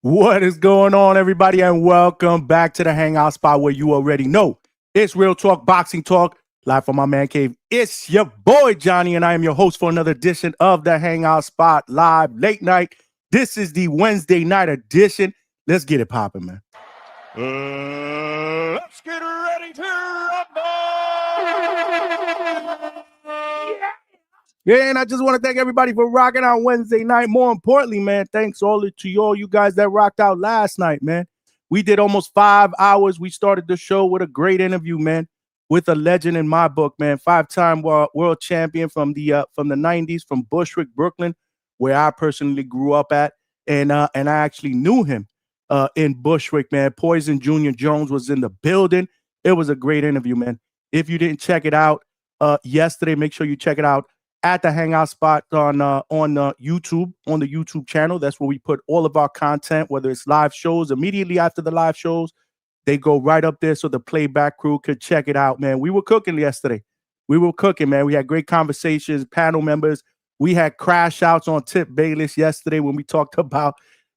What is going on, everybody, and welcome back to the Hangout spot where you already know it's real talk, boxing talk, live from my man cave. It's your boy Johnny, and I am your host for another edition of the Hangout spot live late night. This is the Wednesday night edition. Let's get it popping, man. Let's get ready to rumble! Yeah, and I just want to thank everybody for rocking out Wednesday night. More importantly, man, thanks all you guys that rocked out last night, man. We did almost 5 hours. We started the show with a great interview, man, with a legend in my book, man, 5-time world champion from the 90s, from Bushwick, Brooklyn, where I personally grew up at, and I actually knew him in Bushwick, man. Poison Junior Jones was in the building. It was a great interview, man. If you didn't check it out yesterday, make sure you check it out at the Hangout spot on YouTube, on the YouTube channel. That's where we put all of our content, whether it's live shows. Immediately after the live shows, they go right up there so the playback crew could check it out, man. We were cooking yesterday. We were cooking, man. We had great conversations, panel members. We had crash outs on Tip Bayless yesterday when we talked about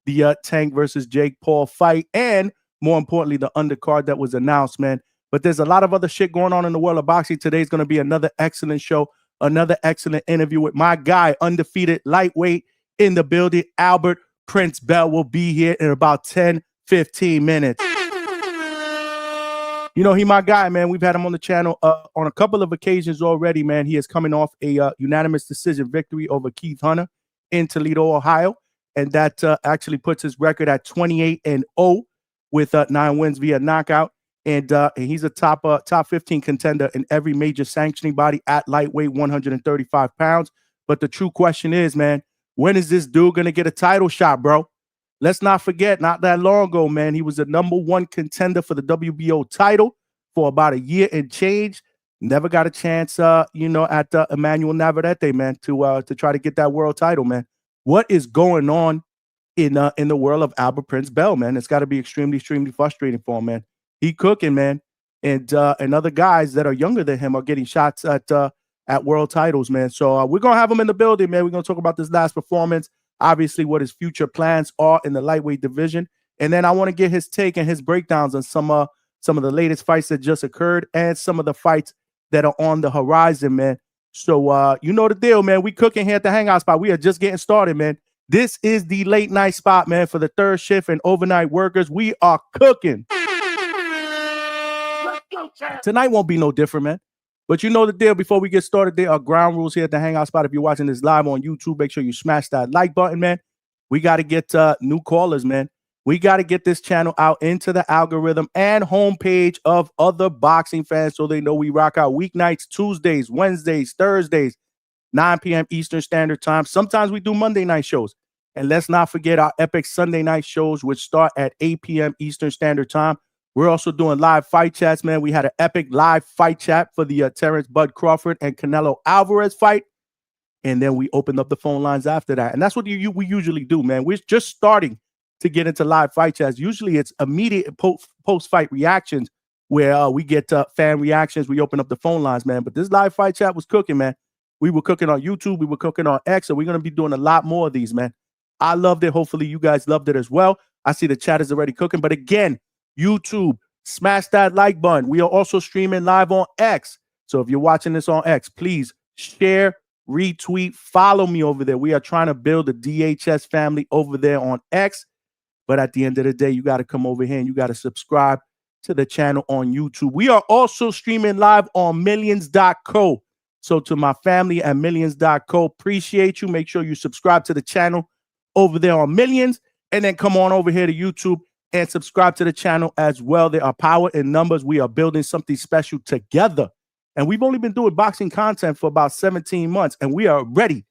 the Tank versus Jake Paul fight, and more importantly, the undercard that was announced, man. But there's a lot of other shit going on in the world of boxing. Today's going to be another excellent show. Another excellent interview with my guy, undefeated lightweight in the building. Albert Prince Bell will be here in about 10, 15 minutes. You know, he my guy, man. We've had him on the channel on a couple of occasions already, man. He is coming off a unanimous decision victory over Keith Hunter in Toledo, Ohio. And that actually puts his record at 28-0 with 9 wins via knockout. And he's a top 15 contender in every major sanctioning body at lightweight, 135 pounds. But the true question is, man, when is this dude going to get a title shot, bro? Let's not forget, not that long ago, man, he was the #1 contender for the WBO title for about a year and change. Never got a chance, at Emmanuel Navarrete, man, to try to get that world title, man. What is going on in the world of Albert Prince Bell, man? It's got to be extremely, extremely frustrating for him, man. He cooking, man, and other guys that are younger than him are getting shots at world titles, man. So we're gonna have him in the building, man. We're gonna talk about this last performance, obviously what his future plans are in the lightweight division, and then I want to get his take and his breakdowns on some of the latest fights that just occurred and some of the fights that are on the horizon, man. So you know the deal, man. We cooking here at the Hangout spot. We are just getting started, man. This is the late night spot, man, for the third shift and overnight workers. We are cooking. Tonight won't be no different, man. But you know the deal. Before we get started, there are ground rules here at the Hangout spot. If you're watching this live on YouTube, make sure you smash that like button, man. We got to get new callers, man. We got to get this channel out into the algorithm and homepage of other boxing fans so they know we rock out weeknights, Tuesdays, Wednesdays, Thursdays, 9 p.m. Eastern Standard Time. Sometimes we do Monday night shows. And let's not forget our epic Sunday night shows, which start at 8 p.m. Eastern Standard Time. We're also doing live fight chats, man. We had an epic live fight chat for the Terrence Bud Crawford and Canelo Alvarez fight. And then we opened up the phone lines after that. And that's what we usually do, man. We're just starting to get into live fight chats. Usually it's immediate post-fight reactions where we get fan reactions. We open up the phone lines, man. But this live fight chat was cooking, man. We were cooking on YouTube. We were cooking on X. And we're going to be doing a lot more of these, man. I loved it. Hopefully you guys loved it as well. I see the chat is already cooking. But again, YouTube, smash that like button. We are also streaming live on X. So if you're watching this on X, please share, retweet, follow me over there. We are trying to build a DHS family over there on X. But at the end of the day, you got to come over here and you got to subscribe to the channel on YouTube. We are also streaming live on millions.co. So to my family at millions.co, appreciate you. Make sure you subscribe to the channel over there on Millions. And then come on over here to YouTube and subscribe to the channel as well. There are power in numbers. We are building something special together. And we've only been doing boxing content for about 17 months. And we are already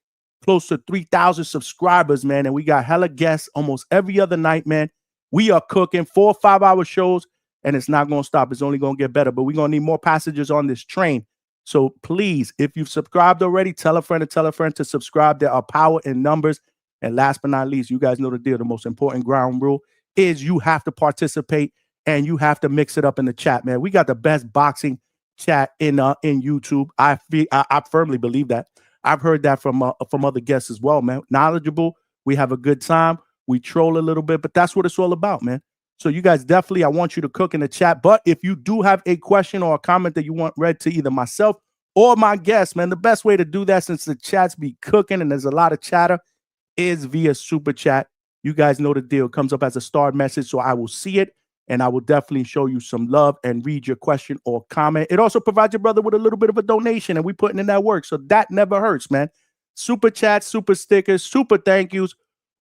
close to 3,000 subscribers, man. And we got hella guests almost every other night, man. We are cooking 4 or 5 hour shows. And it's not going to stop. It's only going to get better. But we're going to need more passengers on this train. So please, if you've subscribed already, tell a friend to subscribe. There are power in numbers. And last but not least, you guys know the deal. The most important ground rule is you have to participate and you have to mix it up in the chat, man. We got the best boxing chat in YouTube. I firmly believe that. I've heard that from other guests as well, man. Knowledgeable. We have a good time. We troll a little bit, but that's what it's all about, man. So you guys definitely, I want you to cook in the chat. But if you do have a question or a comment that you want read to either myself or my guest, man, the best way to do that, since the chats be cooking and there's a lot of chatter, is via super chat. You guys know the deal. It comes up as a starred message, so I will see it and I will definitely show you some love and read your question or comment. It also provides your brother with a little bit of a donation, and we putting in that work, so that never hurts, man. Super chats, super stickers, super thank yous,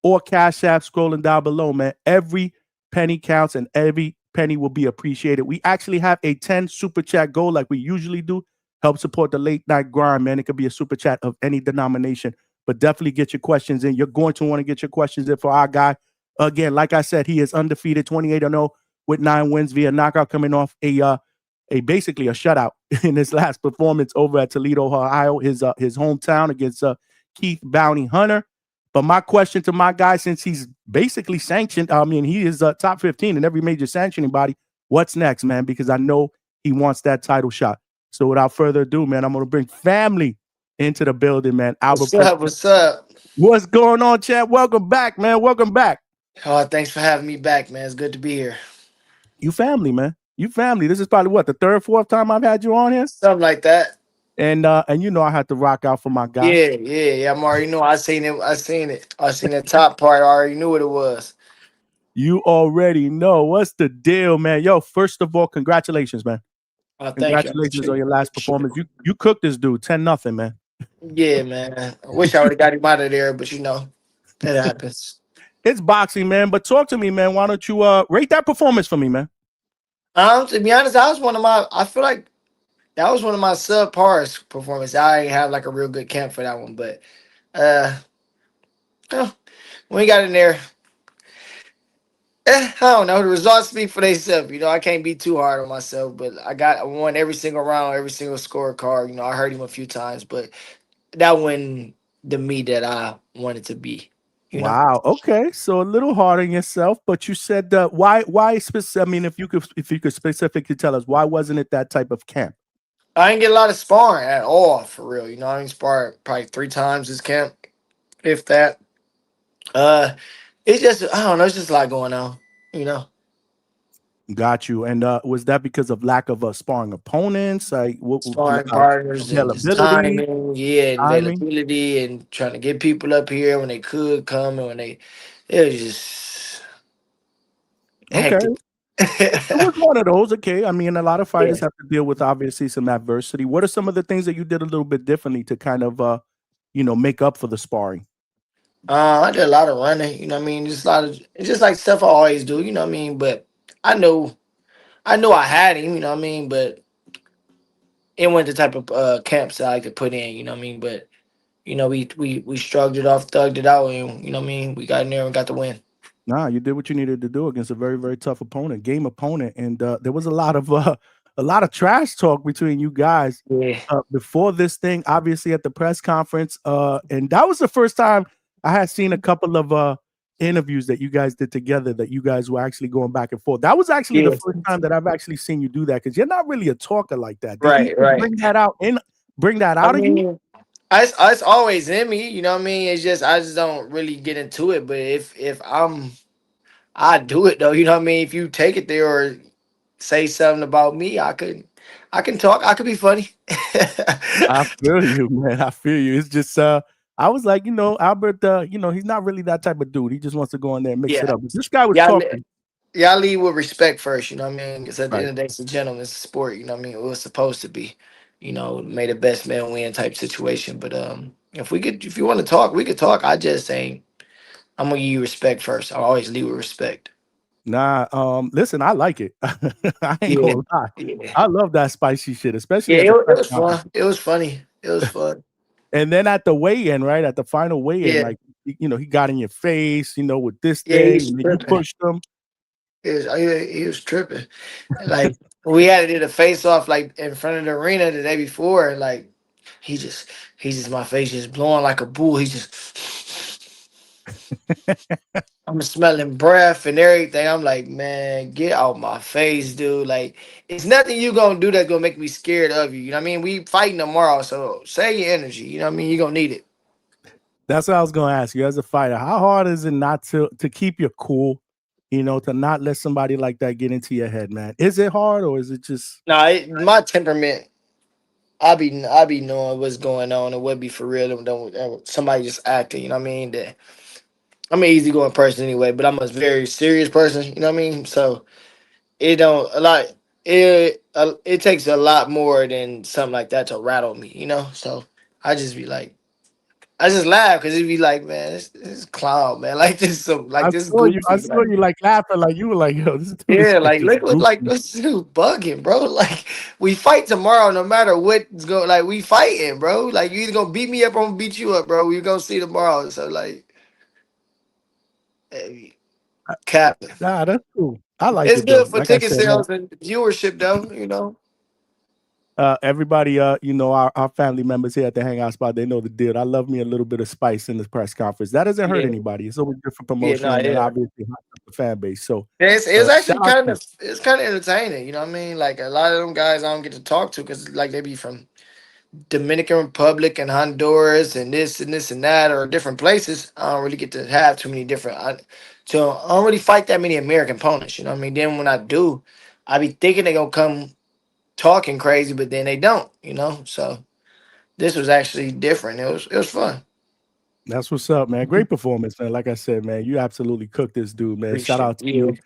or Cash App scrolling down below, man. Every penny counts and every penny will be appreciated. We actually have a 10 super chat goal like we usually do. Help support the late night grind, man. It could be a super chat of any denomination, but definitely get your questions in. You're going to want to get your questions in for our guy. Again, like I said, he is undefeated, 28-0 with 9 wins via knockout, coming off a basically a shutout in his last performance over at Toledo, Ohio, his hometown, against Keith Bounty Hunter. But my question to my guy, since he's basically sanctioned, I mean, he is top 15 in every major sanctioning body. What's next, man? Because I know he wants that title shot. So without further ado, man, I'm going to bring family into the building, man. What's up? What's up? What's going on, Chad? Welcome back, man. Welcome back. Oh, thanks for having me back, man. It's good to be here. You family, man. You family. This is probably what, the third, fourth time I've had you on here? Something like that. And you know I had to rock out for my guy. Yeah. I'm already know. I seen it. I seen the top part. I already knew what it was. You already know. What's the deal, man? Yo, first of all, congratulations, man. Thank you. Congratulations on your last performance. You cooked this dude 10-0, man. Yeah, man. I wish I would have got him out of there, but you know, that happens. It's boxing, man. But talk to me, man. Why don't you rate that performance for me, man? To be honest, I feel like that was one of my subpar performances. I ain't have like a real good camp for that one, but when we got in there, I don't know. The results speak for themselves. You know, I can't be too hard on myself, but I won every single round, every single scorecard. You know, I hurt him a few times, but that wasn't the me that I wanted to be. Wow. Okay. So a little hard on yourself, but you said why specific? I mean, if you could specifically tell us, why wasn't it that type of camp? I didn't get a lot of sparring at all, for real. You know, I didn't spar probably 3 times this camp, if that. It's just I don't know. It's just a lot going on. You know. Got you. And was that because of lack of sparring opponents? Like Sparring partners and just availability, timing, and timing? availability, and trying to get people up here when they could come and when it was just Okay. hectic. It was one of those. Okay. I mean, a lot of fighters Yeah. have to deal with obviously some adversity. What are some of the things that you did a little bit differently to kind of make up for the sparring? I did a lot of running, you know what I mean? Just a lot of it's just like stuff I always do, you know what I mean? But I know I had him, you know what I mean, but it wasn't the type of camps that I could put in, you know what I mean? But you know, we shrugged it off, thugged it out, and you know what I mean, we got in there and got the win. Nah, you did what you needed to do against a very, very tough opponent, game opponent, and there was a lot of trash talk between you guys Yeah. before this thing. Obviously, at the press conference, and that was the first time I had seen a couple of interviews that you guys did together. That you guys were actually going back and forth. That was actually the first time that I've actually seen you do that, because you're not really a talker like that. Did Right. bring that out of you? It's always in me, you know what I mean? It's just I just don't really get into it. But if I do it though, you know what I mean? If you take it there or say something about me, I can talk. I could be funny. I feel you, man. I feel you. It's just I was like, Albert, he's not really that type of dude. He just wants to go in there and mix it up. But this guy was talking. Y'all lead with respect first, you know what I mean? Because at the Right. end of the day, it's a gentleman's sport, you know what I mean? It was supposed to be, you know, may the best man win type situation. But if you want to talk, we could talk. I just saying I'm gonna give you respect first. I always lead with respect. Nah, listen, I like it. I ain't Yeah, gonna lie. yeah, I love that spicy shit, yeah. especially at It, the it press was conference. fun. It was funny. It was fun. And then at the weigh-in, right? At the final weigh-in, Yeah, like he got in your face, with this yeah. He thing, was and then you tripping. pushed him. He was tripping. Like we had to do the face off like in front of the arena the day before, and like he just my face just blowing like a bull. He just I'm smelling breath and everything. I'm like, man, get out my face, dude. Like it's nothing you gonna do that's gonna make me scared of you. You know what I mean? We fighting tomorrow, so save your energy. You know what I mean? You gonna need it. That's what I was gonna ask you. As a fighter, how hard is it not to keep your cool? You know, to not let somebody like that get into your head, man. Is it hard or is it just Nah, my temperament, I be knowing what's going on and what be for real. And don't somebody just acting. You know what I mean? That I'm an easygoing person anyway, but I'm a very serious person. You know what I mean? So it don't a lot. It takes a lot more than something like that to rattle me. You know? So I just be like. I just laugh because it'd be like, man, this clown, man, like this, like this I goofy, saw like you like laughing, like you were like, yo, this dude is yeah, like like just look like goofy. this dude bugging, bro. Like we fight tomorrow, no matter what's going. Like we fighting, bro. Like you either gonna beat me up, or I'm gonna beat you up, bro. We gonna see tomorrow. So like, hey, cap. Nah, that's cool. I like It's it though. good for Like I ticket said, man. sales and viewership, though. You know. Everybody, you know, our family members here at the Hangout Spot, they know the deal. I love me a little bit of spice in this press conference. That doesn't hurt Yeah, anybody. It's always good for yeah, promotion no, and yeah. obviously hype up the fan base. So It's shout actually out to kind you. of entertaining. You know what I mean? Like a lot of them guys I don't get to talk to because like they be from Dominican Republic and Honduras and this and that or different places. I don't really get to have too many different. So I don't really fight that many American opponents. You know what I mean? Then when I do, I be thinking they gonna come talking crazy, but then they don't. You know? So this was actually different. It was fun. That's what's up, man. Great performance, man. Like I said, man, you absolutely cooked this dude, man. Shout Appreciate out to you. you.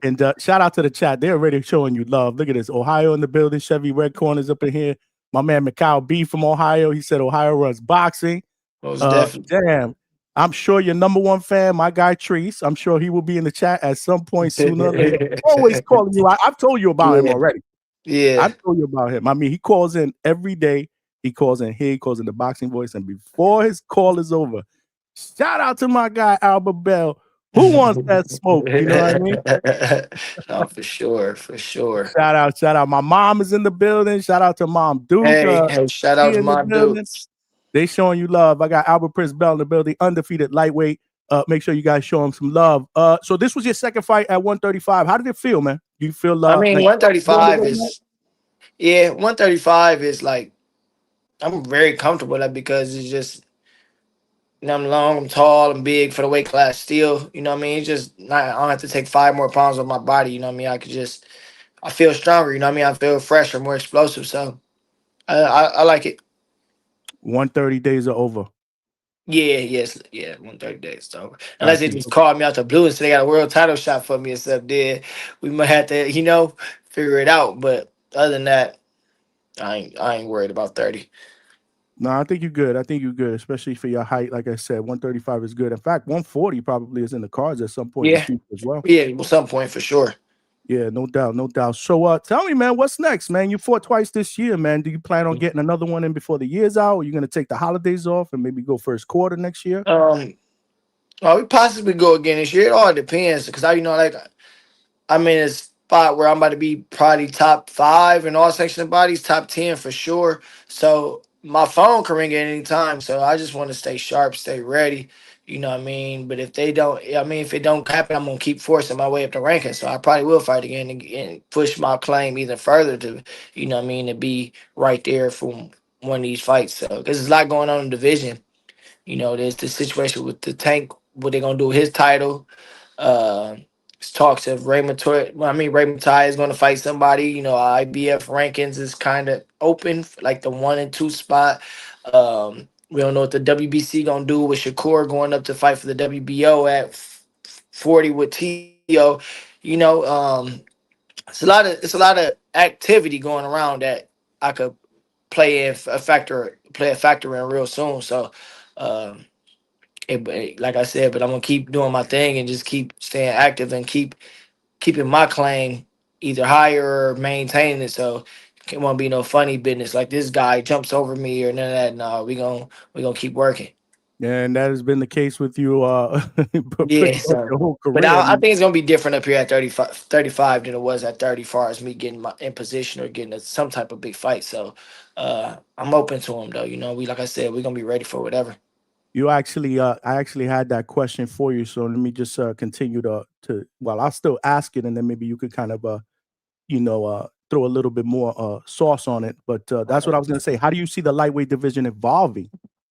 And shout out to the chat. They're already showing you love. Look at this. Ohio in the building. Chevy Red Corners up in here. My man Mikhail B from Ohio. He said Ohio runs boxing. Most definitely. Damn. I'm sure your number one fan, my guy Treese. I'm sure he will be in the chat at some point sooner or later. Always calling you out. I've told you about him Yeah, already. yeah. I've told you about him. I mean, he calls in every day. He calls in here. He calls in the boxing voice. And before his call is over, shout out to my guy Albert Bell. Who wants that smoke? You know what I mean? No, for sure, for sure. Shout out, shout out. My mom is in the building. Shout out to Mom Duke. Hey, shout out She to in the my building. dudes. They showing you love. I got Albert Prince Bell in the building, undefeated lightweight. Make sure you guys show him some love. So this was your second fight at 135. How did it feel, man? Do you feel I mean, like 135 is yeah, 135 is like I'm very comfortable with that because it's just I'm long, I'm tall, I'm big for the weight class still. You know what I mean? It's just not I don't have to take 5 more pounds off my body, you know what I mean? I feel stronger, you know what I mean? I feel fresher, more explosive. So I like it. 130 days are over? Yeah, yes, yeah, 130 days. So unless Got they you. just called me out the blue and said they got a world title shot for me or something, then we might have to, figure it out. But other than that, I ain't worried about 30. No, I think you're good. I think you're good, especially for your height. Like I said, 135 is good. In fact, 140 probably is in the cards at some point in the Yeah, future as well. yeah, at some point for sure. Yeah, no doubt, no doubt. So tell me, man, what's next, man? You fought twice this year, man. Do you plan on getting another one in before the year's out? Or you gonna take the holidays off and maybe go first quarter next year? Um, we possibly go again this year. It all depends because like I'm in a spot where I'm about to be probably top 5 in all section of bodies, top 10 for sure. So my phone can ring at any time. So I just want to stay sharp, stay ready. You know what I mean? But if they don't, I mean, if it don't happen, I'm gonna keep forcing my way up the ranking. So I probably will fight again and push my claim even further to, you know what I mean, to be right there for one of these fights. So because there's a lot going on in the division. There's the situation with the Tank, what they're gonna do with his title. Uh, Talks of Raymond Toy. Well, I mean, Raymond Ty is going to fight somebody. IBF rankings is kind of open, like the 1 and 2 spot. We don't know what the WBC gonna do with Shakur going up to fight for the WBO at 40 with Tio. It's a lot of activity going around that I could play a factor in real soon. So. Um, like I said, but I'm gonna keep doing my thing and just keep staying active and keeping my claim either higher or maintaining it. So it won't be no funny business like this guy jumps over me or none of that. No, we gonna keep working. And that has been the case with you pretty Yeah, much so your whole but career. I I mean, think it's gonna be different up here at 35 than it was at 30 far as me getting my in position or getting some type of big fight. So I'm open to him though. We like I said, we're gonna be ready for whatever. I actually had that question for you. So let me just continue well, I'll still ask it and then maybe you could kind of throw a little bit more sauce on it. But that's what I was going to say. How do you see the lightweight division evolving?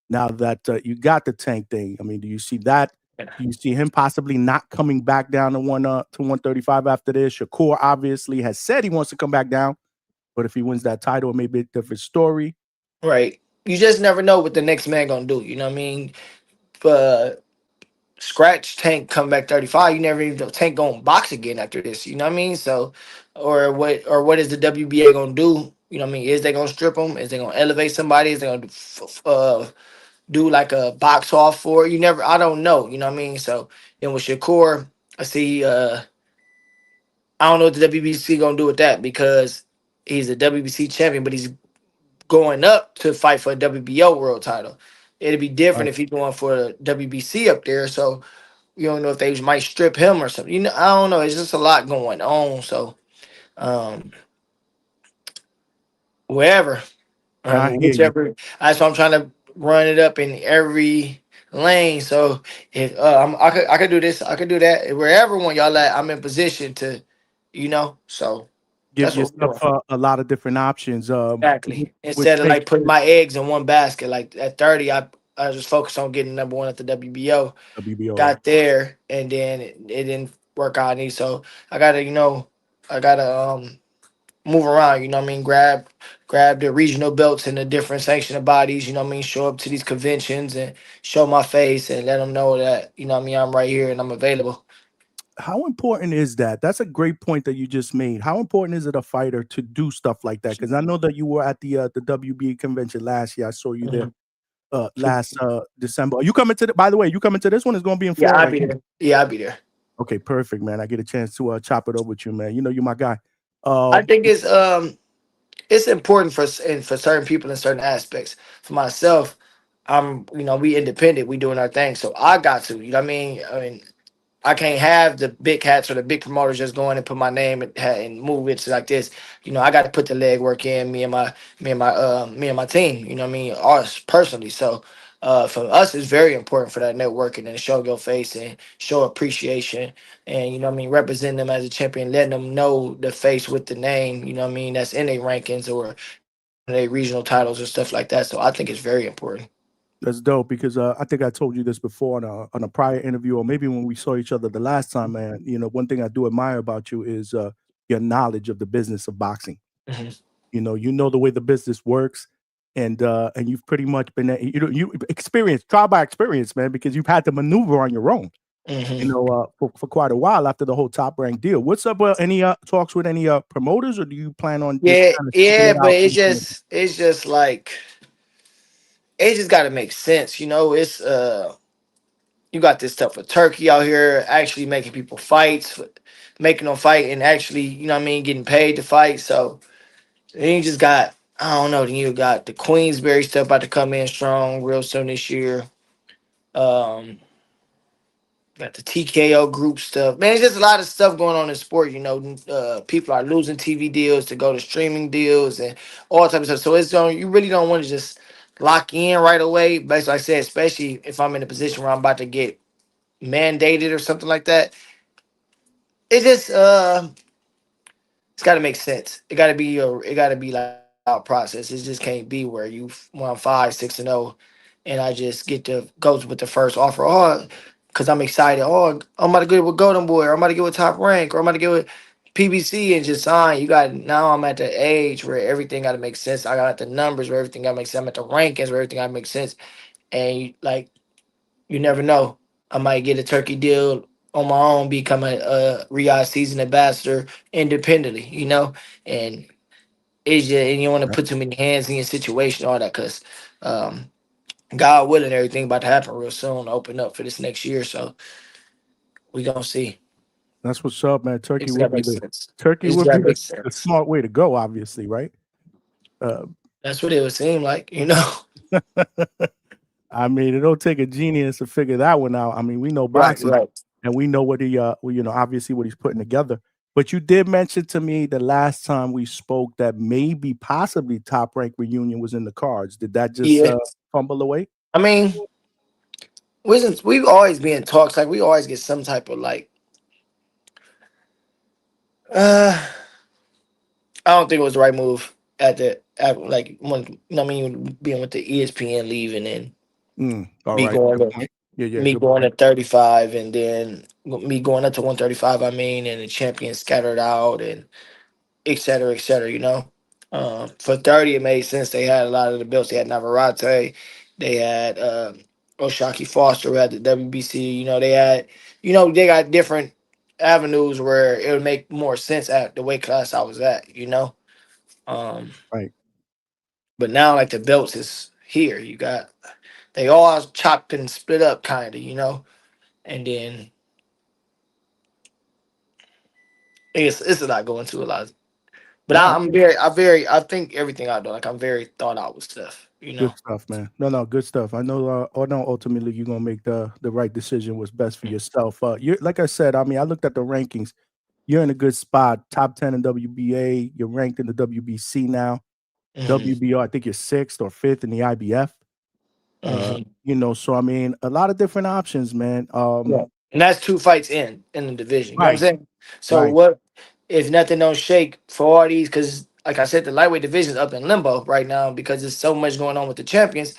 Now that you got the Tank thing, I mean, do you see that? Do you see him possibly not coming back down to 135 after this? Shakur obviously has said he wants to come back down, but if he wins that title, it may be a different story. Right. You just never know what the next man gonna do. You know what I mean? Uh, Scratch Tank come back 35. You never even know Tank gonna box again after this. You know what I mean? So, or what is the WBA gonna do? You know what I mean? Is they gonna strip him? Is they gonna elevate somebody? Is they gonna do like a box off for it? You never. I don't know. You know what I mean? So then with Shakur, I see. I don't know what the WBC gonna do with that because he's a WBC champion, but he's going up to fight for a WBO world title. It'd be different Right. if he's going for a WBC up there. So you don't know if they might strip him or something. You know, I don't know. It's just a lot going on. So um, wherever, I hear you. whichever. That's why I'm trying to run it up in every lane. So if I could do this, I could do that. Wherever one y'all at, I'm in position to, So Give that's what we're yourself doing. a lot of different options. Exactly. With Instead of Tank like putting my eggs in one basket, like at 30, I just focused on getting number one at the WBO. WBO, right? Got there, and then it didn't work out. Any so I gotta, I gotta move around. You know what I mean? Grab the regional belts and the different sanctioning bodies. You know what I mean? Show up to these conventions and show my face and let them know that what I mean, I'm right here and I'm available. How important is that? That's a great point that you just made. How important is it a fighter to do stuff like that? Because I know that you were at the WBA convention last year. I saw you there Mhm. last December. Are you coming to the, by the way, you coming to this one? It's gonna be in Yeah, I'll Florida be again. there. Yeah, I'll be there. Okay, perfect, man. I get a chance to chop it up with you, man. You know you're my guy. I Um, think it's important for certain people in certain aspects. For myself, we independent, we doing our thing. So I got to, you know what I mean, I can't have the big hats or the big promoters just going and put my name and move it like this. I got to put the leg work in. Me and my team. You know what I mean? Us personally. So for us, it's very important for that networking and show your face and show appreciation and you know what I mean, represent them as a champion, letting them know the face with the name. You know what I mean? That's in their rankings or their regional titles or stuff like that. So I think it's very important. that's dope because I think I told you this before on a prior interview, or maybe when we saw each other the last time, man. You know, one thing I do admire about you is your knowledge of the business of boxing. Hmm. You know the way the business works, and you've pretty much been you experienced trial by experience, man, because you've had to maneuver on your own. Hmm. For quite a while after the whole Top Rank deal. What's up? Any talks with any promoters, or do you plan on just Yeah, kind of sticking yeah, it but out? it's just like it just got to make sense. It's you got this stuff with Turkey out here actually making people fight, making them fight, and actually, you know what I mean, getting paid to fight. So then you just got, I don't know. Then you got the Queensberry stuff about to come in strong real soon this year. Um, got the TKO group stuff. Man, it's just a lot of stuff going on in sport. People are losing TV deals to go to streaming deals and all types of stuff. So you really don't want to just lock in right away. But as I said, especially if I'm in a position where I'm about to get mandated or something like that. It just it's got to make sense. It got to be like a thought out process. It just can't be where you won 5, 6-0, and I just get to go with the first offer. Oh, because I'm excited. Oh, I'm about to get with Golden Boy, or I'm about to get with Top Rank, or I'm about to get with PBC and just sign. You got now. I'm at the age where everything got to make sense. I got the numbers where everything got to make sense. I'm at the rankings where everything got to make sense. And you never know. I might get a turkey deal on my own, become a Riyadh season ambassador independently, and it's just, and you don't want to put too many hands in your situation, all that, because um, God willing, everything about to happen real soon, open up for this next year. So we gonna see. That's what's up, man. It's gotta make sense. Turkey It's would be gotta make the sense. smart way to go, obviously, right? Uh, That's what it would seem like. I mean, it don't take a genius to figure that one out. I mean, we know Right, boxing, right. and we know what obviously what he's putting together. But you did mention to me the last time we spoke that maybe possibly Top Rank reunion was in the cards. Did that just Yeah. fumble away? I mean, we've always been in talks. Like we always get some type of like. Uh, I don't think it was the right move at like when being with the ESPN leaving in. All Me right. going Good to point. Yeah, me good going point. to 35, and then me going up to 135. I mean, and the champion scattered out, and et cetera, et cetera. For 30, it made sense. They had a lot of the belts. They had Navarrete, they had Oshaki Foster, who had the WBC. They got different avenues where it would make more sense at the weight class I was at. Um, Right. but now like the belts is here. They all chopped and split up, kind of, and then it's a lot going to a lot. But No, I think everything I do, like I'm very thought out with stuff. good stuff, man. No, good stuff. I know. I know. Ultimately, you're gonna make the right decision. What's best for yourself. You like I said. I mean, I looked at the rankings. You're in a good spot. Top 10 in WBA. You're ranked in the WBC now. Hmm. WBO. I think you're sixth or fifth in the IBF. Hmm. So I mean, a lot of different options, man. Yeah. And that's 2 fights in the division. You know what I'm Right, saying? So right. what if nothing don't shake for all these? Because like I said, the lightweight division is up in limbo right now because there's so much going on with the champions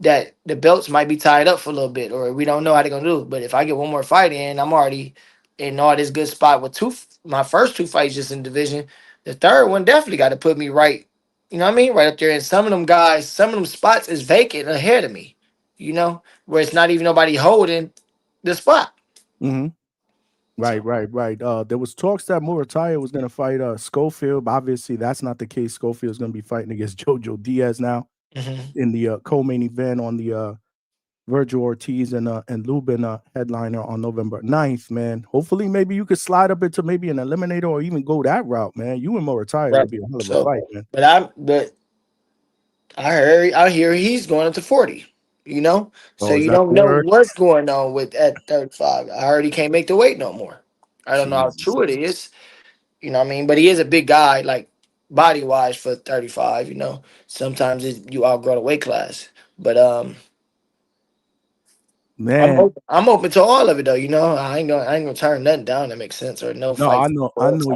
that the belts might be tied up for a little bit, or we don't know how they're gonna do it. But if I get one more fight in, I'm already in all this good spot with my first 2 fights just in division. The third one definitely got to put me right. You know what I mean? Right up there. And some of them guys, some of them spots is vacant ahead of me. Where it's not even nobody holding the spot. Hmm. Right, So. right. There was talks that Murataya was gonna fight Schofield, but obviously that's not the case. Schofield's gonna be fighting against Jojo Diaz now Mhm. in the co-main event on the Virgil Ortiz and Lubin headliner on November 9th, man. Hopefully, maybe you could slide up into maybe an eliminator or even go that route, man. You and Murataya Right. would be a hell of a So, fight, man. but I hear he's going up to 40. So Oh, is you that don't the know word? what's going on with at 35. I heard he can't make the weight no more. I don't know how Jesus. true it is. You know what I mean? But he is a big guy, like body wise for 35. Sometimes you outgrow the weight class. But Man, I'm open to all of it though. I ain't gonna turn nothing down that makes sense or no no, fight. I know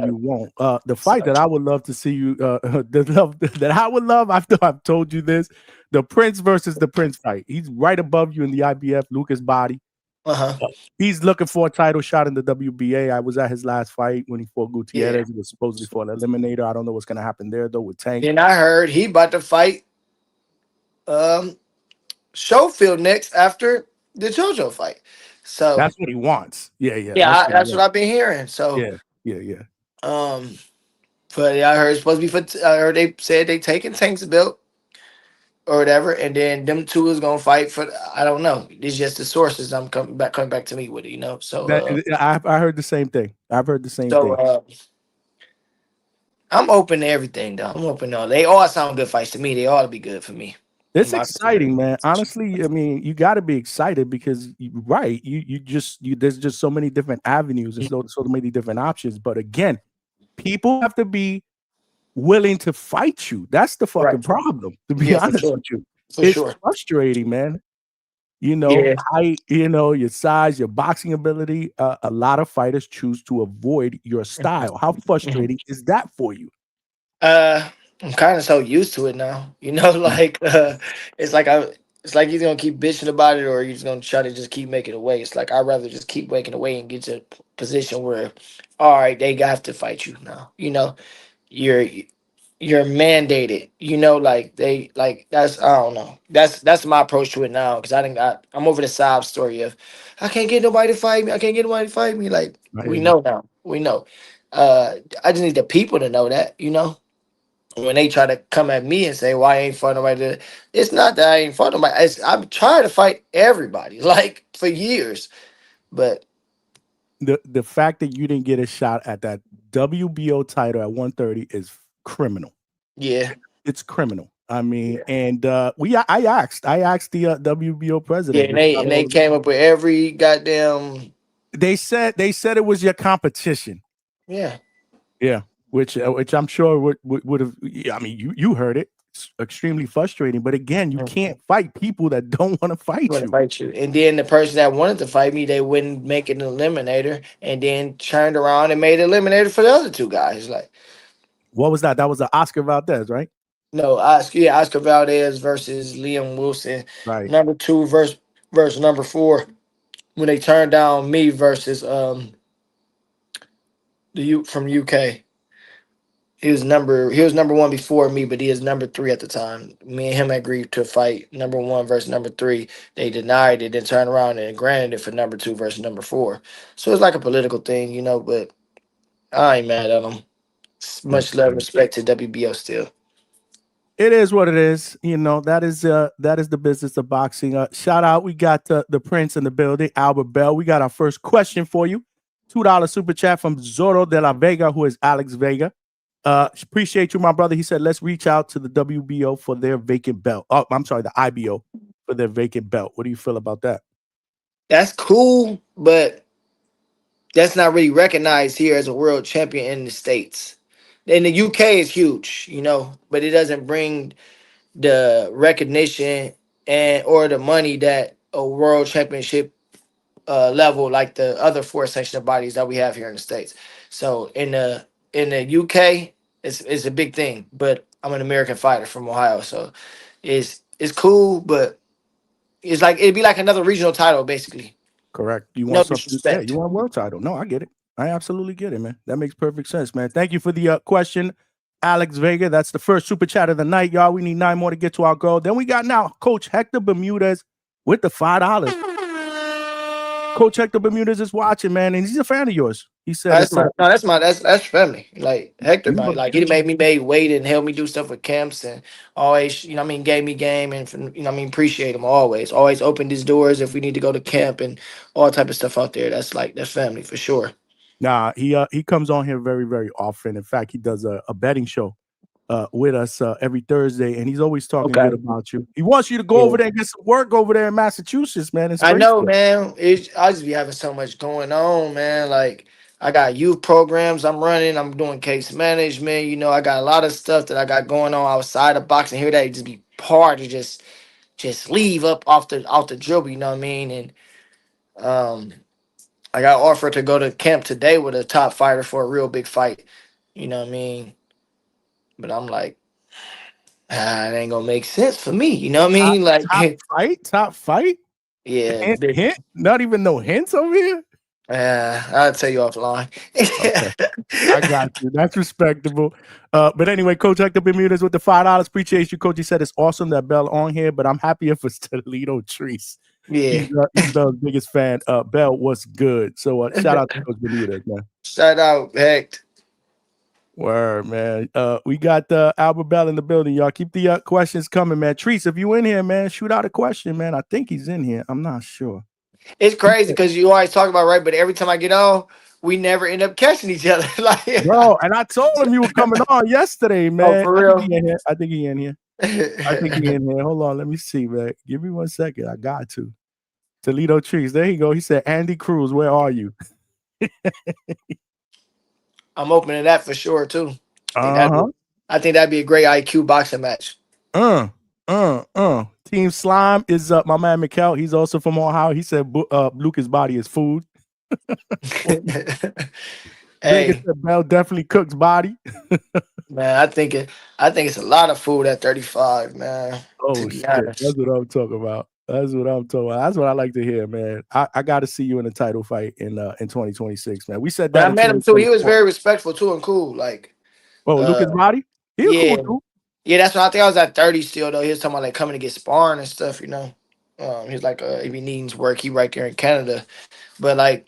you won't. The fight So, that I would love to see you, the love that I would love. I've told you this. The Prince versus the Prince fight. He's right above you in the IBF. Lucas Body. uh-huh. He's looking for a title shot in the WBA. I was at his last fight when he fought Yeah. Gutierrez. He was supposedly for an eliminator. I don't know what's gonna happen there though with Tank. Then I heard he about to fight um Schofield next after the JoJo fight. So That's what he wants. Yeah. yeah, That's what he that's what wants. I've been hearing. So Yeah. um, but yeah, I heard it's supposed to be for. I heard they said they taking Tank's belt or whatever, and then them two is gonna fight for. I don't know. It's just the sources. I'm coming back to me with it. That I heard the same thing. I've heard the same So thing. uh, I'm open to everything though. I'm open to all. They all sound good fights to me. They ought to be good for me. In It's my opinion. exciting, man. Honestly, I mean, you got to be excited because right, you there's just so many different avenues and so many different options. But again, people have to be willing to fight you. That's the Right. fucking problem. To be Yeah, for honest sure. with you, For it's sure. frustrating, man. Yeah. Height, your size, your boxing ability. A lot of fighters choose to avoid your style. How Mhm. frustrating is that for you? I'm kind of so used to it now. Mm. Like it's like you're gonna keep bitching about it, or you're just gonna try to just keep making it away. It's like I'd rather just keep making away and get to a position where, all right, they have to fight you now. You're you're mandated. Like that's I don't know. That's my approach to it now because I'm over the sob story of I can't get nobody to fight me. I can't get nobody to fight me. Like I hear we you. know now. We know. I just need the people to know that. When they try to come at me and say, "Why I ain't fought nobody?" It's not that I ain't fought nobody. I'm trying to fight everybody, like for years. But The fact that you didn't get a shot at that WBO title at 130 is criminal. yeah, It's criminal. I mean, yeah, and I asked the WBO yeah, president, and they Ricardo. came up with every goddamn They said it was your competition. yeah. Yeah, which I'm sure would have. I mean, you heard it. It's extremely frustrating. But again, you can't fight people that don't want to fight Want to you. fight you, and then the person that wanted to fight me, they wouldn't make it an eliminator, and then turned around and made an eliminator for the other two guys. Like, What was that? That was Oscar Valdez, right? No, Oscar Valdez versus Liam Wilson. Right. Number two versus number four. When they turned down me versus the U from UK. He was number one before me, but he is number three at the time. Me and him agreed to fight number one versus number three. They denied it, then turned around and granted it for number two versus number four. So it's like a political thing, but I ain't mad at him. That's Much love, good. respect to WBO still. It is what it is. That is the business of boxing. Shout out, we got the Prince in the building, Albert Bell. We got our first question for you. $2 super chat from Zorro de la Vega, who is Alex Vega. Appreciate you, my brother. He said, let's reach out to the WBO for their vacant belt. Oh, I'm sorry, the IBO for their vacant belt. What do you feel about that? That's cool, but that's not really recognized here as a world champion in the States. In the UK is huge, but it doesn't bring the recognition and or the money that a world championship level like the other four sanctioned bodies that we have here in the States. So in the UK, it's a big thing. But I'm an American fighter from Ohio, so it's cool, but it's like it'd be like another regional title basically. Correct. You No want something? Yeah, you disrespect. want a world title. No, I get it. I absolutely get it, man. That makes perfect sense, man. Thank you for the question, Alex Vega. That's the first super chat of the night, y'all. We need 9 more to get to our goal. Then we got now Coach Hector Bermudez with the $5. Coach Hector Bermudez is watching, man, and he's a fan of yours. He said That's it's my no, that's my that's family. Like Hector, you man, know, like he made me weight and helped me do stuff with camps and always, gave me game and appreciate him always. Always opened his doors if we need to go to camp and all type of stuff out there. That's family for sure. nah, he comes on here very, very often. In fact, he does a betting show with us every Thursday, and he's always talking Okay. good about you. He wants you to go Yeah. over there and get some work over there in Massachusetts, man. It's I crazy. know, man. I just be having so much going on, man. Like I got youth programs I'm running. I'm doing case management. I got a lot of stuff that I got going on outside of boxing here that just be hard to just leave up off the dribble. You know what I mean? And I got offered to go to camp today with a top fighter for a real big fight. You know what I mean? But I'm like, it ain't gonna make sense for me. You know what I Top, mean? Like, top fight. yeah, Hint, big. hint. Not even no hints over here. I'll tell you offline. Okay, I got you. That's respectable. But anyway, Coach Hector Bermudez with the $5. Appreciate you, Coach. He said it's awesome that Bell on here, but I'm happier for Toledo Trees. Yeah. He's Bell's biggest fan. Bell was good. So shout out to Coach Bermudez, man. Shout out, Hecht. Word, man. We got Albert Bell in the building, y'all. Keep the questions coming, man. Trees, if you in here, man, shoot out a question, man. I think he's in here. I'm not sure. It's crazy because you always talk about right, but every time I get on, we never end up catching each other. Like, Bro, and I told him you were coming on yesterday, oh, man. for I think real. he in here. I think he in here. I think he in here. Hold on, let me see, man. Give me 1 second. I got to. Toledo Trees. There you go. He said, Andy Cruz, where are you? I'm opening that for sure too. Uh-huh. I think that'd be a great IQ boxing match. Team Slime is my man Mikkel. He's also from Ohio. He said Lucas' body is food. Vegas Hey, said Bell definitely cooks body. man, I think it's a lot of food at 35, man. To Oh be shit. honest. That's what I'm talking about. That's what I'm talking about. That's what I like to hear, man. I got to see you in a title fight in 2026, man. We said When that I in met him too, he was 2024. very respectful too and cool. Like, Oh, uh, Lucas Body? He a cool yeah, dude. yeah. That's when I think I was at 30 still though. He was talking about like coming to get sparring and stuff. He's like, if he needs work, he right there in Canada. But like,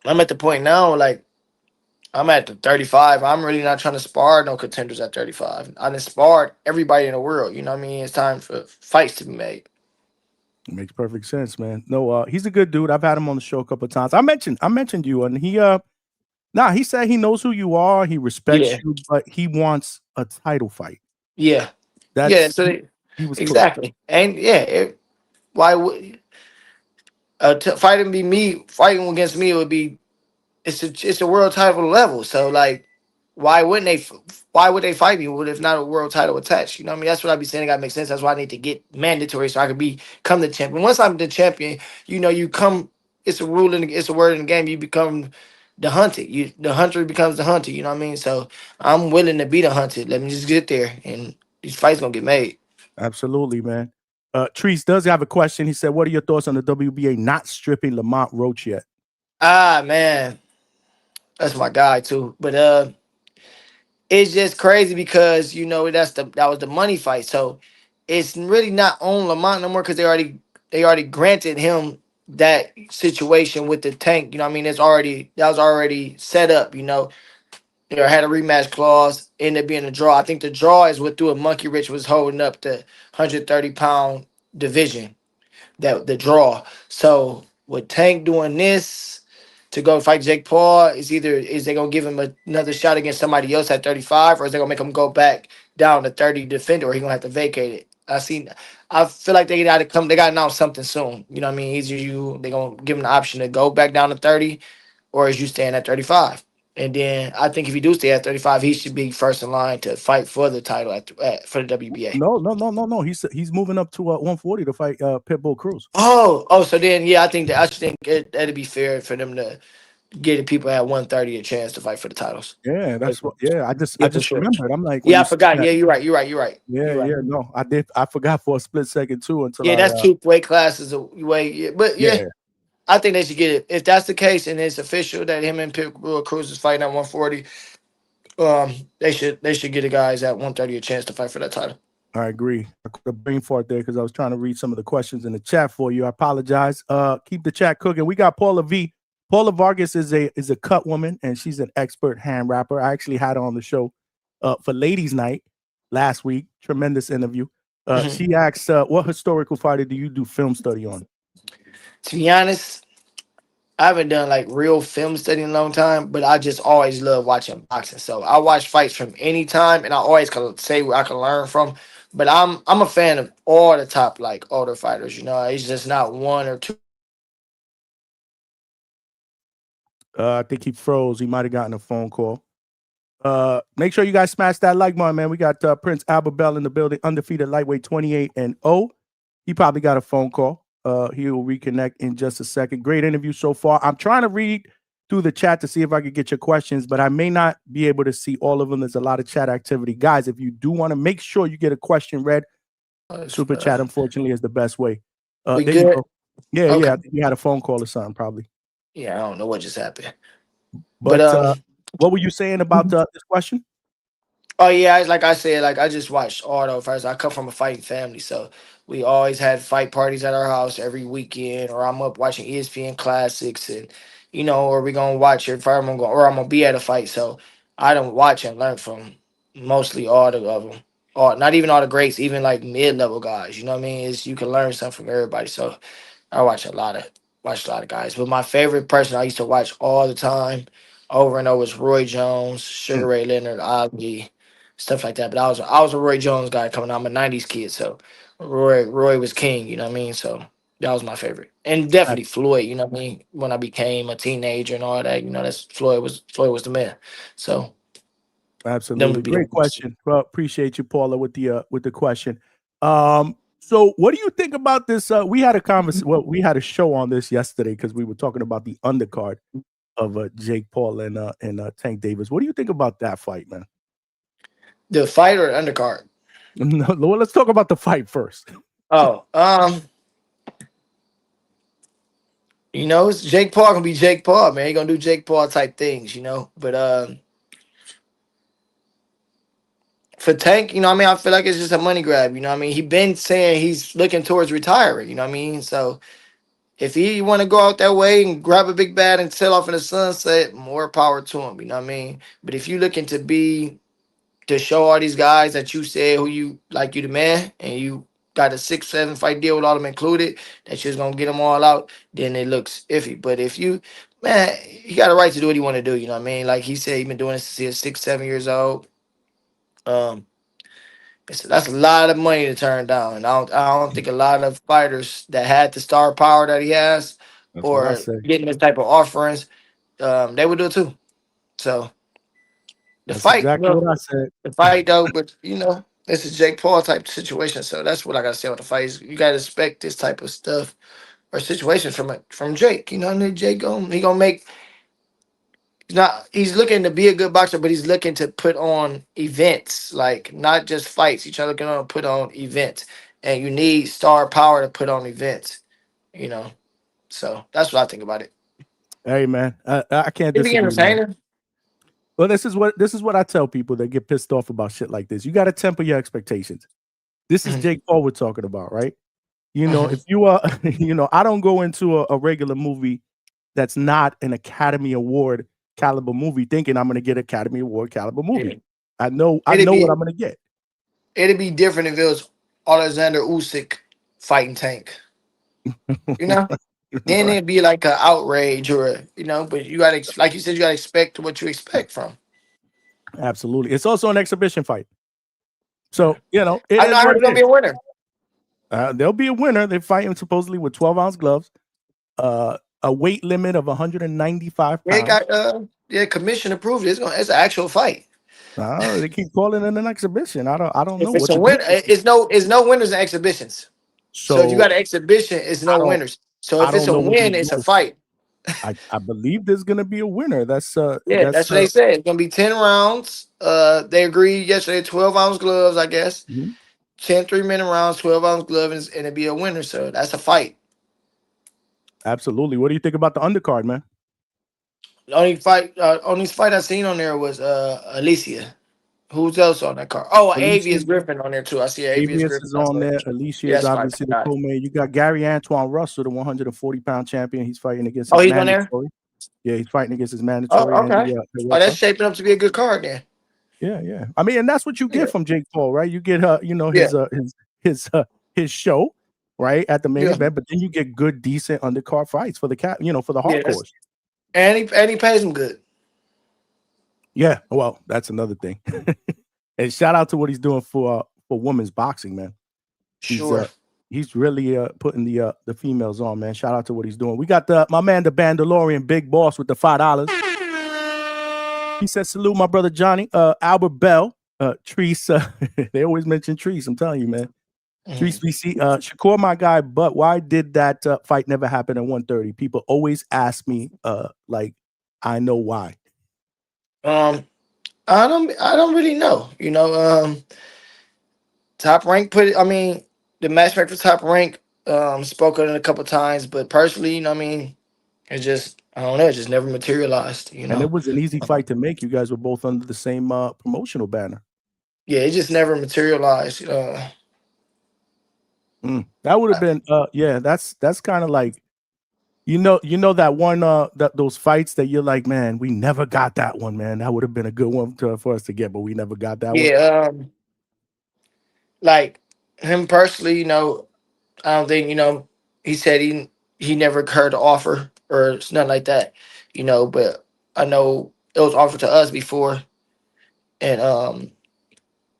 I'm at the point now, like. I'm at the 35. I'm really not trying to spar no contenders at 35. I done sparred everybody in the world. You know what I mean? It's time for fights to be made. It makes perfect sense, man. No, he's a good dude. I've had him on the show a couple of times. I mentioned you, and he said he knows who you are, he respects Yeah, you, but he wants a title fight. yeah, yeah. That's So he was clear. exactly, and yeah, why would fighting against me would be it's a world title level. So like, why wouldn't they? Why would they fight me? What if not a world title attached? You know what I mean? That's what I be saying. It gotta make sense. That's why I need to get mandatory so I can become the champion. Once I'm the champion, you come. It's a rule it's a word in the game. You become the hunted. The hunter becomes the hunter. You know what I mean? So I'm willing to be the hunted. Let me just get there and these fights gonna get made. Absolutely, man. Treese does have a question. He said, "What are your thoughts on the WBA not stripping Lamont Roach yet?" Ah man, that's my guy too. But it's just crazy because that was the money fight. So it's really not on Lamont no more because they already granted him that situation with the tank. You know what I mean? That was already set up. They had a rematch clause, ended up being a draw. I think the draw is what threw a Monkey Rich was holding up the 130-pound division, that the draw. So with Tank doing this to go fight Jake Paul, is they gonna give him another shot against somebody else at 35, or is they gonna make him go back down to 30 defender, or he gonna have to vacate it? I feel like they gotta announce something soon. You know what I mean? They gonna give him the option to go back down to 30, or is you staying at 35? And then I think if you do stay at 35, he should be first in line to fight for the title for the WBA. No, no, no, no, no. He's moving up to 140 to fight Pitbull Cruz. Oh, so then yeah, I should think that'd be fair for them to give the people at 130 a chance to fight for the titles. Yeah, that's what. Yeah, I Yeah, for just sure. remembered. I'm like, when Yeah, I you said forgot. that. Yeah, you're right. You're right. You're right. Yeah, You're right. yeah. No, I did. I forgot for a split second too until Yeah, I. that's two weight classes away. Yeah, but yeah, Yeah, I think they should get it. If that's the case and it's official that him and Pitbull Cruz is fighting at 140, they should get the guys at 130 a chance to fight for that title. I agree. I caught a brain fart there because I was trying to read some of the questions in the chat for you. I apologize. Keep the chat cooking. We got Paula V. Paula Vargas is a cut woman and she's an expert hand rapper. I actually had her on the show for Ladies Night last week. Tremendous interview. Mhm. She asked, "What historical fighter do you do film study on?" To be honest, I haven't done like real film study in a long time, but I just always love watching boxing. So I watch fights from any time, and I always can say what I can learn from. But I'm a fan of all the top like older fighters. It's just not one or two. I think he froze. He might have gotten a phone call. Make sure you guys smash that like button, man. We got Prince Albert Bell in the building, undefeated lightweight 28-0. He probably got a phone call. He will reconnect in just a second. Great interview so far. I'm trying to read through the chat to see if I could get your questions, but I may not be able to see all of them. There's a lot of chat activity. Guys, if you do want to make sure you get a question read, super chat, unfortunately, is the best way. We There you good? go. Yeah, Okay. yeah. I think you had a phone call or something, probably. Yeah, I don't know what just happened, but But what were you saying about this question? oh yeah, like I said, like I just watched Auto first. I come from a fighting family, so we always had fight parties at our house every weekend, or I'm up watching ESPN classics, and or we gonna watch it if I'm gonna be at a fight. So I don't watch and learn from mostly all of them, or not even all the greats, even like mid level guys. You know what I mean? You can learn something from everybody. So I watch a lot of guys, but my favorite person I used to watch all the time, over and over, was Roy Jones, Sugar Mm, Ray Leonard, Ali, stuff like that. But I was a Roy Jones guy coming out. I'm a '90s kid, so Roy was king. You know what I mean? So that was my favorite, and ab- definitely Floyd. You know what I mean? When I became a teenager and all that, that's Floyd was the man. So them Absolutely. would be the Great ones. question. Well, appreciate you, Paula, with the question. So what do you think about this? We had a conversation. Well, we had a show on this yesterday because we were talking about the undercard of Jake Paul and Tank Davis. What do you think about that fight, man? The fight or the undercard? No, well, let's talk about the fight first. Oh, it's Jake Paul gonna be Jake Paul, man. He gonna do Jake Paul type things. But for Tank, I feel like it's just a money grab. He been saying he's looking towards retiring. You know what I mean? So if he want to go out that way and grab a big bat and sail off in the sunset, more power to him. You know what I mean? But if you looking to show all these guys that you said who you like, you the man, and you got a 6-7 fight deal with all them included, that you're gonna get them all out, then it looks iffy. But if you, man, he got a right to do what he want to do. You know what I mean? Like he said, he been doing this since he was 6-7 years old. Um, that's a lot of money to turn down, and I don't think a lot of fighters that had the star power that he has, That's what I or say. getting this type of offerings, they would do it too. So the That's fight, exactly what I said. the fight though, but it's a Jake Paul type situation. So that's what I gotta say with the fight. You gotta expect this type of stuff or situation from Jake. And then Jake he gonna make He's looking to be a good boxer, but he's looking to put on events, like not just fights. He's trying to put on events, and you need star power to put on events. You know, so that's what I think about it. Hey man, I can't It be disagree, man. entertaining. Well, this is what I tell people that get pissed off about shit like this. You got to temper your expectations. This is Mhm. Jake Paul we're talking about, right? If Mhm. you are, I don't go into a regular movie that's not an Academy Award caliber movie thinking I'm going to get Academy Award caliber Yeah. movie. I It'd know what be I'm going to get. it'd be different if it was Alexander Usyk fighting Tank. You know, then Right. it'd be like an outrage or But you got to, like you said, you got to expect what you expect from. Absolutely. It's also an exhibition fight. So, it I know. is I what heard it it's gonna be is. a winner. There'll be a winner. They're fighting supposedly with 12 ounce gloves, a weight limit of 195 They pounds. got commission approved. It's an actual fight. They keep calling it an exhibition. I don't know If it's what a the win, difference is. it's no winners in exhibitions. So if you So got an exhibition, it's I no don't winners. So I if it's don't a know what win, these it's a rules. fight. I believe there's gonna be a winner. That's Yeah, that's what they said. It's gonna be 10 rounds. They agreed yesterday, 12-ounce gloves, I guess. mhm. 10 3-minute rounds, 12-ounce gloves, and it'd be a winner. So that's a fight. Absolutely. What do you think about the undercard, man? The only fight I seen on there was Alicia. Who's else on that card? Oh, Alicia Avius Griffin on there too. I see Avius Avius Griffin. is I on saw there. that. Alicia Yeah, is that's my obviously the guy. co-main. You got Gary Antoine Russell, the 140-pound champion. He's fighting against Oh, his he's on there. mandatory. Yeah, he's fighting against his mandatory Oh, Andy okay. Oh, that's Pereira. shaping up to be a good card then. Yeah, yeah. I mean, and that's what you Yeah, get from Jake Paul, right? You get yeah, his show, right, at the main yeah, event, but then you get good, decent undercard fights for the for the yeah. That's hardcores. and he pays him good. Yeah, well, that's another thing. And shout out to what he's doing for women's boxing, man. He's Sure. he's really putting the females on, man. Shout out to what he's doing. We got my man the Bandalorian Big Boss with the $5. He says, salute my brother Johnny. Albert Bell. Treese. They always mention Treese. I'm telling you, man. Treese Mhm. VC. Shakur, my guy, but why did that fight never happen at 130? People always ask me, like, I know why. Um, I don't really know. Top Rank put it. I mean, the matchmaker for Top Rank spoke on it a couple times, but personally, it's just I don't know. It just never materialized. And it was an easy fight to make. You guys were both under the same promotional banner. Yeah, it just never materialized. That would have been yeah, that's kind of like that one that those fights that you're like, man, we never got that one, man. That would have been a good one for us to get, but we never got that one. Yeah, like him personally, I don't think he said he never heard the offer or nothing like that, But I know it was offered to us before, and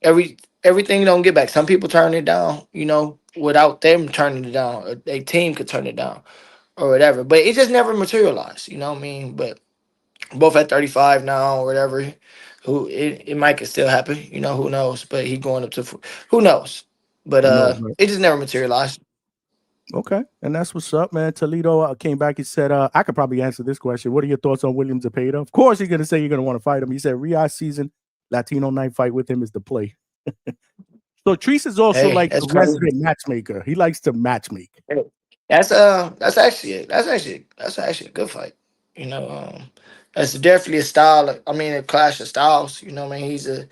everything don't get back. Some people turn it down, without them turning it down. Or their team could turn it down or whatever, but it just never materialized. You know what I mean? But both at 35 now or whatever. It might could still happen. Who knows? But he going up to who knows? But Who knows, right? it just never materialized. Okay, and that's what's up, man. Toledo came back. He said, I could probably answer this question. What are your thoughts on William Zepeda? Of course, you're gonna say you're gonna want to fight him. He said, Riyadh season Latino night fight with him is the play. So Treese is also Hey, like that's the crazy. resident matchmaker. He likes to matchmake. Hey, that's actually a good fight. That's definitely a style. I mean, a clash of styles. What I mean, he's a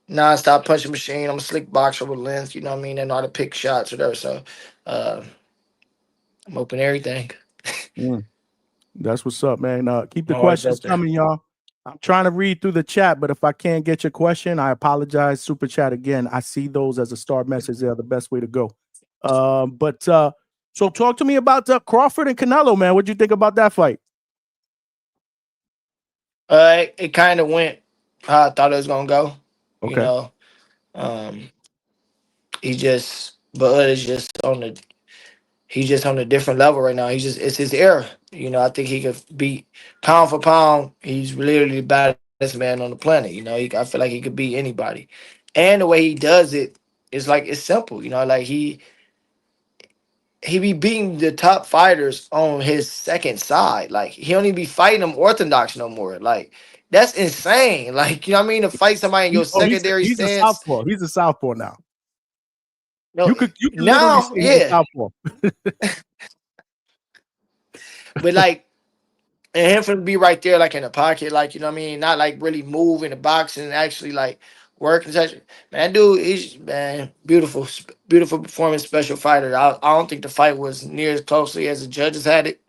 non-stop punching machine. I'm a slick boxer with length. What I mean, and know how to pick shots, whatever. So, uh, I'm open to everything. Mm. That's what's up, man. Keep the I'm always questions open. coming, y'all. I'm trying to read through the chat, but if I can't get your question, I apologize. Super chat again. I see those as a star message. They are the best way to go. But so talk to me about Crawford and Canelo, man. What'd you think about that fight? It kind of went how I thought it was gonna go. You Okay. know, um, Bud is just on the he's just on a different level right now. It's his era. I think he could beat pound for pound. He's literally the baddest man on the planet. I feel like he could beat anybody, and the way he does it is like it's simple. Like he he be beating the top fighters on his second side. Like he don't even be fighting them orthodox no more. Like that's insane. Like you know what I mean? To fight somebody in your secondary He's a stance. southpaw. He's a southpaw now. No, You could literally now say he's a yeah, southpaw. but like and him for to be right there, like in the pocket, like you know what I mean, not like really move in the box and actually like work and such. Man, that dude is man beautiful, beautiful performance, special fighter. I don't think the fight was near as closely as the judges had it.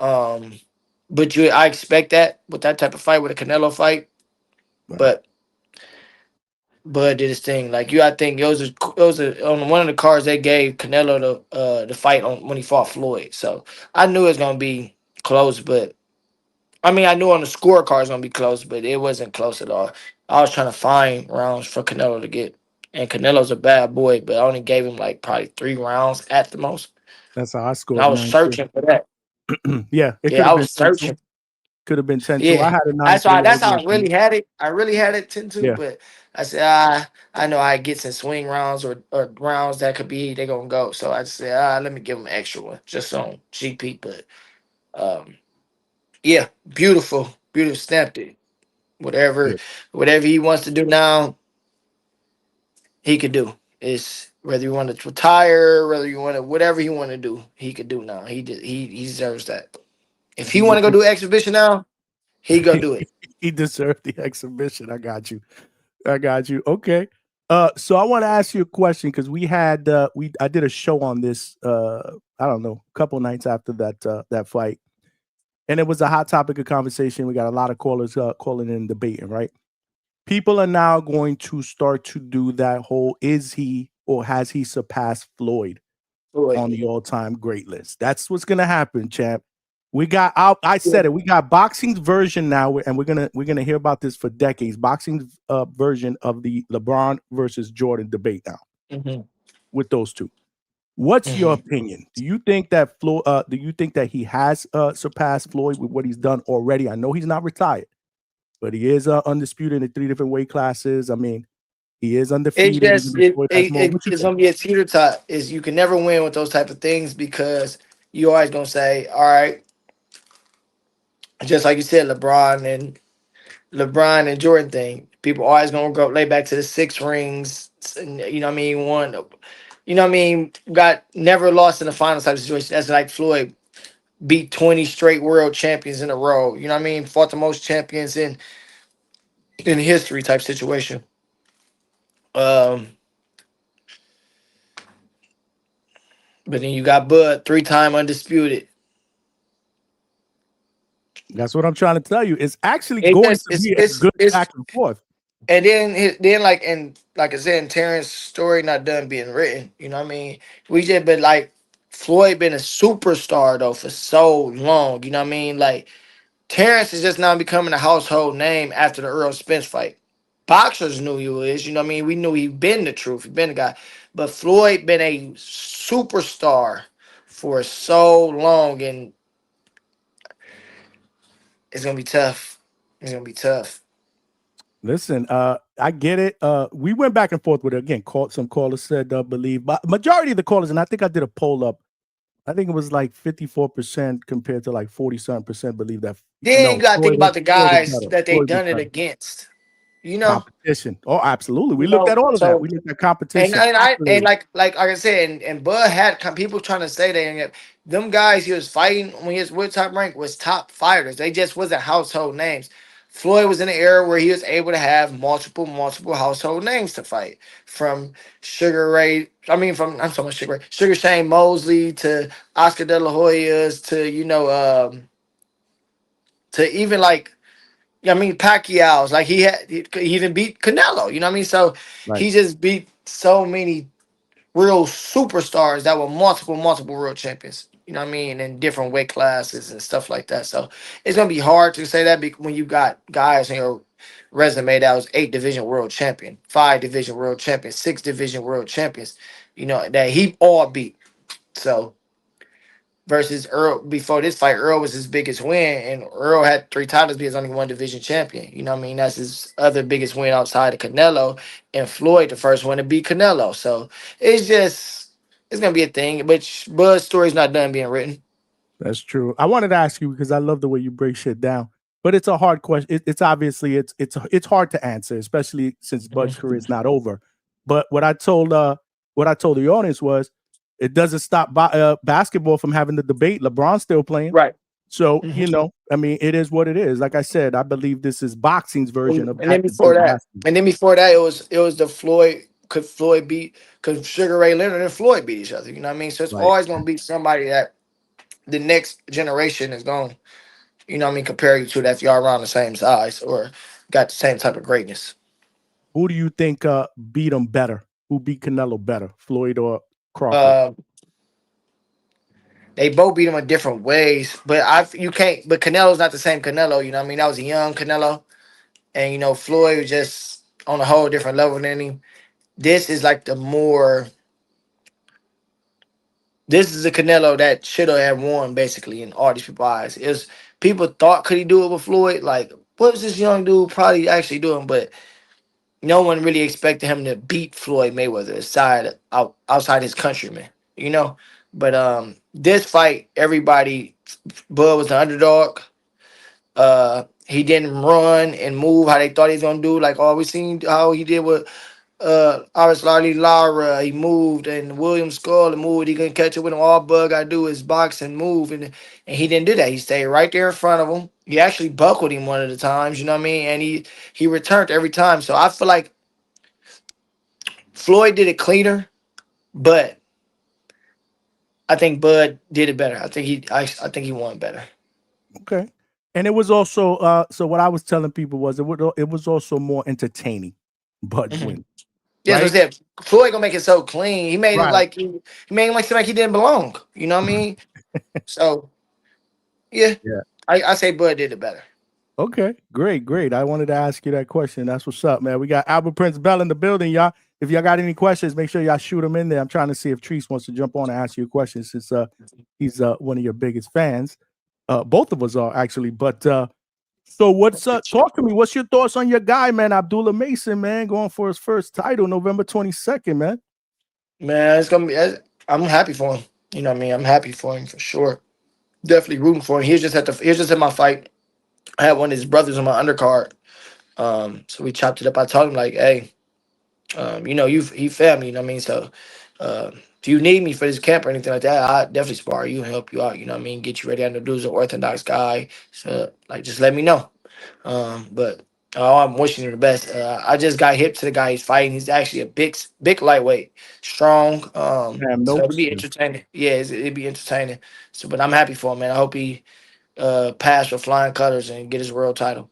Um, but I expect that with that type of fight with a Canelo fight. Right. But Bud did his thing. Like I think it was on one of the cards they gave Canelo the fight on when he fought Floyd. So I knew it was gonna be close, but I mean I knew on the scorecard it was gonna be close, but it wasn't close at all. I was trying to find rounds for Canelo to get, and Canelo's a bad boy, but I only gave him like probably 3 rounds at the most. That's how I And I scored was mine too. searching for that. Yeah, it could Yeah, have I been was 10-2. searching. Could have been 10-2. I Yeah, had a 9-3 that's over how on I him. really had it. I really had it 10-2, Yeah, but I said, I know I get some swing rounds or rounds that could be they gonna go. So I just said, let me give him an extra one just on GP. But um, yeah, beautiful, beautiful. Snapped it. yeah. Whatever, whatever he wants to do now, he could do. It's whether you want to retire, whether you want to whatever you want to do, he could do now. He deserves that. If he want to go do exhibition now, he go do it. He deserved the exhibition. I got you. I got you. Okay. So I want to ask you a question because we had I did a show on this I don't know, a couple nights after that fight. And it was a hot topic of conversation. We got a lot of callers calling in and debating, right? People are now going to start to do that whole is he or has he surpassed Floyd Boy, on the all-time great list? That's what's gonna happen, champ. We got out. I said it. We got boxing's version now, and we're gonna hear about this for decades. Boxing's version of the LeBron versus Jordan debate now hmm with those two. What's your hmm opinion? Do you think that Do you think that he has surpassed Floyd with what he's done already? I know he's not retired, but he is undisputed in 3 different weight classes. I mean, he is It's undefeated, even just though Floyd has more. What you it's think? gonna be a teeter tot. Is you can never win with those type of things because you always gonna say, all right, just like you said, LeBron and Jordan thing. People always gonna go lay back to the 6 rings. And, you know what I mean? One, you know what I mean? Got never lost in the final type of situation. That's like Floyd beat 20 straight world champions in a row. You know what I mean? Fought the most champions in history type situation. Um, but then you got Bud, 3-time undisputed. That's what I'm trying to tell you. It's actually It going just to be a good it's back and forth. and then like I said, Terrence's story not done being written. You know what I mean? We just been like Floyd been a superstar though for so long. You know what I mean? Like Terrence is just now becoming a household name after the Earl Spence fight. Boxers knew he was. You know what I mean? We knew he been the truth. He been the guy. But Floyd been a superstar for so long, and it's gonna be tough. It's gonna be tough. Listen, I get it. We went back and forth with it again. Some callers said believe, but majority of the callers, and I think I did a poll up. I think it was like 54% compared to like 40-something% believe that Then no, you gotta think about the Floyd is guys better. that they Floyd is done it better. against. You know, Competition. Oh, absolutely. We looked at all of that. so We looked at and competition, and I and accolades. like I said, and Bud had people trying to say that and them guys he was fighting when he was with top rank was top fighters. They just wasn't household names. Floyd was in an era where he was able to have multiple household names to fight. From Sugar Ray, I mean from I'm talking about Sugar Ray, Sugar Shane Mosley to Oscar De La Hoya's to to even like I mean Pacquiao's like he even beat Canelo, you know what I mean? So Right. he just beat so many real superstars that were multiple world champions. You know what I mean? In different weight classes and stuff like that. So it's gonna be hard to say that when you got guys in your resume that was 8 division world champion, 5 division world champion, 6 division world champions. You know that he all beat. So versus Earl before this fight, Earl was his biggest win, and Earl had 3 titles, but he was only 1 division champion. You know what I mean? That's his other biggest win outside of Canelo, and Floyd, the first one to beat Canelo. So it's just it's gonna be a thing. But Bud's story's not done being written. That's true. I wanted to ask you because I love the way you break shit down, but it's a hard question. It's obviously it's hard to answer, especially since Bud's career is not over. But what I told the audience was it doesn't stop basketball from having the debate. LeBron's still playing, Right. so you know, I mean, it is what it is. Like I said, I believe this is boxing's version of And then before that, it was the Floyd. Could Sugar Ray Leonard and Floyd beat each other? You know what I mean? So it's Right. always gonna be somebody that the next generation is going. You know what I mean? Compare you to that y'all around the same size or got the same type of greatness. Who do you think beat him better? Who beat Canelo better, Floyd or Crawford? They both beat him in different ways, but you can't. But Canelo's not the same Canelo. You know what I mean? That was a young Canelo, and you know Floyd was just on a whole different level than him. This is like the more. This is a Canelo that should have won, basically, in all these people's eyes. People thought could he do it with Floyd? Like, what was this young dude probably actually doing? But no one really expected him to beat Floyd Mayweather outside his countrymen, you know. But this fight, everybody, Bud was the underdog. He didn't run and move how they thought he was gonna do. Like, we seen how he did with obviously Lara. He moved and William Skull moved. He couldn't catch it with him. All Bud gotta do is box and move, and he didn't do that. He stayed right there in front of him. He actually buckled him one of the times, you know what I mean? And he returned every time. So I feel like Floyd did it cleaner, but I think Bud did it better. I think he won better. Okay. And it was also so what I was telling people was it was also more entertaining. Bud's win. Yeah, Right? so I said Floyd gonna make it so clean. He made it Right. like he made him like seem like he didn't belong. You know what I mean? So yeah. I say Bud did it better. Okay, great. I wanted to ask you that question. That's what's up, man. We got Albert Prince Bell in the building, y'all. If y'all got any questions, make sure y'all shoot them in there. I'm trying to see if Treese wants to jump on and ask you a question since he's one of your biggest fans. Both of us are actually. But so what's talk to me? What's your thoughts on your guy, man, Abdullah Mason, man, going for his first title November 22nd, man? Man, it's gonna be. I'm happy for him. You know what I mean? I'm happy for him for sure. Definitely rooting for him. He was just at my fight. I had one of his brothers on my undercard. So we chopped it up. I told him like, hey, you know, he family, you know what I mean? So if you need me for this camp or anything like that, I definitely spar you and help you out, you know what I mean? Get you ready. I know dude's an orthodox guy. So like just let me know. But I'm wishing you the best. I just got hip to the guy he's fighting. He's actually a big lightweight, strong. So it'll be entertaining. Yeah, it'd be entertaining. So but I'm happy for him, man. I hope he pass with flying colors and get his world title.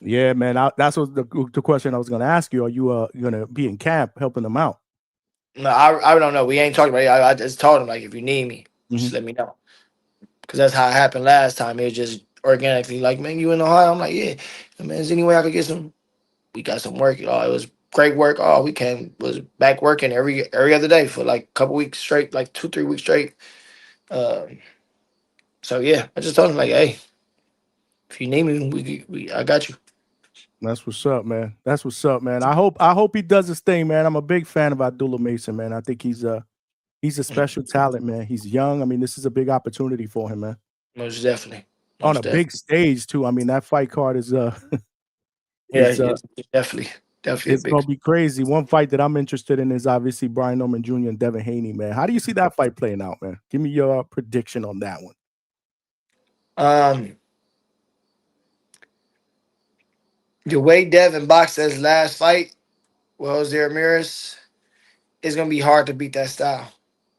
Yeah, man. That's what the question I was going to ask you. Are you going to be in camp helping them out? No, I don't know. We ain't talking about it. I just told him like, if you need me, just let me know. Because that's how it happened last time. It was just organically like, man, you in Ohio? I'm like, yeah. Man, is there any way I could get some? We got some work. Oh, it was great work. Oh, was back working every other day for like a couple weeks straight, like 2-3 weeks straight. So yeah, I just told him like, hey, if you need me, I got you. That's what's up, man. That's what's up, man. I hope he does his thing, man. I'm a big fan of Abdullah Mason, man. I think he's a special talent, man. He's young. I mean, this is a big opportunity for him, man. Most definitely. On a big stage too. I mean, that fight card is yeah, it's definitely it's gonna be crazy. One fight that I'm interested in is obviously Brian Norman Jr. and Devin Haney, man. How do you see that fight playing out, man? Give me your prediction on that one. The way Devin boxed his last fight, Jose Ramirez, it's gonna be hard to beat that style.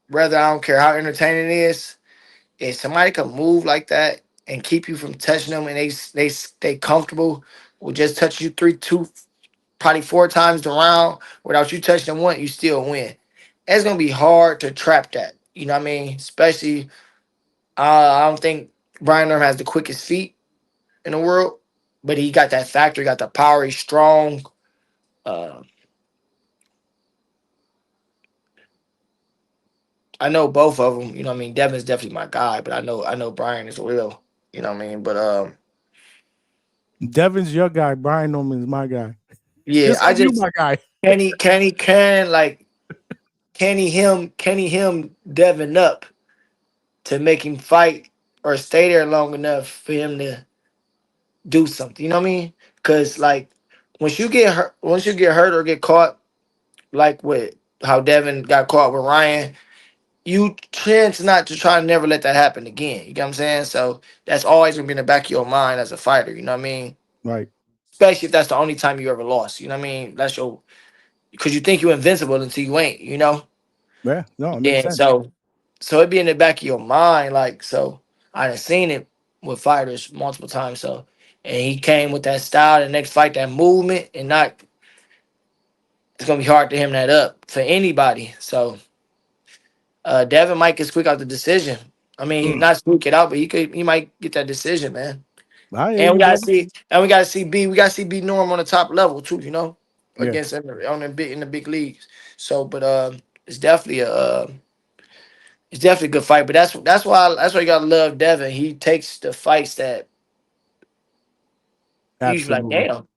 Rather, I don't care how entertaining it is. If somebody can move like that and keep you from touching them, and they stay comfortable with just touching you 4 times the round without you touching them once, you still win. It's gonna be hard to trap that. You know what I mean? Especially, I don't think Brian Norman has the quickest feet in the world, but he got that factor, he got the power, he's strong. I know both of them. You know what I mean? Devin's definitely my guy, but I know Brian is real. You know what I mean? But Devin's your guy. Brian Norman's my guy. yeah, Just like you, my guy. Can can he him Devin up to make him fight or stay there long enough for him to do something. You know what I mean? Because like once you get hurt or get caught, like with how Devin got caught with Ryan, you tend to not to try and never let that happen again. You get what I'm saying? So that's always gonna be in the back of your mind as a fighter. You know what I mean? Right. Especially if that's the only time you ever lost. You know what I mean? That's your because you think you're invincible until you ain't. You know? Yeah. No, it makes Yeah. sense. So it be in the back of your mind. Like so, I done seen it with fighters multiple times. So and he came with that style. The next fight, that movement, and not it's gonna be hard to hem that up for anybody. So Devin might get squeak out the decision. I mean, Mm. not squeak it out, but he might get that decision, man. I hear And we you, gotta brother. see and we gotta see B. We gotta see B Norm on the top level too. You know, Yeah. against on the big in the big leagues. So, but it's definitely a it's definitely a good fight. But that's why you gotta love Devin. He takes the fights that you just be like, Absolutely. damn,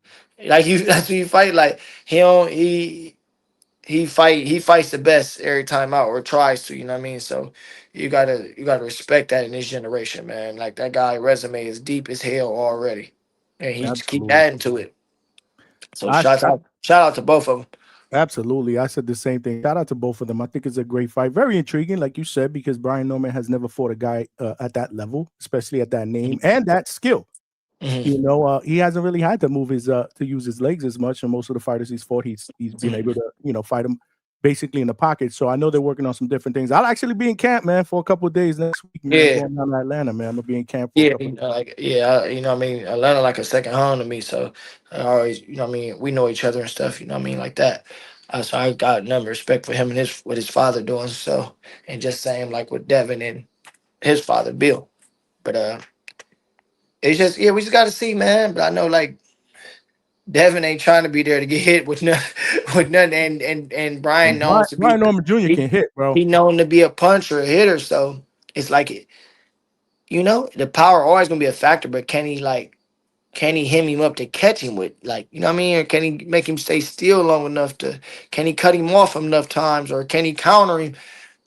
like you that's what you fight like he don't he fights the best every time out or tries to, you know what I mean? So you gotta respect that in this generation, man. Like that guy resume is deep as hell already. And he just keep Absolutely. adding to it. So I, I shout out to both of them. absolutely. I said the same thing. Shout out to both of them. I think it's a great fight. Very intriguing, like you said, because Brian Norman has never fought a guy at that level, especially at that name and that skill. Hmm. He hasn't really had to move his to use his legs as much, and most of the fighters he's fought, he's been able Hmm. to fight him basically in the pocket. So I know they're working on some different things. I'll actually be in camp, man, for a couple of days next week, man. I'm Yeah. going down to Atlanta, man. I'm gonna be in camp for a Yeah, couple of days. you know what I mean? Atlanta like a second home to me. So I always, you know what I mean, we know each other and stuff, you know what I mean, like that. So I got number respect for him and his what his father doing. So and just same like with Devin and his father Bill. But it's just we just got to see, man. But I know like Devin ain't trying to be there to get hit with nothing, with nothing. And Brian And knows to be Brian Norman Jr. he can hit, bro. he known to be a puncher, a hitter. So it's like the power always gonna be a factor. But can he hem him up to catch him with like you know what I mean? Or can he make him stay still long enough to? Can he cut him off enough times, or can he counter him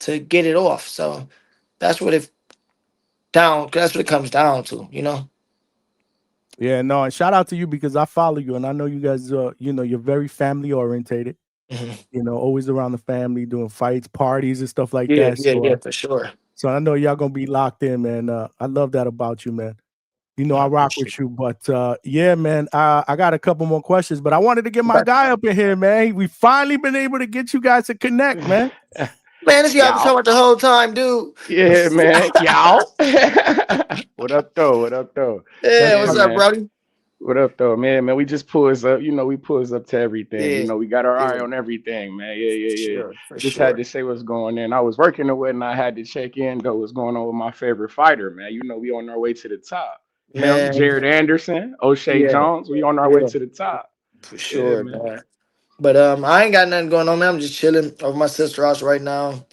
to get it off? So that's what it down. That's what it comes down to. You know. Yeah, no, and shout out to you because I follow you and I know you guys you're very family orientated, Mhm. always around the family doing fights, parties and stuff like Yeah, that. yeah, So yeah, for sure. so I know y'all gonna be locked in, man. I love that about you, man. I I rock appreciate with you. But yeah, man, I got a couple more questions, but I wanted to get my it. guy up in here, man. We finally been able to get you guys to connect, man. Man, this guy been Y'all. talking about the whole time, dude. Yeah, man. Y'all. What up, though? What up, though? That's Yeah, Yeah, what's my up, man. Brody? What up, though, man? Man, we just pulls up. We pulls up to everything. Yeah, We got our eye yeah, on everything, man. Yeah, for yeah, yeah. sure, for Just had sure. to say what's going on. I was working the wedding. I had to check in, though, what's going on with my favorite fighter, man. We on our way to the top. Him, Man, Jared Anderson, O'Shea yeah, Jones. We on our way yeah, to the top. for Yeah, sure, man. man. But I ain't got nothing going on, man. I'm just chilling over my sister house right now.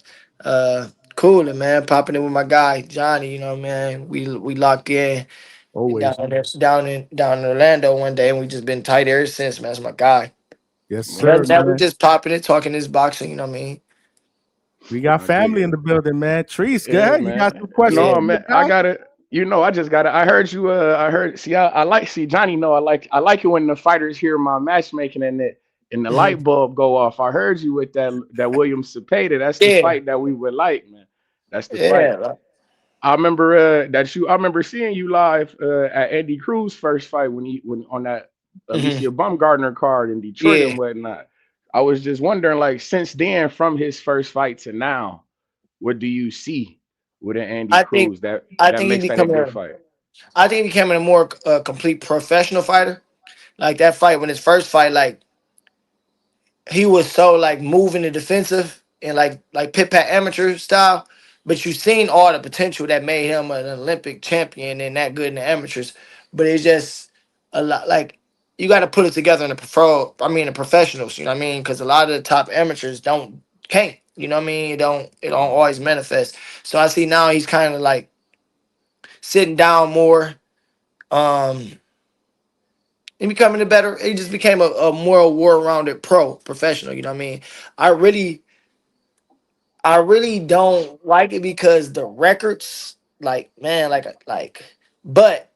Uh, cooling, man. Popping in with my guy Johnny. You know, man. We locked in always. down in Orlando one day, and we just been tight ever since, man. That's my guy. Yes, Yeah, sir, Now we man. just popping it, talking this boxing. You know what I mean? We got I dig family in it. the building, man. Trees, go Yeah, ahead. You got man. some questions Yeah. No, for your man. I guy? gotta. I just gotta. I heard you. I heard. See, I like. See, Johnny. No, I like it when the fighters hear my matchmaking and the Mhm. light bulb go off. I heard you with that William Cepeda. That's the Yeah. fight that we would like, man. That's the fight. Yeah. I remember I remember seeing you live at Andy Cruz's first fight when on that Mhm. Alicia Bumgardner card in Detroit and Yeah. whatnot. I was just wondering, like, since then, from his first fight to now, what do you see with an Andy I think Cruz that I that think he makes that a becoming good a fight? I think he becoming a more complete professional fighter. Like that fight when his first fight, like he was so like moving the defensive and like pit pat amateur style. But you seen all the potential that made him an Olympic champion and that good in the amateurs. But it's just a lot like you got to put it together in the professionals. You know what I mean? Because a lot of the top amateurs can't. You know what I mean? It don't always manifest. So I see now he's kind of like sitting down more. Um, and becoming a better. He just became a more well-rounded professional. You know what I mean? I really I really don't like it because the records, like man, but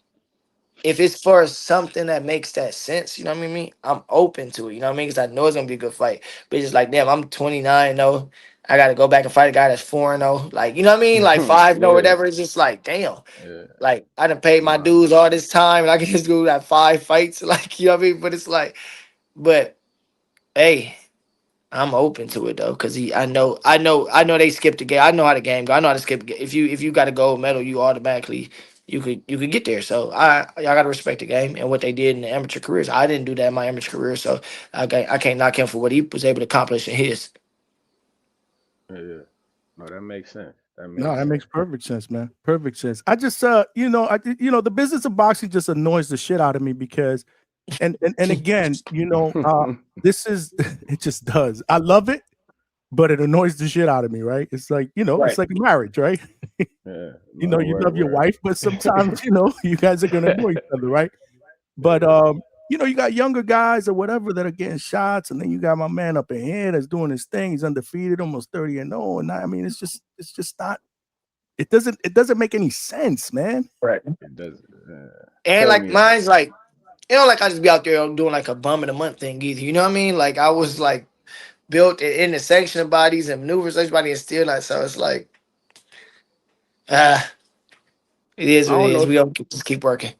if it's for something that makes that sense, you know what I mean? I'm open to it, you know what I mean? Because I know it's gonna be a good fight. But it's just like, damn, I'm 29 though. I gotta go back and fight a guy that's 4 0. Like, you know what I mean? Like 5 0, Yeah, whatever. It's just like, damn. yeah, Like, I done paid my nah, dues all this time, and I can just do that 5 fights. Like, you know what I mean? But it's like, but hey, I'm open to it though, cause I know they skipped the game. I know how the game go. I know how to skip. If you got a gold medal, you automatically you could get there. So y'all gotta respect the game and what they did in the amateur careers. I didn't do that in my amateur career, so I can't knock him for what he was able to accomplish in his. yeah. No, that makes sense. That No, makes that sense. makes perfect sense, man. Perfect sense. I just, the business of boxing just annoys the shit out of me because, and again, this is, it just does. I love it, but it annoys the shit out of me, right? It's like, it's Right. like a marriage, right? Yeah, no, You word, love your word. wife, but sometimes, you guys are gonna annoy each other, right? But Yeah, you got younger guys or whatever that are getting shots, and then you got my man up in here that's doing his thing. He's undefeated, almost 30-0. And I mean, it's just not, it doesn't make any sense, man. Right. it does. And Tell like me about mine's like, like I just be out there doing like a bum in a month thing either. You know what I mean? Like I was like built in the section of bodies and maneuvers, everybody is still not. So it's like, ah, it is I what it don't know is. if We gonna just keep working.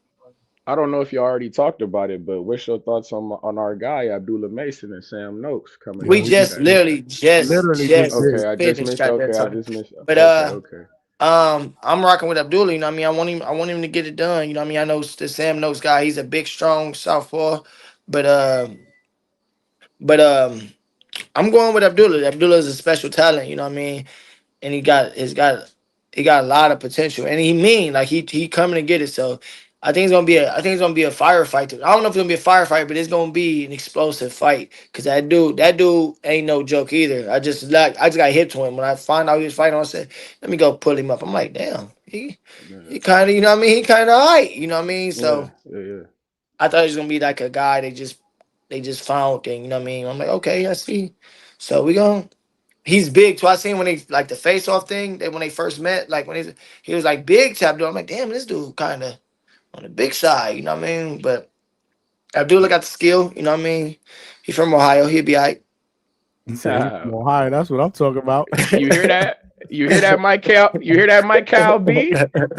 I don't know if you already talked about it, but what's your thoughts on our guy Abdullah Mason and Sam Noakes coming Yeah, We we into just that? literally literally just just Okay, did. I just finished missed. that Okay, I talking. just missed. But Okay, okay. I'm rocking with Abdullah. You know what I mean? I want him to get it done. You know what I mean? I know the Sam Noakes guy. He's a big, strong southpaw. But but I'm going with Abdullah. Abdullah is a special talent. You know what I mean? And he got a lot of potential, and he mean like he coming to get it. So I think it's gonna be a firefight. I don't know if it's gonna be a firefight, but it's gonna be an explosive fight because that dude ain't no joke either. I just got hit to him when I found out he was fighting. I said, let me go pull him up. I'm like, damn, Yeah, he kind of, you know what I mean, he kind of alright, you know what I mean. yeah, So yeah, yeah. I thought he was gonna be like a guy they just found thing, you know what I mean. I'm like, okay, I see. So we going He's big too. I seen when they like the face off thing. They when they first met, like when he was like big to Abdul. I'm like, damn, this dude kind of on the big side. You know what I mean? But Abdullah got the skill. You know what I mean? He's from Ohio. He'll be alright. He said he's from Ohio. That's what I'm talking about. You hear that? You hear that, Mike Cal? You hear that, Mike Cal B?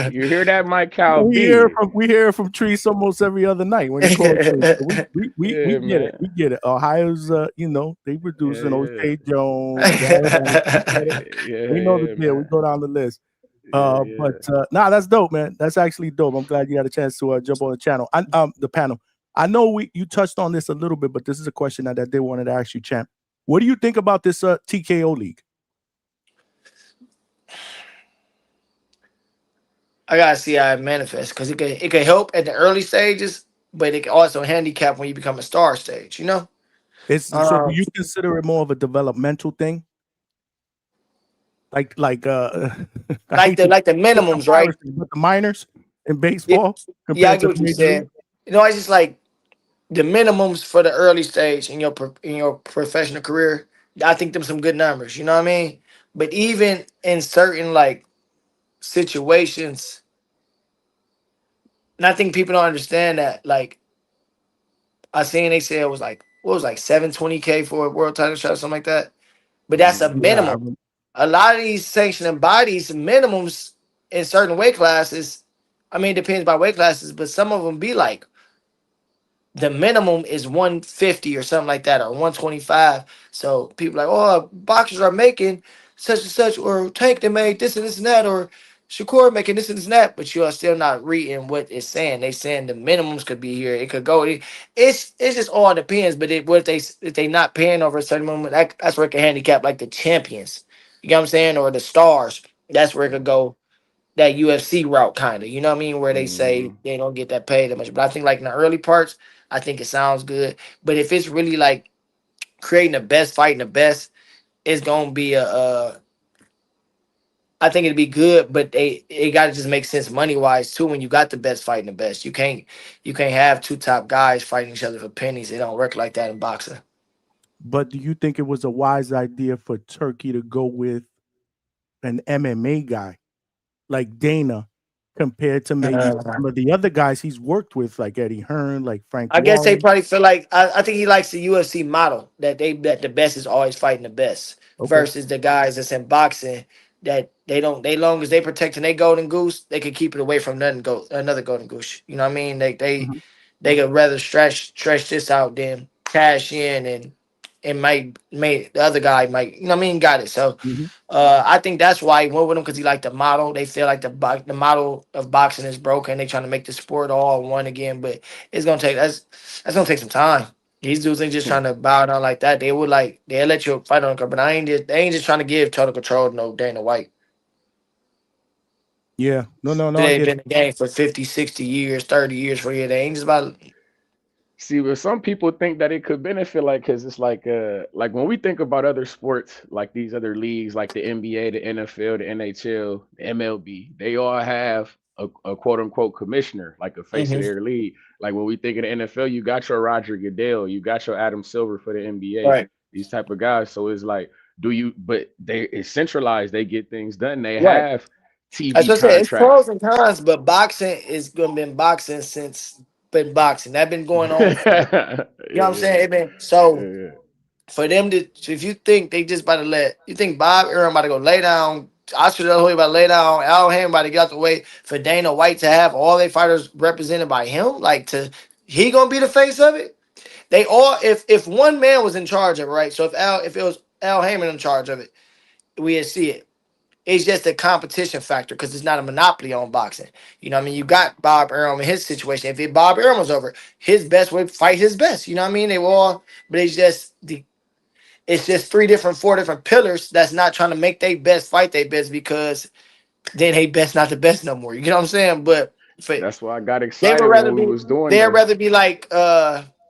You hear that, Mike Cal B? We hear from Trees almost every other night when he calls me. So we Yeah, get it. man. We get it. Ohio's they Yeah, producing yeah, O'Shea Jones, Alabama. We get it. yeah, We know the yeah, deal. We man. go down the list. Yeah, But yeah. nah, that's dope, man. That's actually dope. I'm glad you had a chance to jump on the channel. The panel. I know you touched on this a little bit, but this is a question that I did wanted to ask you, champ. What do you think about this TKO league? I gotta see how it manifests because it can help at the early stages, but it can also handicap when you become a star stage. You know, So do you consider it more of a developmental thing? Like I hate to like the put the minimums, right? viruses, but the minors in Yeah, baseball yeah, I compared get to the what you're major league. saying. I just like the minimums for the early stage in in your professional career. I think them some good numbers. You know what I mean? But even in certain like situations, and I think people don't understand that. Like I seen they said it was like what was like 720K for a world title shot or something like that. But that's a Yeah, minimum. A lot of these sanctioning bodies minimums in certain weight classes. I mean, it depends by weight classes, but some of them be like the minimum is 150 or something like that, or 125. So people like, oh, boxers are making such and such, or Tank they made this and that, or Shakur making this and that, but you are still not reading what it's saying. They saying the minimums could be here. It could go. It's just all depends. But if they not paying over a certain moment, that's where it can handicap like the champions. You know what I'm saying, or the stars. That's where it could go that UFC route, kind of. You know what I mean? Where they say Hmm. they don't get that paid that much. But I think like in the early parts, I think it sounds good. But if it's really like creating the best, fighting the best, it's gonna be I think it'd be good, but it got to just make sense money wise too. When you got the best fighting the best, you can't have two top guys fighting each other for pennies. It don't work like that in boxing. But do you think it was a wise idea for Turkey to go with an MMA guy like Dana compared to maybe Uh, some of the other guys he's worked with, like Eddie Hearn, like Frank I guess they Warren. probably feel like I think he likes the UFC model that the best is always fighting the best Okay. versus the guys that's in boxing that they long as they protecting their golden goose, they can keep it away from another golden goose. You know what I mean? Mhm. They could rather stretch this out than cash in and might the other guy might, you know what I mean, got it. So Mhm. I think that's why he went with him because he liked the model. They feel like the model of boxing is broken. They trying to make the sport all one again, but it's gonna take that's gonna take some time. These dudes ain't just trying to bow down like that. They'll let you fight on the card, but they ain't just trying to give total control to no Dana White. Yeah. No, no, no. I They've get been it. in the game for 50, 60 years, 30 years for you. They ain't just about See, but some people think that it could benefit, like, because it's like when we think about other sports, like these other leagues, like the NBA, the NFL, the NHL, the MLB, they all have a quote unquote commissioner, like a face of Mhm. their league. Like when we think of the NFL, you got your Roger Goodell, you got your Adam Silver for the NBA, Right. these type of guys. So it's like, but it's centralized, they get things done, they Right. have That's TV what I said. It's pros contracts. and cons, but boxing is gonna been boxing since been boxing. That been going on for you Yeah, know what I'm saying? yeah, It been so yeah. for them to if you think they just about to let you think Bob Arum about to go lay down, Oscar De La Hoya about to lay down, Al Hamm about to get out the way for Dana White to have all their fighters represented by him, like to he gonna be the face of it. They all if one man was in charge of it, right? So if it was Al Heyman in charge of it, we'd see it. It's just a competition factor because it's not a monopoly on boxing. You know what I mean? You got Bob Arum in his situation. Bob Arum was over, his best would fight his best. You know what I mean? They were all, but it's just four different pillars that's not trying to make their best fight their best because then they best not the best no more. You know what I'm saying? But for That's why I got they would excited rather when we be was doing they'd the. rather be like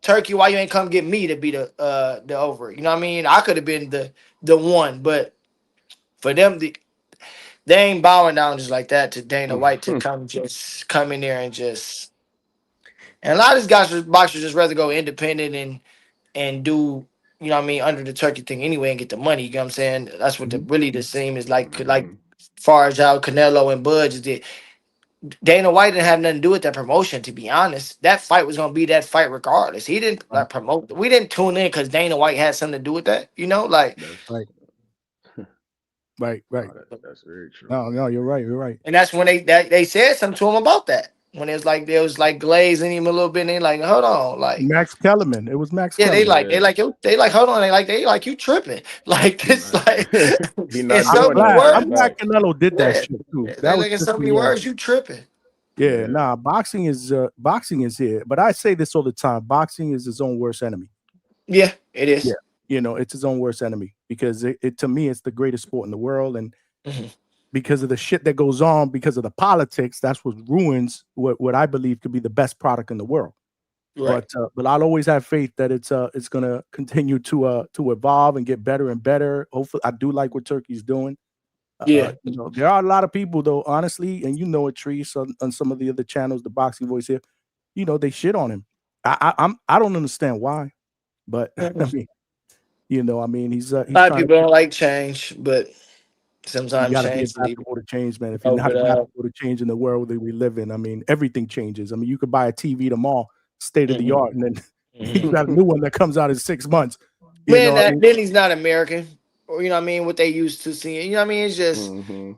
Turkey, why you ain't come get me to be the over. You know what I mean? I could have been the one, but for them they ain't bowing down just like that to Dana White to come in there and just and a lot of these guys boxers just rather go independent and do you know what I mean under the turkey thing anyway and get the money. You know what I'm saying? That's what Mhm. really the same is like Mhm. far as how Canelo and Bud just did. Dana White didn't have nothing to do with that promotion. To be honest, that fight was gonna be that fight regardless. He didn't Right. like promote. We didn't tune in because Dana White had something to do with that. You know, like That's Right. Right. Right. no, that's very true. No, no, you're right. You're right. and that's when they said something to him about that. When it was like there was like glazing him a little bit, and they like, hold on, like Max Kellerman. It was Max yeah, Kellerman. Yeah, they like hold on, they like you tripping, like he this, not. like He in not so doing many that. That's I'm a words, glad fact. Canelo did that yeah, shit too. they That was like in so many strictly words, you tripping. yeah, Yeah, nah, boxing is here. But I say this all the time. Boxing is its own worst enemy. Yeah, it Yeah. is. It's its own worst enemy because it to me it's the greatest sport in the world. And Mhm. because of the shit that goes on, because of the politics, that's what ruins what I believe could be the best product in the world. Right. But I'll always have faith that it's gonna continue to evolve and get better and better. Hopefully, I do like what Turkey's doing. Yeah. There are a lot of people though, honestly, and Trees on some of the other channels, the boxing voice here, they shit on him. I don't understand why, but I Mhm. mean, A he's lot of trying to. people don't like change, but You sometimes got to be change leads adaptable to change, man. If you're over not it. adaptable to change in the world that we live in, I mean, everything changes. I mean, you could buy a TV tomorrow, state of the Mhm. art, and then you Mhm. got a new one that comes out in 6 months. You Man, know, what I that mean, then he's not American, or you know what I mean, what they used to see. You know what I mean? It's just hmm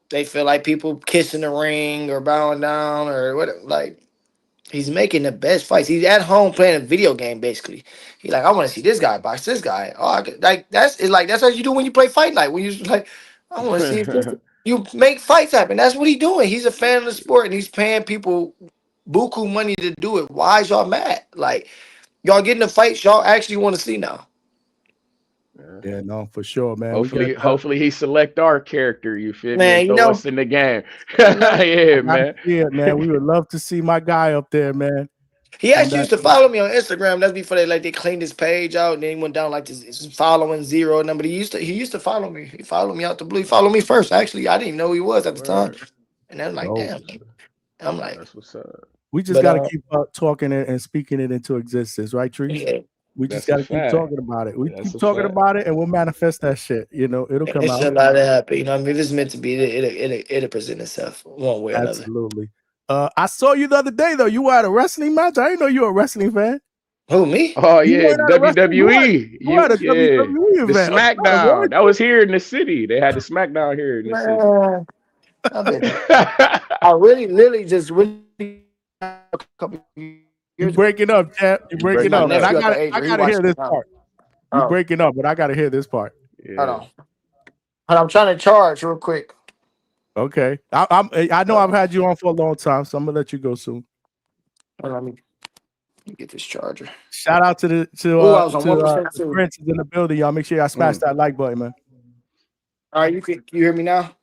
they feel like people kissing the ring or bowing down or what. Like he's making the best fights. He's at home playing a video game basically. He's like, I want to see this guy box this guy. Oh, like that's what you do when you play Fight Night. When you like, I want to see if this. You make fights happen. That's what he's doing. He's a fan of the sport and he's paying people buku money to do it. Why is y'all mad? Like y'all getting the fights y'all actually want to see now. yeah. yeah, no, for sure, man. We got. Hopefully he select our character. You feel me? And Man, throw us in the game. you know, I Yeah, gotta man. see it, man. We would love to see my guy up there, man. he On actually that. used to follow me on Instagram. That's before they cleaned his page out and then he went down like this it's following zero number. He used to follow me. He followed me out the blue. He followed me first. Actually, I didn't know who he was at the time. Word. And I'm like, So damn. I'm like, That's what's up. we just but got to keep talking it and speaking it into existence, right, Trees? yeah. We just That's a got to keep fact. talking about it. We That's keep a talking fact. about it, and we'll manifest that shit. You know, it'll come It's out. a lot of happen. You know, what I mean, if it's meant to be, it'll present itself one way or another. Absolutely. I saw you the other day though. You were at a wrestling match. I didn't know you were a wrestling fan. Who, me? Oh You yeah, weren't at a wrestling. WWE. You were at a Yeah. WWE The event. Oh, SmackDown. weren't That you? was here in the city. They had the SmackDown here in the city. Man, I've been. I really, literally, just really a couple You years ago. breaking up, champ. You You breaking My breaking up. But up. nephew at the age I where he gotta hear watched it this now. part. You Oh, breaking up, but I gotta hear this part. hold Yeah. on. And I'm trying to charge real quick. Okay. I know I've had you on for a long time, so I'm gonna let you go soon. Hold on, let me get this charger. Shout out to the Oh, I was on 1% the too. Prince is in the building. Y'all make sure y'all smash that like button, man. All right, you hear me now?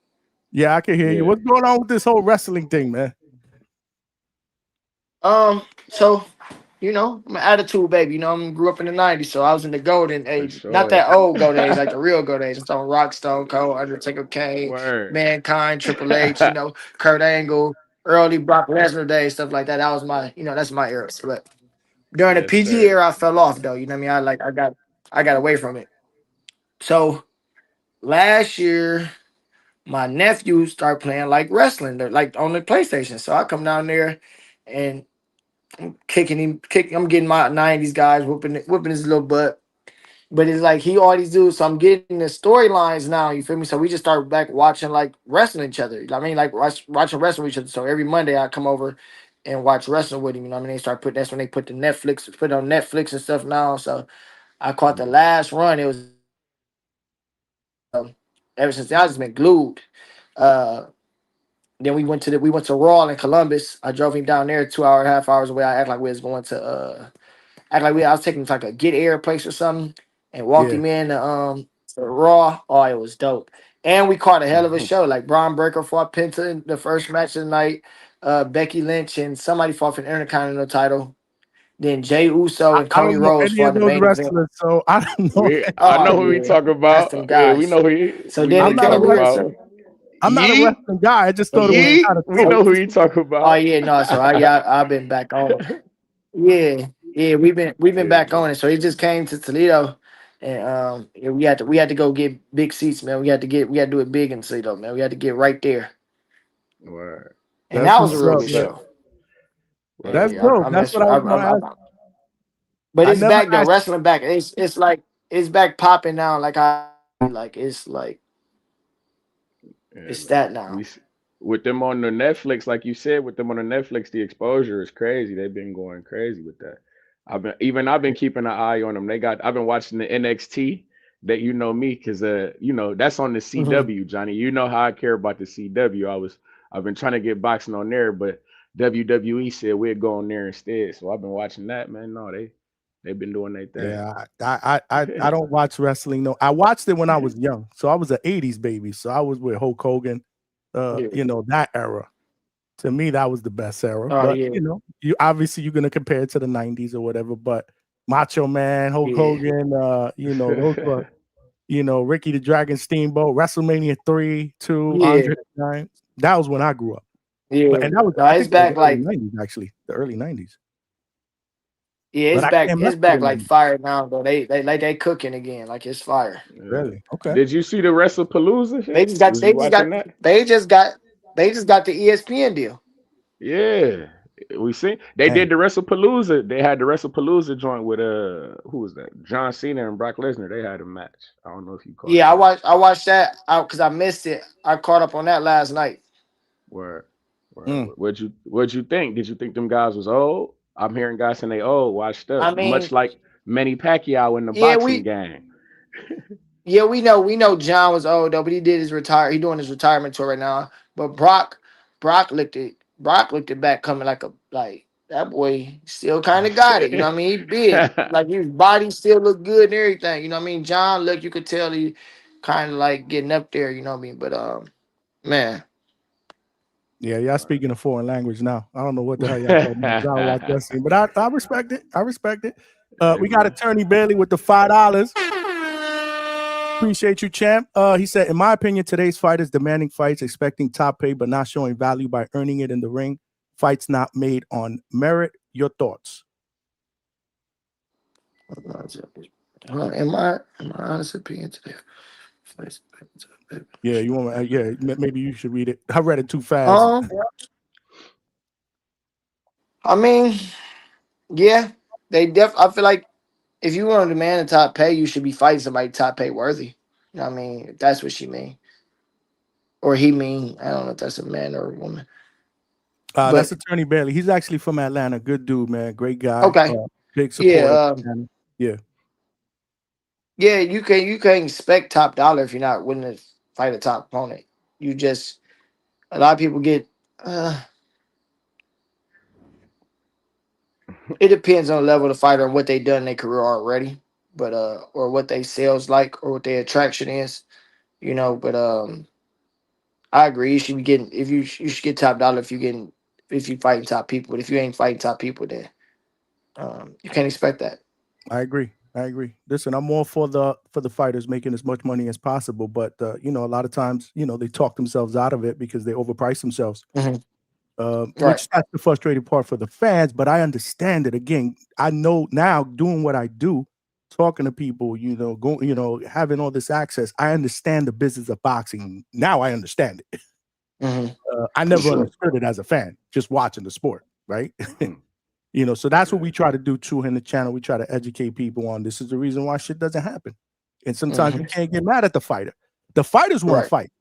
Yeah, I can hear you. Yeah. What's going on with this whole wrestling thing, man? So you know, I'm an attitude baby. You know, I grew up in the '90s, so I was in the golden For age, not sure. that old golden age, like the real golden age. I'm talking Rock, Stone Cold, Undertaker, Kane, Word. Mankind, Triple H. You know, Kurt Angle, early Brock Lesnar days, stuff like that. That was my, that's my era. But during the Yes, PG sir. era, I fell off though. You know what I mean? I got away from it. So last year, my nephew started playing like wrestling, like on the PlayStation. So I come down there and I'm kicking him, I'm getting my '90s guys whooping his little butt. But it's like he always do. So I'm getting the storylines now. You feel me? So we just start back watching like wrestling each other. You know what I mean? Like watching wrestling with each other. So every Monday I come over and watch wrestling with him. You know what I mean? They start put. That's when they put put it on Netflix and stuff now. So I caught the last run. It was ever since then I just been glued. Uh, then we went to Raw in Columbus. I drove him down there 2 hour, half hours away. I act like we was going to I was taking him to like a get air place or something and walked Yeah. him in to Raw. Oh, it was dope. And we caught a hell of a show. Like Braun Breaker fought Penta in the first match of the night. Becky Lynch and somebody fought for the Intercontinental title. Then Jay Uso and I Cody don't know Rhodes any fought of in the those main event. wrestlers, so I don't know. I Oh know who we yeah, talk that's them about. Yeah, we guys. know So we then know I'm it who you not a came talk weird. wrestling. about. So I'm not a Yeet. wrestling guy. I just thought it was yeah. Yeet. kind of We dope. know who you talk Oh about. yeah, no. So I've been back on. Yeah, we've been Yeah. back on it. So he just came to Toledo, and yeah, we had to go get big seats, man. We had to do it big in Toledo, man. We had to get right there, Word. and That's that was a what's real up, good man. show. That's Yeah, dope. I That's mess what with. I was gonna ask. But I it's never back though. asked. Wrestling back. It's back popping now. Like Yeah, it's man. that now. With them on the Netflix, like you said, with them on the Netflix, the exposure is crazy. They've been going crazy with that. I've been keeping an eye on them. I've been watching the NXT. That you know me, because that's on the Mhm. CW, Johnny. You know how I care about the CW. I've been trying to get boxing on there, but WWE said we'd go on there instead. So I've been watching that, man. No, they've been doing their thing. Yeah, I don't watch wrestling. No, I watched it when I was young, so I was an '80s baby. So I was with Hulk Hogan. Yeah. That era. To me, that was the best era. Oh But yeah. you obviously you're gonna compare it to the '90s or whatever. But Macho Man, Hulk Yeah. Hogan, those were Ricky the Dragon Steamboat, WrestleMania 3, 2, Yeah. Andre the Giant. That was when I grew up. Yeah. And that was No, I it's think that was back the early like '90s actually, the early '90s. yeah, But it's I back. can't mess It's with back it like anymore. fire now, though. They cooking again. Like it's fire. Yeah. Really? Okay. Did you see the WrestlePalooza They shit? just got Was you watching that? they just got the ESPN deal. Yeah, we see they Man. did the WrestlePalooza. They had the WrestlePalooza joint with who was that? John Cena and Brock Lesnar. They had a match. I don't know if you caught Yeah, that. I watched that out because I missed it. I caught up on that last night. Where, where, Mm. what'd you think? Did you think them guys was old? I'm hearing guys saying they old, washed I up, much mean, like Manny Pacquiao in the yeah, boxing gang. we know John was old though, but he did his retire. He doing his retirement tour right now. But Brock looked it back coming like that boy still kind of got it. You know what I mean? He big, like his body still look good and everything. You know what I mean? John look, you could tell he kind of like getting up there. You know what I mean? But man, Yeah, y'all speaking a foreign language now. I don't know what the hell y'all talking about. I don't watch wrestling, but I respect it. I respect it. Hey, We got man. Attorney Bailey with the $5. Appreciate you, champ. He said, in my opinion, today's fighters demanding fights, expecting top pay, but not showing value by earning it in the ring. Fights not made on merit. Your thoughts? Am I honest opinion today? Yeah, you want? Yeah, maybe you should read it. I read it too fast. Um, I mean, yeah, I feel like if you want to demand a top pay, you should be fighting somebody top pay worthy. You know what I mean, if that's what she mean or he mean. I don't know if that's a man or a woman. That's But Attorney Bailey. He's actually from Atlanta. Good dude, man. Great guy. okay, Big supporter. yeah, Yeah. yeah. You can't expect top dollar if you're not willing to fight a top opponent. You just a lot of people get. It depends on the level of the fighter and what they done in their career already, but or what they sales like or what their attraction is, you know. But I agree. You should be getting you should get top dollar if you fighting top people. But if you ain't fighting top people, then you can't expect that. I agree. Listen, I'm all for the fighters making as much money as possible, but a lot of times, they talk themselves out of it because they overprice themselves. Mhm. Right. Which that's the frustrating part for the fans, but I understand it. Again, I know now doing what I do, talking to people, having all this access, I understand the business of boxing. Now I understand it. I never understood it as a fan, just watching the sport, right? So that's what we try to do too in the channel. We try to educate people on this is the reason why shit doesn't happen. And sometimes you can't get mad at the fighter. The fighters want to fight.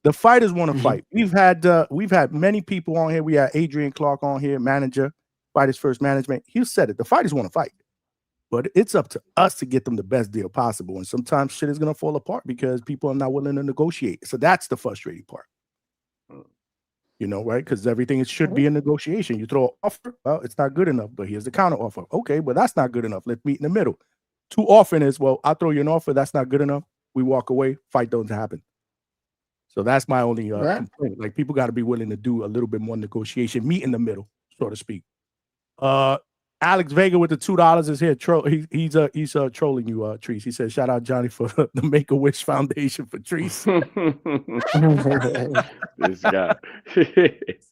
The fighters want to fight. We've had many people on here. We had Adrian Clark on here, manager, Fighters First Management. He said it. The fighters want to fight, but it's up to us to get them the best deal possible. And sometimes shit is gonna fall apart because people are not willing to negotiate. So that's the frustrating part. Right? Because everything should be a negotiation. You throw an offer, well, it's not good enough, but here's the counter offer. Okay, but that's not good enough. Let's meet in the middle. Too often is, well, I'll throw you an offer, that's not good enough. We walk away, fight doesn't happen. So that's my only complaint. Like people got to be willing to do a little bit more negotiation, meet in the middle, so to speak. Alex Vega with the $2 is here. He's trolling you, Treese. He said, "Shout out Johnny for the Make a Wish Foundation for Treese." This guy.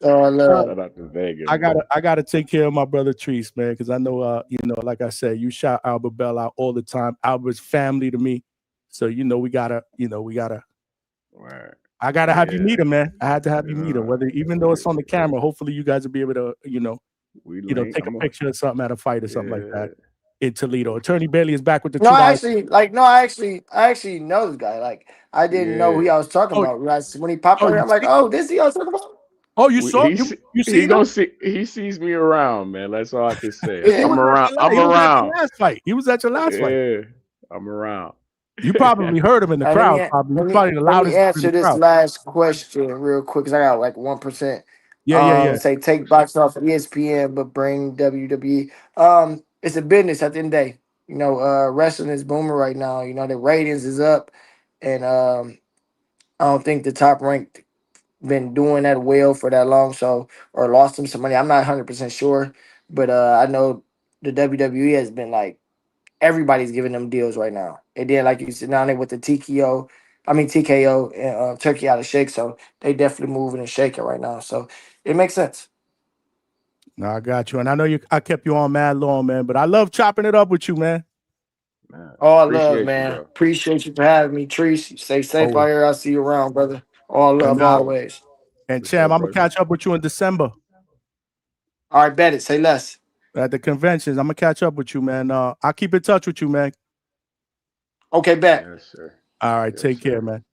Shout out to Vegas. I gotta take care of my brother Treese, man, because I know, like I said, you shout Albert Bell out all the time. Albert's family to me, so we gotta. Right. I gotta have you meet him, man. I had to have you meet him, even though it's on the camera. Hopefully, you guys will be able to, take a picture of something at a fight or something like that in Toledo. Attorney Bailey is back with the $2. I actually know this guy. Like, I didn't know who I was talking about. When he popped up, I'm like, oh, this is who I was talking about. Oh, you saw you see him? He sees me around, man. That's all I can say. I'm around. I'm around. He was at your last fight. Yeah, I'm around. You probably heard him in the crowd. Let me answer this last question real quick because I got like 1%. Yeah. Say take boxing off of ESPN, but bring WWE. It's a business at the end of the day. Wrestling is booming right now. The ratings is up, and I don't think the top ranked been doing that well for that long. So or lost them some money. I'm not 100% sure, but I know the WWE has been like. Everybody's giving them deals right now. And then, like you said, now they with the TKO and Turkey out of shake. So they definitely moving and shaking right now. So it makes sense. No, I got you. And I know I kept you on mad long, man, but I love chopping it up with you, man. All love, man. Appreciate you for having me, Treese. Stay safe out here. I'll see you around, brother. All love, always. And Cham, I'm going to catch up with you in December. All right, bet it. Say less. At the conventions, I'm going to catch up with you, man. I'll keep in touch with you, man. Okay, bet. Yes, sir. All right, take care, man.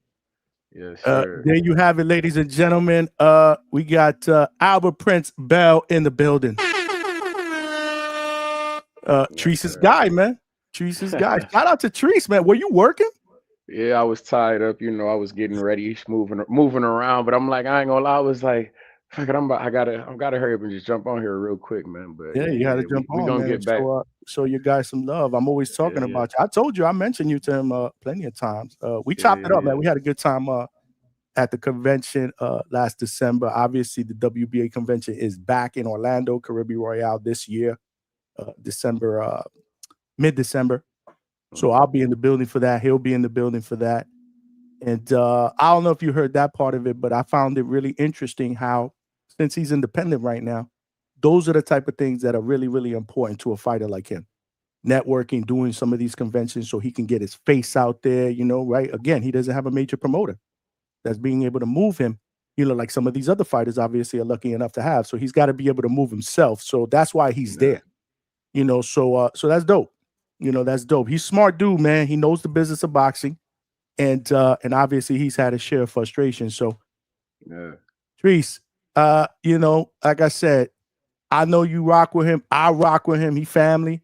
Yes, sir. There you have it, ladies and gentlemen. We got Albert Prince Bell in the building. Treese's guy, man. Treese's guy. Shout out to Treese, man. Were you working? Yeah, I was tied up. I was getting ready, moving around. But I'm like, I ain't gonna lie. I was like, fuck it, I gotta hurry up and just jump on here real quick, man. But yeah, you gotta jump on. We're gonna get back. Show your guys some love. I'm always talking about you. I told you, I mentioned you to him plenty of times. We chopped it up, man. We had a good time at the convention last December. Obviously, the WBA convention is back in Orlando, Caribbean Royale this year, mid-December. So I'll be in the building for that. He'll be in the building for that. And I don't know if you heard that part of it, but I found it really interesting how, since he's independent right now, those are the type of things that are really, really important to a fighter like him. networking, doing some of these conventions so he can get his face out there, right? Again, he doesn't have a major promoter that's being able to move him, like some of these other fighters obviously are lucky enough to have. So he's got to be able to move himself. So that's why he's there, so that's dope. That's dope. He's a smart dude, man. He knows the business of boxing. And obviously he's had a share of frustration. So, Treese, like I said, I know you rock with him. I rock with him. He family.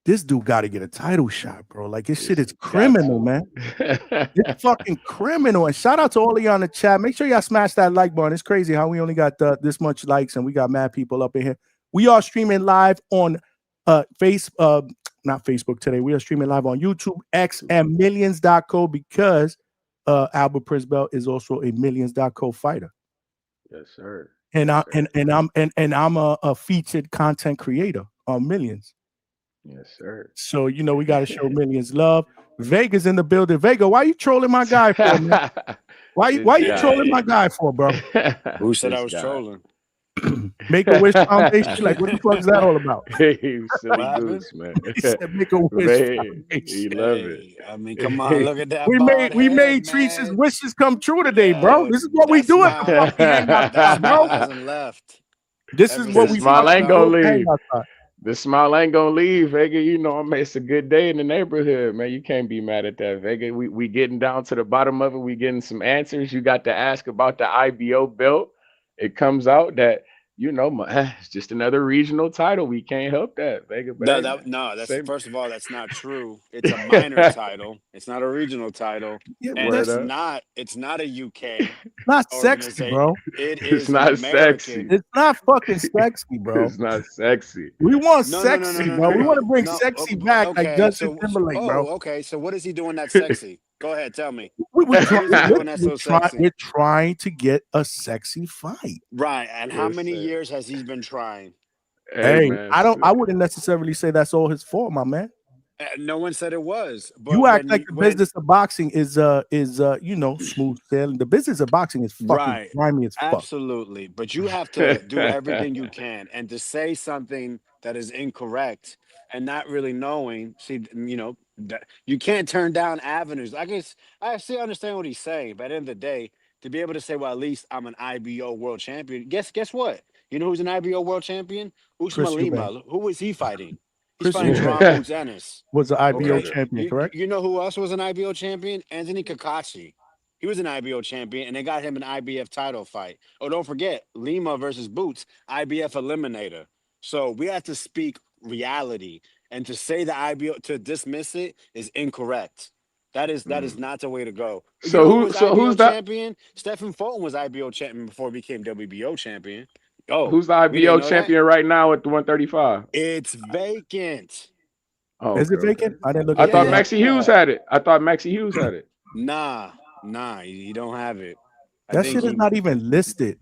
This dude got to get a title shot, bro. Like, this shit is criminal, man. It's fucking criminal. And shout out to all of y'all in the chat. Make sure y'all smash that like button. It's crazy how we only got this much likes and we got mad people up in here. We are streaming live on not Facebook today. We are streaming live on YouTube, X, and Millions.co because Albert Prisbell is also a Millions.co fighter. Yes, sir. And I'm a featured content creator on Millions. Yes, sir. So we got to show Millions love. Vega's in the building. Vega, why you trolling my guy for, man? Why you trolling my guy for, bro? Who said I was trolling? Make-A-Wish Foundation. Like, what the fuck is that all about? Hey, silly goose, man. He said Make-A-Wish Foundation. He love it. I mean, come on, look at that. We made Treese's wishes come true today, bro. This is what we do at the fucking Hangout, bro. Hasn't left. This is what we smile ain't gonna leave. Hangout. The smile ain't gonna leave, Vega. It's a good day in the neighborhood, man. You can't be mad at that, Vega. We getting down to the bottom of it. We getting some answers. You got to ask about the IBO belt. It comes out that it's just another regional title. We can't help that, Vega. First of all, that's not true. It's a minor title. It's not a regional title. Yeah, and it's not a UK. Not sexy, bro. It's not sexy. It's not fucking sexy, bro. It's not sexy. We want sexy, bro. We want to bring sexy back, like Justin Timberlake, bro. Okay, so what is he doing that's sexy? Go ahead, tell me. We're trying to get a sexy fight. Right. And how many years has he been trying? Hey, man, I wouldn't necessarily say that's all his fault, my man. No one said it was. But you act like the business of boxing is smooth sailing. The business of boxing is fucking grimy as fuck. Absolutely. But you have to do everything you can. And to say something that is incorrect and not really knowing, you can't turn down avenues. I guess I still understand what he's saying, but at the end of the day, to be able to say, well, at least I'm an IBO world champion. Guess what? You know who's an IBO world champion? Usman Lima. Who was he fighting? He's fighting Jerome Dennis. Was an IBO champion, correct? You know who else was an IBO champion? Anthony Kakashi. He was an IBO champion, and they got him an IBF title fight. Oh, don't forget, Lima versus Boots, IBF eliminator. So we have to speak reality. And to say the IBO, to dismiss it is incorrect. That is not the way to go. Who's that champion? Stephen Fulton was IBO champion before he became WBO champion. Oh, who's the IBO champion right now at the 135? It's vacant. Oh, is it vacant? I didn't look. I thought Maxie Hughes had it. Nah, you don't have it. That shit is not even listed.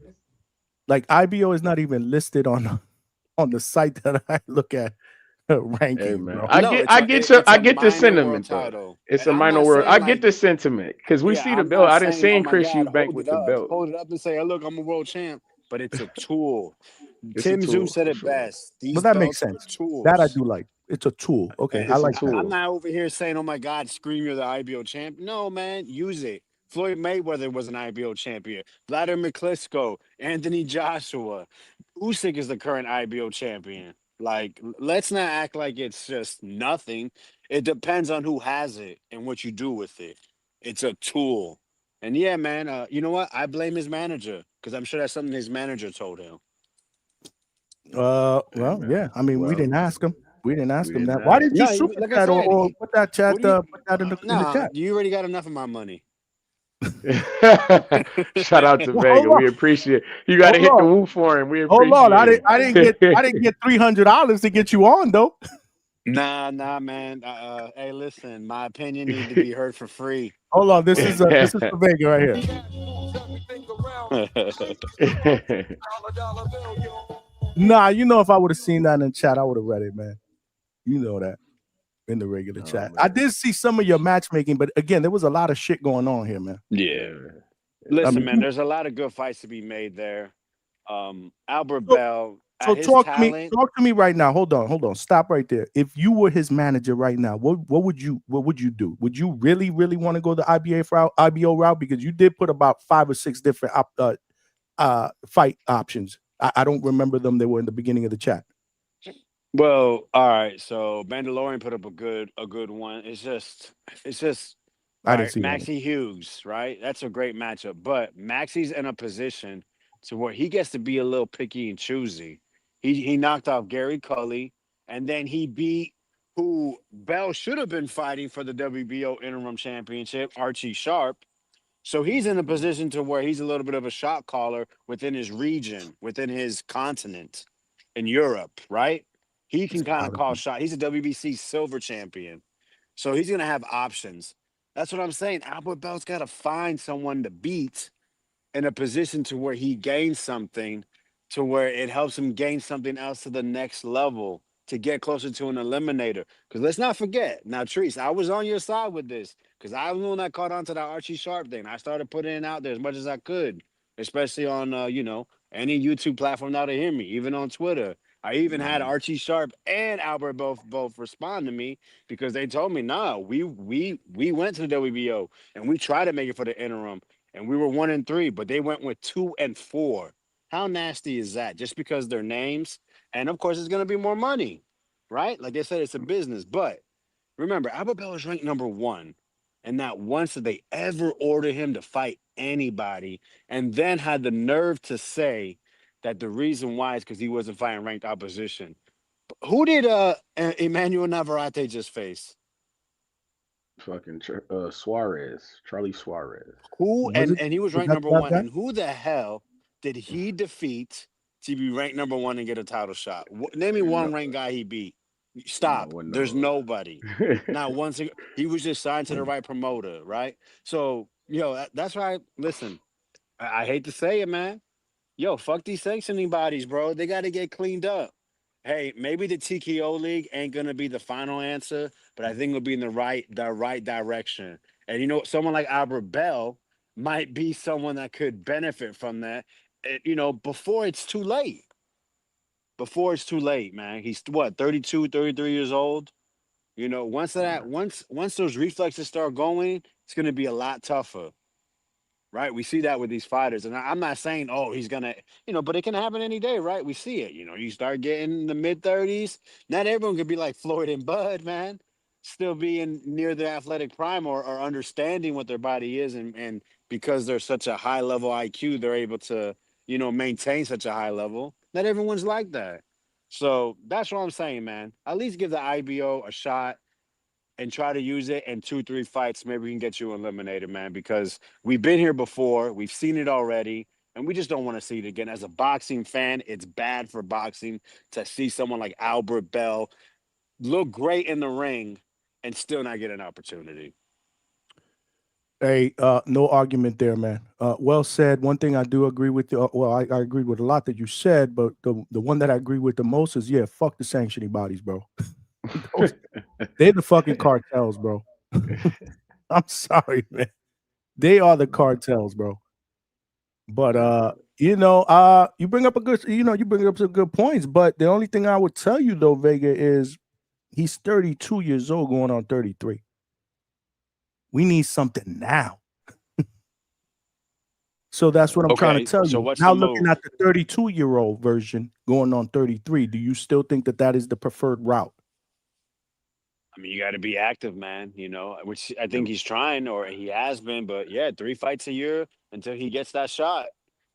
Like IBO is not even listed on the site that I look at. Ranking, hey, man. bro. I get the sentiment though. It's a minor world. I get the sentiment because we see the belt. I didn't see Chris Eubank with the belt. Hold it up and say, "Look, I'm a world champ." But it's a tool. Tim Zoo said it best. But that makes sense. That I do like. It's a tool. Okay, I like tool. I'm not over here saying, "Oh my God, scream you're the IBO champ." No, man, use it. Floyd Mayweather was an IBO champion. Vladimir Klitschko, Anthony Joshua, Usyk is the current IBO champion. Like, let's not act like it's just nothing. It depends on who has it and what you do with it. It's a tool. And yeah, man, you know what? I blame his manager because I'm sure that's something his manager told him. Yeah. I mean, we didn't ask him. That. Why did you super chat or put that chat? Put that in the chat. You already got enough of my money. Shout out to Vega. We appreciate it. You got to hit the woo for him. We appreciate Hold on. I didn't get $300 to get you on though. Nah, man. Hey, listen, my opinion needs to be heard for free. Hold on. This is for Vega right here. Nah, if I would have seen that in the chat, I would have read it, man. You know that. In the regular chat. Man. I did see some of your matchmaking, but again, there was a lot of shit going on here, man. Yeah. Listen, man, there's a lot of good fights to be made there. Albert Bell, So at his talk to me. talent. Talk to me right now. Hold on. Stop right there. If you were his manager right now, what would you do? Would you really want to go the IBO route? Because you did put about 5 or 6 different fight options. I don't remember them. They were in the beginning of the chat. Well, all right. So Mandalorian put up a good one. It's just I all didn't right. see that one. Maxie Hughes, right? That's a great matchup. But Maxie's in a position to where he gets to be a little picky and choosy. He knocked off Gary Cully, and then he beat who Bell should have been fighting for the WBO interim championship, Archie Sharp. So he's in a position to where he's a little bit of a shot caller within his region, within his continent in Europe, right? He can It's kind of wild. call shot. He's a WBC silver champion. So he's going to have options. That's what I'm saying. Albert Bell's got to find someone to beat in a position to where he gains something, to where it helps him gain something else to the next level to get closer to an eliminator. Because let's not forget, now, Treese, I was on your side with this because I was the one that caught on to that Archie Sharp thing. I started putting it out there as much as I could, especially on, any YouTube platform now to hear me, even on Twitter. I even had Archie Sharp and Albert both respond to me because they told me, nah, we went to the WBO and we tried to make it for the interim and we were 1-3, but they went with 2-4. How nasty is that? Just because they're names, and of course, it's going to be more money, right? Like they said, it's a business. But remember, Albert Bell is ranked number 1, and not once did they ever order him to fight anybody, and then had the nerve to say that the reason why is because he wasn't fighting ranked opposition. Who did Emmanuel Navarrete just face? Fucking Suarez, Charlie Suarez. Who Was it? and he was Was ranked that number that 1. guy? And who the hell did he defeat to be ranked number 1 and get a title shot? Name me one No, ranked guy he beat. no Stop. one There's knows. nobody. Not once. He was just signed to the right promoter, right? So, that's why. Listen, I hate to say it, man. Yo, fuck these sanctioning bodies, bro. They got to get cleaned up. Hey, maybe the TKO league ain't gonna be the final answer, but I think it'll be in the right direction. And someone like Albert Bell might be someone that could benefit from that. Before it's too late. Before it's too late, man. He's what, 32, 33 years old. Once those reflexes start going, it's gonna be a lot tougher. Right, we see that with these fighters, and I'm not saying, oh, he's gonna, but it can happen any day, right? We see it. You start getting the mid-30s. Not everyone could be like Floyd and Bud, man. Still being near the athletic prime or understanding what their body is, and because they're such a high level IQ, they're able to, maintain such a high level. Not everyone's like that. So that's what I'm saying, man. At least give the IBO a shot and try to use it in 2, 3 fights. Maybe we can get you eliminated, man, because we've been here before. We've seen it already, and we just don't want to see it again. As a boxing fan, it's bad for boxing to see someone like Albert Bell look great in the ring and still not get an opportunity. Hey, no argument there, man. Well said. One thing I do agree with you. Well, I agree with a lot that you said, but the one that I agree with the most is, yeah, fuck the sanctioning bodies, bro. They're the fucking cartels, bro. I'm sorry, man. They are the cartels, bro. But you bring up some good points. But the only thing I would tell you though, Vega, is he's 32 years old, going on 33. We need something now. So that's what I'm trying to Okay, tell so you. what's Now the looking move? at the 32-year-old version going on 33, do you still think that is the preferred route? I mean, you got to be active, man, which I think he's trying or he has been. But yeah, 3 fights a year until he gets that shot.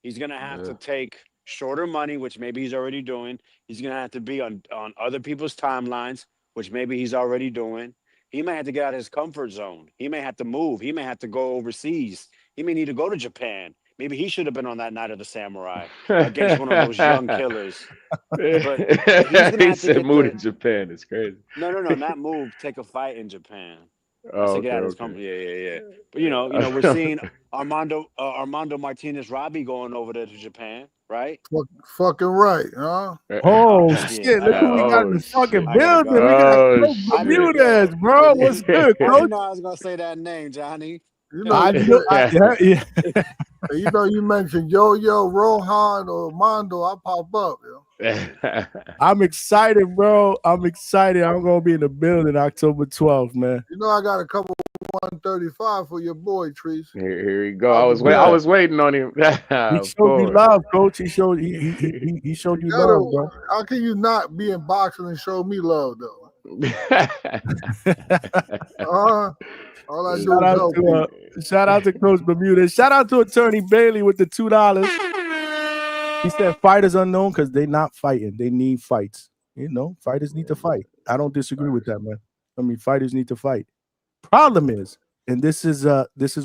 He's going to have to take shorter money, which maybe he's already doing. He's going to have to be on other people's timelines, which maybe he's already doing. He may have to get out of his comfort zone. He may have to move. He may have to go overseas. He may need to go to Japan. Maybe he should have been on that Night of the Samurai against one of those young killers. But he's going to He have to said get move to the Japan. It's crazy. no, not move. Take a fight in Japan. I Oh, said get okay, out of his okay. company. Yeah. But we're seeing Armando Martinez Robbie going over there to Japan, right? Fucking right, huh? Oh Yeah, shit! I Look who gotta we got go. in Oh the fucking shit. I gotta building. go. We got Oh Coach I didn't shit. Bermudez, know. bro. What's good, I Coach? didn't know I was gonna say that name, Johnny. You know I you knew. Yeah. you mentioned Yo Rohan or Mondo, I pop up, yo. I'm excited, bro. I'm excited. I'm gonna be in the building October 12th, man. You know, I got a couple 135 for your boy, Trees. Here we go. I'll be I back. was waiting on him. He Of showed you course. love, coach. He showed you love, bro. How can you not be in boxing and show me love, though? All I do is help people. Shout out to Coach Bermuda. Shout out to Attorney Bailey with the $2. He said fighters unknown because they're not fighting. They need fights. You know, fighters need to fight. I don't disagree with that, man. I mean, fighters need to fight. Problem is, and this is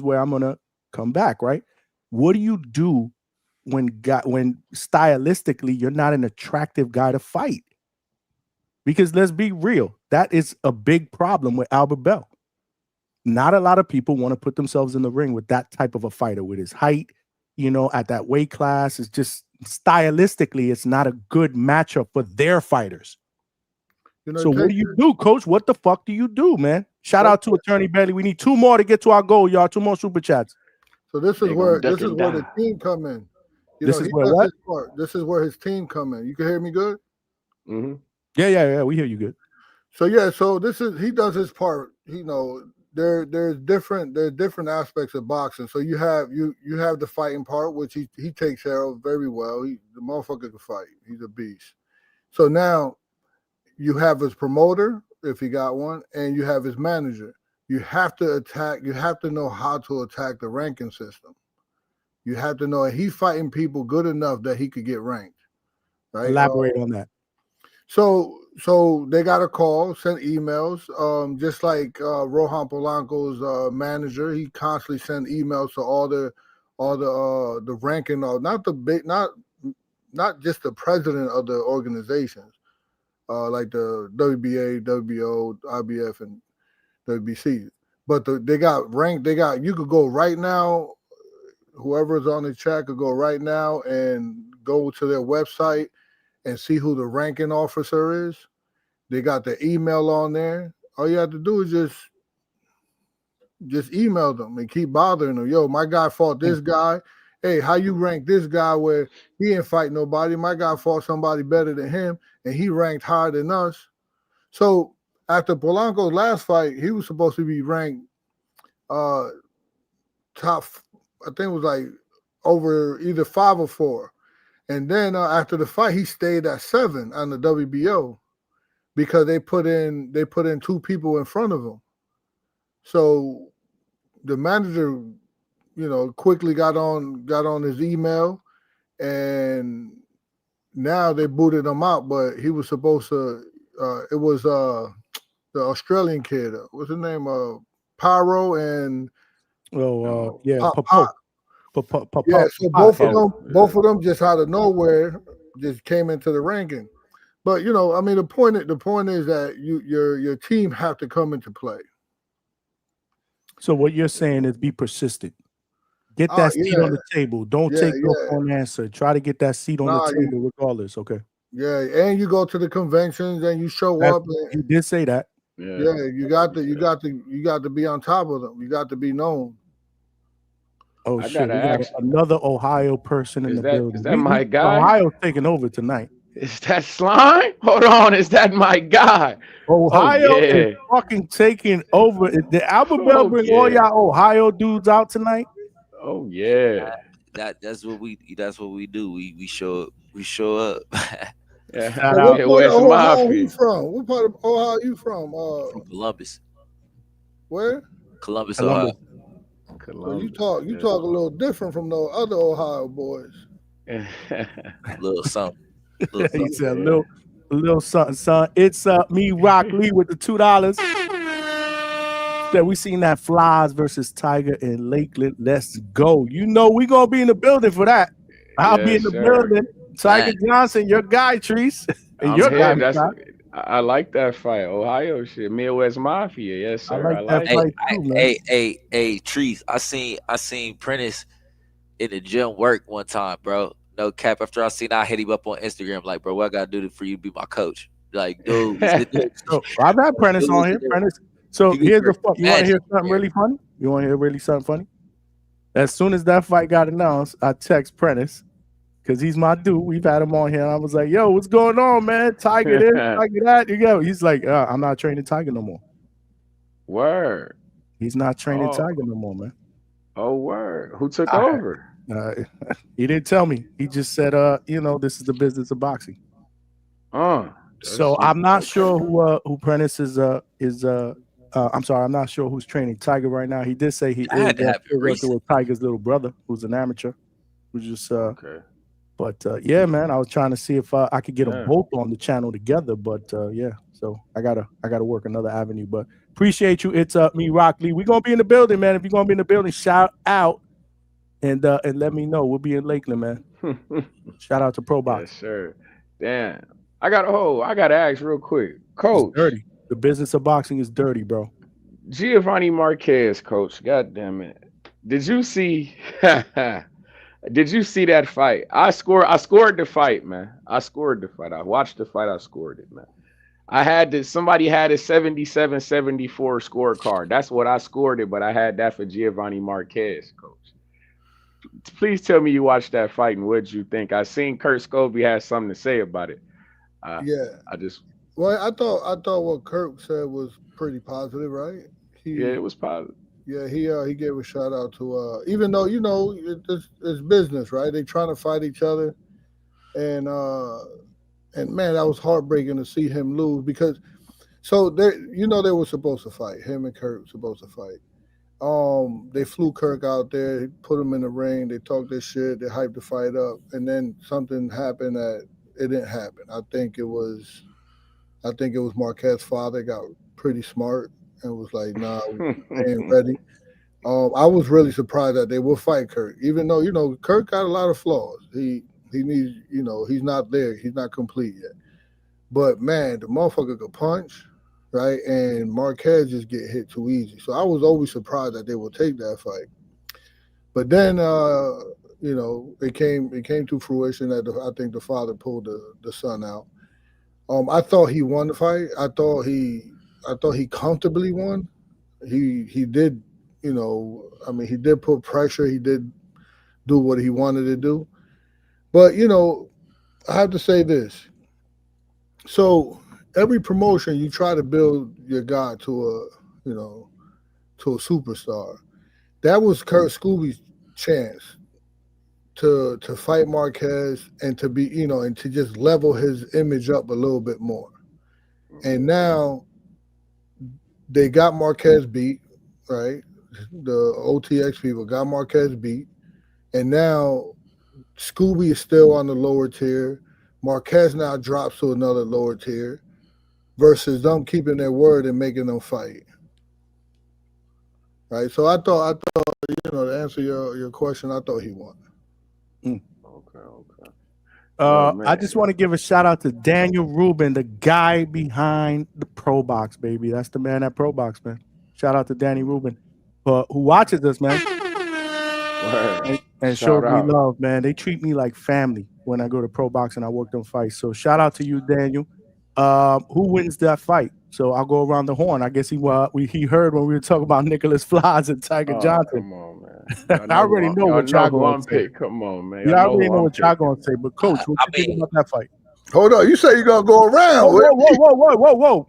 where I'm gonna come back, right? What do you do when stylistically you're not an attractive guy to fight? Because let's be real, that is a big problem with Albert Bell. Not a lot of people want to put themselves in the ring with that type of a fighter with his height, you know, at that weight class. It's just stylistically, it's not a good matchup for their fighters. You know, so what do you do, Coach? What the fuck do you do, man? Shout out to Attorney Bailey. We need 2 more to get to our goal, y'all. 2 more super chats. So this is where the team come in. You this know, is where what? This is where his team come in. You can hear me good? Mm-hmm. Yeah. We hear you good. So he does his part. You know, there's different aspects of boxing. So you have the fighting part, which he takes care of very well. The motherfucker can fight. He's a beast. So now you have his promoter, if he got one, and you have his manager. You have to attack. You have to know how to attack the ranking system. You have to know he's fighting people good enough that he could get ranked. Right? Elaborate on that. So they got a call, sent emails, just like Rohan Polanco's manager. He constantly sent emails to all the ranking, not just the president of the organizations, like the WBA, WBO, IBF, and WBC. But they got ranked. You could go right now. Whoever's on the chat could go right now and go to their website and see who the ranking officer is. They got the email on there. All you have to do is just email them and keep bothering them. Yo, my guy fought this guy. Hey, how you rank this guy where he didn't fight nobody? My guy fought somebody better than him, and he ranked higher than us. So after Polanco's last fight, he was supposed to be ranked top, I think it was like over either 5 or 4. And then after the fight, he stayed at 7 on the WBO because they put in 2 people in front of him. So the manager, you know, quickly got on his email, and now they booted him out. But he was supposed to. It was the Australian kid. What's his name? Pyro and Pop. Yeah, so both of them just out of nowhere just came into the ranking. But you know, I mean, the point is that your team have to come into play. So what you're saying is be persistent. Get that seat on the table. Don't take no for an answer. Try to get that seat on the table regardless. Okay. Yeah, and you go to the conventions and you show up. You did say that. Yeah, you got to be on top of them. You got to be known. Oh shit! We got another Ohio person in the building. Is that my guy? Ohio's taking over tonight. Is that Slime? Hold on, is that my guy? Ohio is fucking taking over. Did Albert Bell bring all y'all Ohio dudes out tonight? Oh yeah. That's what we do. We show up. What part of Ohio you from? What part of Ohio you from? From Columbus. Where? Columbus, Ohio. Well, you talk a little different from those other Ohio boys. Little something. He said a little something, son. It's me, Rock Lee, with the $2. That we seen that Flies versus Tiger in Lakeland. Let's go. You know we gonna be in the building for that. I'll be in the building. Tiger Johnson, your guy, Treese. And your guy. I like that fight. Ohio shit. Midwest Mafia. Yes, sir. I like that fight too, man. Hey, Treese. I seen Prentice in the gym work one time, bro. No cap. After I hit him up on Instagram, like, bro, what I gotta do for you to be my coach? Like, dude. So I've had Prentice on here. Prentice. So here's the fuck. You want to hear something really funny? Something funny? As soon as that fight got announced, I text Prentice, because he's my dude. We've had him on here. And I was like, yo, what's going on, man? Tiger this, Tiger that. You go. He's like, I'm not training Tiger no more. Word. He's not training Tiger no more, man. Oh, word. Who took over? He didn't tell me. He just said, this is the business of boxing. So I'm not sure who Prentice is. I'm sorry, I'm not sure who's training Tiger right now. He did say he is working with Tiger's little brother, who's an amateur, who's just okay. But yeah, man, I was trying to see if I could get them both on the channel together. But yeah, so I gotta work another avenue. But appreciate you. It's me, Rock Lee. We're gonna be in the building, man. If you're gonna be in the building, shout out and let me know. We'll be in Lakeland, man. Shout out to Pro Box. Yes, sir. Damn. I gotta ask real quick. Coach. It's dirty. The business of boxing is dirty, bro. Giovanni Marquez, coach. God damn it. Did you see did you see that fight? I scored the fight, man. I scored the fight. I watched the fight, I scored it, man. Somebody had a 77-74 scorecard. That's what I scored it, but I had that for Giovanni Marquez, coach. Please tell me you watched that fight and what'd you think? I seen Kurt Scobie had something to say about it. Well, I thought what Kirk said was pretty positive, right? It was positive. Yeah, he gave a shout out to even though it's business, right? They trying to fight each other, and man, that was heartbreaking to see him lose because they were supposed to fight. Him and Kirk were supposed to fight. They flew Kirk out there, put him in the ring, they talked their shit, they hyped the fight up, and then something happened that it didn't happen. I think it was Marquez's father got pretty smart and was like, nah, we ain't ready. I was really surprised that they will fight Kirk, even though, Kirk got a lot of flaws. He needs, he's not there. He's not complete yet. But, man, the motherfucker could punch, right? And Marquez just get hit too easy. So I was always surprised that they would take that fight. But then, it came to fruition that I think the father pulled the son out. I thought he won the fight. I thought he comfortably won. He did, he did put pressure. He did do what he wanted to do. But, I have to say this. So every promotion you try to build your guy to a superstar. That was Kurt Scobie's chance to fight Marquez and to be, and to just level his image up a little bit more. And now they got Marquez beat, right? The OTX people got Marquez beat. And now Scobie is still on the lower tier. Marquez now drops to another lower tier versus them keeping their word and making them fight. Right? So I thought, to answer your question, I thought he won. Okay. I just want to give a shout out to Daniel Rubin, the guy behind the Pro Box, baby. That's the man at Pro Box, man. Shout out to Danny Rubin, who watches us, man. And shows me love, man. They treat me like family when I go to Pro Box and I work them fights. So shout out to you, Daniel. Who wins that fight? So I'll go around the horn. I guess he heard when we were talking about Nicholas Flores and Tiger Johnson. Come on, man. I already know what y'all going to say. Come on, man. Yeah, I already know what y'all going to say. But Coach, what you think about that fight? Hold on, you say you're gonna go around? Whoa!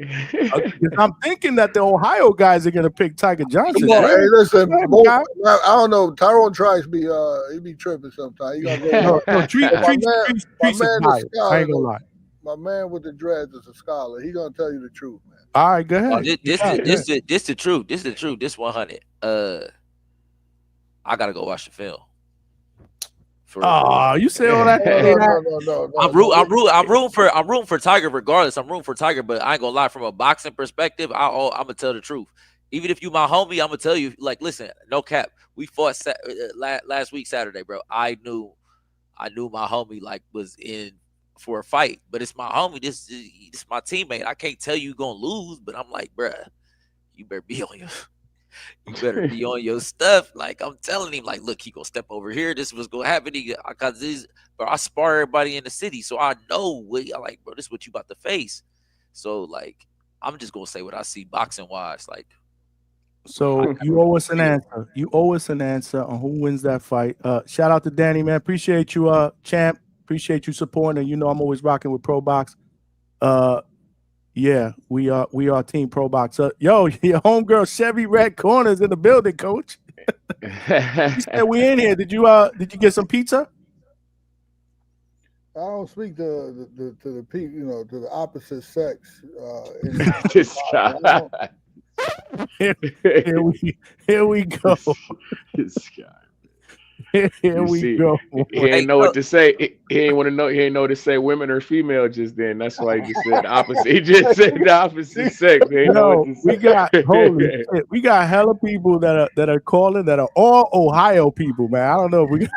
I'm thinking that the Ohio guys are gonna pick Tiger Johnson. Come on, hey, listen, I don't know. Tyrone Trice he be tripping sometimes. Trees is high. I ain't gonna lie. My man with the dreads is a scholar. He gonna tell you the truth, man. All right, go ahead. This the truth. This the truth. This 100. I gotta go watch the film. You say all that? No. I'm rooting for Tiger regardless. I'm rooting for Tiger, but I ain't gonna lie. From a boxing perspective, I'm gonna tell the truth. Even if you my homie, I'm gonna tell you. Like, listen, no cap. We fought last week Saturday, bro. I knew my homie was in for a fight, but it's my homie. This is my teammate. I can't tell you gonna lose, but I'm like, bruh, you better be on your. You better be on your stuff. Like, I'm telling him, like, look, he gonna step over here. This was gonna happen. Bro, I spar everybody in the city, so I know bro, this is what you about to face. So, like, I'm just gonna say what I see boxing wise. Like, so you owe us an answer. You owe us an answer on who wins that fight. Shout out to Danny, man. Appreciate you, champ. Appreciate you supporting, and I'm always rocking with Pro Box. Yeah, we are Team Pro Box. Yo, your homegirl Chevy Red Corners in the building, Coach. She said we in here. Did you get some pizza? I don't speak to the people, to the opposite sex. This guy. Here we go. This guy. Here we go. He ain't know what to say. He ain't want to know. He ain't know what to say. Women or female just then. That's why he just said the opposite. He just said the opposite sex. He ain't know what to say. Holy shit. We got hella people that are calling that are all Ohio people, man. I don't know if we got.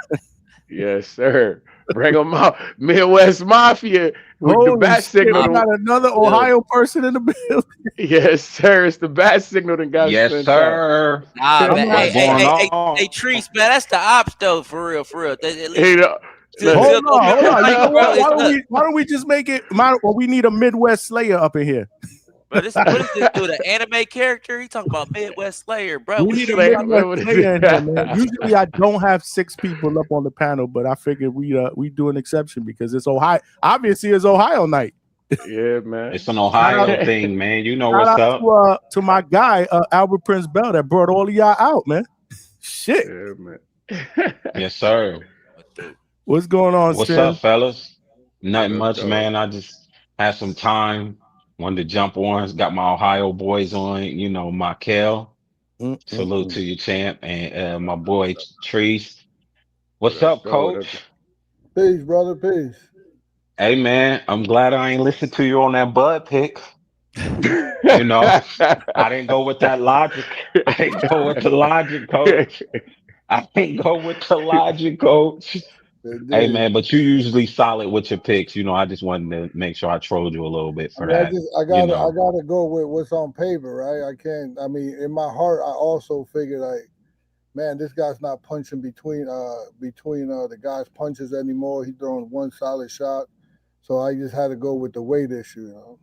Yes, sir. Bring them out. Midwest Mafia with the bat signal. We got another Ohio person in the building. Yes, sir. It's the bat signal that got yes, sir. Nah, man. Hey, Treese, man, that's the ops though, for real. Hold on. Why don't we just make it? We need a Midwest Slayer up in here. But what is this dude? An anime character? He talking about Midwest Slayer, bro. We need a Midwest Slayer in here, man. Usually I don't have 6 people up on the panel, but I figured we do an exception because it's Ohio. Obviously, it's Ohio night. Yeah, man. It's an Ohio thing, man. You know what's up. To my guy, Albert Prince Bell, that brought all of y'all out, man. Shit. Yeah, man. Yes, sir. What's going on, What's Stan? up, fellas? Nothing much, man. I just had some time. Wanted to jump on. Got my Ohio boys on. My Kel. Salute to you, champ. And my boy, Treese. What's up, Coach? Peace, brother. Peace. Hey, man. I'm glad I ain't listened to you on that Bud pick. I didn't go with that logic. I didn't go with the logic, Coach. Hey, man, but you usually solid with your picks. I just wanted to make sure I trolled you a little bit for that. I gotta go with what's on paper, right? I can't. I mean, in my heart, I also figured man, this guy's not punching between the guy's punches anymore. He's throwing one solid shot, so I just had to go with the weight issue.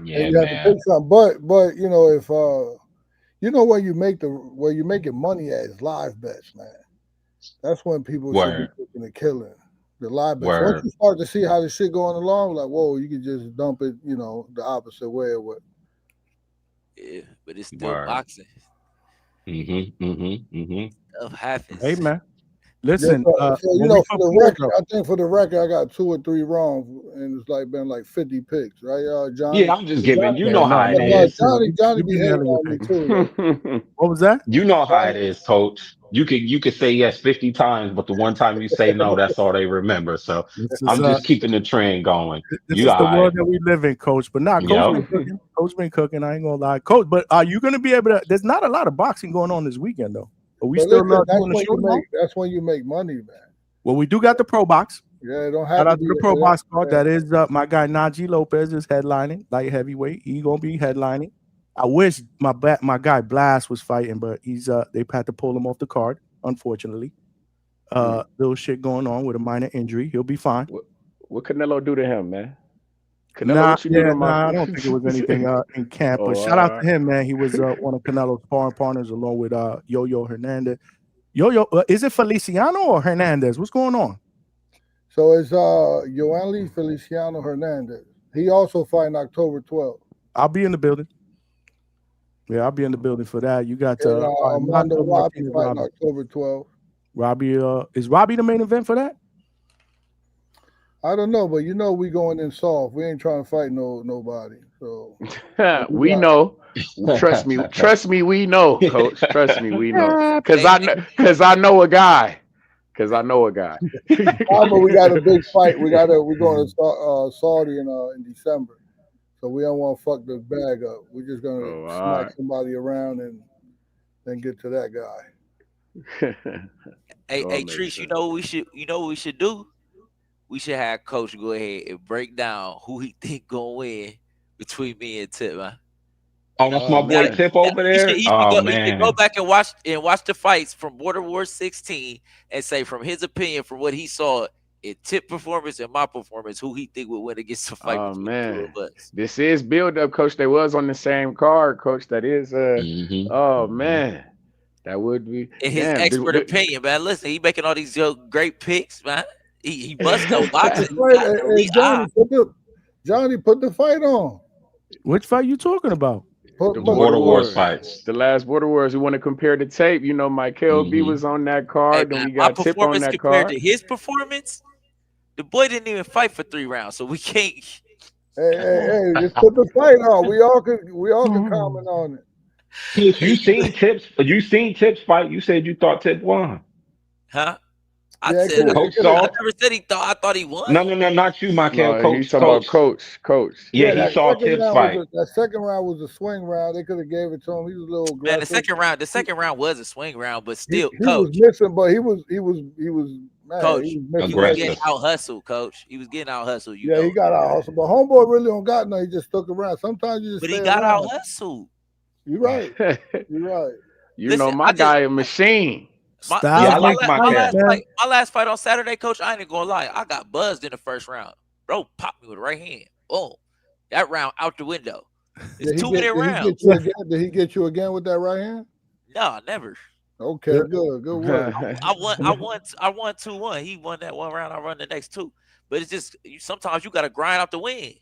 Yeah, man. But if where you making money at is live bets, man. That's when people should be taking a killing. The live bets. Once you start to see how the shit going along, like, whoa, you can just dump it, the opposite way or what. Yeah, but it's still boxing. Stuff happens. Hey, man. Listen, for the record, I think for the record, I got 2 or 3 wrong, and it's been 50 picks, right, Johnny? Yeah, I'm just giving. You know how it is. Johnny be hating on me too. What was that? You know how it is, Coach. You could say yes 50 times, but the one time you say no, that's all they remember. So I'm just keeping the trend going. This is the world that we live in, Coach. But Coach been cooking. I ain't gonna lie, Coach. But are you gonna be able to? There's not a lot of boxing going on this weekend, though. Are we still doing the show? That's when you make money, man. Well, we do got the Pro Box. Yeah, don't have shout out to the Pro Box card. That is my guy Najee Lopez is headlining, light heavyweight. He gonna be headlining. I wish my guy Blast was fighting, but he's they had to pull him off the card, unfortunately. Little shit going on with a minor injury. He'll be fine. What Canelo do to him, man? I don't think it was anything in camp. But shout out to him, man. He was one of Canelo's sparring partners along with Yo-Yo Hernandez. Yo-Yo, is it Feliciano or Hernandez? What's going on? So it's Yoeli Feliciano Hernandez. He also fighting October 12th. I'll be in the building. Yeah, I'll be in the building for that. You got Armando Robbie fighting October 12th. Robbie, is Robbie the main event for that? I don't know, but we going in soft. We ain't trying to fight nobody. So we know. Trust me, we know, Coach. Trust me, we know. Because I know a guy. But we got a big fight. We're going to Saudi in December. So we don't want to fuck this bag up. We're just gonna smack somebody around and then get to that guy. Hey, Treese, you know what we should do? We should have Coach go ahead and break down who he think gonna win between me and Tip, man. Oh, that's my boy Tip over there. He should go back and watch the fights from Border War 16 and say from his opinion, from what he saw in Tip performance and my performance, who he think would win against the fight. Oh man, this is build up, Coach. They was on the same card, Coach. That is oh man, that would be in his expert opinion, man. Listen, he making all these great picks, man. He must know boxing. He Right, got an elite eye. Johnny, put the fight on. Which fight you talking about? The Border Wars fights. The last Border Wars. We want to compare the tape. You know, Michael B was on that Hey, card. Then man, we my got Tip on performance that compared card. to his performance, the boy didn't even fight for 3 rounds, so we can't. Hey, just put the fight on. We all can comment on it. Coach, you seen Tips fight. You said you thought Tip won. Huh? I Yeah, said Coach I saw. never said he thought. I thought he won. No, not you, Michael. No, he's Coach. talking about Coach. Yeah, that he saw second Tips round fight. that second round was a swing round. They could have gave it to him. He was a little Man, aggressive. the second round was a swing round, but He still, was coach, missing, but he was man, coach, he was he missing. was Aggressive. getting out hustled, coach. He was getting out hustled, you Yeah, he know. got out hustle. But homeboy really don't got nothing. He just stuck around. Sometimes you just But stay he got around. out hustled. You're right. You're right. You Listen, know, my guy a machine. My, Styles Yeah, I listen, like my Michael. last man. fight, my last fight on Saturday, coach. I ain't even gonna lie. I got buzzed in the first round. Bro popped me with a right hand. Boom. That round out the window. It's Did he 2-minute get rounds. you again? Did he get you again with that right hand? No, never. Okay, good work. I won 2-1. He won that one round. I run the next 2. But it's just sometimes you gotta grind out the win.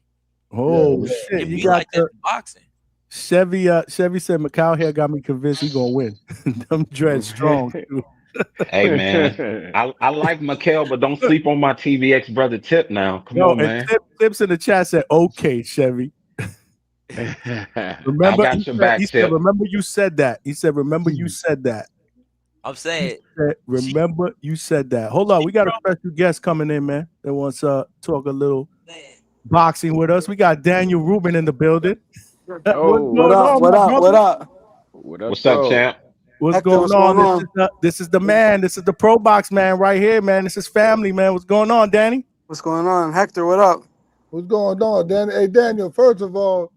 Oh Yeah. shit! It You be got like that the in boxing. Chevy. Chevy said Macau here got me convinced he gonna win. Them dreads strong too. Hey man, I like Mikel, but don't sleep on my TVX brother Tip now. Come Yo, on, and man. Tips in the chat said, "Okay, Chevy." I Remember, got your back, he said, Tip. remember you said that. He said, remember you said that. I'm saying Remember you said that. Hold on, we got a special guest coming in, man. That wants to talk a little boxing with us. We got Daniel Rubin in the building. What's going on, my brother? What's up, champ? What's Hector, going what's on? going on? This is the man. This is the Pro Box man right here, man. This is family, man. What's going on, Danny? What's going on? Hector, what up? What's going on, Daniel? Hey, Daniel. First of all,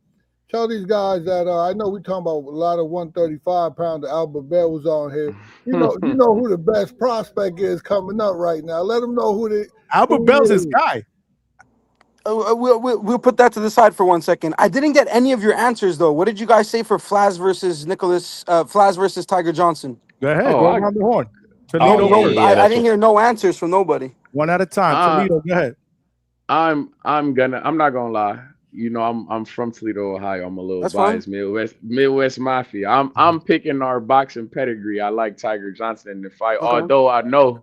tell these guys that I know we talking about a lot of 135-pounder. Albert Bell was on here. You know who the best prospect is coming up right now. Let them know who they. Albert Bell's his guy. We'll put that to the side for 1 second. I didn't get any of your answers though. What did you guys say for Flaz versus Flaz versus Tiger Johnson? Go ahead, go around the horn. Toledo first. I didn't hear no answers from nobody. One at a time. Toledo, go ahead. I'm not gonna lie. You know, I'm from Toledo, Ohio. I'm a little biased. Midwest Mafia. I'm picking our boxing pedigree. I like Tiger Johnson in the fight. Okay. Although I know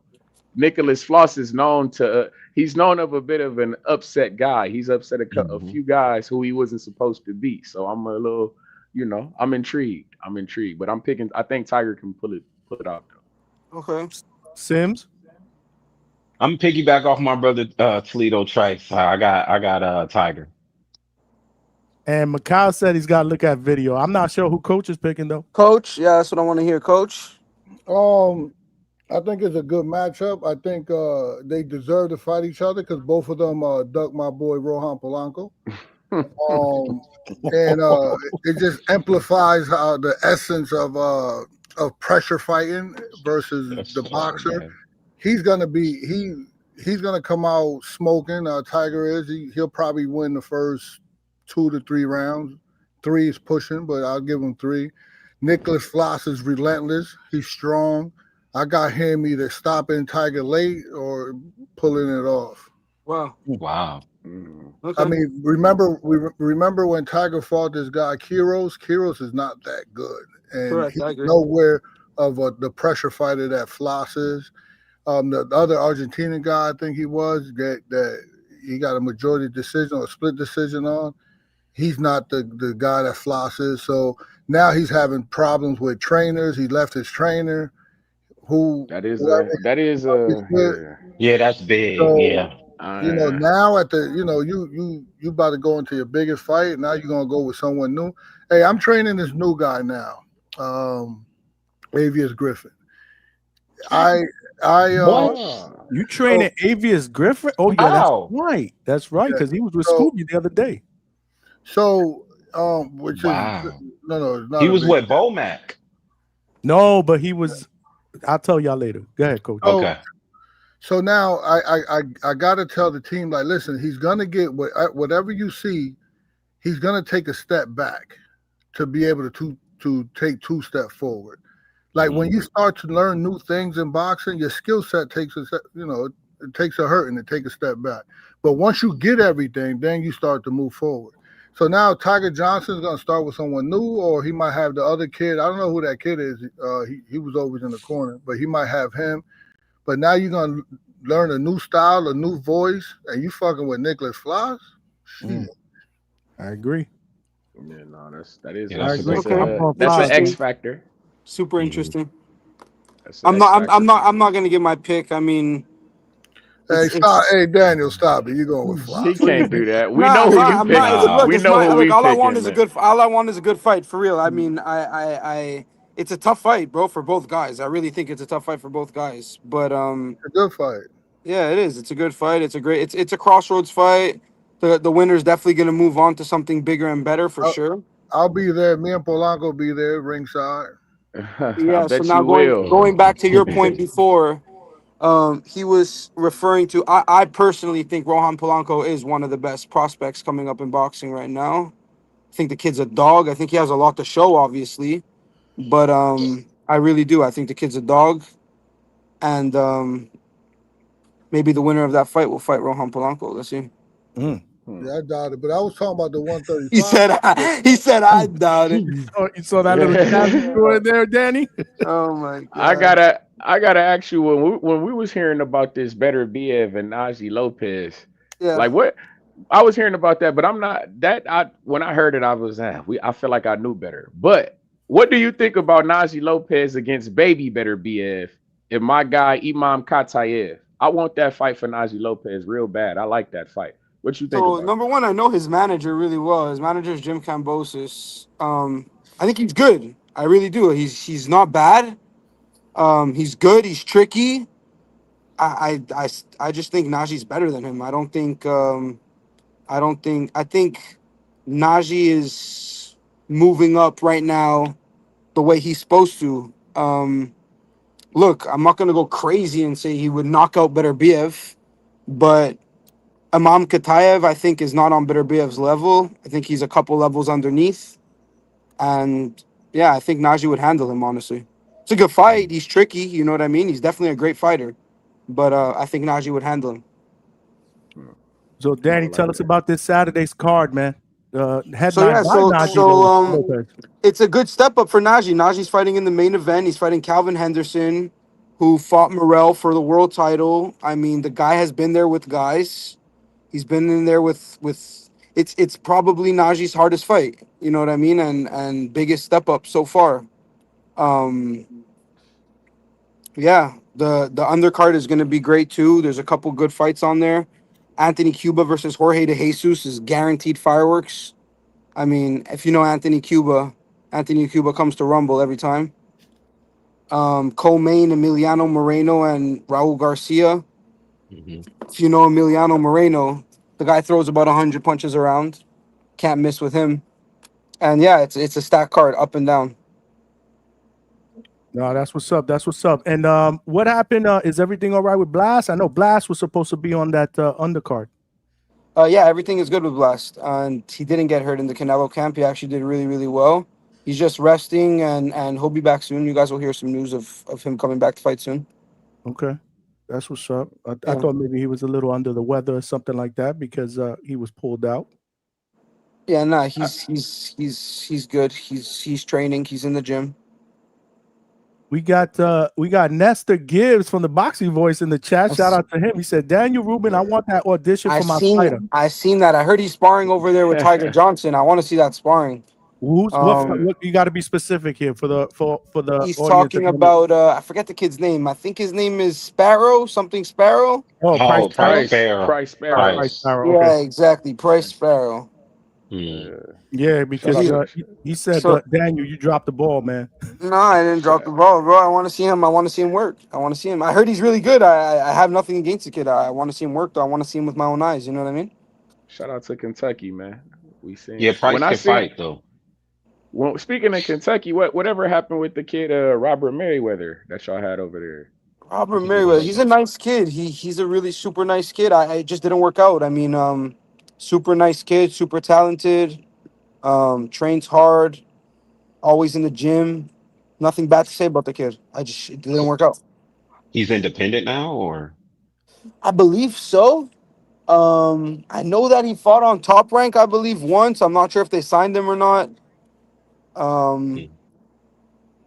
Nicholas Floss is known to he's known of a bit of an upset guy. He's upset a few guys who he wasn't supposed to beat. So I'm a little, I'm intrigued. But I think Tiger can pull it out though. Okay. Sims? I'm piggyback off my brother Toledo Trice. I got Tiger. And Macau said he's got to look at video. I'm not sure who coach is picking though. Coach, yeah, that's what I want to hear. Coach. I think it's a good matchup. I think they deserve to fight each other because both of them ducked my boy Rohan Polanco. And it just amplifies the essence of pressure fighting versus the boxer. Man. He's gonna come out smoking. Tiger is. He'll probably win the first 2 to 3 rounds. 3 is pushing, but I'll give him 3. Nicholas Floss is relentless. He's strong. I got him either stopping Tiger late or pulling it off. Wow. Okay. I mean, remember when Tiger fought this guy Quiros? Quiros is not that good, and Correct, he's I agree. nowhere of the pressure fighter that Floss is. The other Argentinian guy, I think he was that he got a majority decision or a split decision on. He's not the guy that Floss is. So now he's having problems with trainers. He left his trainer. Yeah, that's big. So, yeah. Now at the you about to go into your biggest fight. Now you're gonna go with someone new. Hey, I'm training this new guy now, Avius Griffin. You training Avius Griffin? Oh yeah, that's right. Because he was with Scooby the other day. So, which is no, it's not. He was with Bomac. No, but he was. I'll tell y'all later. Go ahead, coach. Okay. So now I got to tell the team, like, listen, he's gonna get whatever you see, he's gonna take a step back to be able to take 2 steps forward. Like when you start to learn new things in boxing, your skill set takes a it takes a hurting to take a step back. But once you get everything, then you start to move forward. So now Tiger Johnson's gonna start with someone new, or he might have the other kid. I don't know who that kid is. He was always in the corner, but he might have him. But now you're gonna learn a new style, a new voice, and you fucking with Nicholas Floss. Shit. I agree. Yeah, no, that is Yeah, that's a good Okay. point. that's an Interesting. X factor. Super Mhm. interesting. That's an I'm X not. factor for I'm sure. not gonna give my pick. I mean, Hey, stop. Hey, Daniel, stop it. You're going with He Floss. can't do that. We nah. know I'm who not. you I'm not. It's, picking. Nah. look, We it's know my who look. we All I want picking, is a man. good. All I want is a good fight for real. I mean, I. It's a tough fight, bro, for both guys. I really think it's a tough fight for both guys. But A good fight. yeah, it is. It's a good fight. It's a great. It's a crossroads fight. The winner's definitely gonna move on to something bigger and better for sure. I'll be there. Me and Polanco will be there ringside. I Yeah. So bet now you will. going back to your point before, he was referring to. I personally think Rohan Polanco is one of the best prospects coming up in boxing right now. I think the kid's a dog. I think he has a lot to show, obviously, but I really do. I think the kid's a dog, and maybe the winner of that fight will fight Rohan Polanco. Let's see. Yeah, I doubt it. But I was talking about the He 135. said. He said, "I doubt it." You saw that little jab you threw in there, Danny? Oh my I god. gotta ask you when we was hearing about this Better Biev and Najee Lopez, Yeah. like what I was hearing about that, but I'm not that I when I heard it, I was I feel like I knew better. But what do you think about Najee Lopez against Baby Better Biev and my guy Imam Katayev? I want that fight for Najee Lopez real bad. I like that fight. What you think So about number one, I know his manager really well. His manager is Jim Cambosis. I think he's good. I really do. He's not bad. He's good. He's tricky. I just think Najee's better than him. I don't think. I think Najee is moving up right now the way he's supposed to. Look, I'm not gonna go crazy and say he would knock out Beterbiev, but Imam Katayev, I think, is not on Beterbiev's level. I think he's a couple levels underneath. And yeah, I think Najee would handle him, honestly. It's a good fight. He's tricky, you know what I mean? He's definitely a great fighter. But I think Najee would handle him. it? So, No, Danny, tell like us that. about this Saturday's card, man. So Headlined yeah, by Najee Lopez. it's a good step up for Najee. Najee's fighting in the main event. He's fighting Calvin Henderson, who fought Morrell for the world title. I mean, the guy has been there with guys. He's been in there with it's probably Najee's hardest fight. You know what I mean? And biggest step up so far. Um, yeah, the undercard is going to be great too. There's a couple good fights on there. Anthony Cuba versus Jorge De Jesus is guaranteed fireworks. I mean, if you know Anthony Cuba comes to Rumble every time. Co-main Emiliano Moreno and Raul Garcia. Mhm. If you know Emiliano Moreno, the guy throws about 100 punches around. Can't miss with him. And yeah, it's a stack card up and down. No, that's what's up. That's what's up. And what happened? Is everything all right with Blast? I know Blast was supposed to be on that undercard. Yeah, everything is good with Blast. And he didn't get hurt in the Canelo camp. He actually did really, really well. He's just resting and he'll be back soon. You guys will hear some news of him coming back to fight soon. Okay. That's what's up. I Yeah. thought maybe he was a little under the weather or something like that because he was pulled out. Yeah, nah, he's good. He's training. He's in the gym. We got Nestor Gibbs from the Boxing Voice in the chat. Shout out to him. He said, Daniel Rubin, I want that audition for my fighter. I seen that. I heard he's sparring over there with Tiger Johnson. I want to see that sparring. What you got to be specific here for the He's audience. talking about I forget the kid's name. I think his name is Sparrow, something Sparrow. Oh, Oh, Price Sparrow. Price Sparrow. Price Sparrow. Yeah, Okay. exactly. Price Sparrow. Yeah, because he said, Daniel, you dropped the ball, man. No, I didn't drop the ball, bro. I want to see him. I want to see him work. I want to see him. I heard he's really good. I have nothing against the kid. I want to see him work, though. I want to see him with my own eyes. You know what I mean? Shout out to Kentucky, man. We seen. Yeah, Price when I can seen, fight though. Well, speaking of Kentucky, whatever happened with the kid Robert Merriweather that y'all had over there? Robert Merriweather. He's a nice kid. He's a really super nice kid. It just didn't work out. I mean, super nice kid, super talented. Trains hard. Always in the gym. Nothing bad to say about the kid. It didn't work out. He's independent now, or I believe so. I know that he fought on Top Rank, I believe, once. I'm not sure if they signed him or not. Um, Mm,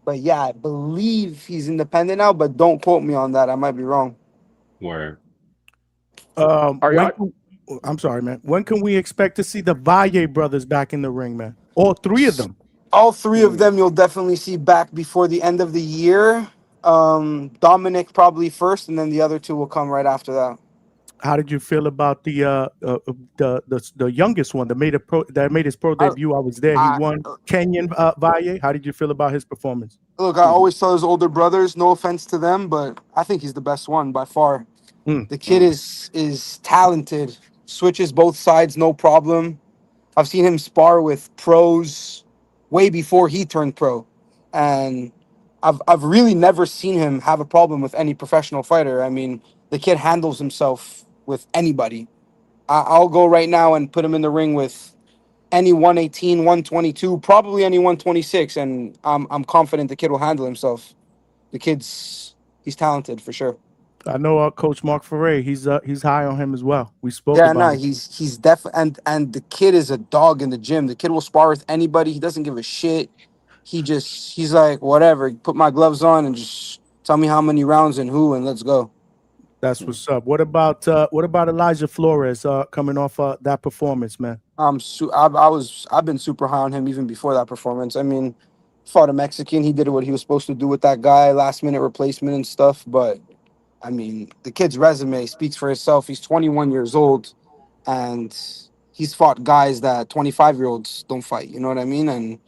but yeah, I believe he's independent now, but don't quote me on that. I might be wrong. where Are When y'all? can, I'm sorry, man. When can we expect to see the Valle brothers back in the ring, man? All three of them. All three of them you'll definitely see back before the end of the year. Dominic probably first, and then the other two will come right after that. How did you feel about the youngest one that made his pro I, debut? I was there. He I won Kenyan Valle. How did you feel about his performance? look. I always tell his older brothers, no offense to them, but I think he's the best one by far. Mm. The kid is talented. Switches both sides, no problem. I've seen him spar with pros way before he turned pro, and I've really never seen him have a problem with any professional fighter. I mean, the kid handles himself with anybody. I'll go right now and put him in the ring with any 118, 122, probably any 126, and I'm confident the kid will handle himself. The he's talented for sure. I know Coach Mark Ferre. He's high on him as well. We spoke Yeah, about no, it. he's and the kid is a dog in the gym. The kid will spar with anybody. He doesn't give a shit. He's like whatever. Put my gloves on and just tell me how many rounds and who and let's go. That's what's up. What about Elijah Flores coming off that performance, man? I've been super high on him even before that performance. I mean, fought a Mexican. He did what he was supposed to do with that guy, last minute replacement and stuff. But I mean, the kid's resume speaks for itself. He's 21 years old, and he's fought guys that 25-year-olds don't fight. You know what I mean? And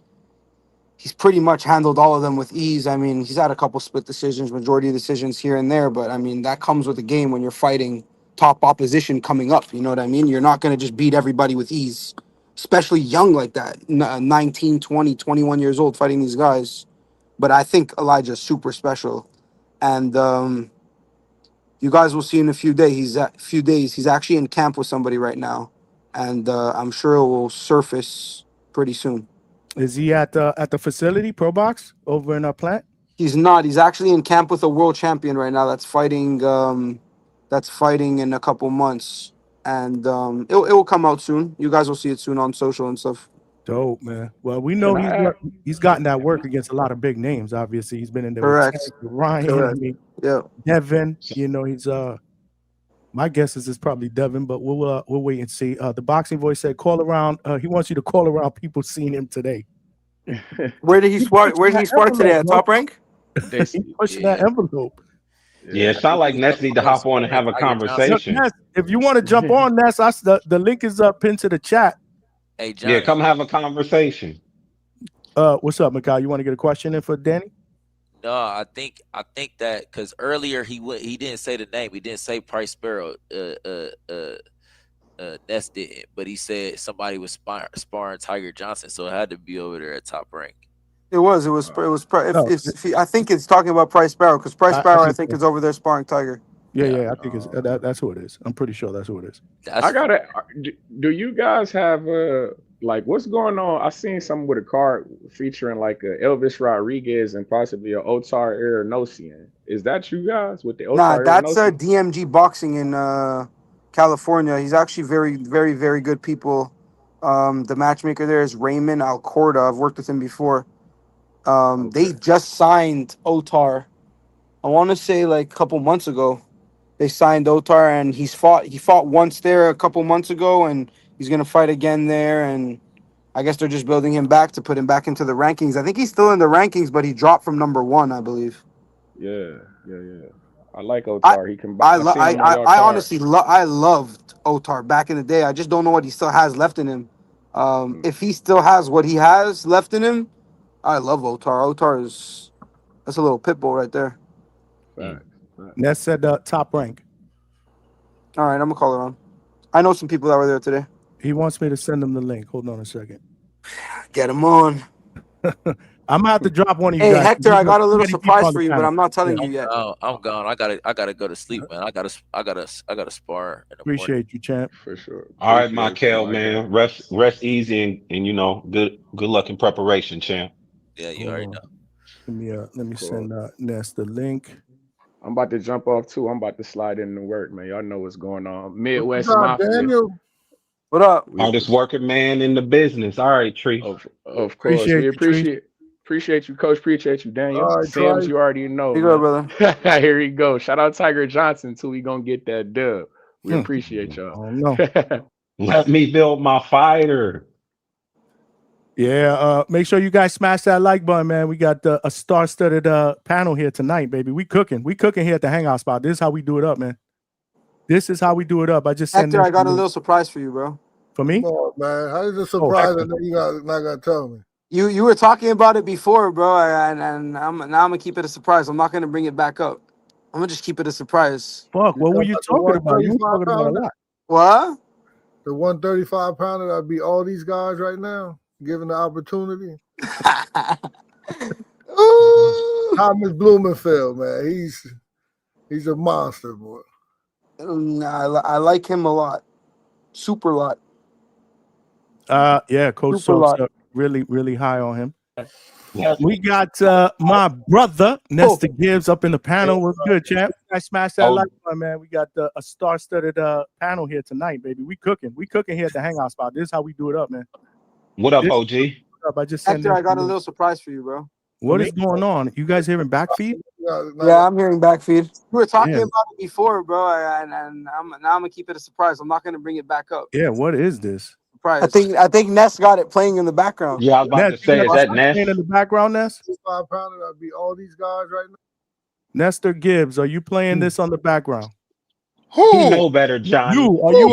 he's pretty much handled all of them with ease. I mean, he's had a couple split decisions, majority of decisions here and there, but I mean, that comes with the game when you're fighting top opposition coming up. You know what I mean? You're not going to just beat everybody with ease, especially young like that, 19, 20, 21 years old fighting these guys. But I think Elijah's super special. And you guys will see in a few days. He's actually in camp with somebody right now. And I'm sure it will surface pretty soon. Is he at the facility, Pro Box, over in our plant? He's not. He's actually in camp with a world champion right now. That's fighting in a couple months, and it will come out soon. You guys will see it soon on social and stuff. Dope, man. Well, we know Can I ask? he's gotten that work against a lot of big names. Obviously, he's been in there with Tank, Correct. with Ryan. I Correct. mean, Yeah. Devin. so, You know, he's my guess is it's probably Devin, but we'll wait and see. The boxing voice said, "Call around." He wants you to call around people seeing him today. Where did he He's spar? pushing Where did that he spar today? envelope, At bro. Top Rank? He's pushing that Yeah, envelope. yeah, it Yeah, sounds like he's up Ness need to on hop on and sparring have a Tiger Johnson. conversation. Ness, if you want to jump on, Ness, the link is up pinned to the chat. Hey Yeah, Johnny. come have a conversation. What's up, Mikhail? You want to get a question in for Danny? No, I think that because earlier he didn't say the name. He didn't say Price Sparrow. Ness didn't, but he said somebody was sparring Tiger Johnson, so it had to be over there at Top Rank. It was. It was. It was. No, I think it's talking about Price Sparrow because Price I Sparrow I think think so. is over there sparring Tiger. Yeah, Yeah, yeah. I think that's who it is. I'm pretty sure that's who it is. that's I gotta. Do you guys have like what's going on? I seen something with a card featuring like a Elvis Rodriguez and possibly a Otar Aranosian. Is that you guys with the Nah, Otar that's Aranosian? DMG Boxing in California. He's actually very, very, very good people. The matchmaker there is Raymond Alcorda. I've worked with him before. They Okay. just signed Otar. I want to say like a couple months ago. They signed Otar, and He fought once there a couple months ago, and he's gonna fight again there. And I guess they're just building him back to put him back into the rankings. I think he's still in the rankings, but he dropped from number one, I believe. Yeah, yeah, yeah. I like I Otar. He can. I seen him on y'all I card. honestly I loved Otar back in the day. I just don't know what he still has left in him. Mm, If he still has what he has left in him, I love Otar. Otar is that's a little pit bull right there. Mm. facts. Facts. Ness said Top Rank. All right, I'm gonna call around. I know some people that were there today. He wants me to send him the link. Hold on a second. Get him on. I'm gonna have to drop one of you Hey guys. Hector, I got a Too little many people surprise on for the you, but panel. I'm not Yeah, telling you yet. I'm gone. I gotta go to sleep, man. I gotta spar in the morning. appreciate you, champ. For sure. All right, Appreciate you, Michael, Michael. man. Rest easy and good luck in preparation, champ. Yeah, you Hold already on. know. Let me Cool. send Ness the link. I'm about to jump off too. I'm about to slide into work, man. Y'all know what's going on. Midwest God, Mafia. Daniel. What up? Hardest working man in the business. All right, Tree. Of course. We appreciate you, Coach. Appreciate you, Daniel. All right, Sam's, Trice. you already know, You man. good, brother? Here he go. Shout out Tiger Johnson too. We gonna get that dub. We appreciate I y'all. don't know. Let me build my fighter. Yeah, make sure you guys smash that like button, man. We got a star-studded panel here tonight, baby. We cooking here at the Hangout spot. This is how we do it up, man. This is how we do it up. I just send Hector, this I got a little surprise for you, bro. for me. Come on, man. How is it surprising that you not gonna tell me? You were talking about it before, bro, and I'm gonna keep it a surprise. I'm not gonna bring it back up. I'm gonna just keep it a surprise. Fuck, what were you got the talking about? You were 135 talking about a pounder? lot. What? The 135 pounder that beat all these guys right now, given the opportunity. Ooh. Thomas Blumenfeld, man. He's a monster, boy. I like him a lot. Super lot. Yeah, Coach Super Soap's lot. really, really high on him. We got my brother Nestor Gibbs up in the panel. What's good, champ? I smashed that like button, man. We got a star-studded panel here tonight, baby. We cooking here at the Hangout spot. This is how we do it up, man. What up, OG? I just send Hector, I got a little surprise for you, bro. What is going on? You guys hearing backfeed? Yeah, I'm hearing backfeed. We were talking Yeah. about it before, bro, and I'm gonna keep it a surprise. I'm not gonna bring it back up. Yeah, what is this? Surprise. I think Ness got it playing in the background. Yeah, I was about Ness, to say, is that Ness? playing in the background, Ness? 135 pounder that beat all these guys right now. Nestor Gibbs, are you playing this on the background? He know better, Johnny.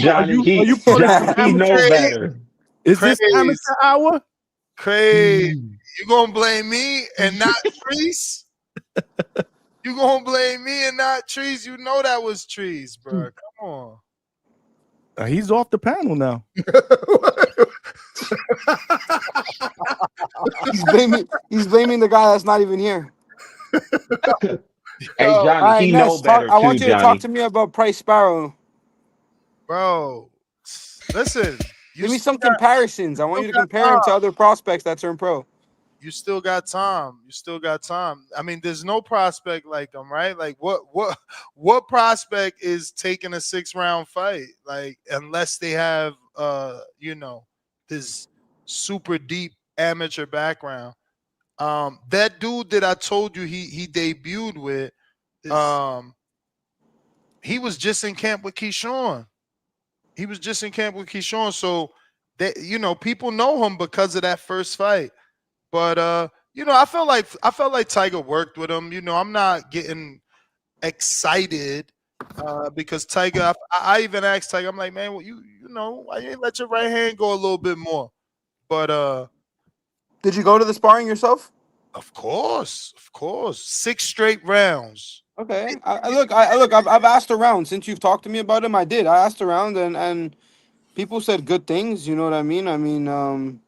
Johnny, he know better. Is this amateur hour? Crazy. You gonna blame me and not Trees? You gonna blame me and not Trees? You know that was Trees, bro. Come on. He's off the panel now. He's blaming the guy that's not even here. Hey, Johnny, all right, he Ness, know better I want too, you to talk Johnny. to me about Price Sparrow. Bro, listen. Give me some comparisons. I want you to compare him to other prospects that turn pro. You still got time. You still got time. I mean, there's no prospect like him, right? Like what prospect is taking a 6-round fight? Like, unless they have this super deep amateur background. That dude that I told you he debuted with, he was just in camp with Keyshawn. So that people know him because of that first fight. But I felt like Tiger worked with him. I'm not getting excited because Tiger. I even asked Tiger. I'm like, man, well, why you ain't let your right hand go a little bit more? But did you go to the sparring yourself? Of course. 6 straight rounds. Okay. I've asked around since you've talked to me about him. I asked around and people said good things. You know what I mean? I mean,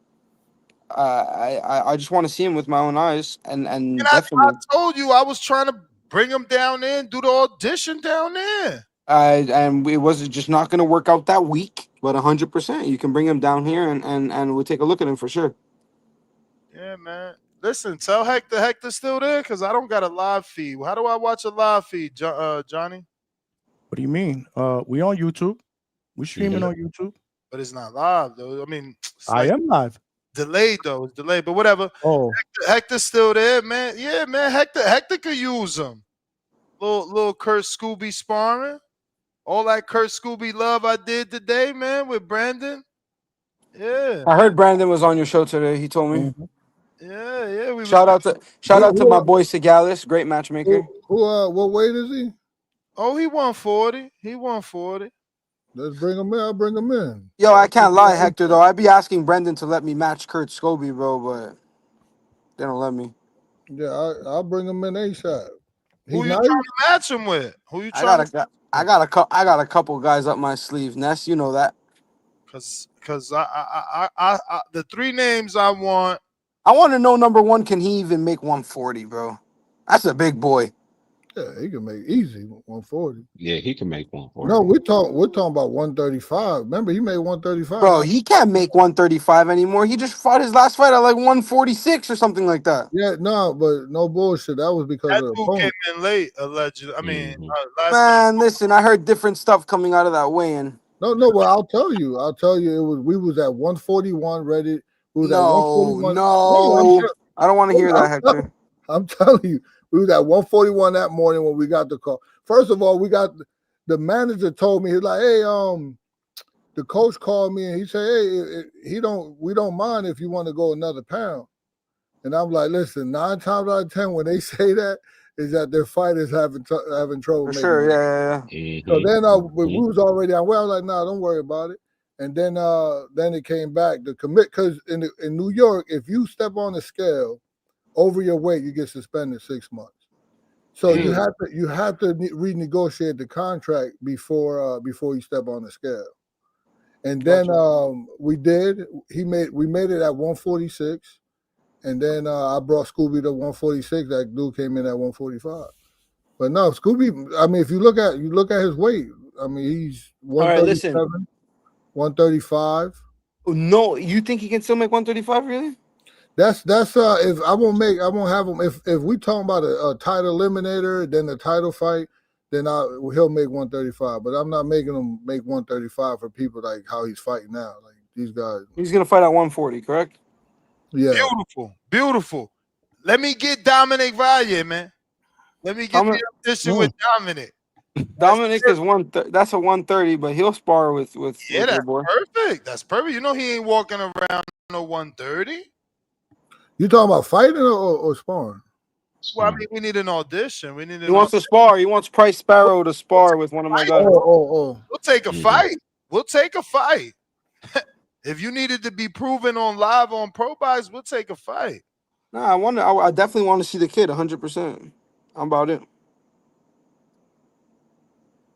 I just want to see him with my own eyes, and definitely. I told you I was trying to bring him down there and do the audition down there. And it was just not going to work out that week, but 100%, you can bring him down here and we'll take a look at him for sure. Yeah, man. Listen, tell Hector's still there because I don't got a live feed. How do I watch a live feed, Johnny? What do you mean? We on YouTube. We streaming on YouTube. But it's not live though. I mean, I am live. Delayed though. It's delayed, but whatever. Oh, Hector's still there, man. Yeah, man. Hector could use him. Little Kurt Scooby sparring. All that Kurt Scooby love I did today, man, with Brandon. Yeah. I heard Brandon was on your show today. He told me. Mm-hmm. Yeah. Shout out to my boy Segalis, great matchmaker. What weight is he? Oh, he 140. He 140. Let's bring him in. I'll bring him in. Yo, I can't lie, Hector, though. I'd be asking Brendan to let me match Kurt Scobie, bro, but they don't let me. Yeah, I'll bring him in ASAP. Who you trying to match him with? Who you trying I got a couple guys up my sleeve, Ness. You know that. Because I the 3 names I want to know, number one, can he even make 140, bro? That's a big boy. Yeah, he can make easy 140. Yeah, he can make No, 140. we're talking about 135. Remember, he made 135. Bro, he can't make 135 anymore. He just fought his last fight at like 146 or something like that. Yeah, no, but no bullshit. That was because That of the dude opponent. came in late, allegedly. I mean, Mhm. last Man, listen, I heard different stuff coming out of that weigh-in. No, well, I'll tell you. It was we was at 141 ready. We was at No, 141. no. I don't want to hear that, Hector. I'm telling you, we was at 141 that morning when we got the call. First of all, we got the manager told me, he's like, hey, the coach called me and he said, hey, we don't mind if you want to go another pound. And I'm like, listen, 9 times out of 10 when they say that is that their fighters having trouble For making sure, money. yeah. So then we Mhm. was already on. Well, I was like, nah, don't worry about it. And then it came back to commit because in New York, if you step on the scale over your weight, you get suspended 6 months. So you have to renegotiate the contract before you step on the scale. And then we did. We made it at 146, and then I brought Scooby to 146. That dude came in at 145. But no, Scooby. I mean, if you look at his weight. I mean, he's 137, 135. No, you think he can still make 135? Really? That's if I won't have him. If we talking about a title eliminator, then the title fight, then he'll make 135. But I'm not making him make 135 for people like how he's fighting now. Like these guys. He's gonna fight at 140, correct? Yeah. Beautiful. Let me get Dominic Valle, man. Let me get the audition with Dominic. Dominic is that's a 130, but he'll spar with that's boy. perfect. That's perfect. You know he ain't walking around no 130. You talking about fighting or sparring? Well, I mean, we need an audition. He wants to spar. He wants Price Sparrow to spar with one of my guys. Oh. We'll take a fight. We'll take a fight. If you needed to be proven on live on Pro Buys, we'll take a fight. Nah, I definitely want to see the kid 100%. I'm about it.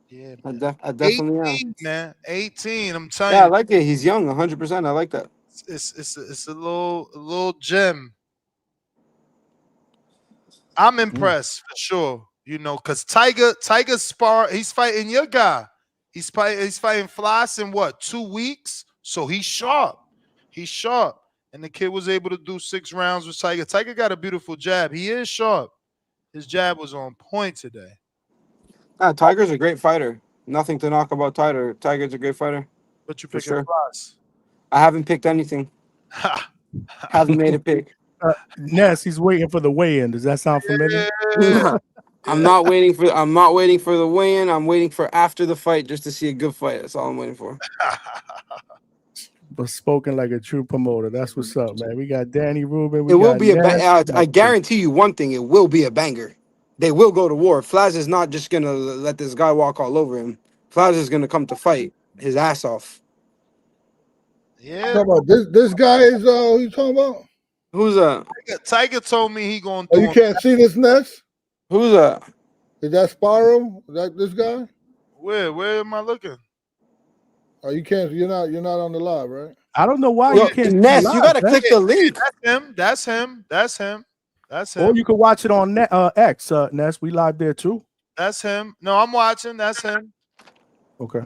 Yeah, I definitely 18, am. man. 18. I'm telling you. Yeah, I like it. He's young, 100%. I like that. It's a little gem. I'm impressed for sure. You know, because Tiger spar. He's fighting your guy. He's fighting Floss in what, 2 weeks? So he's sharp. And the kid was able to do 6 rounds with Tiger. Tiger got a beautiful jab. He is sharp. His jab was on point today. Tiger's a great fighter. Nothing to knock about Tiger. Tiger's a great fighter. But you for picking sure. Floss. I haven't picked anything. Haven't made a pick. Ness, he's waiting for the weigh-in. Does that sound familiar? I'm not waiting for the weigh-in. I'm waiting for after the fight just to see a good fight. That's all I'm waiting for. But spoken like a true promoter. That's what's up, man. We got Danny Rubin. It will be I guarantee you one thing. It will be a banger. They will go to war. Flaz is not just gonna let this guy walk all over him. Flaz is gonna come to fight his ass off. Yeah. Talking about this guy is who you talking about? Who's that? Tiger told me he gonna. Oh, you can't see this Ness? Who's that? Is that Sparrow? Is that this guy? Where am I looking? Oh, you can't. You're not on the live, right? I don't know why you can't. Ness, see you live, gotta man. click the link. That's him. Or you can watch it on X, Ness. We live there too. That's him. No, I'm watching. That's him. Okay.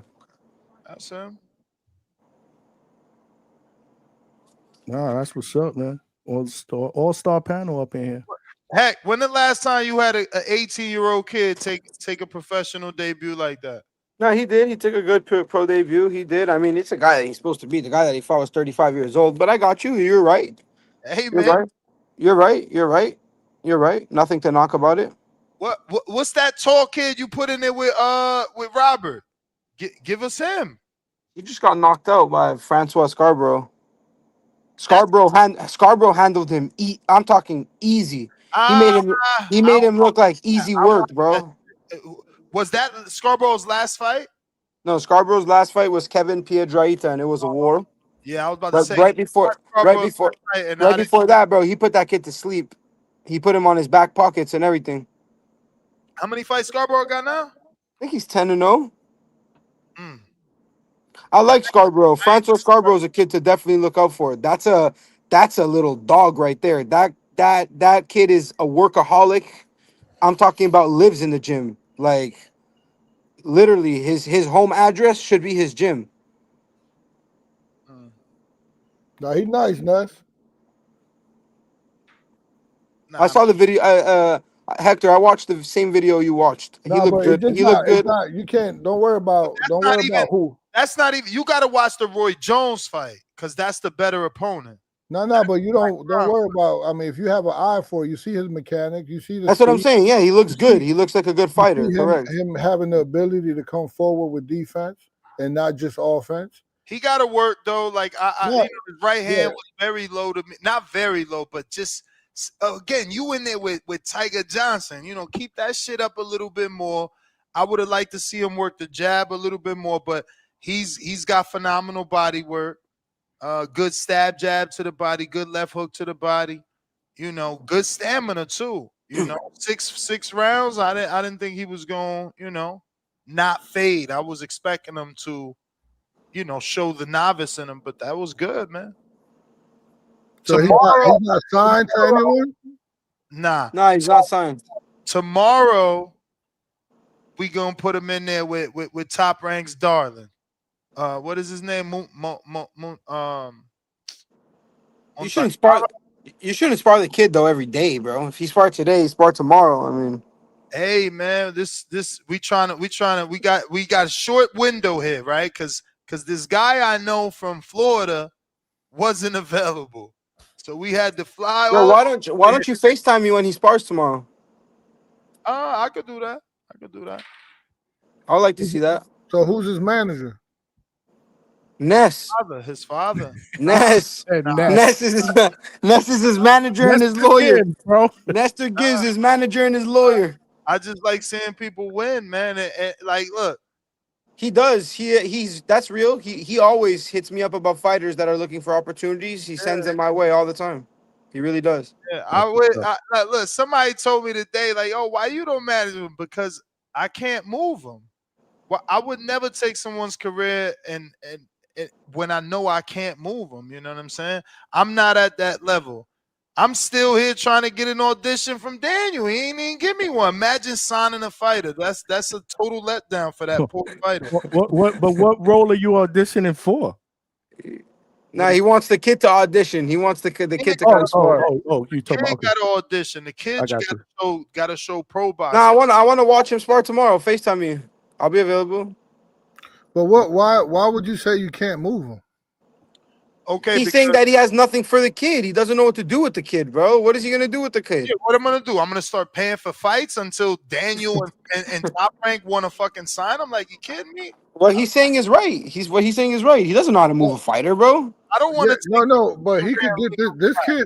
That's him. Nah, that's what's up, man. All-star panel up in here. Heck, when the last time you had an 18-year-old kid take a professional debut like that? No, he did. He took a good pro debut. He did. I mean, it's a guy that he's supposed to be. The guy that he fought was 35 years old. But I got you. You're right. Hey, man. You're right. Nothing to knock about it. What's that tall kid you put in there with Robert? Give us him. He just got knocked out by Francois Scarborough. Scarborough handled him. I'm talking easy. He made him look like easy work, bro. Was that Scarborough's last fight? No, Scarborough's last fight was Kevin Piedrahita, and it was a war. Yeah, I was about to say. Right before that, bro, he put that kid to sleep. He put him on his back pockets and everything. How many fights Scarborough got now? I think he's 10-0. I like Scarborough. Francois Scarborough is a kid to definitely look out for. That's a little dog right there. That kid is a workaholic. I'm talking about lives in the gym. Like literally, his home address should be his gym. Nah, he nice, Ness. I Nah, saw the video. Hector, I watched the same video you watched. He Nah, looked but it's good. just He not. looked It's good. not. You can't. Don't that's worry not even. about who. That's not even. You got to watch the Roy Jones fight because that's the better opponent. No, but you don't Brown. worry about. I mean, if you have an eye for it, you see his mechanic, you see the That's what I'm speed, saying. Yeah, he you looks good. see He looks like a good you fighter. see Correct. him having the ability to come forward with defense and not just offense. He got to work though. Like Yeah, his right yeah. hand was very low to me. Not very low, but just again, you in there with Tiger Johnson. Keep that shit up a little bit more. I would have liked to see him work the jab a little bit more, but he's got phenomenal body work. Good stab jab to the body, good left hook to the body. Good stamina too. 6 rounds. I didn't think he was going. Not fade. I was expecting him to. Show the novice in him, but that was good, man. So Tomorrow, he's not signed to anyone. nah. Nah, he's not signed. Tomorrow, we gonna put him in there with Top Rank's darling. What is his name? You shouldn't spar. You shouldn't spar the kid though every day, bro. If he spar today, he spar tomorrow. I mean, Hey man, this we got a short window here, right? Because this guy I know from Florida wasn't available, so we had to fly bro, all. why don't you FaceTime me when he spars tomorrow? I could do that. I would like to see that. So who's his manager? Ness. His father. Ness. Ness is his manager and his lawyer. Bro. Nestor Gibbs his manager and his lawyer. I just like seeing people win, man. And like, look, He does. He's that's real. He always hits me up about fighters that are looking for opportunities. He sends them my way all the time. He really does. yeah, look. Somebody told me today, like, oh, why you don't manage him? Because I can't move him. Well, I would never take someone's career and when I know I can't move them. You know what I'm saying? I'm not at that level. I'm still here trying to get an audition from Daniel. He ain't even give me one. Imagine signing a fighter. That's a total letdown for that poor fighter. What role are you auditioning for? Nah, he wants the kid to audition. He wants the kid to come spar. You The talking kid about? got to audition. The kid got to show pro boxing. Nah, I want to watch him spar tomorrow. FaceTime me. I'll be available. But why would you say you can't move him? Okay, He's saying that he has nothing for the kid. He doesn't know what to do with the kid, bro. What is he gonna do with the kid? Yeah, what I'm gonna do? I'm gonna start paying for fights until Daniel and Top Rank want to fucking sign him. Like, you kidding me? What he's saying is right. What he's saying is right. He doesn't know how to move a fighter, bro. I don't want to. No, but he could get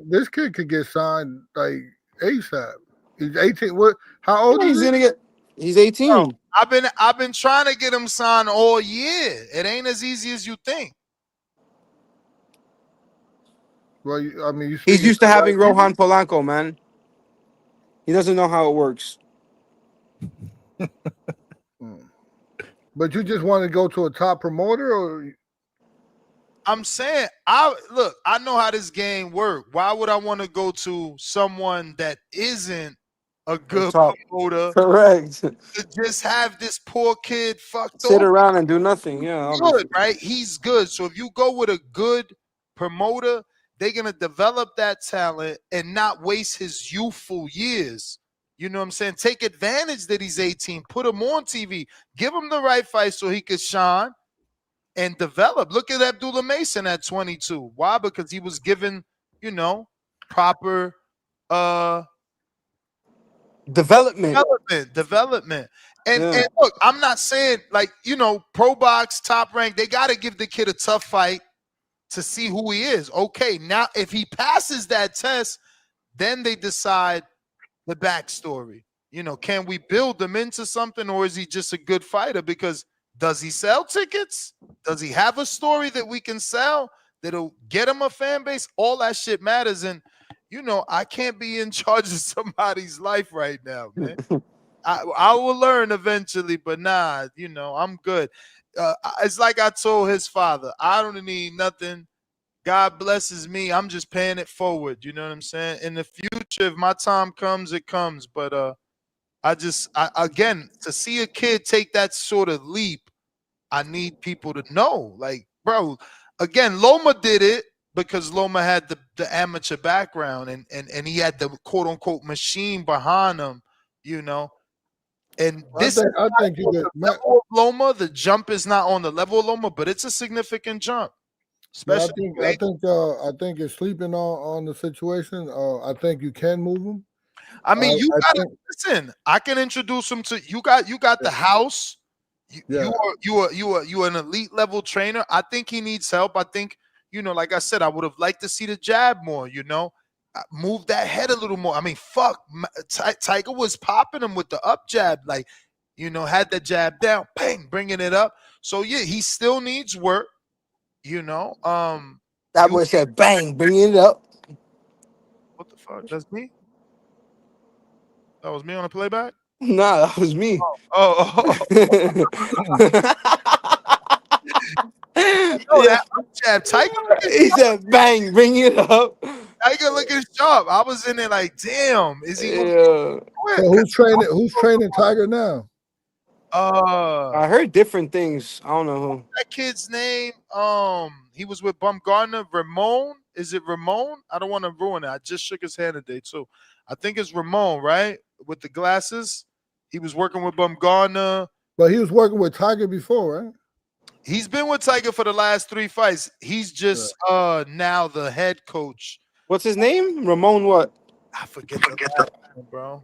this kid could get signed like ASAP. He's 18. What? How old is he? He's 18. Bro, I've been trying to get him signed all year. It ain't as easy as you think. Well, I mean, He's used to having Rohan Polanco, man. He doesn't know how it works. But you just want to go to a top promoter, or I'm saying, I know how this game works. Why would I want to go to someone that isn't a good promoter? Correct. To just have this poor kid fucked Sit over? around and do nothing. Yeah, Good, right? He's good. So if you go with a good promoter, they're gonna develop that talent and not waste his youthful years. You know what I'm saying? Take advantage that he's 18. Put him on TV. Give him the right fight so he could shine and develop. Look at Abdullah Mason at 22. Why? Because he was given, proper development. And look, I'm not saying pro box, Top Rank, they got to give the kid a tough fight to see who he is. Okay, now if he passes that test, then they decide the backstory. Can we build him into something, or is he just a good fighter? Because does he sell tickets? Does he have a story that we can sell that'll get him a fan base? All that shit matters. And, I can't be in charge of somebody's life right now, man. I will learn eventually, but nah, I'm good. It's like I told his father, I don't need nothing. God blesses me. I'm just paying it forward. You know what I'm saying? In the future, if my time comes, it comes. But Again, to see a kid take that sort of leap, I need people to know. Like, bro, again, Loma did it because Loma had the amateur background and he had the quote unquote machine behind him, you know. And this is I not think you on get the level of Loma. The jump is not on the level of Loma, but it's a significant jump. Yeah, Especially I think you're sleeping on the situation. I think you can move him. I mean, you I gotta think listen. I can introduce him to you. Got the house. Yeah. You are an elite level trainer. I think he needs help. I think like I said, I would have liked to see the jab more. Move that head a little more. I mean, fuck, Tiger was popping him with the up jab, like had the jab down, bang, bringing it up. So yeah, he still needs work. That boy said, "Bang, bring it up." What the fuck? That's me. That was me on the playback. Nah, that was me. Oh. Yo, Yeah. that up jab, Tiger. He said, "Bang, bring it up." Tiger looking sharp. I was in there like, damn, is he gonna Yeah. quit? So who's training Tiger now? I heard different things. I don't know who. That kid's name. He was with Bumgarner. Ramon. Is it Ramon? I don't want to ruin it. I just shook his hand today too. I think it's Ramon, right? With the glasses. He was working with Bumgarner. But he was working with Tiger before, right? He's been with Tiger for the last 3 fights. He's just now the head coach. What's his name? Ramon what? I forget the last name, bro.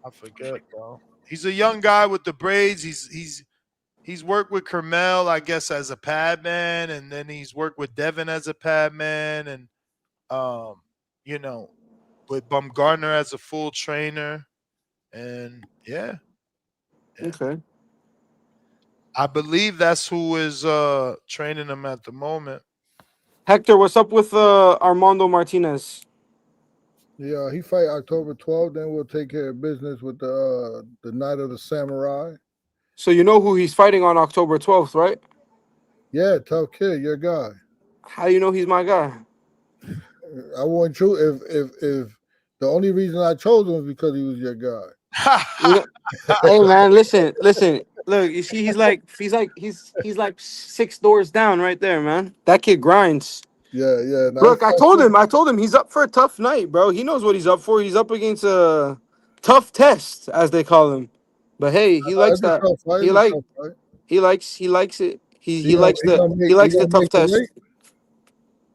I forget, bro. He's a young guy with the braids. He's worked with Kermel, I guess, as a pad man, and then he's worked with Devin as a pad man, and with Bumgarner as a full trainer, and yeah. Okay. I believe that's who is training him at the moment. Hector, what's up with Armando Martinez? Yeah, he fight October 12th. Then we'll take care of business with the Night of the Samurai. So you know who he's fighting on October 12th, right? Yeah, tough kid, your guy. How do you know he's my guy? I want you. If the only reason I chose him is because he was your guy. Hey man, listen. Look, you see, he's like 6 doors down right there, man. That kid grinds. Yeah. Look, I told him he's up for a tough night, bro. He knows what he's up for. He's up against a tough test, as they call him. But hey, he likes that. He likes it. He likes the tough test.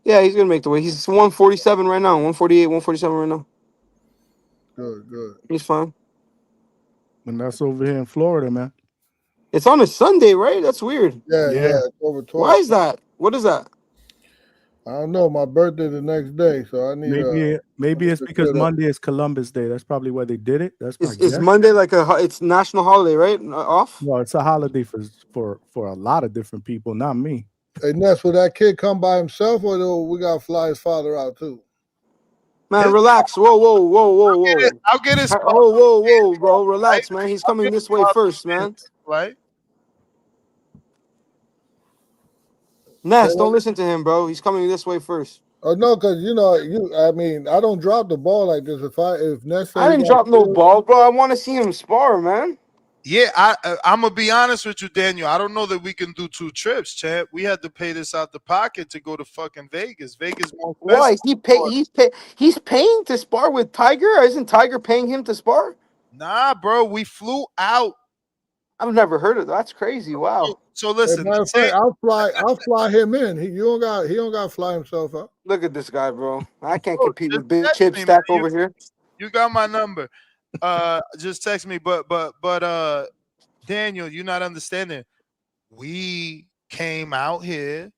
Yeah, he's gonna make the weight. He's 147 right now. 148, 147 right now. Good. He's fine. And that's over here in Florida, man. It's on a Sunday, right? That's weird. Yeah. Over 12. Why is that? What is that? I don't know. My birthday the next day, so I need. Maybe it's because Monday is Columbus Day. That's probably where they did it. That's my guess. Is Monday like it's national holiday, right? Off? No, it's a holiday for a lot of different people, not me. Hey, Ness, will that kid come by himself, or we got to fly his father out too? Man, relax. Whoa. I'll get his. Whoa, bro. Relax, man. He's coming this way first, man. Right. Ness, don't listen to him, bro. He's coming this way first. Oh no, because I mean, I don't drop the ball like this. If Ness, I didn't drop no ball, bro. I want to see him spar, man. Yeah, I'm gonna be honest with you, Daniel. I don't know that we can do 2 trips, champ. We had to pay this out the pocket to go to fucking Vegas. Vegas more expensive. Why? He's paying to spar with Tiger? Isn't Tiger paying him to spar? Nah, bro. We flew out. I've never heard of that. That's crazy. Wow. So listen, I'll fly him in. He don't got to fly himself out. Look at this guy, bro. I can't compete with Big Chip Stack over here. You got my number. Just text me. But Daniel, you're not understanding. We came out here.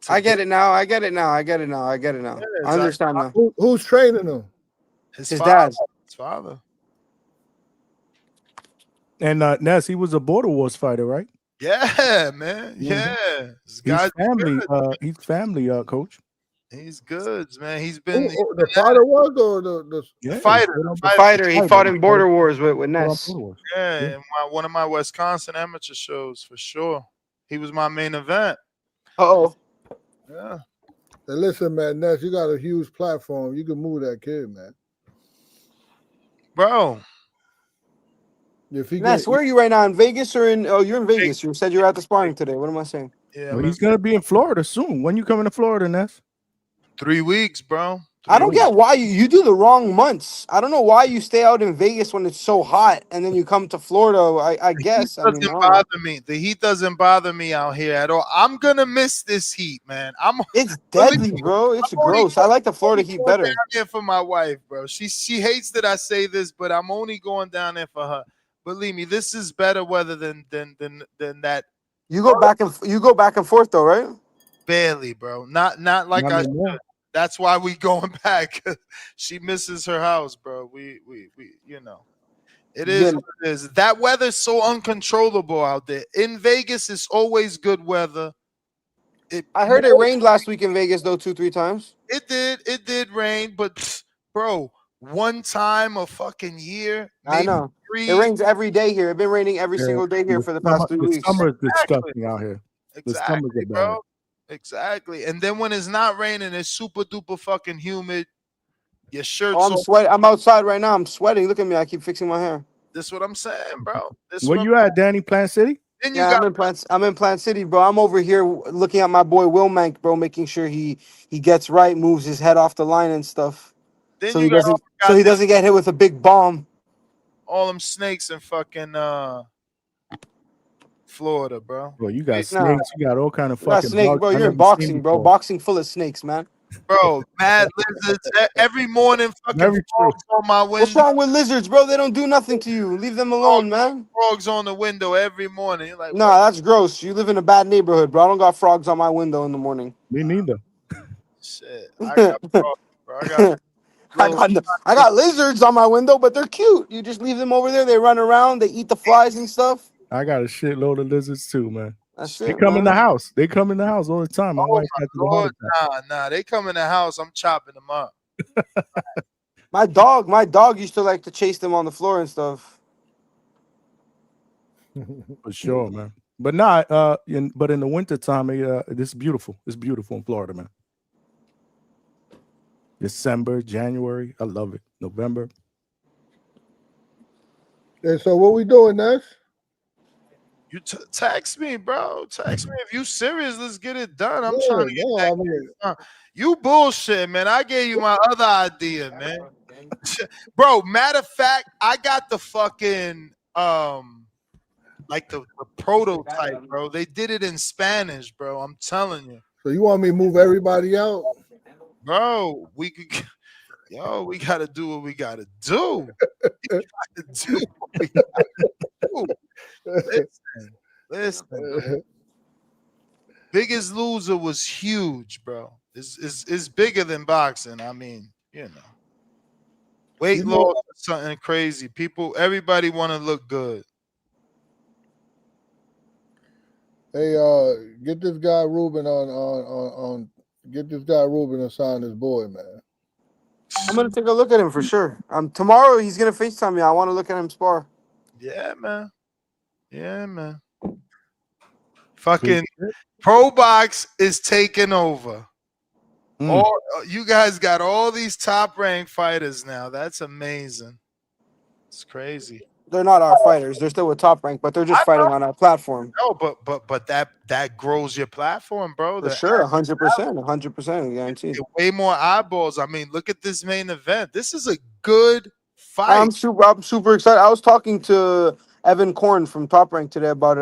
I get it now. I understand now. Who's training him? His dad. His father. And Ness, he was a Border Wars fighter, right? Yeah, man. Yeah. He's family. He's family, coach. He's good, man. He's been the fighter was or the fighter. The fighter. He fought in Border Wars with Ness. Yeah, in one of my Wisconsin amateur shows for sure. He was my main event. Oh. Yeah. Hey, listen, man, Ness, you got a huge platform. You can move that kid, man. Bro, If he Ness, get, where are you right now? In Vegas or in? Oh, you're in Vegas. You said you were at the sparring today. What am I saying? Yeah, Well, man. he's gonna be in Florida soon. When you coming to Florida, Ness? 3 weeks, bro. I 3 don't weeks. get why you do the wrong months. I don't know why you stay out in Vegas when it's so hot and then you come to Florida. I The guess. heat I mean, I doesn't don't know. bother me. The heat doesn't bother me out here at all. I'm gonna miss this heat, man. It's believe deadly, me, bro. It's I'm only gross. I like the I'm Florida only heat going better. down there for my wife, bro. She hates that I say this, but I'm only going down there for her. Believe me, this is better weather than that. You go back and forth though, right? Barely, bro. Not like Not I no should. more. That's why we going back. She misses her house, bro. We you know. It is Again, what it is. That weather's so uncontrollable out there. In Vegas, it's always good weather. I heard it rained last week in Vegas though 2-3 times. It did rain, but bro, one time a fucking year, I maybe know. It 3. rains every day here. It's been raining every Yeah, single day here for the past 3 the weeks. summer is Exactly, disgusting out here. The summers exactly, are bad. bro. Exactly. And then when it's not raining, it's super duper fucking humid. Your shirt's Oh, I'm all. sweating. I'm outside right now. I'm sweating. Look at me. I keep fixing my hair. This what I'm saying, bro. This Where what I'm. you at, Danny? Plant City? Then you Yeah, got. I'm in Plant City, bro. I'm over here looking at my boy Will Mank, bro, making sure he gets right, moves his head off the line and stuff. Then So you he got all doesn't the so he goddamn doesn't get hit with a big bomb. all them snakes in fucking Florida, bro. Bro, you got Nah, snakes. You got all kind of you got fucking snakes, bugs bro. I You're in never seen boxing, bro. before. Boxing full of snakes, man. Bro, mad lizards every morning. Fucking Very true. frogs on my What's window. wrong with lizards, bro? They don't do nothing to you. Leave them alone, man. Frogs on the window every morning. You're like, what? Nah, that's gross. You live in a bad neighborhood, bro. I don't got frogs on my window in the morning. Me neither. Shit, I got frogs, bro. I got little. I got lizards on my window, but they're cute. You just leave them over there. They run around. They eat the flies and stuff. I got a shitload of lizards too, man. That's They it, come in the man. house. They come in the house all the time. My Oh wife my had the heart lord, attack. nah. They come in the house. I'm chopping them up. My dog used to like to chase them on the floor and stuff. For sure, man. But nah, but in the wintertime, this is beautiful. It's beautiful in Florida, man. December, January, I love it. November. And so what we doing, Ness? You text me, bro. Text me if you serious. Let's get it done. I'm Yeah, trying to get no, that I mean, done. You bullshit, man. I gave you my other idea, man. Bro, matter of fact, I got the fucking like the prototype, bro. They did it in Spanish, bro. I'm telling you. so you want me to move everybody out? Bro, we could we gotta do what we gotta do. We gotta do what we gotta do. Listen. Biggest Loser was huge, bro. It's bigger than boxing. I mean, weight loss is something crazy. Everybody want to look good. Hey, get this guy Ruben on get this guy Ruben and sign his boy, man. I'm gonna take a look at him for sure. Tomorrow he's gonna FaceTime me. I want to look at him spar. Yeah, man. Yeah, man. Fucking Pro Box is taking over. You guys got all these top ranked fighters now. That's amazing. It's crazy. They're not our fighters. They're still with Top Rank, but they're just fighting on our platform. No, but that grows your platform, bro. For sure, 100%, 100%, guaranteed. Way more eyeballs. I mean, look at this main event. This is a good fight. I'm super excited. I was talking to Evan Korn from Top Rank today about it.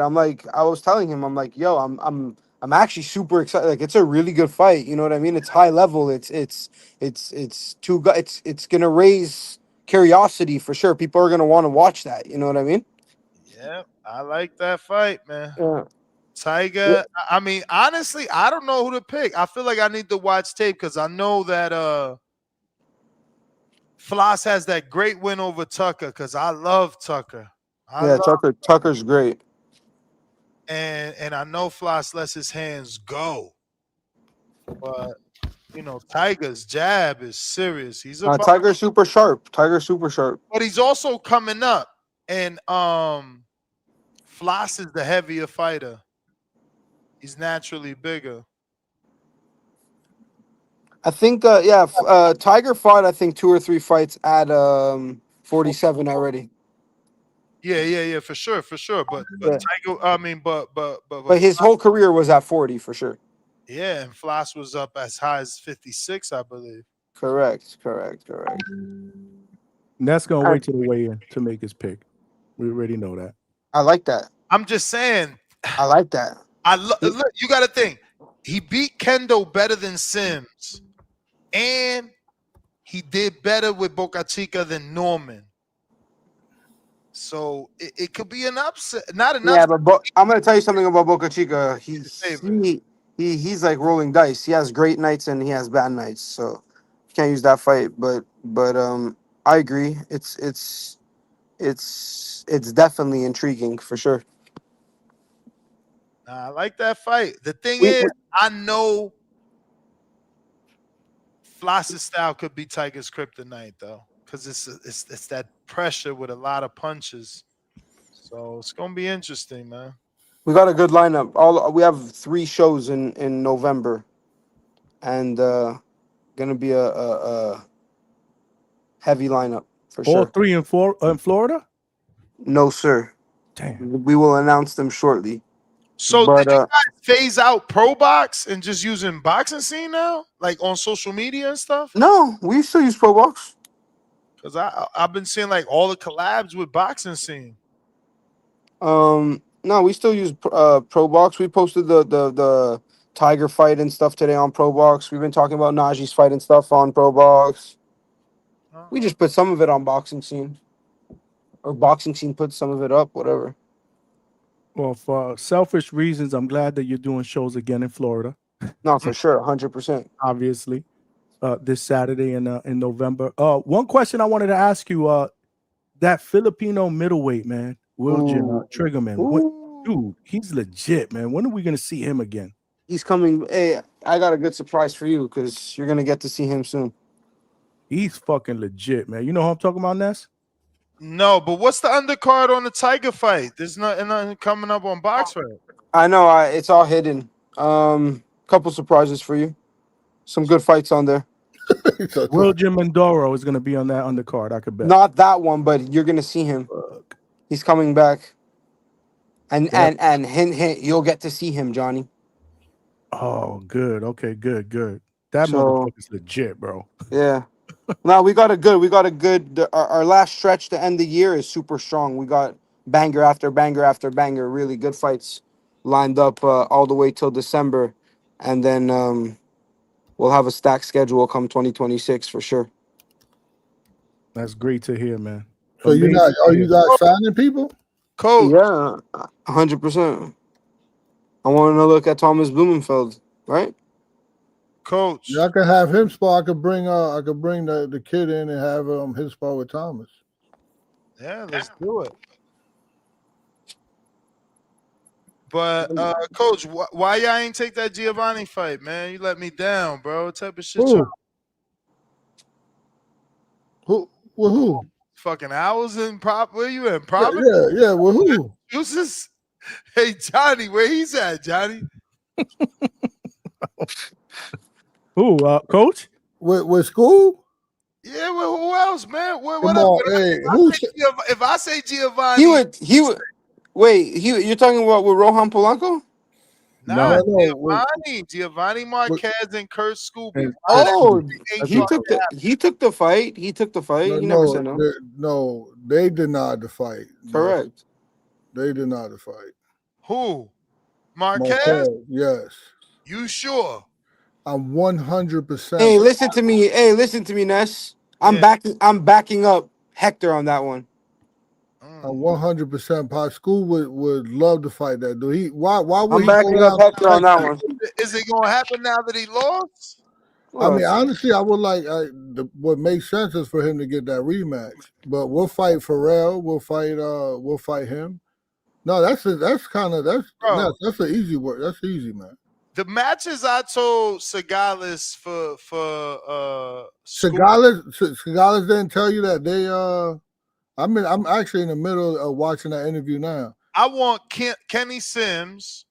I was telling him, I'm like, yo, I'm actually super excited. Like, it's a really good fight. You know what I mean? It's high level. It's gonna raise curiosity for sure. People are gonna want to watch that. You know what I mean? Yeah, I like that fight, man. Yeah. Tiger. I mean, honestly, I don't know who to pick. I feel like I need to watch tape because I know that Floss has that great win over Tucker because I love Tucker. Tucker's great. And I know Floss lets his hands go. But Tiger's jab is serious. He's Tiger's super sharp. But he's also coming up. And Floss is the heavier fighter. He's naturally bigger. I think Tiger fought 2 or 3 fights at 47 already. Yeah, for sure. But Yeah. Tiger, I mean, but his whole career was at 40 for sure. yeah, and Floss was up as high as 56, I believe. Correct. Ness gonna wait till the weigh-in to make his pick. We already know that. I like that. I'm just saying. I like that. Look, you got to think. He beat Kendo better than Sims, and he did better with Boca Chica than Norman. So it could be an upset. Not an Yeah, upset. but I'm gonna tell you something about Boca Chica. Favorite. He's like rolling dice. He has great nights and he has bad nights. So you can't use that fight. But I agree. It's definitely intriguing for sure. I like that fight. The thing We, is, we- I know Floss's style could be Tiger's kryptonite though, because it's that pressure with a lot of punches. So it's gonna be interesting, man. we got a good lineup. We have 3 shows in November, and gonna be a heavy lineup for All sure. 3 in Florida? No, sir. Damn. We will announce them shortly. So But did you guys phase out Pro Box and just using boxing scene now, like on social media and stuff? no, we still use Pro Box. Because I've been seeing like all the collabs with boxing scene. No, we still use Pro Box. We posted the Tiger fight and stuff today on Pro Box. We've been talking about Najee's fight and stuff on Pro Box. We just put some of it on Boxing Scene, or Boxing Scene put some of it up, whatever. Well, for selfish reasons, I'm glad that you're doing shows again in Florida. No, for sure, 100%. Obviously, this Saturday in November. One question I wanted to ask you: that Filipino middleweight man, Wiljan Triggerman, dude, he's legit, man. When are we gonna see him again? He's coming. Hey, I got a good surprise for you because you're gonna get to see him soon. He's fucking legit, man. You know who I'm talking about, Ness? No, but what's the undercard on the Tiger fight? There's nothing coming up on Box Rec. I know. It's all hidden. Couple surprises for you. Some good fights on there. Wiljan Mindoro is gonna be on that undercard. I could bet. Not that one, but you're gonna see him. He's coming back. And hint, you'll get to see him, Johnny. Oh, good. Okay, good. That So, motherfucker's legit, bro. Yeah. No, we got a good. Our last stretch to end the year is super strong. We got banger after banger after banger. Really good fights lined up all the way till December, and then we'll have a stacked schedule come 2026 for sure. That's great to hear, man. So are you guys signing people? Coach. Yeah, 100%. I want to look at Thomas Blumenfeld, right? Coach. Yeah, I could have him spar. I could bring the kid in and have his spar with Thomas. Yeah, let's do it. But Coach, why y'all ain't take that Giovanni fight, man? You let me down, bro. What type of shit? Who? Fucking hours in prop? Where you in? Providence? Yeah. With who? Uses. Hey Johnny, where he's at, Johnny? Who, Coach? With school? Yeah, well, who else, man? Come on, hey, if I say Giovanni, he would. Wait, you're talking about with Rohan Polanco? Nah, Giovanni Marquez and Kurt Scooby. He took the fight. He never said no. No, they denied the fight. Correct. They denied the fight. Who? Marquez? Yes. You sure? I'm 100%. Hey, listen to me, Ness. I'm backing up Hector on that one. I'm 100%. Pot School would love to fight that dude. Why would I'm backing up Hector on that one? Is it gonna happen now that he lost? I mean, honestly, I would like what makes sense is for him to get that rematch. But we'll fight Pharrell. We'll fight him. No, that's an easy work. That's easy, man. The matches I told Sagales for Sagales didn't tell you that they I'm actually in the middle of watching that interview now. I want Kenny Sims.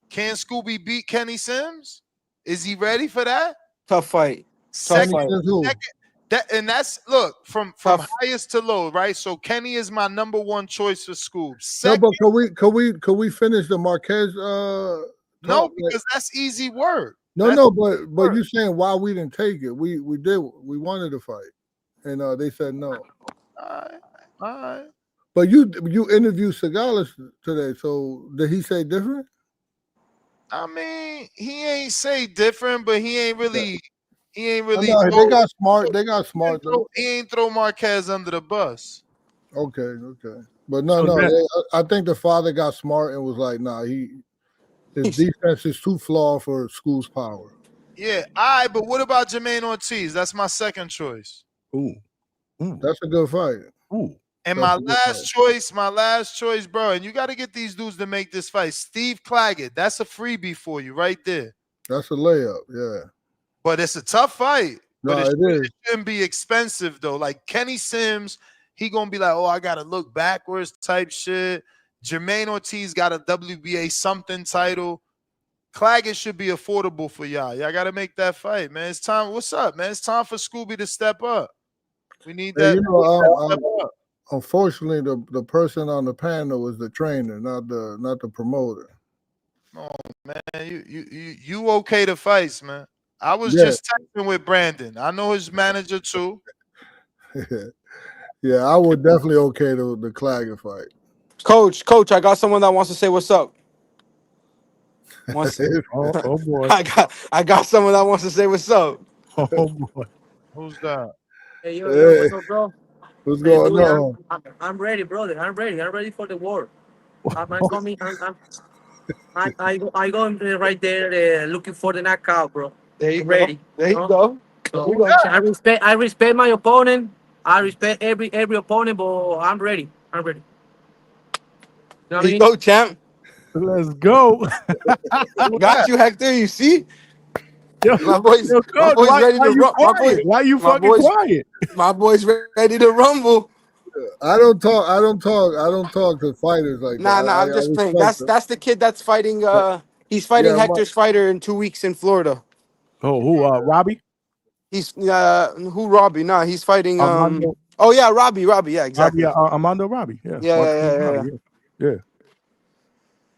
Can Scooby beat Kenny Sims? Is he ready for that? Tough fight. Second, That's look from Tough. highest to low, right? So Kenny is my number one choice for Scoob. No, Second, but could we finish the Marquez no, talk? because that's easy work. No, but you saying why we didn't take it? We wanted to fight, and they said no. All right. But you interviewed Segales today, so did he say different? I mean, he ain't say different, but he ain't really. No, they got smart. They got smart though. He ain't throw Marquez under the bus. Okay. But I think the father got smart and was like, nah, his defense is too flawed for School's power. Yeah, all right, but what about Jermaine Ortiz? That's my second choice. Ooh. That's a good fight. Ooh. And my last choice, bro, and you got to get these dudes to make this fight. Steve Claggett, that's a freebie for you right there. That's a layup, yeah. But it's a tough fight. No, But it it shouldn't be expensive, though. Like Kenny Sims, he going to be like, oh, I got to look backwards type shit. Jermaine Ortiz got a WBA something title. Claggett should be affordable for y'all. Y'all got to make that fight, man. It's time. What's up, man? It's time for Scooby to step up. We need that. Unfortunately, the person on the panel was the trainer, not the promoter. Oh man, you okay to fights, man. I was just texting with Brandon. I know his manager too. Yeah, I would definitely okay the Claggett fight. Coach, I got someone that wants to say what's up. Oh boy. I got someone that wants to say what's up. Oh boy. Who's that? Hey, yo, what's up, bro? What's going on? I'm ready, brother. I'm ready for the war. I'm coming. I go right there looking for the knockout, bro. There you I'm go. ready. There you go. So, I respect my opponent. I respect every opponent, but I'm ready. I'm ready. You know what I mean? Go, champ. Let's go. Got you, Hector. You see? Yo, my boy's Coach, ready to rumble. Why you fucking quiet? My boy's ready to rumble. I don't talk to fighters like that. I'm just playing. That's the kid that's fighting. He's fighting Hector's fighter in 2 weeks in Florida. Oh, who? Robbie? He's who? Robbie? Nah, he's fighting. Armando. Oh yeah, Robbie. Yeah, exactly. Armando Robbie. Yeah. Yeah.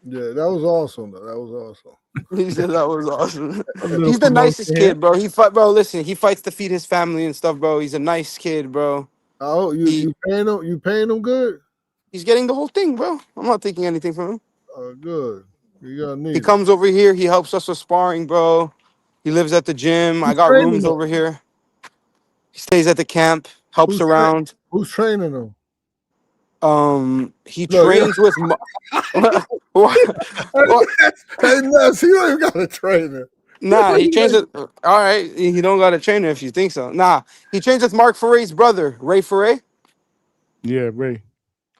Yeah, that was awesome. That was awesome. He said that was awesome. He's the nicest kid, bro. Listen, he fights to feed his family and stuff, bro. He's a nice kid, bro. Oh, you paying him? You paying him good? He's getting the whole thing, bro. I'm not taking anything from him. Oh, good. You're gonna need. He comes over here. He helps us with sparring, bro. He lives at the gym. I got rooms over here. He stays at the camp. Helps around. Who's training him? He trains with. Hey, Ness, you don't even got a trainer. Nah, he trains with. All right, he don't got a trainer if you think so. Nah, he trains with Mark Ferre's brother, Ray Ferre. Yeah, Ray.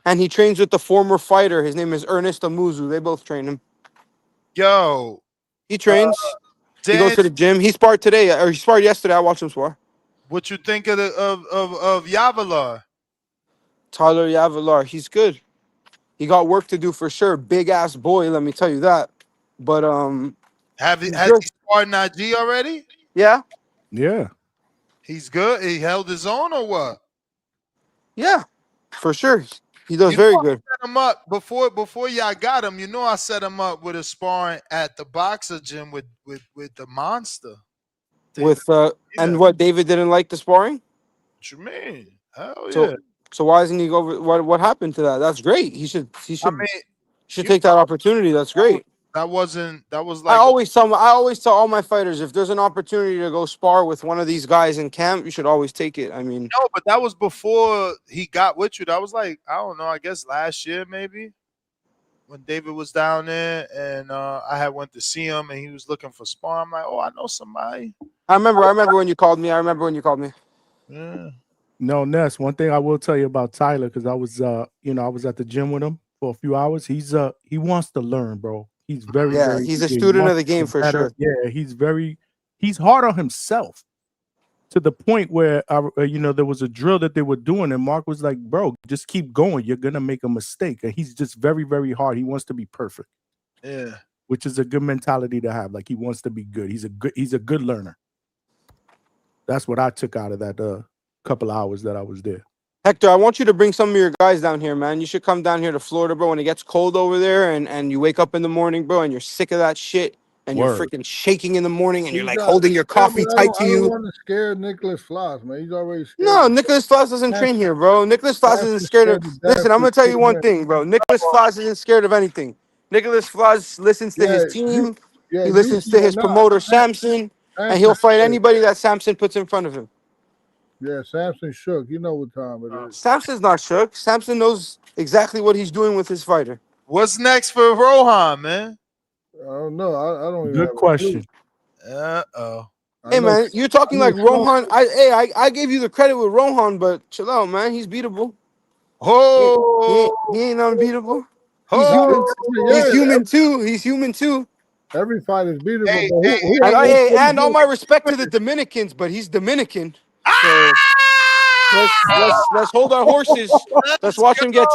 And he trains with the former fighter. His name is Ernest Amuzu. They both train him. Yo, he trains. He goes to the gym. He sparred today, or he sparred yesterday. I watched him spar. What you think of Yavalar? Tyler Yavalar, he's good. He got work to do for sure. Big ass boy, let me tell you that. But has he sparred Najee already? Yeah. Yeah. He's good. He held his own or what? Yeah, for sure. He does very good. I set him up before y'all got him. You know, I set him up with a sparring at the boxer gym with the monster. And what, David didn't like the sparring? What you mean? Hell yeah. So why isn't he go? What happened to that? That's great. He should take that opportunity. That's great. I always tell all my fighters, if there's an opportunity to go spar with one of these guys in camp, you should always take it. I mean, no, but that was before he got with you. That was like, I don't know, I guess last year maybe, when David was down there and I had went to see him and he was looking for spar. I'm like, oh, I know somebody. I remember when you called me. Yeah. No, Ness, one thing I will tell you about Tyler, because I was I was at the gym with him for a few hours. He wants to learn, bro. He's very he's a student of the game for sure. Yeah, he's hard on himself to the point where there was a drill that they were doing, and Mark was like, "Bro, just keep going. You're gonna make a mistake." And he's just very, very hard. He wants to be perfect. Yeah, which is a good mentality to have. Like he wants to be good. He's a good learner. That's what I took out of that couple of hours that I was there. Hector, I want you to bring some of your guys down here, man. You should come down here to Florida, bro, when it gets cold over there and you wake up in the morning, bro, and you're sick of that shit and you're Word. freaking shaking in the morning and you're like got- holding your coffee but tight to I you. don't want to scare Nicholas Floss, man. He's already scared. No, Nicholas Floss doesn't train here, bro. Nicholas Floss isn't scared of. Listen, I'm gonna tell you one thing, bro. Nicholas Floss isn't scared of anything. Nicholas Floss listens to his team. He listens to his promoter Samson, and he'll fight anybody that Samson puts in front of him. Yeah, Samson shook. You know what time it is. Samson's not shook. Samson knows exactly what he's doing with his fighter. What's next for Rohan, man? I don't know. I don't even Good have question. Uh-oh. Hey, man, you're talking like Rohan. I gave you the credit with Rohan, but chill out, man. He's beatable. Oh, he ain't unbeatable. He's oh, human. He's human too. He's human too. Every fight is beatable. Hey, but And all my respect to the Dominicans, but he's Dominican. So let's hold our horses. Let's watch him get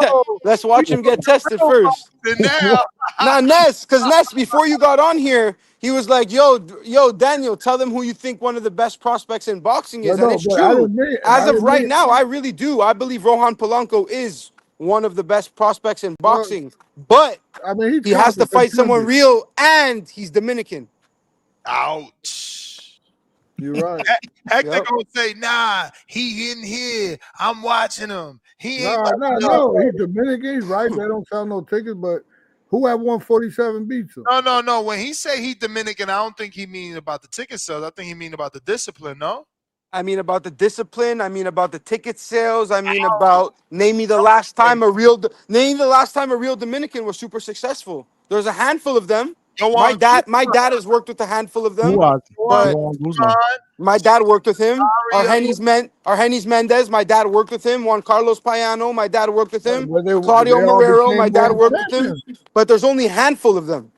let's watch him get tested first. Now, Now because Ness, before you got on here, he was like, yo, Daniel, tell them who you think one of the best prospects in boxing is. And it's true. As of right now, I really do. I believe Rohan Polanco is one of the best prospects in boxing. But I mean, he has to fight someone real, and he's Dominican. ouch. You're right. Hector gonna say, nah, he in here. I'm watching him. He ain't no. He's Dominican. He's right. They don't sell no tickets, but who at 147 beats him? No. When he say he Dominican, I don't think he mean about the ticket sales. I think he mean about the discipline, no? I mean about the discipline. I mean about the ticket sales. I mean about name me the last time a real Dominican was super successful. There's a handful of them. My dad has worked with a handful of them. But my dad worked with him. Argenis Mendez, my dad worked with him. Juan Carlos Payano, my dad worked with him. Claudio Marrero, my dad worked with him. But there's only a handful of them.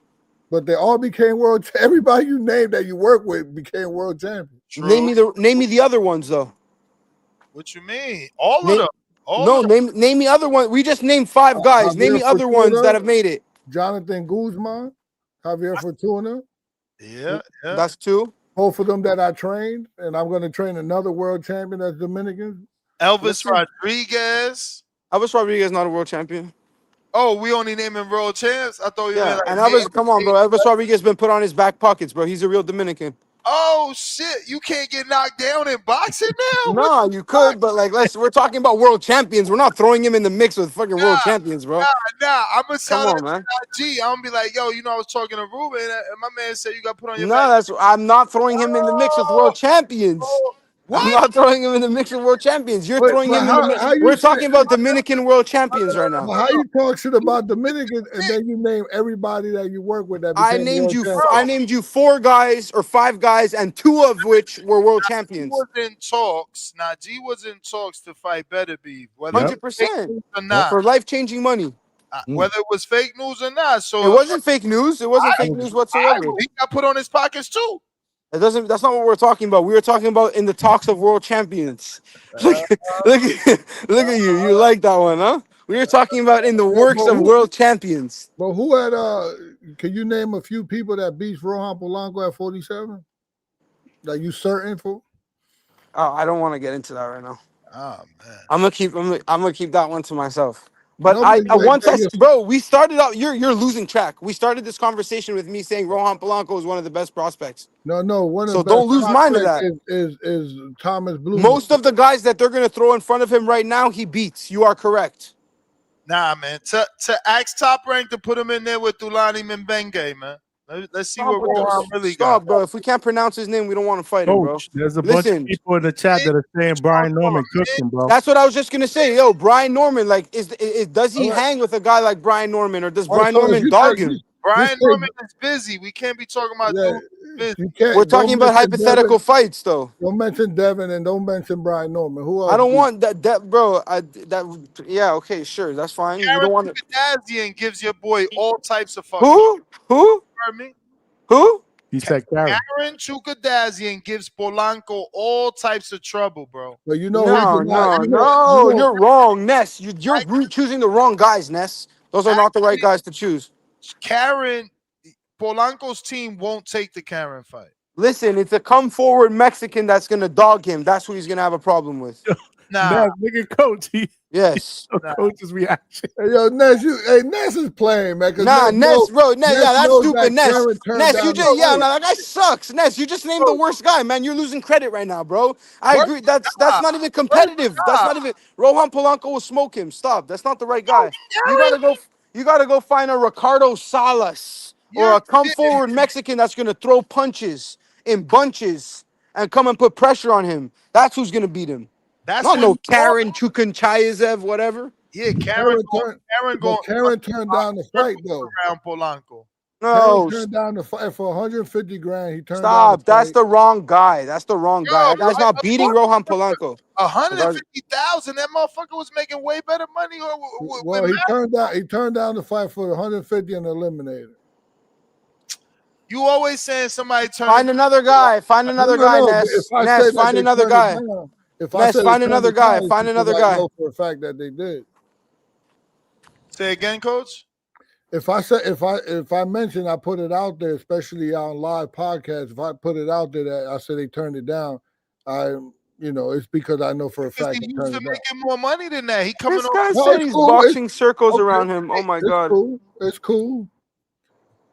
But they all became world. Everybody you named that you work with became world champions. Name me the other ones though. What you mean? All of them. Name me other ones. We just named 5 guys. Name me other ones that have made it. Jonathan Guzman, Javier Fortuna. Yeah. That's 2. Both of them that I trained, and I'm going to train another world champion that's Dominican. Elvis Rodriguez. Elvis Rodriguez not a world champion. Oh, we only naming world champs? I thought you meant like, and Elvis, come on, bro. Elvis Rodriguez been put on his back pockets, bro. He's a real Dominican. Oh shit! You can't get knocked down in boxing now. No, you could, but like, we're talking about world champions. We're not throwing him in the mix with fucking world champions, bro. Nah. I'm gonna tell him, man. I'm gonna be like, yo, I was talking to Ruben, and my man said you got put on your. No, I'm not throwing him in the mix with world champions. What? I'm not throwing him in the mix with world champions. You're throwing him in the mix. We're talking about Dominican world champions right now. How you talk shit about Dominican and then you name everybody that you work with that became I named you 4 guys or 5 guys, and 2 of which were world champions. Was in talks. Najee was in talks to fight Better Beef. 100% for life-changing money. Whether it was fake news or not. So it wasn't fake news. It wasn't fake news whatsoever. He got put on his pockets too. That's not what we're talking about. We were talking about in the talks of world champions. Look at you. You like that one, huh? We were talking about in the works of world champions. But who had can you name a few people that beats Rohan Polanco at 47? That you certain for? Oh, I don't want to get into that right now. Oh man. I'm gonna keep that one to myself. But bro, we started out. You're losing track. We started this conversation with me saying Rohan Polanco is one of the best prospects. No. So don't lose mind of that. Is Thomas Blue? Most of the guys that they're gonna throw in front of him right now, he beats. You are correct. Nah, man. To ask Top Rank to put him in there with Thulani Mbenge, man. Let's see what Rohan really got. Bro. If we can't pronounce his name, we don't want to fight him, bro. There's a bunch of people in the chat that are saying Brian Norman cooked him, bro. That's what I was just gonna say. Yo, Brian Norman, like, does he hang with a guy like Brian Norman, or does Brian Norman dog him? Brian Norman is busy. We can't be talking about busy. We're talking about hypothetical fights, though. Don't mention Devin and don't mention Brian Norman. Who else? I don't want that, bro. Yeah, okay, sure, that's fine. You don't want Kardashian gives your boy all types of fucking. Who? Pardon me? Who? He said Karen. Karen Chukadazian gives Polanco all types of trouble, bro. But you know, no, you're wrong, Ness. You're choosing the wrong guys, Ness. Those are not the right guys to choose. Karen, Polanco's team won't take the Karen fight. Listen, it's a come forward Mexican that's gonna dog him. That's who he's gonna have a problem with. Nah, Ness, look at Coach. Yes. Coach's reaction. Hey, yo, Ness is playing, man. Cause Nah, Ness, bro, Ness, Ness yeah, that's knows stupid. that Ness, Karen turned Ness, you down the just, yeah, fight. no, that guy sucks. Ness, you just named the worst guy, man. You're losing credit right now, bro. I agree. That's not even competitive. That's not even. Rohan Polanco will smoke him. Stop. That's not the right guy. You gotta go. You gotta go find a Ricardo Salas or you're a come kidding. forward Mexican that's gonna throw punches in bunches and come and put pressure on him. That's who's gonna beat him. That's Not what no he thought. Karen Chukanchayev, whatever. Yeah, Karen turned down the fight though. around Polanco. Karen No, turned down the fight for 150 grand. He turned down stop. the That's fight. the wrong guy. That's the wrong guy. That guy's not beating Rohan Polanco. 150,000. That motherfucker was making way better money. Well, he turned down the fight for 150 and eliminated. You always saying somebody turn. Find another guy. Find another guy, No, Ness. if I Ness, say that find they another turned it guy. down, if I Ness, said they find turned another it guy. down, Find it's because another I guy. know for a fact that they did. Say again, Coach. If I mention, I put it out there, especially on live podcasts. If I put it out there that I said they turned it down, it's because I know for a fact He they used turned to it down. making more money than that. He coming This on. guy No, said it's he's cool. boxing circles Okay. around him. Oh my It's god. cool. It's cool.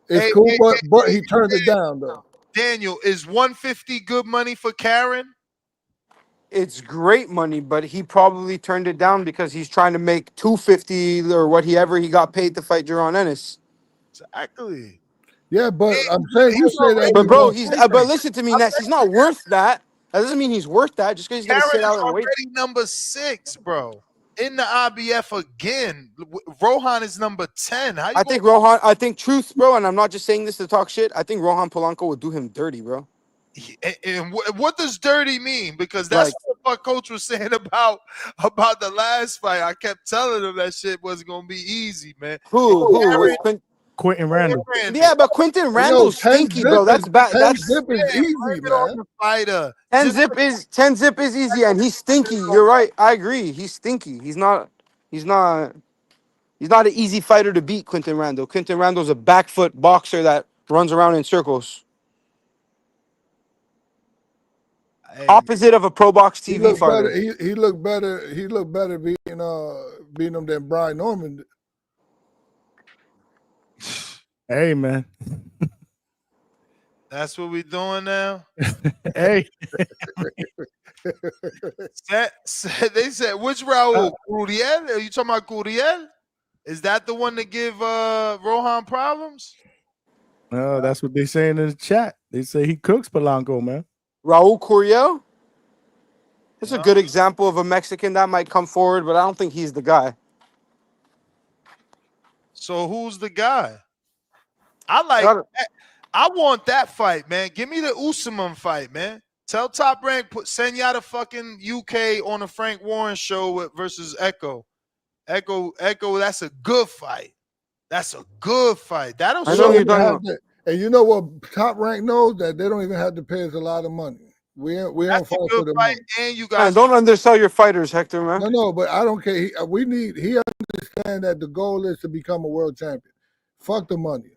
It's Hey, cool, hey, but he turned it down though. Daniel, is 150 good money for Karen? It's great money, but he probably turned it down because he's trying to make 250 or whatever he got paid to fight Jaron Ennis. Exactly. Yeah, but I'm saying you say that. But we bro, won't he's fight but them. listen to me, Ness. He's not worth that. That doesn't mean he's worth that. Just because he's gonna Karen sit is out and wait. already number 6, bro. In the IBF again. Rohan is number 10. How you I think truth, bro, and I'm not just saying this to talk shit. I think Rohan Polanco would do him dirty, bro. And what does dirty mean? Because that's Like- what my coach was saying about the last fight. I kept telling him that shit wasn't gonna be easy, man. Who? Quentin Randall. Yeah, but Quentin Randall's stinky, bro. That's bad. 10 That's zip is easy, man. Fighter. 10 zip is easy, and he's stinky. You're right. I agree. He's stinky. He's not an easy fighter to beat, Quentin Randall. Quentin Randall's a back foot boxer that runs around in circles. Hey, Opposite of a Pro Box He TV looked fighter. better. He looked better. He looked better beating him than Brian Norman did. Hey, man. that's what we doing now. Hey. They said, which Raul? Guriel? Are you talking about Guriel? Is that the one that give Rohan problems? No, that's what they saying in the chat. They say he cooks Polanco, man. Raul Curiel? That's a good example of a Mexican that might come forward, but I don't think he's the guy. So who's the guy? I want that fight, man. Give me the Usman fight, man. Tell Top Rank send y'all to fucking UK on the Frank Warren show versus Echo. Echo, that's a good fight. That's a good fight. That'll I know show who you're talking about. And you know what? Top Rank knows that they don't even have to pay us a lot of money. We don't fight for the money. And you Man, guys don't undersell your fighters, Hector, man. No, but I don't care. He understands that the goal is to become a world champion. Fuck the money.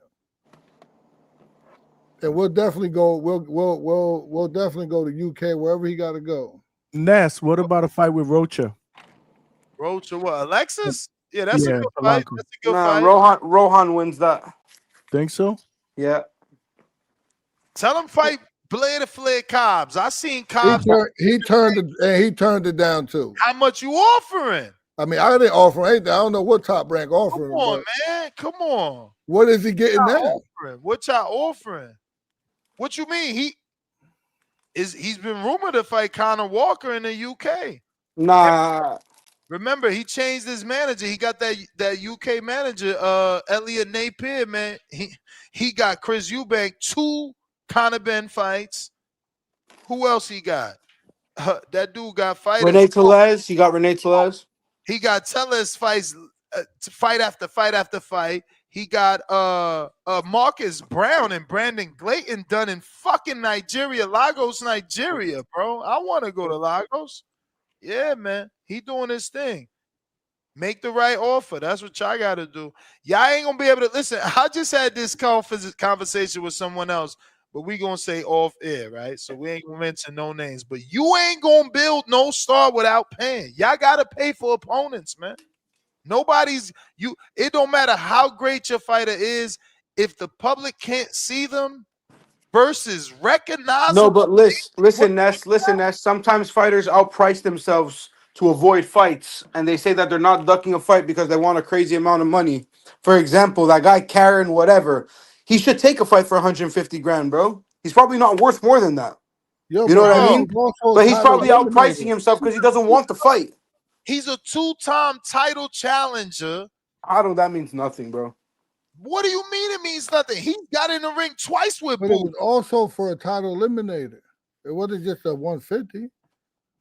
And we'll definitely go. We'll definitely go to UK wherever he got to go. Ness, what about a fight with Rocha? Rocha, what? Alexis? Yeah, that's a good Polanco. fight. That's a good Nah, fight. Rohan wins that. Think so? Yeah. Tell him fight Blair to Flair Cobbs. I seen Cobbs. He turned it down too. How much you offering? I mean, I didn't offer anything. I don't know what Top Rank offering. Come on, man. Come on. What is he getting now? What y'all offering? What you mean? He's been rumored to fight Conor Walker in the UK. Nah. Remember, he changed his manager. He got that UK manager, Elliot Napier, man. He got Chris Eubank 2 Conor Ben fights. Who else he got? That dude got fighters. Renee Tellez. You got Renee Tellez. He got Tellez fights, fight after fight after fight. He got Marcus Brown and Brandon Glayton done in fucking Nigeria, Lagos, Nigeria, bro. I want to go to Lagos. Yeah, man. He doing his thing. Make the right offer. That's what y'all got to do. Y'all ain't going to be able to listen. I just had this conversation with someone else. but we gonna say off air, right? So we ain't gonna mention no names. But you ain't gonna build no star without paying. Y'all gotta pay for opponents, man. Nobody's you. It don't matter how great your fighter is if the public can't see them versus No, recognizable. but listen, Ness. Sometimes fighters outprice themselves to avoid fights, and they say that they're not ducking a fight because they want a crazy amount of money. For example, that guy Karen, whatever, he should take a fight for 150 grand, bro. He's probably not worth more than that. Yo, You know but what I Bro, mean? Kane was also But he's title probably outpricing eliminator. himself because he doesn't want the fight. he's a two-time title challenger. I don't. That means nothing, bro. What do you mean it means nothing? He got in the ring twice with But it Boo. was also for a title eliminator. It wasn't just a 150.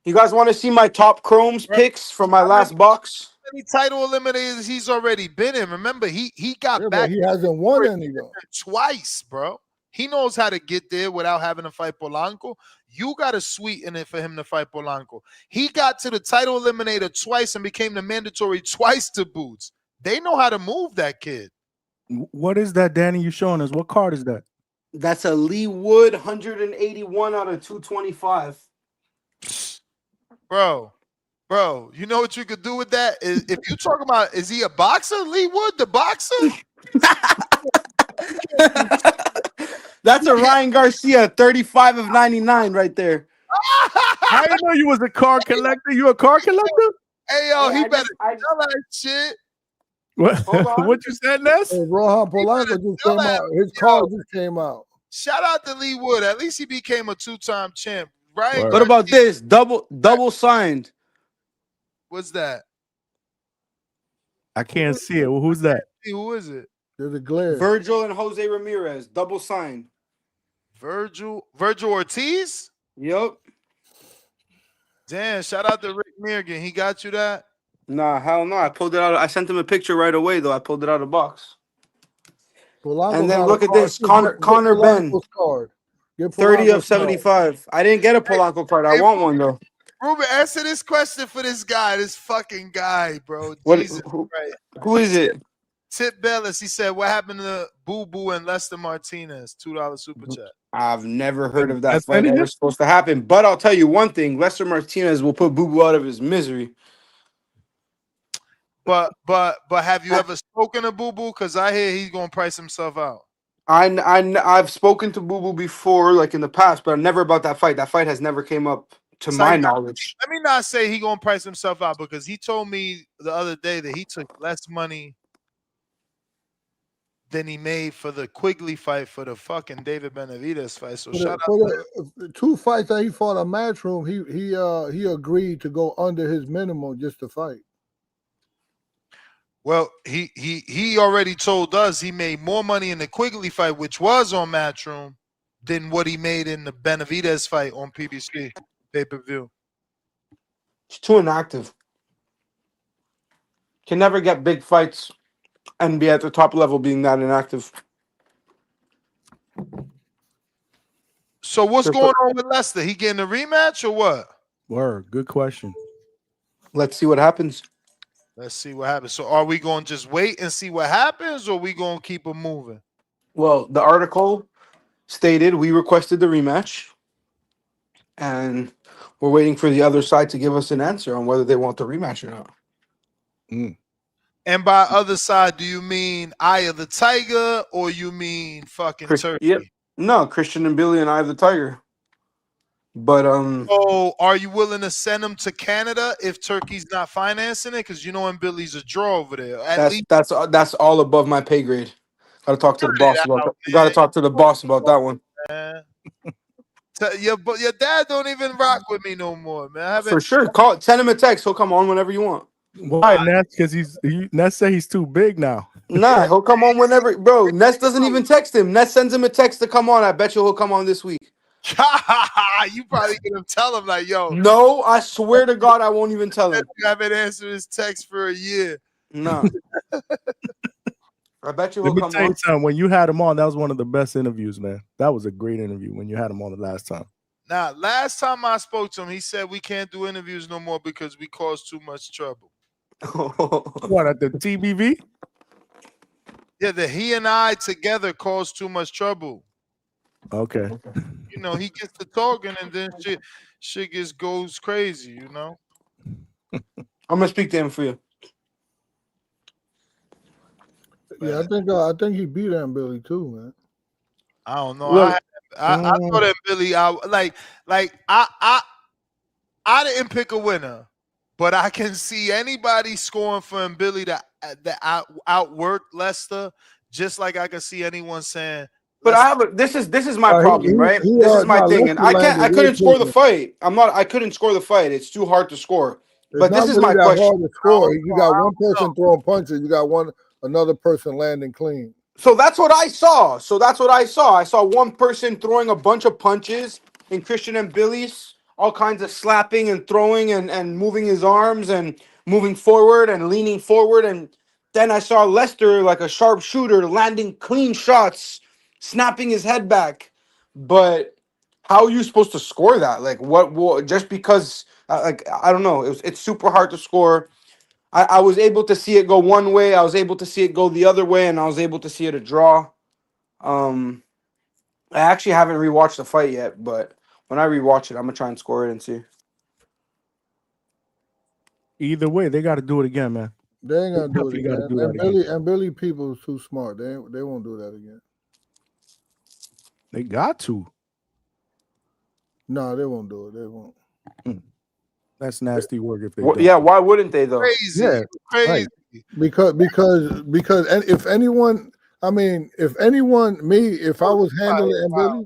You guys want to see my top chromes picks from my How many, last box? how many title eliminators he's already been in? Remember, he got Yeah, but back he hasn't won any though. twice, bro. He knows how to get there without having to fight Polanco. You got to sweeten it for him to fight Polanco. He got to the title eliminator twice and became the mandatory twice to Boots. They know how to move that kid. What is that, Danny? You showing us? What card is that? That's a Lee Wood 181 out of 225. Bro, you know what you could do with that? Is if you talking about, is he a boxer? Lee Wood, the boxer? That's a Ryan Garcia 35 of 99 right there. I didn't know you was a card collector. You a card collector? Hey, yo, Hey, he I better just- I- tell that shit. What? Hold on. What you said, Ness? Hey, Rohan Polanco just tell came that, out. His card just came out. Shout out to Lee Wood. At least he became a two-time champ. Ryan, Word. What about this? Double signed. what's that? I can't see it. Well, who's that? Who is it? There's a glare. Virgil and Jose Ramirez. Double signed. Virgil Ortiz? Yup. Damn, shout out to Rick Mirgan. He got you that? Nah, hell no. I pulled it out. I sent him a picture right away, though. I pulled it out of the box. Polanco And then got a look at card this. too. Connor Get Ben. Polanco's card. Get 30 Polanco's of 75. I didn't get a Polanco card. I want one, though. Ruben, answer this question for this guy, this fucking guy, bro. What? Jesus Christ. Who is it? Tip Bellis, he said, what happened to Boo Boo and Lester Martinez? $2 super chat. I've never heard of that That's fight any- ever supposed to happen. But I'll tell you one thing. Lester Martinez will put Boo Boo out of his misery. But have you ever spoken to Boo Boo? Because I hear he's gonna price himself out. I've spoken to Boo Boo before, like in the past, but never about that fight. That fight has never came up to my knowledge. Let me not say he gonna price himself out because he told me the other day that he took less money than he made for the Quigley fight for the fucking David Benavidez fight. So shout out to the two fights that he fought on Matchroom, he agreed to go under his minimum just to fight. Well, he already told us he made more money in the Quigley fight, which was on Matchroom, than what he made in the Benavidez fight on PBC pay-per-view. It's too inactive. Can never get big fights and be at the top level being that inactive. So what's going on with Lester? He getting a rematch or what? Word. Good question. Let's see what happens. Let's see what happens. So are we going to just wait and see what happens, or we going to keep it moving? Well, the article stated we requested the rematch, and we're waiting for the other side to give us an answer on whether they want the rematch or not. And by other side, do you mean Eye of the Tiger or you mean fucking Turkey? Yep. No, Christian and Billy and Eye of the Tiger. But So are you willing to send them to Canada if Turkey's not financing it? Because you know, and Billy's a draw over there. that's all above my pay grade. Gotta talk to the boss about that. Gotta talk to the boss about that one. Your dad don't even rock with me no more, man. For sure. Send him a text. He'll come on whenever you want. Why, Ness? Because Ness say he's too big now. Nah, he'll come on whenever. Bro, Ness doesn't even text him. Ness sends him a text to come on. I bet you he'll come on this week. You probably gonna tell him like, yo. No, I swear to God, I won't even tell him. You haven't answered his text for a year. No. I bet you Let he'll me come tell you on. something. When you had him on, that was one of the best interviews, man. That was a great interview when you had him on the last time. Now, last time I spoke to him, he said we can't do interviews no more because we cause too much trouble. What, at the TBV? Yeah, that he and I together cause too much trouble. Okay. You know, he gets to talking and then shit just goes crazy, you know. I'm gonna speak to him for you. Yeah, I think he beat Aunt Billy too, man. I don't know. Look, I thought that Billy, I didn't pick a winner, but I can see anybody scoring for Billy that outwork Leicester, just like I can see anyone saying. but Leicester, this is my problem, right? He This is my no, thing, and Lester landed I real couldn't score the quick. fight. I couldn't score the fight. It's too hard to score. It's But this not is really my that question. hard to score. You got one person throwing punches. You got another person landing clean. So that's what I saw. I saw one person throwing a bunch of punches in Christian and Billy's, all kinds of slapping and throwing and moving his arms and moving forward and leaning forward. And then I saw Lester, like a sharpshooter, landing clean shots, snapping his head back. But how are you supposed to score that? Like what just because like I don't know. It's super hard to score. I was able to see it go one way, I was able to see it go the other way, and I was able to see it a draw. Um, I actually haven't rewatched the fight yet, but when I rewatch it, I'm gonna try and score it and see. Either way, they got to do it again, man. They ain't gonna do it Definitely got to again. do that again. And Billy people is too smart. They won't do that again. They got to. No, they won't do it. They won't. That's nasty work if they Well, don't. yeah, why wouldn't they though? crazy, Yeah, crazy. Because and if anyone, I mean, if anyone, if I was handling and Billy,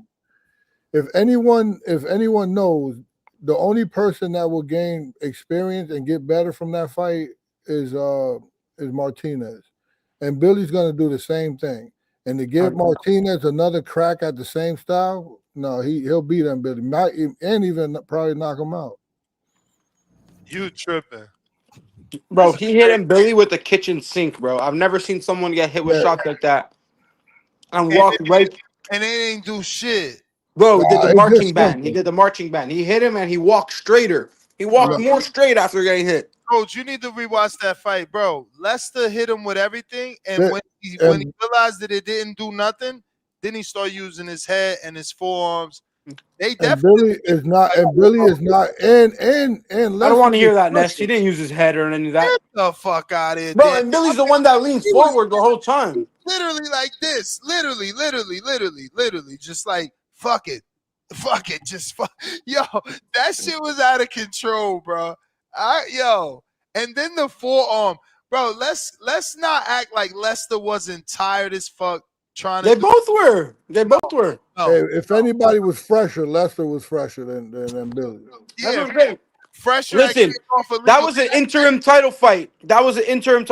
if anyone knows, the only person that will gain experience and get better from that fight is Martinez, and Billy's gonna do the same thing. And to give Martinez another crack at the same style, no, he'll beat him, Billy, and even probably knock him out. You tripping? Bro, he hit him Billy with the kitchen sink, bro. I've never seen someone get hit with shots like that and walk right. And they ain't do shit. Bro, did the It's just marching band. He simple. did the marching band. He hit him and he walked straighter. He walked more straight after getting hit. Coach, you need to rewatch that fight, bro. Lester hit him with everything, and Yeah, when he realized that it didn't do nothing, then he started using his head and his forearms. They And definitely Billy is not, and I don't want to hear that, Ness. He didn't use his head or any of that. Get the fuck out of here, Bro, Dan. and Billy's the one that leans forward the whole time. Literally like this. Literally, just like fuck it, just fuck. Yo, that shit was out of control, bro. And then the forearm, bro. Let's not act like Lester wasn't tired as fuck trying to. They both were. If anybody was fresher, Lester was fresher than Billy. Yeah. Fresher. Listen, that was an interim title fight. Interim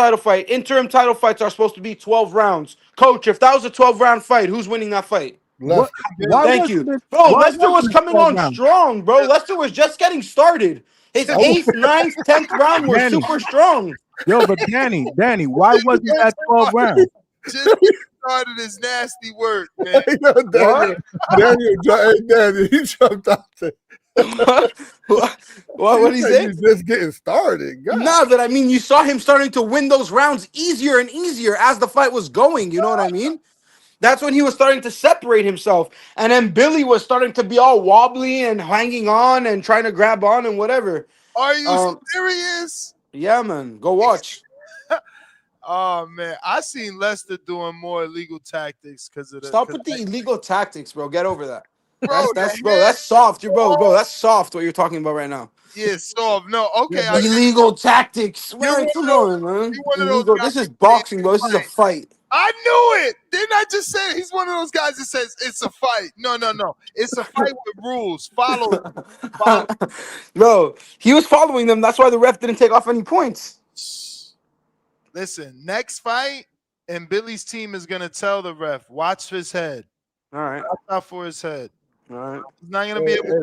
title fights are supposed to be 12 rounds. Coach, if that was a 12-round fight, who's winning that fight? What? Thank you. Bro, Lester was coming on strong, bro. Lester was just getting started. His 8th, 9th, 10th round were super strong. Yo, but Danny, why wasn't that 12 rounds? Just started his nasty work, man. Daniel, he jumped out there. What did he say? He's just getting started. God. Nah, but I mean, you saw him starting to win those rounds easier and easier as the fight was going. You know what I mean? That's when he was starting to separate himself. And then Billy was starting to be all wobbly and hanging on and trying to grab on and whatever. Are you serious? Yeah, man. Go watch. Oh, man. I seen Lester doing more illegal tactics because of the. Stop with the illegal tactics, bro. Get over that. Bro, that's soft. Bro, that's soft what you're talking about right now. Yeah, soft. No, okay. Yeah, illegal tactics. Man, come on, man. Illegal. This is boxing, bro. This is a fight. I knew it. Didn't I just say he's one of those guys that says it's a fight? No. It's a fight with rules. Follow. Bro, he was following them. That's why the ref didn't take off any points. Listen, next fight, and Billy's team is going to tell the ref, watch his head. All right. Watch out for his head. All right. He's not going to be able to.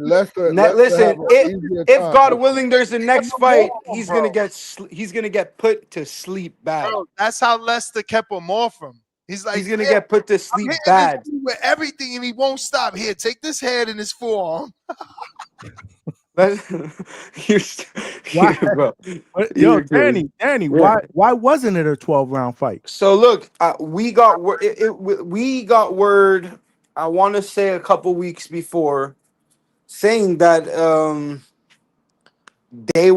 Listen, if God willing, there's the next fight, he's gonna get put to sleep bad. Bro, that's how Lester kept him off him. He's like, he's gonna get put to sleep bad with everything, and he won't stop. Here, take this head in his forearm. Why? Yo, Danny, why wasn't it a 12-round fight? So look, we got word I want to say a couple weeks before, saying that they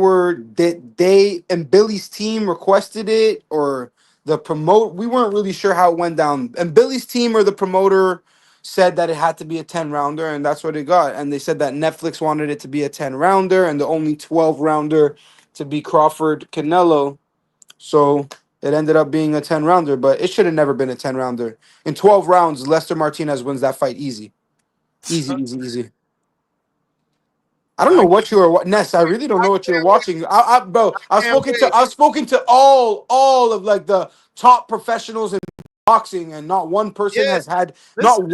and Billy's team requested it, or the promote. We weren't really sure how it went down. And Billy's team or the promoter said that it had to be a 10-rounder, and that's what it got. And they said that Netflix wanted it to be a 10-rounder, and the only 12-rounder to be Crawford Canelo. So it ended up being a 10-rounder, but it should have never been a 10-rounder. In 12 rounds, Lester Martinez wins that fight easy. Easy, easy, easy. I don't know I what you were Ness. I really don't know what you're can't wait. watching. Bro, Can't wait. I've spoken to all of like the top professionals in boxing, and not one person Yeah, has had listen,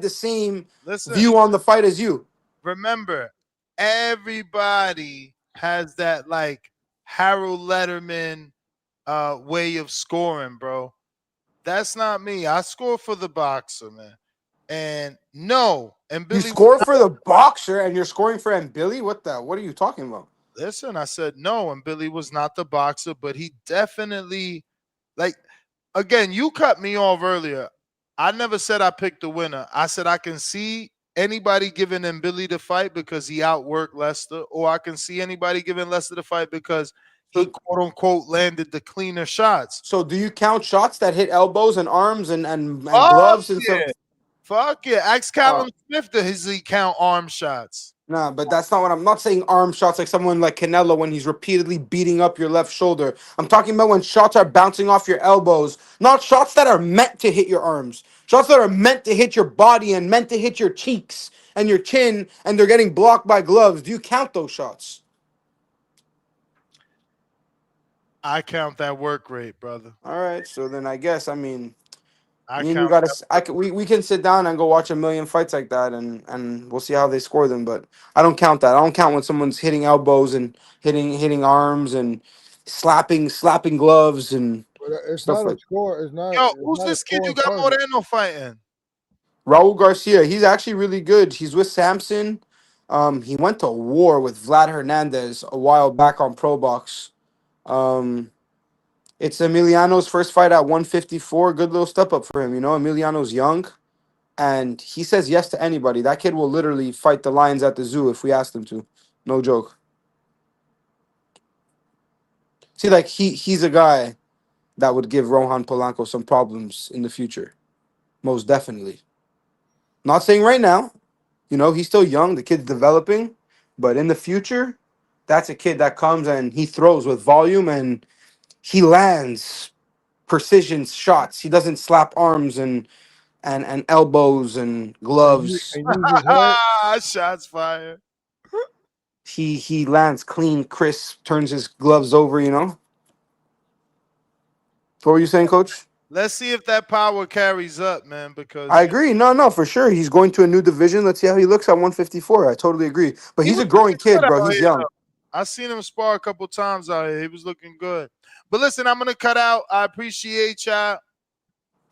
the same listen. view on the fight as you. Remember, everybody has that like Harold Letterman way of scoring, bro. That's not me. I score for the boxer, man. And no, and You Billy, score for the boxer, and you're scoring for Billy. What are you talking about? listen, I said no, and Billy was not the boxer, but he definitely, like, again, you cut me off earlier. I never said I picked the winner. I said I can see anybody giving him Billy the fight because he outworked Lester, or I can see anybody giving Lester the fight because he So, quote unquote landed the cleaner shots. so do you count shots that hit elbows and arms and Oh gloves and stuff? yeah, fuck yeah. Ask Uh, Callum Smith does he count arm shots? Nah, but that's not what I'm not saying. Arm shots like someone like Canelo when he's repeatedly beating up your left shoulder. I'm talking about when shots are bouncing off your elbows, not shots that are meant to hit your arms. Shots that are meant to hit your body and meant to hit your cheeks and your chin, and they're getting blocked by gloves. Do you count those shots? I count that work rate, brother. All right, so then I guess I me and you count gotta. that. We can sit down and go watch a million fights like that, and we'll see how they score them. But I don't count that. I don't count when someone's hitting elbows and hitting arms and slapping gloves and But it's stuff not a like. score. Yo, It's who's not a this kid you scoring got target. Moreno fighting? Raul Garcia, he's actually really good. He's with Samson. He went to war with Vlad Hernandez a while back on Pro Box. Um, it's Emiliano's first fight at 154. Good little step up for him. Emiliano's young. And he says yes to anybody. That kid will literally fight the lions at the zoo if we asked him to. No joke. See, like he's a guy that would give Rohan Polanco some problems in the future. Most definitely. Not saying right now. He's still young. The kid's developing. But in the future, that's a kid that comes and he throws with volume and he lands precision shots. He doesn't slap arms and elbows and gloves. And use his head. Shots fired. He lands clean, crisp, turns his gloves over. What were you saying, Coach? Let's see if that power carries up, man. I Because agree. No, for sure. He's going to a new division. Let's see how he looks at 154. I totally agree. But he he's was a growing looking good kid, bro. out He's here, young. though. I seen him spar a couple times out here. He was looking good. But listen, I'm gonna cut out. I appreciate y'all.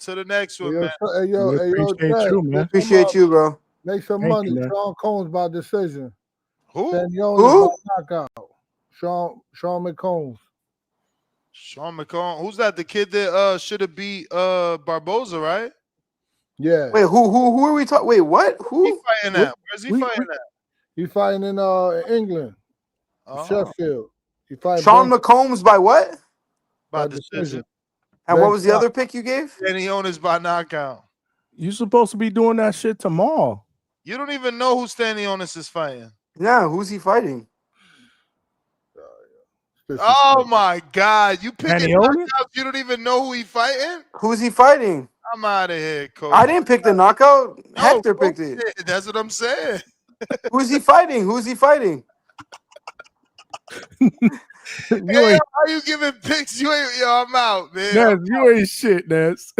To the next one, man. We appreciate Jack, you, man. Appreciate you, bro. make some Thank money. you, man. Sean Combs by decision. Who? Stanionis by knockout. Sean McCombs. Sean McCone. Who's that? The kid that should have beat Barboza, right? Yeah. Wait, who are we talking? Wait, what? He Who? fighting at? Where's he fighting at? He's fighting in England, Oh, Sheffield. He fighting Sean McCombs by what? by by decision. decision. And what was the other pick you gave? And he owns by knockout. You supposed to be doing that shit tomorrow. You don't even know who Stanionis is fighting. Yeah, who's he fighting? Oh my God! You picking Stanionis? knockouts? You don't even know who he fighting? Who's he fighting? I'm out of here, coach. I didn't pick the knockout. No, Hector Coach picked it. did. That's what I'm saying. Who's he fighting? Who's he fighting? You Hey, ain't how you giving picks? You ain't. Yo, I'm out, man. Ness, you ain't shit, Ness.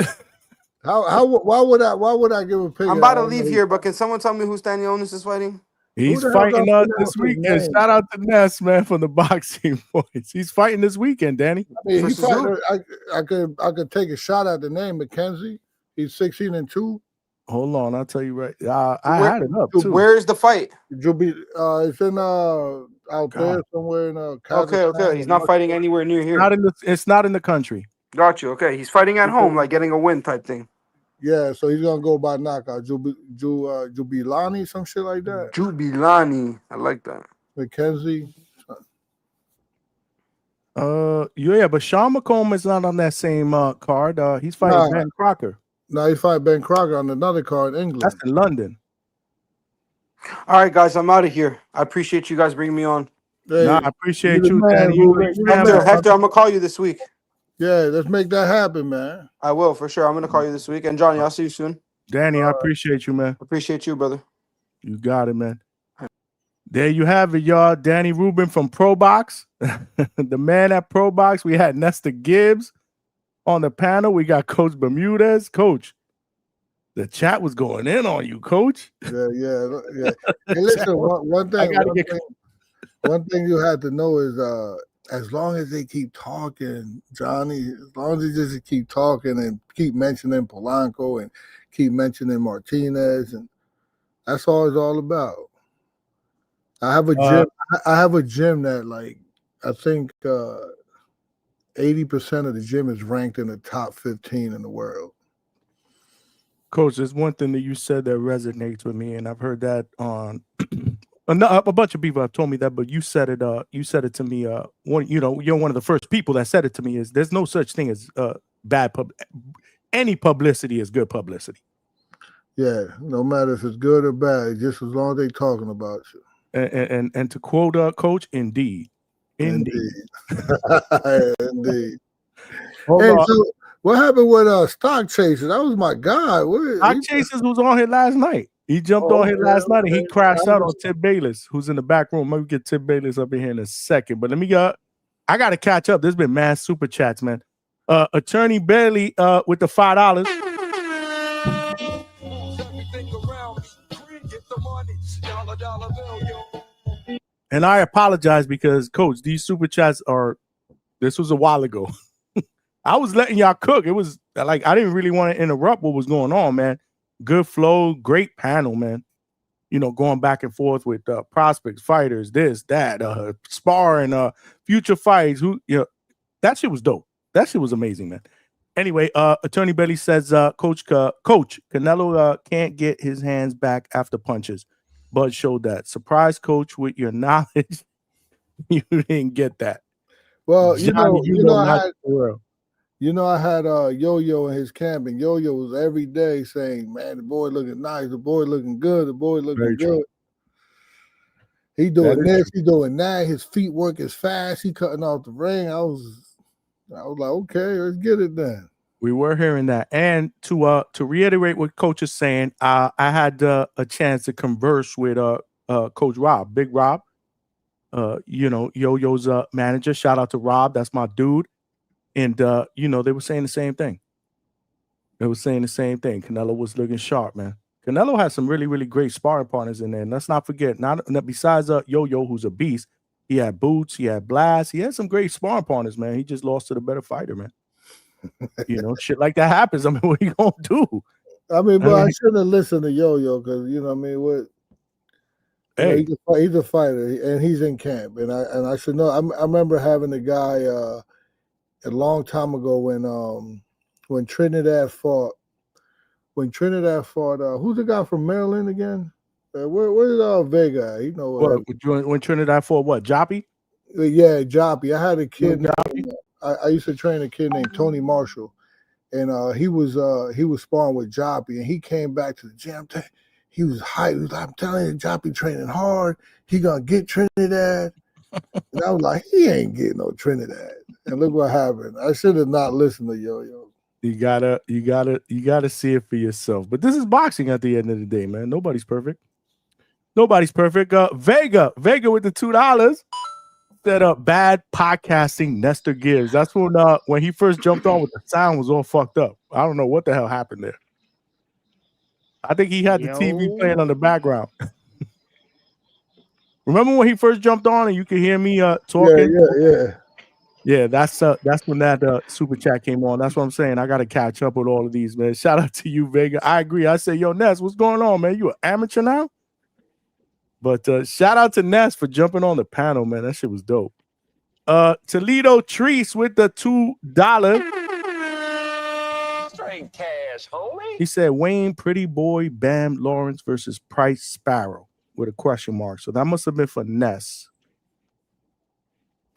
Why would I give a pick? I'm about to leave here, but can someone tell me who Stanionis is fighting? He's the hell fighting don't this pronounce his weekend. name? Shout out to Ness, man, from the boxing boys. He's fighting this weekend, Danny. I mean, For he Suzu? fighting, I could take a shot at the name McKenzie. He's 16-2. Hold on, I'll tell you right. I had it up too. Where's the fight? It's in out there somewhere in Kazakhstan. Okay. He's not fighting anywhere near here. It's not in the country. Got you. Okay, he's fighting at home, like getting a win type thing. Yeah, so he's gonna go by knockout. Jubilani, some shit like that. Jubilani. I like that. McKenzie. Yeah, but Sean McComb is not on that same card. He's fighting Ben Crocker. No, he's fighting Ben Crocker on another card in England. That's in London. All right, guys, I'm out of here. I appreciate you guys bringing me on. Hey, I appreciate you, man, Danny. Hector, I'm gonna call you this week. Yeah, let's make that happen, man. I will for sure. I'm gonna call you this week. And Johnny, I'll see you soon. Danny, I appreciate you, man. Appreciate you, brother. You got it, man. There you have it, y'all. Danny Rubin from Pro Box, the man at Pro Box. We had Nestor Gibbs on the panel. We got Coach Bermudez. Coach, the chat was going in on you, Coach. Yeah. Hey, listen, one thing you have to know is as long as they keep talking, Johnny, as long as they just keep talking and keep mentioning Polanco and keep mentioning Martinez, and that's all it's all about. I have a gym. I have a gym that, like, I think 80% of the gym is ranked in the top 15 in the world. Coach, there's one thing that you said that resonates with me, and I've heard that on a bunch of people have told me that, but you said it. You said it to me. You're one of the first people that said it to me. Is there's no such thing as bad any publicity is good publicity. Yeah, no matter if it's good or bad, just as long as they're talking about you. And to quote Coach, indeed. Indeed. Hey, so what happened with Stock Chasers? That was my guy. Stock Chasers was on here last night. He jumped on here last night and he crashed out on Tip Bayless, who's in the back room. Maybe get Tip Bayless up in here in a second. But let me I gotta catch up. There's been mass super chats, man. Attorney Bailey with the $5. And I apologize because, Coach, these super chats this was a while ago. I was letting y'all cook. It was like I didn't really want to interrupt what was going on, man. Good flow, great panel, man. Going back and forth with prospects, fighters, this, that, sparring, future fights. That shit was dope. That shit was amazing, man. Anyway, Attorney Bailey says, Coach Canelo can't get his hands back after punches. Bud showed that. Surprise, Coach, with your knowledge. You didn't get that. Well, Johnny, I had Yo-Yo in his camp, and Yo-Yo was every day saying, man, the boy looking nice, the boy looking good, the boy looking Very good. true. He doing this, he doing that. His feet work is fast. He cutting off the ring. I was like, okay, let's get it then. We were hearing that. And to reiterate what Coach is saying, I had a chance to converse with Coach Rob, Big Rob, Yo-Yo's manager. Shout out to Rob. That's my dude. And, they were saying the same thing. Canelo was looking sharp, man. Canelo had some really, really great sparring partners in there. And let's not forget, besides Yo-Yo, who's a beast, he had Boots, he had Blast. He had some great sparring partners, man. He just lost to the better fighter, man. Shit like that happens. I mean, what are you going to do? I shouldn't have listened to Yo-Yo because, he's a fighter and he's in camp. And I should know. I remember having a guy a long time ago when Trinidad fought. Who's the guy from Maryland again? Where's Vega? When Trinidad fought what? Joppy? Yeah, Joppy. I had a kid. I used to train a kid named Tony Marshall, and he was sparring with Joppy, and he came back to the gym. He was hyped. He was like, I'm telling you, Joppy training hard. He gonna get Trinidad. And I was like, he ain't getting no Trinidad. And look what happened. I should have not listened to Yo-Yo. You gotta see it for yourself. But this is boxing at the end of the day, man. Nobody's perfect. Vega with the $2 set up bad podcasting. Nestor Gibbs. That's when he first jumped on with the sound was all fucked up. I don't know what the hell happened there. I think he had the TV playing on the background. Remember when he first jumped on and you could hear me talking? Yeah, that's when that super chat came on. That's what I'm saying. I got to catch up with all of these, man. Shout out to you, Vega. I agree. I say, yo, Ness, what's going on, man? You an amateur now? But shout out to Ness for jumping on the panel, man. That shit was dope. Toledo Treese with the $2. Straight cash, He said Wayne Pretty Boy Bam Lawrence versus Price Sparrow with a question mark. So that must have been for Ness.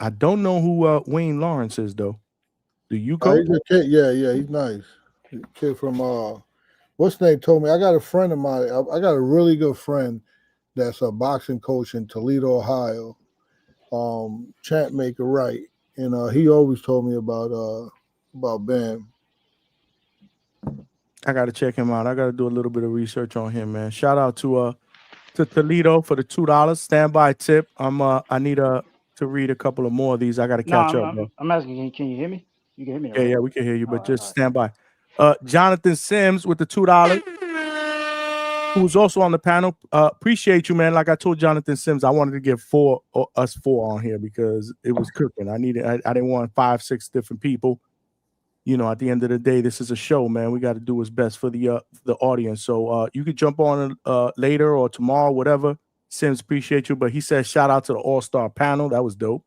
I don't know who Wayne Lawrence is though. Do you, Coach? He's a kid. Yeah, he's nice. Kid from what's his name told me. I got a friend of mine. I got a really good friend that's a boxing coach in Toledo, Ohio. Champ Maker Wright. And he always told me about Bam. I gotta check him out. I gotta do a little bit of research on him, man. Shout out to Toledo for the $2 standby tip. I need to read a couple of more of these. I gotta catch up, bro. I'm asking, can you hear me? You can hear me, Yeah, right? yeah, we can hear you, but just stand by. Jonathan Sims with the $2, who's also on the panel. Appreciate you, man. Like I told Jonathan Sims, I wanted to get us four on here because it was cooking. I didn't want 5, 6 different people. At the end of the day, this is a show, man. We got to do what's best for the audience. So you could jump on later or tomorrow, whatever. Sims, appreciate you. But he said shout out to the all-star panel. That was dope.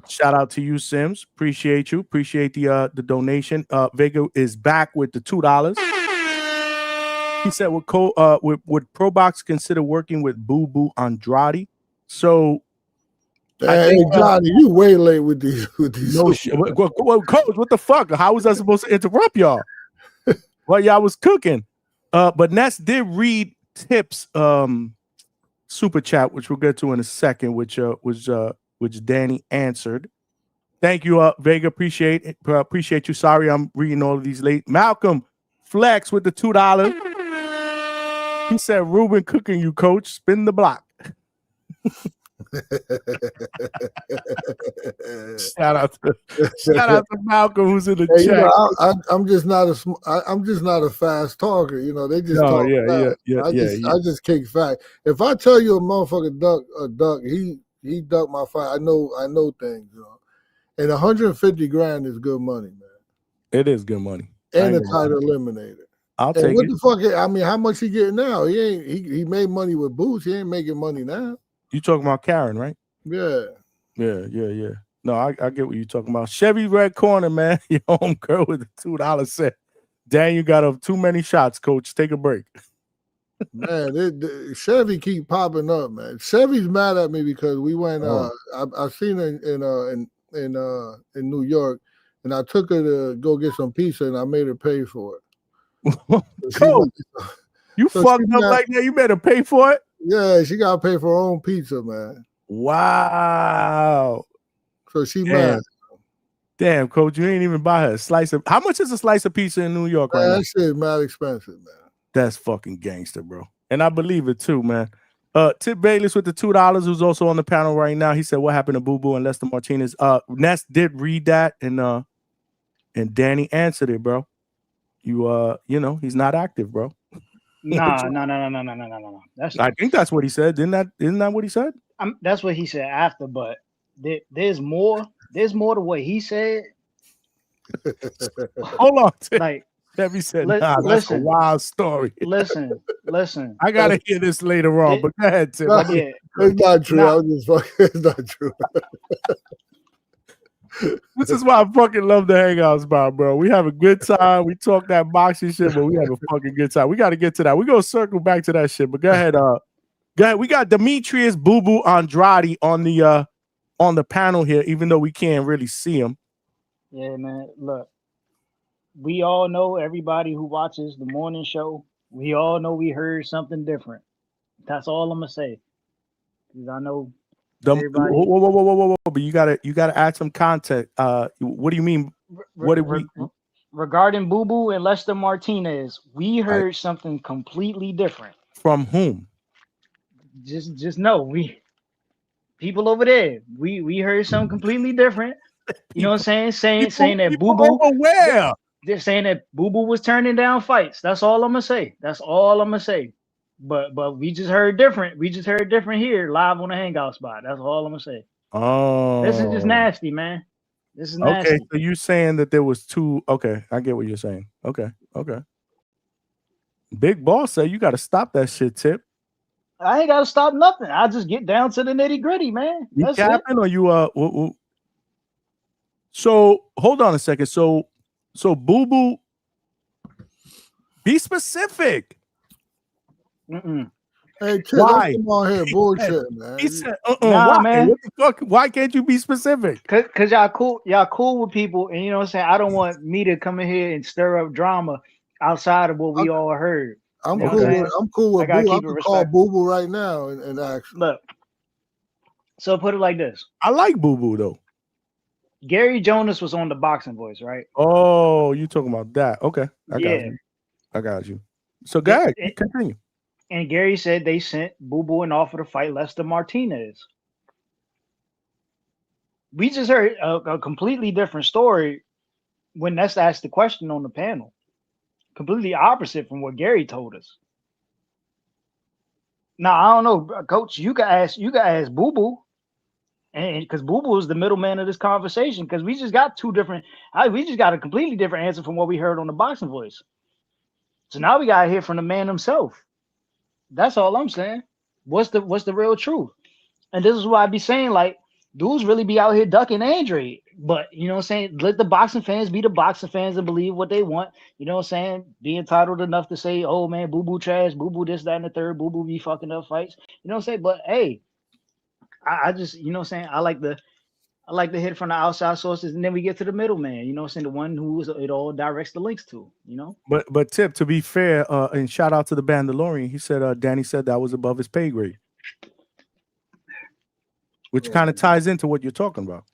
Shout out to you, Sims. Appreciate you. Appreciate the donation. Vega is back with the $2. He said, would ProBox consider working with Boo Boo Andrade? So, hey, Johnny, you way late with these. No shit. Well, Coach, what the fuck? How was I supposed to interrupt y'all? Well, y'all was cooking. But Ness did read Tip's super chat, which we'll get to in a second, which Danny answered. Thank you, Vega. Appreciate you. Sorry, I'm reading all of these late. Malcolm Flex with the $2. He said, Ruben cooking you, Coach. Spin the block. Shout out to Malcolm, who's in the chat. I'm just not a fast talker. They just talk. I just kick fact. If I tell you a motherfucker duck, he ducked my fight. I know things. And 150 grand is good money, man. It is good money. And a title eliminator. I'll take what it. The fuck? I mean, how much he getting now? He made money with boots. He ain't making money now. You talking about Karen, right? Yeah. No, I get what you're talking about. Chevy Red Corner, man. Your home girl with the $2 set. Daniel got up too many shots, Coach. Take a break. Man, Chevy keep popping up, man. Chevy's mad at me because we went. I seen her in New York, and I took her to go get some pizza, and I made her pay for it. Coach, you fucked up like that. You better pay for it. Yeah, she got to pay for her own pizza, man. Wow. So she mad. Damn, Coach, you ain't even buy her a slice of. How much is a slice of pizza in New York right now? That shit mad expensive, man. That's fucking gangster, bro. And I believe it too, man. Tip Bayless with the $2, who's also on the panel right now. He said, "What happened to Boo Boo and Lester Martinez?" Ness did read that, and Danny answered it, bro. He's not active, bro. No. I think that's what he said. Isn't that what he said? That's what he said after, but there's more. There's more to what he said. Hold on, Tip. Like Debbie said, that's a wild story. Listen. I gotta hear this later on, but go ahead, Tip. It's not true. I'm just fucking. It's not true. This is why I fucking love the Hangout spot, bro. We have a good time. We talk that boxing shit, but we have a fucking good time. We got to get to that. We're gonna circle back to that shit. But go ahead. We got Demetrius Boo Boo Andrade on the panel here, even though we can't really see him. Yeah, man. Look, we all know, everybody who watches the morning show, we all know we heard something different. That's all I'm gonna say. Because I know. Whoa! But you gotta add some content. What do you mean? What did we regarding Boo Boo and Lester Martinez? We heard something completely different. From whom? Just know people over there. We heard something completely different. You know what I'm saying? Saying that Boo Boo. Where? They're saying that Boo Boo was turning down fights. That's all I'm gonna say. But we just heard different. We just heard different here live on the Hangout spot. That's all I'm gonna say. Oh, this is just nasty, man. This is nasty. Okay, so you're saying that there was two. Okay, I get what you're saying. Okay. Big Boss said you got to stop that shit, Tip. I ain't got to stop nothing. I just get down to the nitty gritty, man. You capping or you So hold on a second. So Boo Boo. Be specific. Mm-mm. Hey, Chick, Why? don't come on here bullshit, man. He said, Nah, why? man. What the fuck? Why can't you be specific? Cause y'all cool with people, and you know what I'm saying. I don't want me to come in here and stir up drama outside of what we all heard. I'm You know cool. what I'm saying? I'm cool I with gotta Boo. I keep it could call respectful. Boo Boo right now and ask. Look, so put it like this: I like Boo Boo though. Gary Jonas was on the Boxing Voice, right? Oh, you talking about that? Okay, I Yeah. got you. So go ahead, continue. And Gary said they sent Boo Boo an offer to fight Lester Martinez. We just heard a completely different story when Ness asked the question on the panel. Completely opposite from what Gary told us. Now I don't know, Coach. You can ask Boo Boo, and because Boo Boo is the middleman of this conversation. Because we just got we just got a completely different answer from what we heard on the Boxing Voice. So now we gotta hear from the man himself. That's all I'm saying. What's the real truth? And this is why I be saying, like, dudes really be out here ducking Andre. But you know what I'm saying? Let the boxing fans be the boxing fans and believe what they want. You know what I'm saying? Be entitled enough to say, oh man, Boo Boo trash, Boo Boo this, that, and the third, Boo Boo be fucking up fights. You know what I'm saying? But hey, I just, you know what I'm saying? I like to hit from the outside sources, and then we get to the middleman, you know what I'm saying? The one who it all directs the links to, you know? But Tip, to be fair, and shout out to the Bandalorian, he said Danny said that was above his pay grade. Which kind of ties into what you're talking about.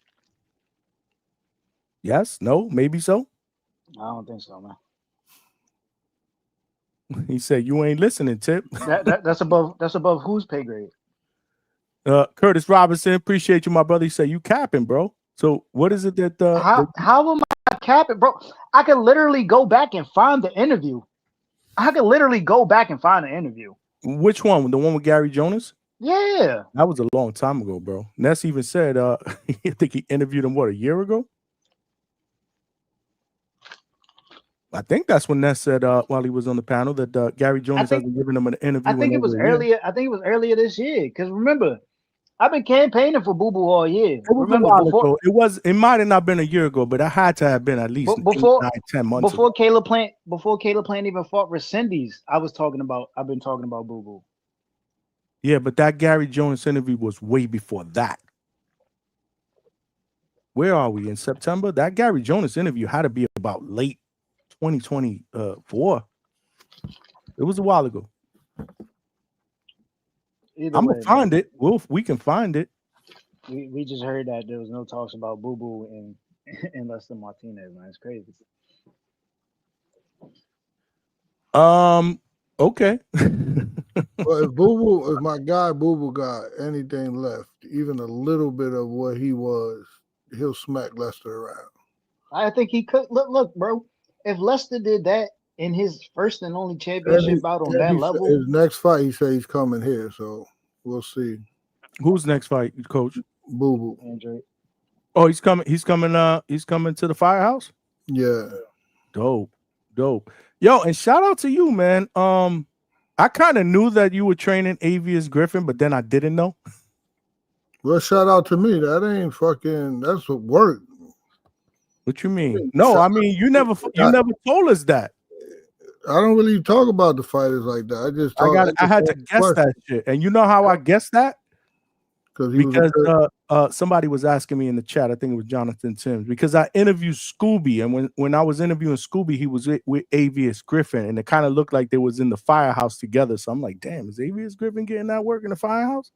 Yes? No? Maybe so? I don't think so, man. He said you ain't listening, Tip. That's above whose pay grade? Curtis Robinson, appreciate you, my brother. He said you capping, bro. So what is it that how am I capping, bro? I could literally go back and find the interview. Which one? The one with Gary Jonas? Yeah. That was a long time ago, bro. Ness even said I think he interviewed him a year ago? I think that's when Ness said while he was on the panel that Gary Jonas hasn't given him an interview. I think it was earlier this year. Because remember, I've been campaigning for Boo Boo all year. It was a while ago. It might have not been a year ago, but it had to have been at least 10 months before ago. Caleb Plant even fought Resendez, I've been talking about Boo Boo. Yeah, but that Gary Jonas interview was way before that. Where are we in September? That Gary Jonas interview had to be about late 2024. It was a while ago. I'm gonna find it. We can find it. We just heard that there was no talks about Boo Boo and Lester Martinez, man. It's crazy. Okay. Well, if my guy Boo Boo got anything left, even a little bit of what he was, he'll smack Lester around. I think he could. Look, bro. If Lester did that in his first and only championship bout on that level, his next fight, he said he's coming here, so we'll see. Who's next fight, Coach? Boo Boo. Andre. Oh, he's coming. He's coming to the Firehouse. Yeah. Dope. Yo, and shout out to you, man. I kind of knew that you were training Avius Griffin, but then I didn't know. Well, shout out to me. That ain't fucking. That's what work. What you mean? No, I mean you never told us that. I don't really talk about the fighters like that. I had to guess that shit, and you know how I guessed that? Because somebody was asking me in the chat. I think it was Jonathan Timms, because I interviewed Scooby, and when I was interviewing Scooby, he was with Avius Griffin, and it kind of looked like they was in the Firehouse together. So I'm like, damn, is Avius Griffin getting that work in the Firehouse?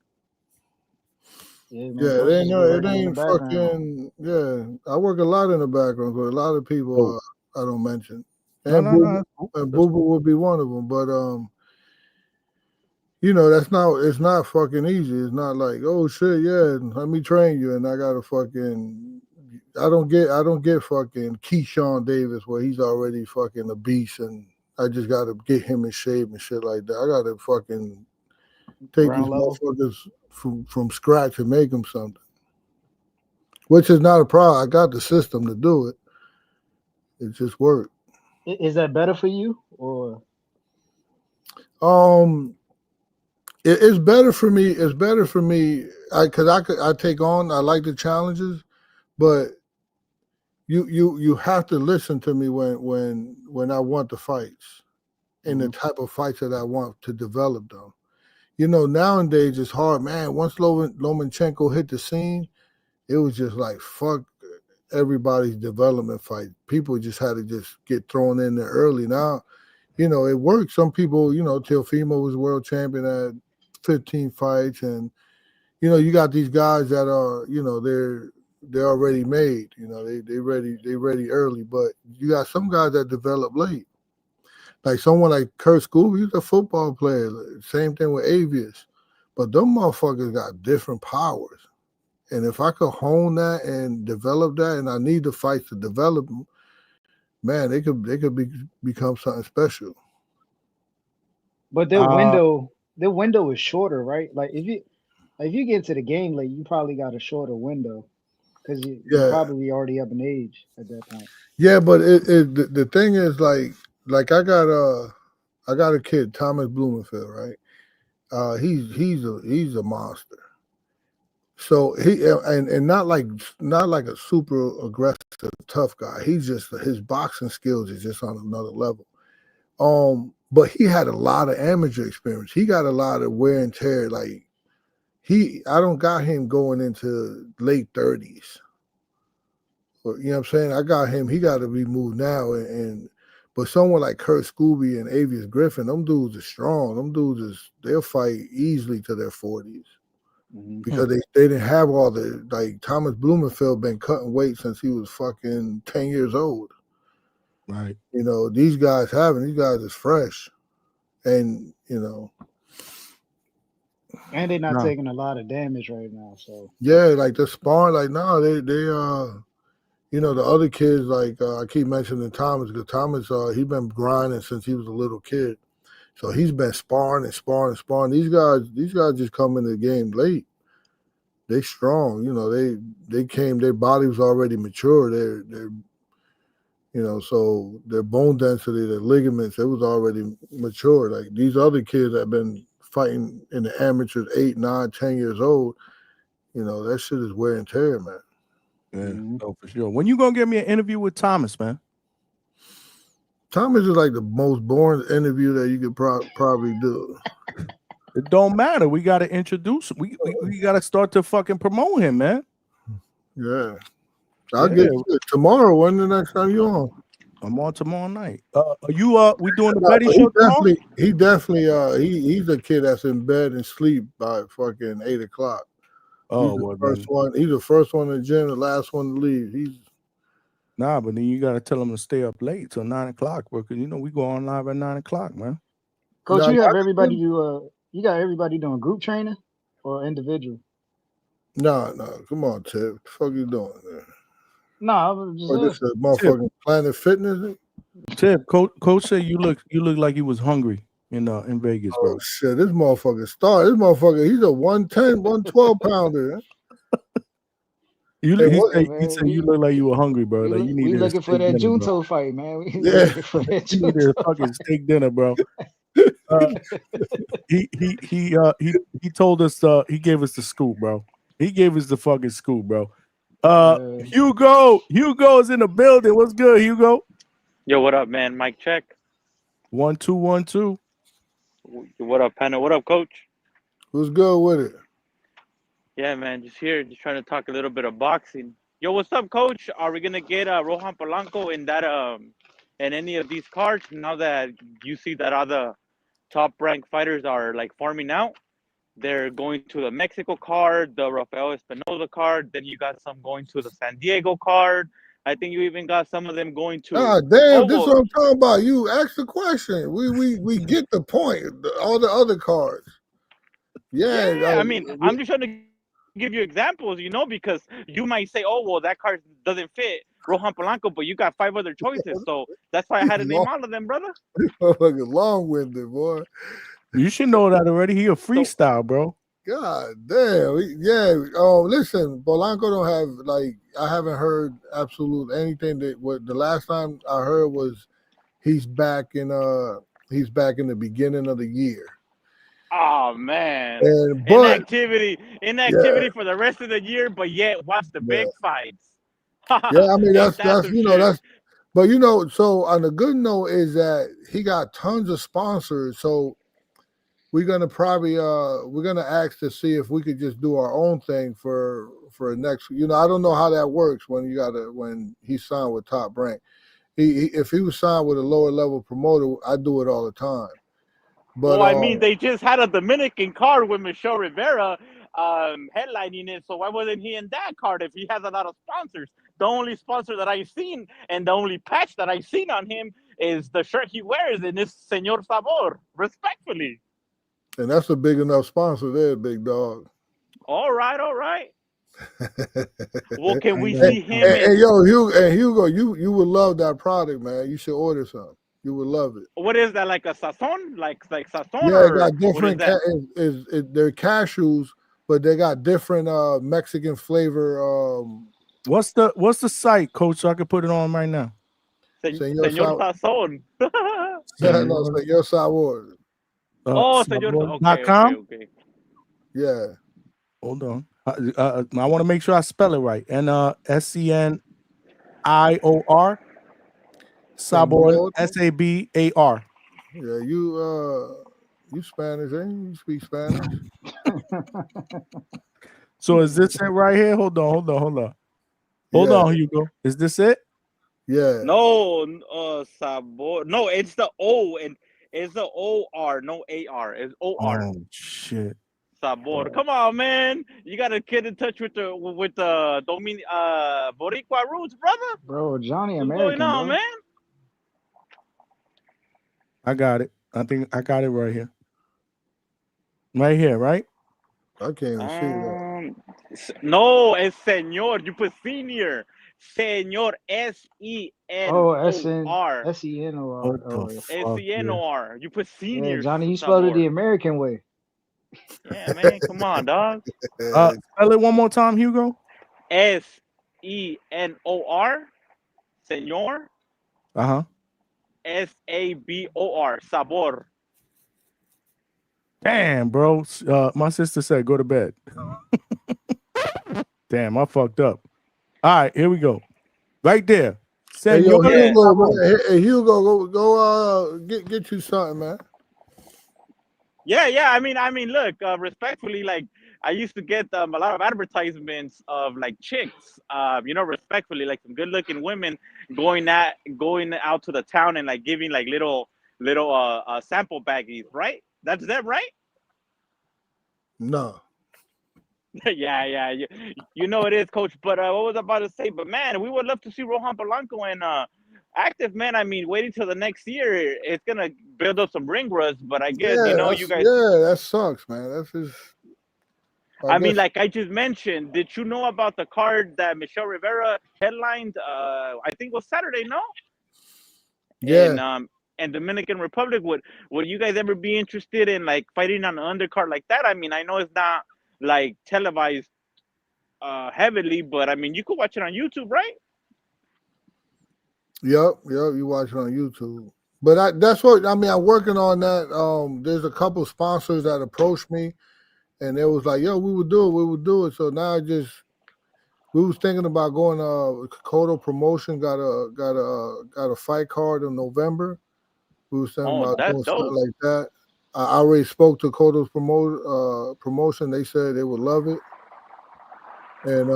Yeah, it ain't fucking. Yeah, I work a lot in the background with a lot of people. I don't mention, and Boo Boo would be one of them. But you know, it's not fucking easy. It's not like, oh shit, yeah, let me train you, and I gotta fucking. I don't get fucking Keyshawn Davis where he's already fucking a beast, and I just gotta get him in shape and shit like that. I gotta fucking take these motherfuckers from scratch and make them something, which is not a problem. I got the system to do it. It just worked. Is that better for you, or? It's better for me. It's better for me because I take on. I like the challenges, but you have to listen to me when I want the fights. in the type of fights that I want to develop them. You know, nowadays it's hard, man. Once Lomachenko hit the scene, it was just like fuck everybody's development fight. People just had to just get thrown in there early. Now, you know, it worked. Some people, you know, Teofimo was world champion at 15 fights, and you know, you got these guys that are, you know, they're already made. You know, they ready early. But you got some guys that develop late. Like someone like Kurt Scooby, he's a football player. Same thing with Avius. But them motherfuckers got different powers. And if I could hone that and develop that, and I need the fights to develop them, man, they could become something special. But their window is shorter, right? Like if you get to the game late, you probably got a shorter window because you're probably already up in age at that point. Yeah, but the thing is like I got a kid, Thomas Blumenfield, right? He's a monster. So he and not like a super aggressive tough guy. He's just his boxing skills is just on another level. But he had a lot of amateur experience. He got a lot of wear and tear. Like I don't got him going into late 30s. You know what I'm saying? I got him. He got to be moved now. But someone like Kurt Scooby and Avius Griffin, them dudes are strong. Them dudes they'll fight easily to their 40s. Because they didn't have all the, like Thomas Blumenfield been cutting weight since he was fucking 10 years old. Right. You know, these guys is fresh. And, you know. And they're not taking a lot of damage right now. So yeah, like the sparring, like they you know, the other kids, like I keep mentioning Thomas, because Thomas he been grinding since he was a little kid. So he's been sparring. These guys just come in the game late. They strong, you know. They came. Their body was already mature. They're, you know, so their bone density, their ligaments, it was already mature. Like these other kids that have been fighting in the amateurs 8, 9, 10 years old. You know, that shit is wear and tear, man. Yeah, for sure. When you gonna give me an interview with Thomas, man? Thomas is like the most boring interview that you could probably do. It don't matter. We got to introduce him. We got to start to fucking promote him, man. Yeah. I'll get you tomorrow. When the next time you on? I'm on tomorrow night. We doing the betting show tomorrow? He definitely he's a kid that's in bed and sleep by fucking 8 o'clock. Oh, he's the first one. He's the first one in the gym, the last one to leave. But then you got to tell him to stay up late till 9 o'clock, because you know we go on live at 9 o'clock, man. Coach, you have everybody you got everybody doing group training or individual? No, come on, Tip. What the fuck you doing there? No, I was just this is motherfucking Planet Fitness. Tip, coach said you look like he was hungry in Vegas, bro. Oh shit, this motherfucker star. This motherfucker, he's a 110, 112 pounder. He said you look like you were hungry, bro. Like you need. We looking for that Junto fight, man. We looking for that Junto. You need a fucking steak dinner, bro. He told us he gave us the scoop, bro. He gave us the fucking scoop, bro. Hugo is in the building. What's good, Hugo? Yo, what up, man? Mic check. 1 2 1 2. What up, Penna? What up, Coach? What's good with it? Yeah, man, just trying to talk a little bit of boxing. Yo, what's up, Coach? Are we gonna get Rohan Polanco in that in any of these cards now that you see that all the top ranked fighters are like farming out? They're going to the Mexico card, the Rafael Espinoza card. Then you got some going to the San Diego card. I think you even got some of them going to. Ah, damn! This is what I'm talking about. You asked the question. We get the point. All the other cards. Yeah, I mean, I'm just trying to give you examples, you know, because you might say, "Oh, well, that card doesn't fit Rohan Polanco," but you got 5 other choices, so that's why I had to name all of them, brother. Fucking long-winded, boy. You should know that already. He a freestyle, bro. God damn. Listen, Polanco don't have, like, I haven't heard absolute anything what the last time I heard was he's back in the beginning of the year. Oh man. Inactivity for the rest of the year, but yet watch the big fights. Yeah, I mean that's But you know, so on the good note is that he got tons of sponsors. So we're gonna probably we're gonna ask to see if we could just do our own thing for next. You know, I don't know how that works when when he signed with Top Rank. If he was signed with a lower level promoter, I do it all the time. But Well, I mean, they just had a Dominican card with Michelle Rivera headlining it, so why wasn't he in that card if he has a lot of sponsors? The only sponsor that I've seen and the only patch that I've seen on him is the shirt he wears, and it's Señor Sabor, respectfully. and that's a big enough sponsor there, big dog. All right, all right. Well, can we Hey, see him in? yo, Hugo, you would love that product, man. You should order some. You would love it. What is that, like a sazon? Like sazon, Yeah, it or got what is different. that? They're cashews, but they got different Mexican flavor. What's the site, Coach? So I can put it on right now. Señor Sazón. No, Señor Sabor. Oh, Señor. Okay. Yeah. Hold on. I want to make sure I spell it right. And SCNIOR. Sabor. SABAR. Yeah, you Spanish, ain't you? You speak Spanish. So is this it right here? Hold on, Hugo. Is this it? Yeah. No, Sabor. No, it's the O, and it's the OR, no AR. It's OR. Oh shit. Sabor. Come on, man. You gotta get in touch with the Boricua roots, brother. Bro, Johnny What's American, going on, bro. man? I got it. I think I got it right here. Right here, right? I can't even see that. No, it's Señor. You put senior. Señor, S-E-N-O-R. S-E-N-O-R. S-E-N-O-R. You put senior. Yeah, Johnny, you spelled it the American way. Yeah, man. Come on, dog. Spell it one more time, Hugo. S-E-N-O-R. Señor. Uh-huh. S-A-B-O-R. Sabor. Damn, bro. My sister said go to bed. Damn, I fucked up. All right, here we go. Right there. Hey, yo, Hugo, go get you something, man. Yeah. I mean, look, respectfully, like I used to get a lot of advertisements of like chicks, respectfully, like some good-looking women going out to the town and like giving like little sample baggies, right? That's them, right? No. Yeah. You know it is, Coach. But what was I about to say? But man, we would love to see Rohan Polanco and active, man. I mean, waiting till the next year, it's gonna build up some ring rust. But I guess you guys. Yeah, that sucks, man. That's just. I mean, like I just mentioned, did you know about the card that Michelle Rivera headlined? I think it was Saturday, no? Yeah. And Dominican Republic. Would you guys ever be interested in like fighting on an undercard like that? I mean, I know it's not like televised heavily, but I mean, you could watch it on YouTube, right? Yep. You watch it on YouTube. But that's what I mean. I'm working on that. There's a couple sponsors that approached me, and it was like, "Yo, we would do it." So now we was thinking about going. Kodo Promotion got a fight card in November. We was thinking about doing something like that. I already spoke to Kodo's promotion. They said they would love it. And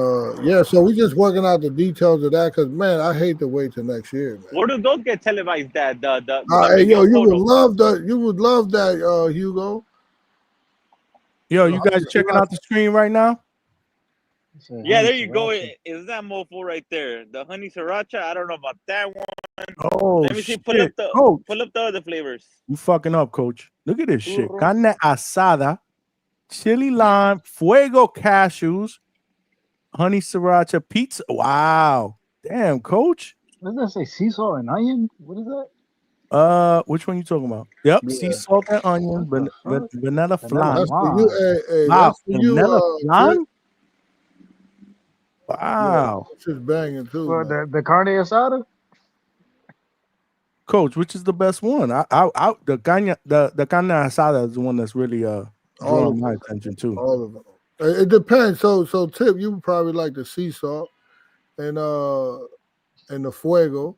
so we just working out the details of that because man, I hate to wait till next year, man. Where do those get televised? At you would love that. You would love that, Hugo. Yo, you guys checking out the screen right now? Yeah, there you go. Is that mofo right there? The honey sriracha. I don't know about that one. Oh, let me see. Pull up the other flavors. You fucking up, Coach. Look at this shit. Carne asada, chili lime, fuego cashews, honey sriracha pizza. Wow. Damn, Coach. Doesn't that say sea salt and onion? What is that? Which one you talking about? Yep, sea salt and onion, vanilla flan. That's for you. Wow, that's for vanilla flan. Wow, it's just banging too. Well, the carne asada. Coach, which is the best one? The carne asada is the one that's really drawing my attention too. All of them. It depends. So Tip, you would probably like the sea salt and the fuego.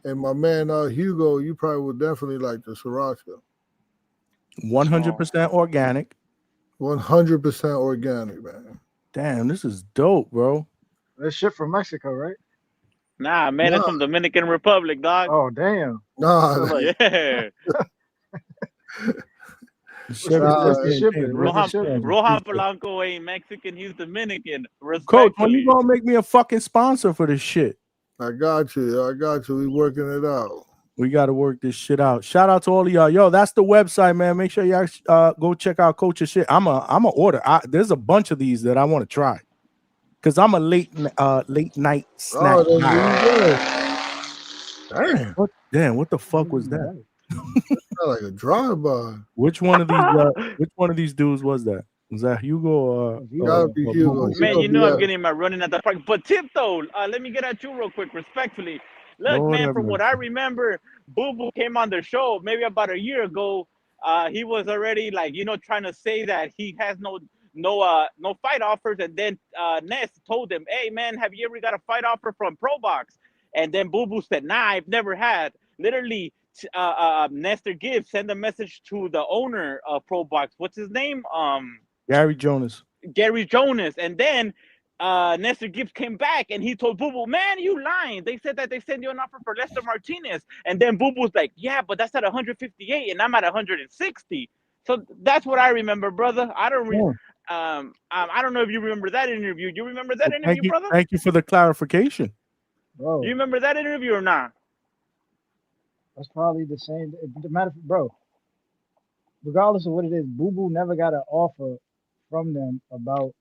And my man Hugo, you probably would definitely like the sriracha. 100% organic. 100% organic, man. Damn, this is dope, bro. That shit from Mexico, right? Nah, man, it's from Dominican Republic, dog. Oh, damn. Nah, Like, Yeah. what's the shipping? What's the Rohan shipping? Polanco ain't Mexican, he's Dominican. Coach, when you Respectfully. gonna make me a fucking sponsor for this shit? I got you. We working it out. We got to work this shit out. Shout out to all of y'all. Yo, that's the website, man. Make sure y'all go check out Coach's shit. I'm a order. There's a bunch of these that I want to try because I'm a late night snack. Oh, damn. Damn, what the fuck was that? Like a drive-by. Which one of these dudes was that? Was that Hugo or Hugo? Man, you know I'm getting my running at the park. But Tip, though, let me get at you real quick, respectfully. Look, Lord man, have from what mercy. I remember, Boo Boo came on the show maybe about a year ago. He was already trying to say that he has no fight offers, and then Ness told him, "Hey, man, have you ever got a fight offer from Pro Box?" And then Boo Boo said, "Nah, I've never had." Literally, Nestor Gibbs sent a message to the owner of Pro Box. What's his name? Gary Jonas. And then Nestor Gibbs came back and he told Boo Boo, "Man, you lying. They said that they sent you an offer for Lester Martinez." And then Boo Boo's like, "Yeah, but that's at 158 and I'm at 160. So that's what I remember, brother. I don't I don't know if you remember that interview. You remember that interview, brother? Thank you for the clarification. Bro, you remember that interview or not? That's probably the same. Bro, regardless of what it is, Boo Boo never got an offer from them about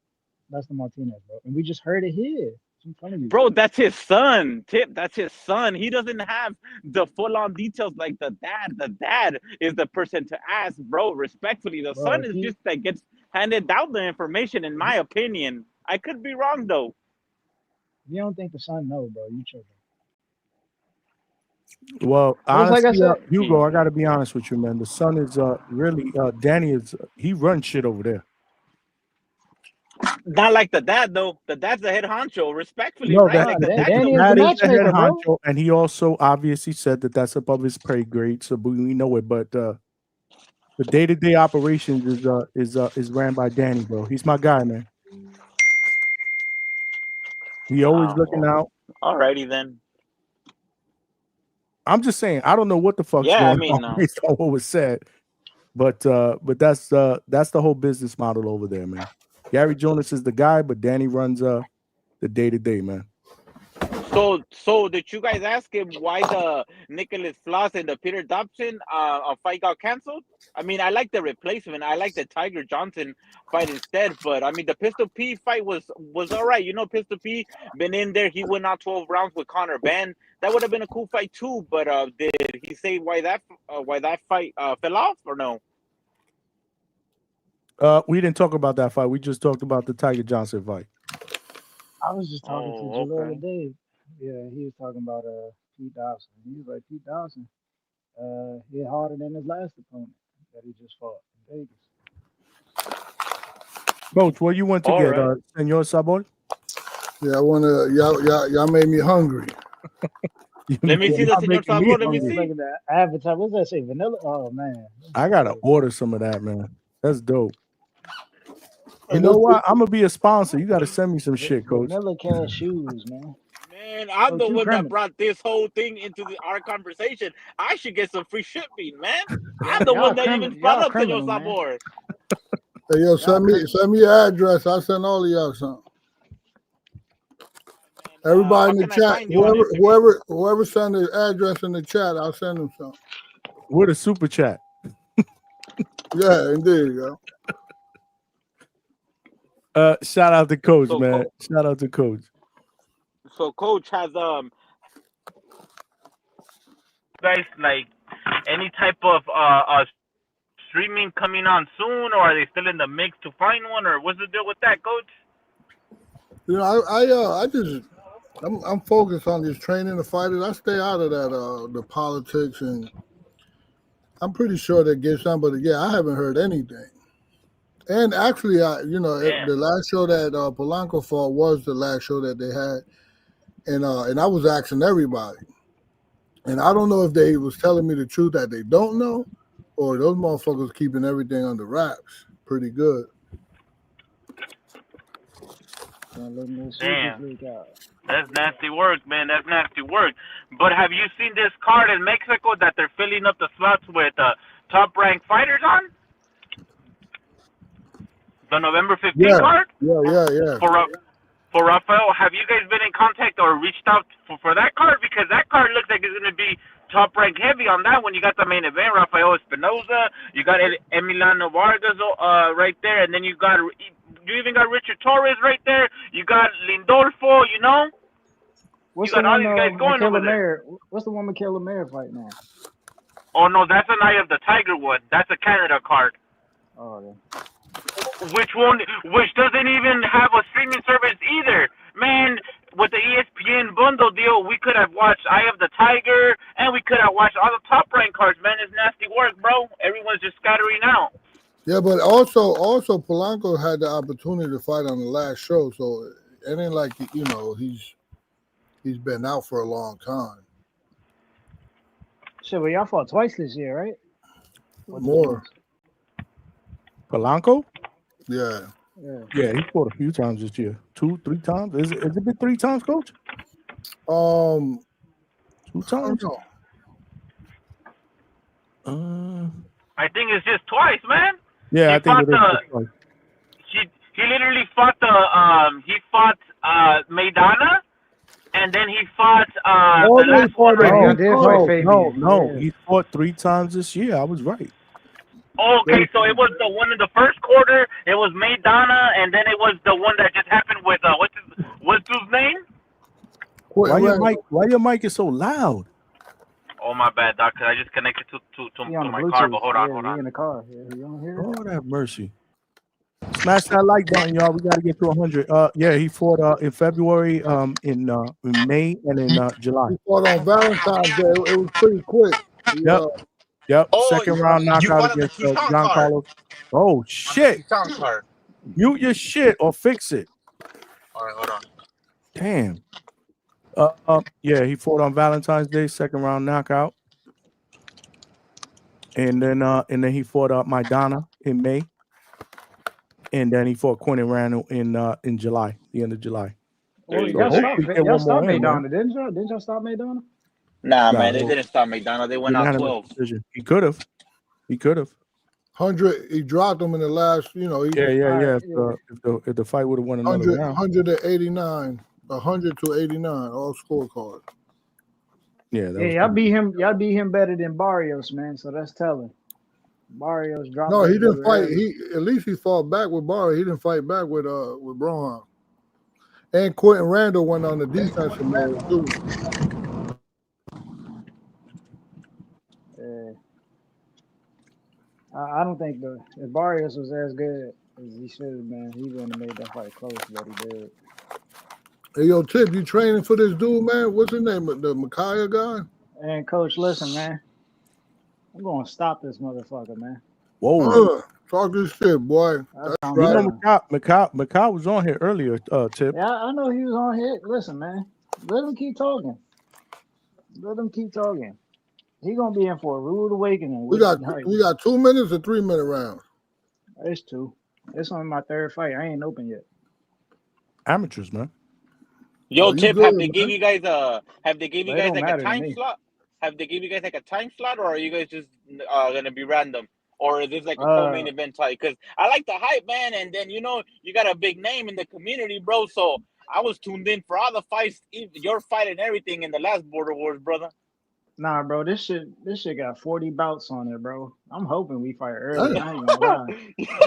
Lester Martinez, bro. And we just heard it here. I'm telling you. Bro, that's his son. Tip, that's his son. He doesn't have the full-on details like the dad. The dad is the person to ask, bro, respectfully. The son is just that gets handed down the information, in my opinion. I could be wrong, though. You don't think the son knows, bro. You tripping. Well, like I honestly, said, Hugo, I got to be honest with you, man. The son is really Danny is he runs shit over there. Not like the dad, though. The dad's the head honcho, respectfully, No, right? the Like Danny is dad the is the head matchmaker, bro. honcho, and he also obviously said that that's above his pay grade, so we know it. But the day-to-day operations is ran by Danny, bro. He's my guy, man. He always looking out. Alrighty then. I'm just saying, I don't know what the fuck's going on based on what was said, but that's the whole business model over there, man. Gary Jonas is the guy, but Danny runs the day-to-day, man. So did you guys ask him why the Nicholas Floss and the Peter Dobson fight got canceled? I mean, I like the replacement. I like the Tiger Johnson fight instead. But I mean, the Pistol P fight was all right. You know, Pistol P been in there. He went out 12 rounds with Conor Benn. That would have been a cool fight too. But did he say why that fight fell off or no? We didn't talk about that fight. We just talked about the Tiger Johnson fight. I was just talking to Jaleel today. Yeah, he was talking about Pete Dobson. He was like, Pete Dobson hit harder than his last opponent that he just fought in Vegas. Coach, what you want to get, Senor Sabor? Yeah, I wanna y'all made me hungry. Let me see the Senor Sabor. Let me see. Look at that advertisement. What's that say? Vanilla? Oh man. I gotta order some of that, man. That's dope. You know what? I'm gonna be a sponsor. You gotta send me some shit, Coach. Vanilla cashews, man. Man, I'm the one that brought this whole thing into our conversation. I should get some free shipping, man. I'm the one that even brought up Senor Sabor. Hey, yo, send me your address. I'll send all of y'all something. Everybody in the chat, whoever send the address in the chat, I'll send them something. With a super chat. Yeah, indeed, yo. Shout out to Coach, man. Shout out to Coach. So Coach has guys like any type of streaming coming on soon, or are they still in the mix to find one, or what's the deal with that, Coach? You know, I'm focused on just training the fighters. I stay out of that the politics, and I'm pretty sure they get some, but yeah, I haven't heard anything. And actually, the last show that Polanco fought was the last show that they had, and I was asking everybody, And I don't know if they was telling me the truth that they don't know, or those motherfuckers keeping everything under wraps pretty good. Don't let no secrets Damn. leak out. That's nasty work, man. That's nasty work. But have you seen this card in Mexico that they're filling up the slots with top-ranked fighters on? The November 15 Yeah, card? yeah. For Rafael, have you guys been in contact or reached out for that card? Because that card looks like it's going to be top-ranked heavy on that one. You got the main event, Rafael Espinoza. You got Emiliano Vargas right there. And then you even got Richard Torres right there. You got Lindolfo, you know? What's You got the all one these guys going Michaela over there. Mayer? What's the one Michaela Mayer fighting on? Oh, no, that's an Eye of the Tiger one. That's a Canada card. Oh, yeah. Which doesn't even have a streaming service either. Man, with the ESPN bundle deal, we could have watched Eye of the Tiger, and we could have watched all the top-ranked cards. Man, it's nasty work, bro. Everyone's just scattering out. Yeah, but also Polanco had the opportunity to fight on the last show, so it ain't like he's been out for a long time. Shit, well, y'all fought twice this year, right? More. Polanco? Yeah. Yeah, he fought a few times this year. 2-3 times. Is it been 3 times, Coach? 2 times. I think it's just twice, man. Yeah, I think it is twice. He literally fought Maidana, and then he fought the last one. No. He fought 3 times this year. I was right. Okay, so it was the one in the first quarter. It was Maidana, and then it was the one that just happened with what's his name? Why your mic is so loud? Oh, my bad, Doc. Cause I just connected to my car. But hold on. In the car. Yeah, you don't hear it? Lord have mercy. Smash that like button, y'all. We got to get to 100. Yeah, he fought in February, in May, and in July. He fought on Valentine's Day. It was pretty quick. Yep. Second round knockout against John Carlos. Oh shit! Mute your shit or fix it. All right, hold on. Damn. Yeah, he fought on Valentine's Day, second round knockout, and then he fought Maidana in May, and then he fought Quentin Randall in July, the end of July. Well, y'all stopped Maidana, didn't y'all? Didn't y'all stop Maidana? Nah, man, they didn't stop Maidana. They went out 12. Decision. He could have. 100. He dropped him in the last. Yeah. If the fight would have won another round. 189. 100 to 89. All scorecards. Yeah. Y'all beat him better than Barrios, man. So that's telling. Barrios dropped. No, he didn't fight. At least he fought back with Barrios. He didn't fight back with Brohan. And Quentin Randall went on the defensive mode too. I don't think if Barrios was as good as he should have been, he wouldn't have made that fight close, but he did. Hey, yo, Tip, you training for this dude, man? What's his name? The Micaiah guy? And Coach, listen, man. I'm going to stop this motherfucker, man. Whoa. Talk this shit, boy. That's right. You know, Macau was on here earlier, Tip. Yeah, I know he was on here. Listen, man. Let him keep talking. He gonna be in for a rude awakening. We got 2 minutes or 3 minute rounds. It's 2. It's on my 3rd fight. I ain't open yet. Amateurs, man. Yo, Tip, have they gave you guys like a time slot? Have they give you guys like a time slot, or are you guys just gonna be random? Or is this like a co-main event type? Because I like the hype, man, and then you got a big name in the community, bro. So I was tuned in for all the fights, your fight and everything in the last Border Wars, brother. Nah, bro, this shit got 40 bouts on it, bro. I'm hoping we fight early. I ain't gonna lie.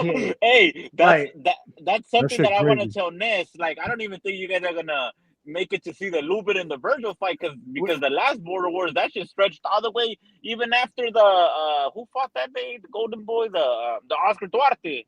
Yeah. Hey, that's something that I want to tell Ness. Like, I don't even think you guys are gonna make it to see the Lubin and the Virgil fight because the last Border Wars, that shit stretched all the way even after the who fought that day, the Golden Boy, the Oscar Duarte.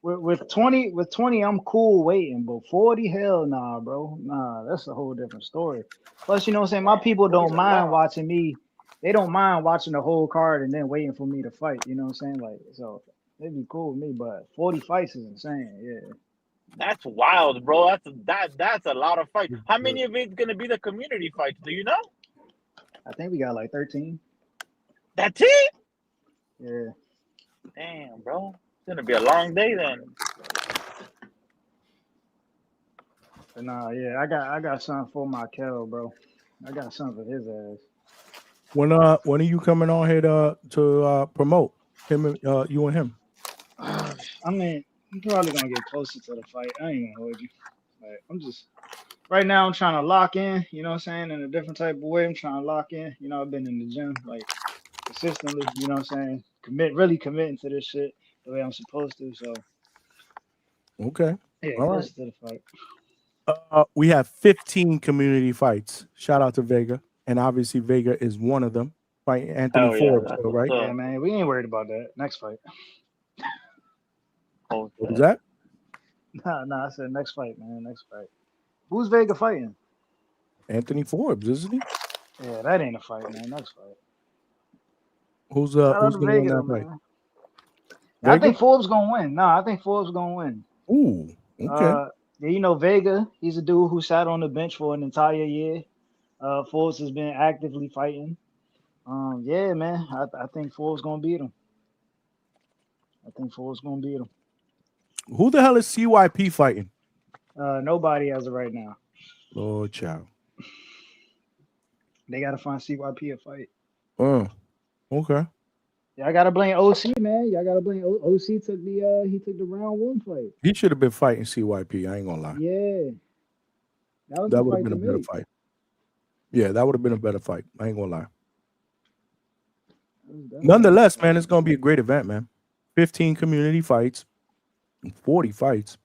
With 20, I'm cool waiting, but 40, hell nah, bro. Nah, that's a whole different story. Plus, you know what I'm saying? My people don't mind watching me. They don't mind watching the whole card and then waiting for me to fight. You know what I'm saying? Like, so it'd be cool with me, but 40 fights is insane. Yeah. That's wild, bro. That's a lot of fights. How many of it's gonna be the community fights? Do you know? I think we got like 13. That's it? Yeah. Damn, bro. It's gonna be a long day then. But nah, yeah, I got something for my Kel, bro. I got something for his ass. When are you coming on here to promote him? You and him. I mean, I'm probably gonna get closer to the fight. I ain't gonna hold you. Like, I'm just right now. I'm trying to lock in. You know what I'm saying? In a different type of way. I'm trying to lock in. You know, I've been in the gym like consistently. You know what I'm saying? Really committing to this shit the way I'm supposed to. So Okay. yeah, All right. closer to the fight. We have 15 community fights. Shout out to Vega, and obviously Vega is one of them. Fighting Anthony Hell yeah, Forbes, that's right? what's Yeah, up. man, we ain't worried about that. Next fight. Oh, What was shit. that? Nah, I said next fight, man. Next fight. Who's Vega fighting? Anthony Forbes, isn't he? Yeah, that ain't a fight, man. Next fight. Who's Shout out who's to gonna win Vega, that though, fight? man. I Vega? think Forbes gonna win. Nah, I think Forbes gonna win. Ooh, okay. Yeah, you know Vega, he's a dude who sat on the bench for an entire year. Forbes has been actively fighting. Yeah, man, I think Forbes gonna beat him. I think Forbes gonna beat him. Who the hell is CYP fighting? Nobody as of right now. Lord child. They gotta find CYP a fight. Okay. Yeah, I gotta blame OC, man. Y'all gotta blame OC. Took the round one fight. He should have been fighting CYP. I ain't gonna lie. Yeah, that was That the would have fight been to a better make. fight. Yeah, that would have been a better fight. I ain't gonna lie. Nonetheless, man, it's gonna be a great event, man. 15 community fights, 40 fights.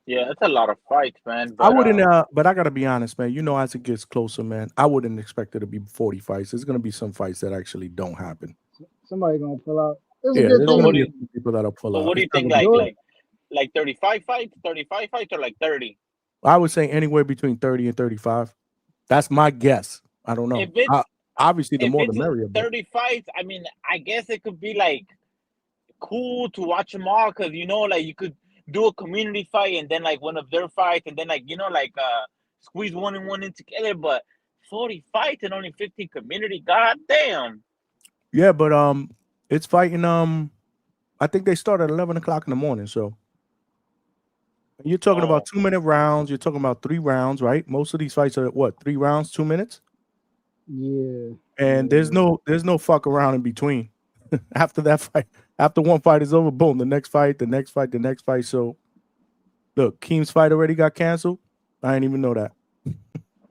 Yeah, it's a lot of fights, man. I But wouldn't, but I gotta be honest, man. You know, as it gets closer, man, I wouldn't expect it to be 40 fights. There's gonna be some fights that actually don't happen. Somebody gonna pull out. It's a Yeah, good there's so gonna what thing. do be a you few people that'll pull so out. what do It's you not think? gonna be. Like 35 fights, 35 fights, or like 30? I would say anywhere between 30 and 35. That's my guess. I don't know. If it's Obviously, the if more the it's merrier. But 30 fights, I mean, I guess it could be like cool to watch them all because like you could do a community fight and then like one of their fights and then like squeeze one and one in together. But 40 fights and only 15 community, god damn. yeah, but it's fighting. I think they start at 11 o'clock in the morning. So you're talking about 2-minute rounds. You're talking about 3 rounds, right? Most of these fights are what, 3 rounds, 2 minutes. Yeah. And there's no fuck around in between. After that fight, after one fight is over, boom, the next fight, the next fight, the next fight. So look, Keem's fight already got canceled. I didn't even know that.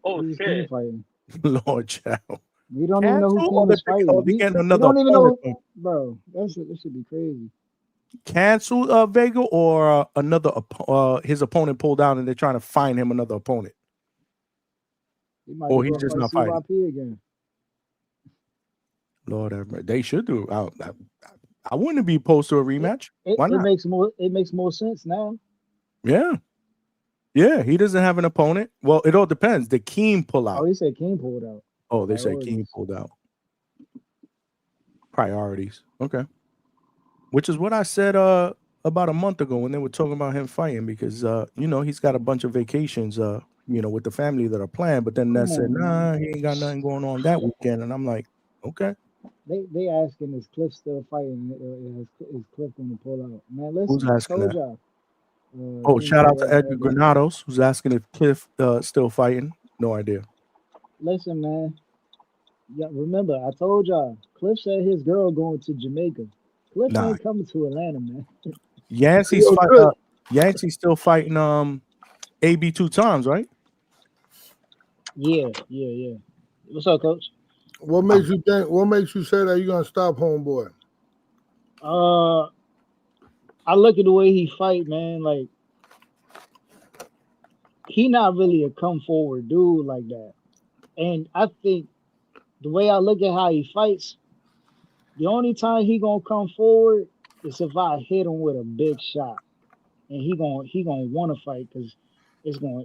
Oh Who's shit. fighting? Lord child. We don't even know who Cancel? Keem is fighting. They We getting another don't even know, opponent. bro. That should be crazy. Cancel Vega or another his opponent pulled out and they're trying to find him another opponent. He might Or be he's going to just fight not fighting. CYP again. Lord have mercy. They should do. I wouldn't be opposed to a rematch. Why not? It makes more sense now. Yeah. Yeah, he doesn't have an opponent. Well, it all depends. Did Keem pull out? Oh, he said Keem pulled out. Oh, they say Keem Priorities. pulled out. Priorities. Okay. Which is what I said about a month ago when they were talking about him fighting because he's got a bunch of vacations with the family that are planned, but then Ness said, nah, he ain't got nothing going on that weekend. And I'm like, okay. They asking is Cliff still fighting? Is Cliff going to pull out? Man, listen, Who's asking told that? y'all. Shout out to Edgar Granados, who's asking if Cliff still fighting. No idea. Listen, man. Yeah, remember, I told y'all, Cliff said his girl going to Jamaica. Cliff Nah. ain't coming to Atlanta, man. Yancey's Yancey's still fighting AB 2 times, right? Yeah. What's up, coach? What makes you say that you're gonna stop homeboy? I look at the way he fight, man. Like he not really a come forward dude like that. And I think the way I look at how he fights, the only time he gonna come forward is if I hit him with a big shot, and he gonna want to fight because it's gonna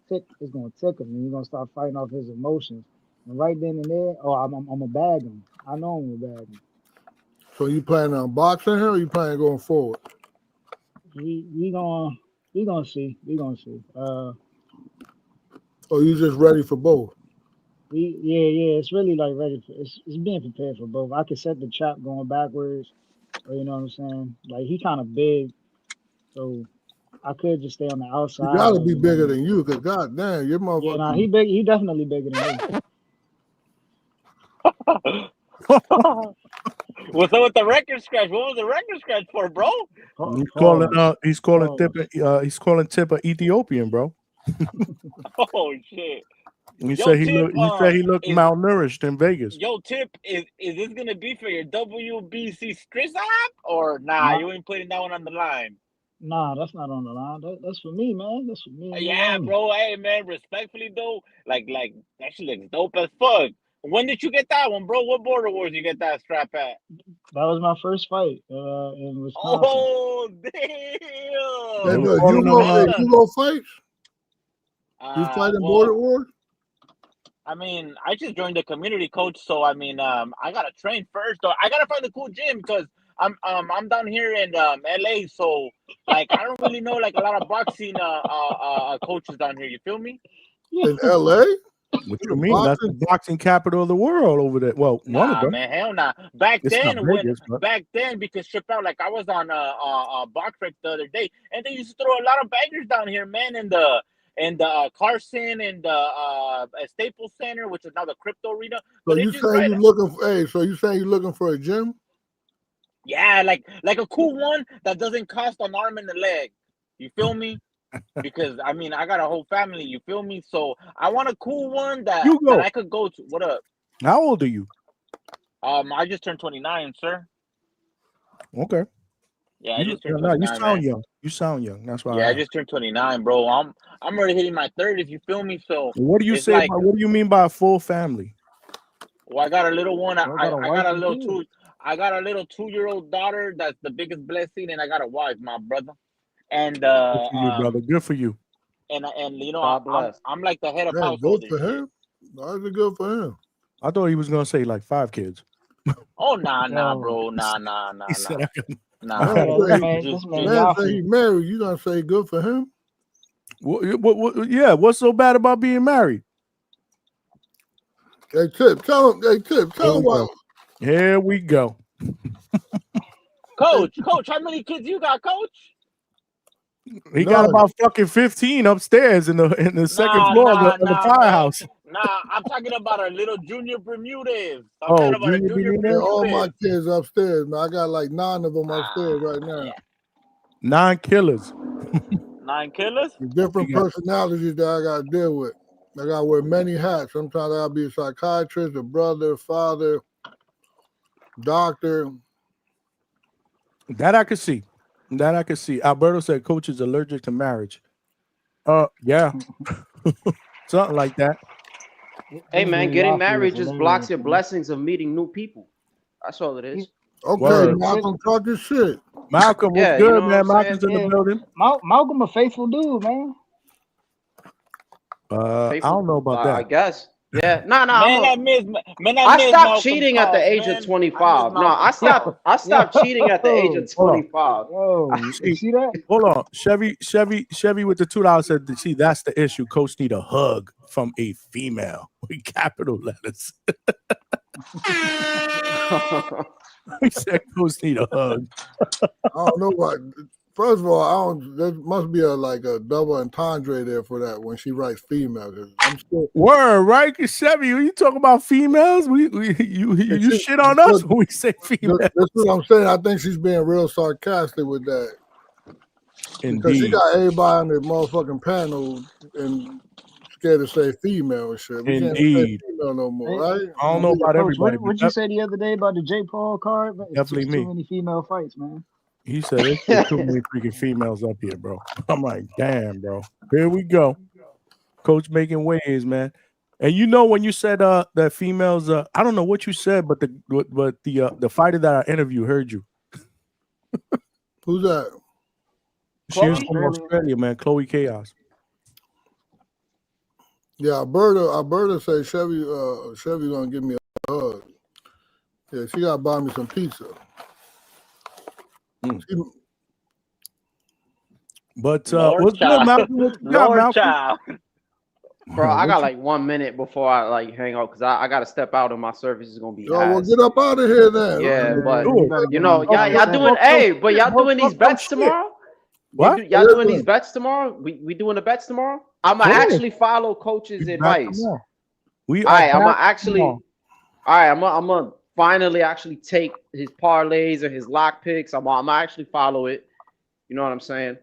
tick him, and he's gonna start fighting off his emotions. And right then and there, I'm gonna bag him. I know I'm gonna bag him. So you planning on boxing him, or you planning going forward? We gonna see. Or you just ready for both? Yeah. It's really like ready for it's being prepared for both. I could set the trap going backwards, or you know what I'm saying. Like he kind of big, so I could just stay on the He outside. got to Or, be you know, bigger than you, because goddamn, your yeah, nah, motherfucker. he big. He definitely bigger than me. What's up with the record scratch? What was the record scratch for, bro? He's calling Tip a Ethiopian, bro. Oh shit. He Yo, said Tip, he looked malnourished in Vegas. yo, Tip, is this gonna be for your WBC Striz app or nah? Nah, You ain't putting that one on the line. nah, that's not on the line. That's for me, man. That's for me and me Yeah, only. bro. Hey, man. Respectfully though, like that shit looks dope as fuck. When did you get that one, bro? What border wars you get that strap at? That was my first fight in Wisconsin. Oh, Hey, damn. was bro, calling him, you go fights? You fighting border Well, wars? I mean, I just joined the community, coach. So I mean, I gotta train first. Or I gotta find a cool gym because I'm down here in LA. So like, I don't really know like a lot of boxing coaches down here. You feel me? In LA? What The you mean? That's the boxing? boxing capital of the world over there. Well, one of Nah, them. man, hell nah. Back It's not then, Vegas, but because trip out, like I was on box rec the other day, and they used to throw a lot of bangers down here, man, in the Carson and the Staples Center, which is now the Crypto Arena. So But it's you just saying right. you looking for? Hey, so you saying you looking for a gym? Yeah, like a cool one that doesn't cost an arm and a leg. You feel me? Because I mean, I got a whole family. You feel me? So I want a cool one that you go. I could go to. What up? How old are you? I just turned 29, sir. Okay. Yeah, I just turned You 29, sound man. young. You sound young. That's why. Yeah, I just turned 29, bro. I'm already hitting my 30s. You feel me? So What do you it's say? like, What do you mean by a full family? well, I got a little one. Bro got a I wife got a and little kids. I got a little 2-year-old daughter. That's the biggest blessing, and I got a wife, my brother. And Good for you, brother. Good for you. and you know, God bless. I'm like the head of Yeah, household good and for shit. him. Why is it good for him? I thought he was gonna say like 5 kids. Oh nah, Yo, bro, nah. He said, Nah, Man this say, man, just this man man say Yafi. he married. You gonna say good for him? yeah. What's so bad about being married? Hey Tip, tell him. Hey Tip, tell him why. Here we go. coach, how many kids you got, coach? He got about fucking 15 upstairs in the second floor of the firehouse. Nah, I'm talking about a little Junior Bermudez. I'm Oh, talking about a Junior Junior Bermudez? Yeah, all my Bermudez. kids upstairs, man. I got like 9 of them upstairs right now. Yeah. 9 killers. 9 killers? Different personalities that I gotta deal with. I gotta wear many hats. Sometimes I'll be a psychiatrist, a brother, father, doctor. That I could see. Alberto said coach is allergic to marriage. Yeah. Something like that. Hey man, getting married just blocks your blessings of meeting new people. That's all it is. Okay, Malcolm, talk your shit. Malcolm, what's good, you know man? what I'm Malcolm's saying? in the building. Malcolm a faithful dude, man. I don't know about that. I guess. Yeah. No. I I stopped cheating at the age of 25. No, I stopped cheating at the age of 25. See that? Hold on. Chevy with the $2 said, see, that's the issue. Coach need a hug from a female with capital letters. He said coach need a hug. I don't know what. First of all, I don't. There must be like a double entendre there for that when she writes female. I'm still word right, Chevy. When you talk about females, you shit on us when we say females. That's what I'm saying. I think she's being real sarcastic with that. Indeed. Because she got everybody on the motherfucking panel and scared to say female and shit. We can't say female no more, right? I don't know about Coach, everybody. What'd you say the other day about the Jake Paul card? It's Definitely just me. too many female fights, man. He said there's too many freaking females up here, bro. I'm like, damn, bro. Here we go. Coach making waves, man. And you know when you said that females, I don't know what you said, but the fighter that I interviewed heard you. Who's that? She was from Australia, man. Chloe Chaos. Yeah, Alberta said Chevy gonna give me a hug. Yeah, she gotta buy me some pizza. But what's good, Malcolm? What's good, Malcolm? Bro, I got like 1 minute before I like hang out because I got to step out and my service is gonna be Yo, well, ass. get up out of here then. Yeah, but you know, know, y'all doing but y'all doing these bets tomorrow? What? Y'all doing these bets tomorrow? We doing the bets tomorrow? I'ma actually follow coach's advice. All right, I'm gonna finally actually take his parlays or his lock picks. I'm actually follow it. You know what I'm saying?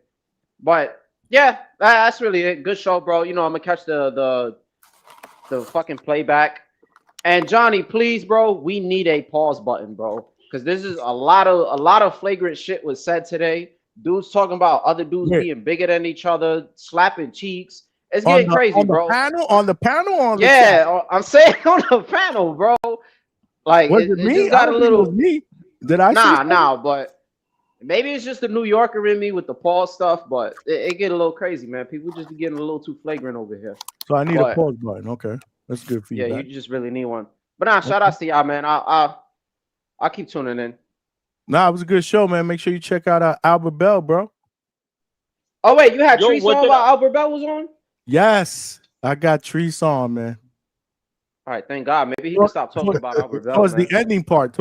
But yeah, that's really it. Good show, bro. You know, I'm gonna catch the fucking playback. And Johnny, please, bro, we need a pause button, bro, because this is a lot of flagrant shit was said today. Dudes talking about other dudes being bigger than each other, slapping cheeks. It's getting crazy, bro. On the panel, on the chat? I'm saying on the panel, bro. Like was it me? Just got a little. It was me. Did I? Nah, but maybe it's just the New Yorker in me with the pause stuff. But it get a little crazy, man. People just be getting a little too flagrant over here. So I need a pause button. Okay, that's good feedback. Yeah, you just really need one. But nah, shout outs to y'all, man. I'll keep tuning in. Nah, it was a good show, man. Make sure you check out Albert Bell, bro. Oh wait, you had Treese on while Albert Bell was on? Yes, I got Treese on, man. All right, thank God. Maybe he can stop talking about Albert Bell. Towards the ending part,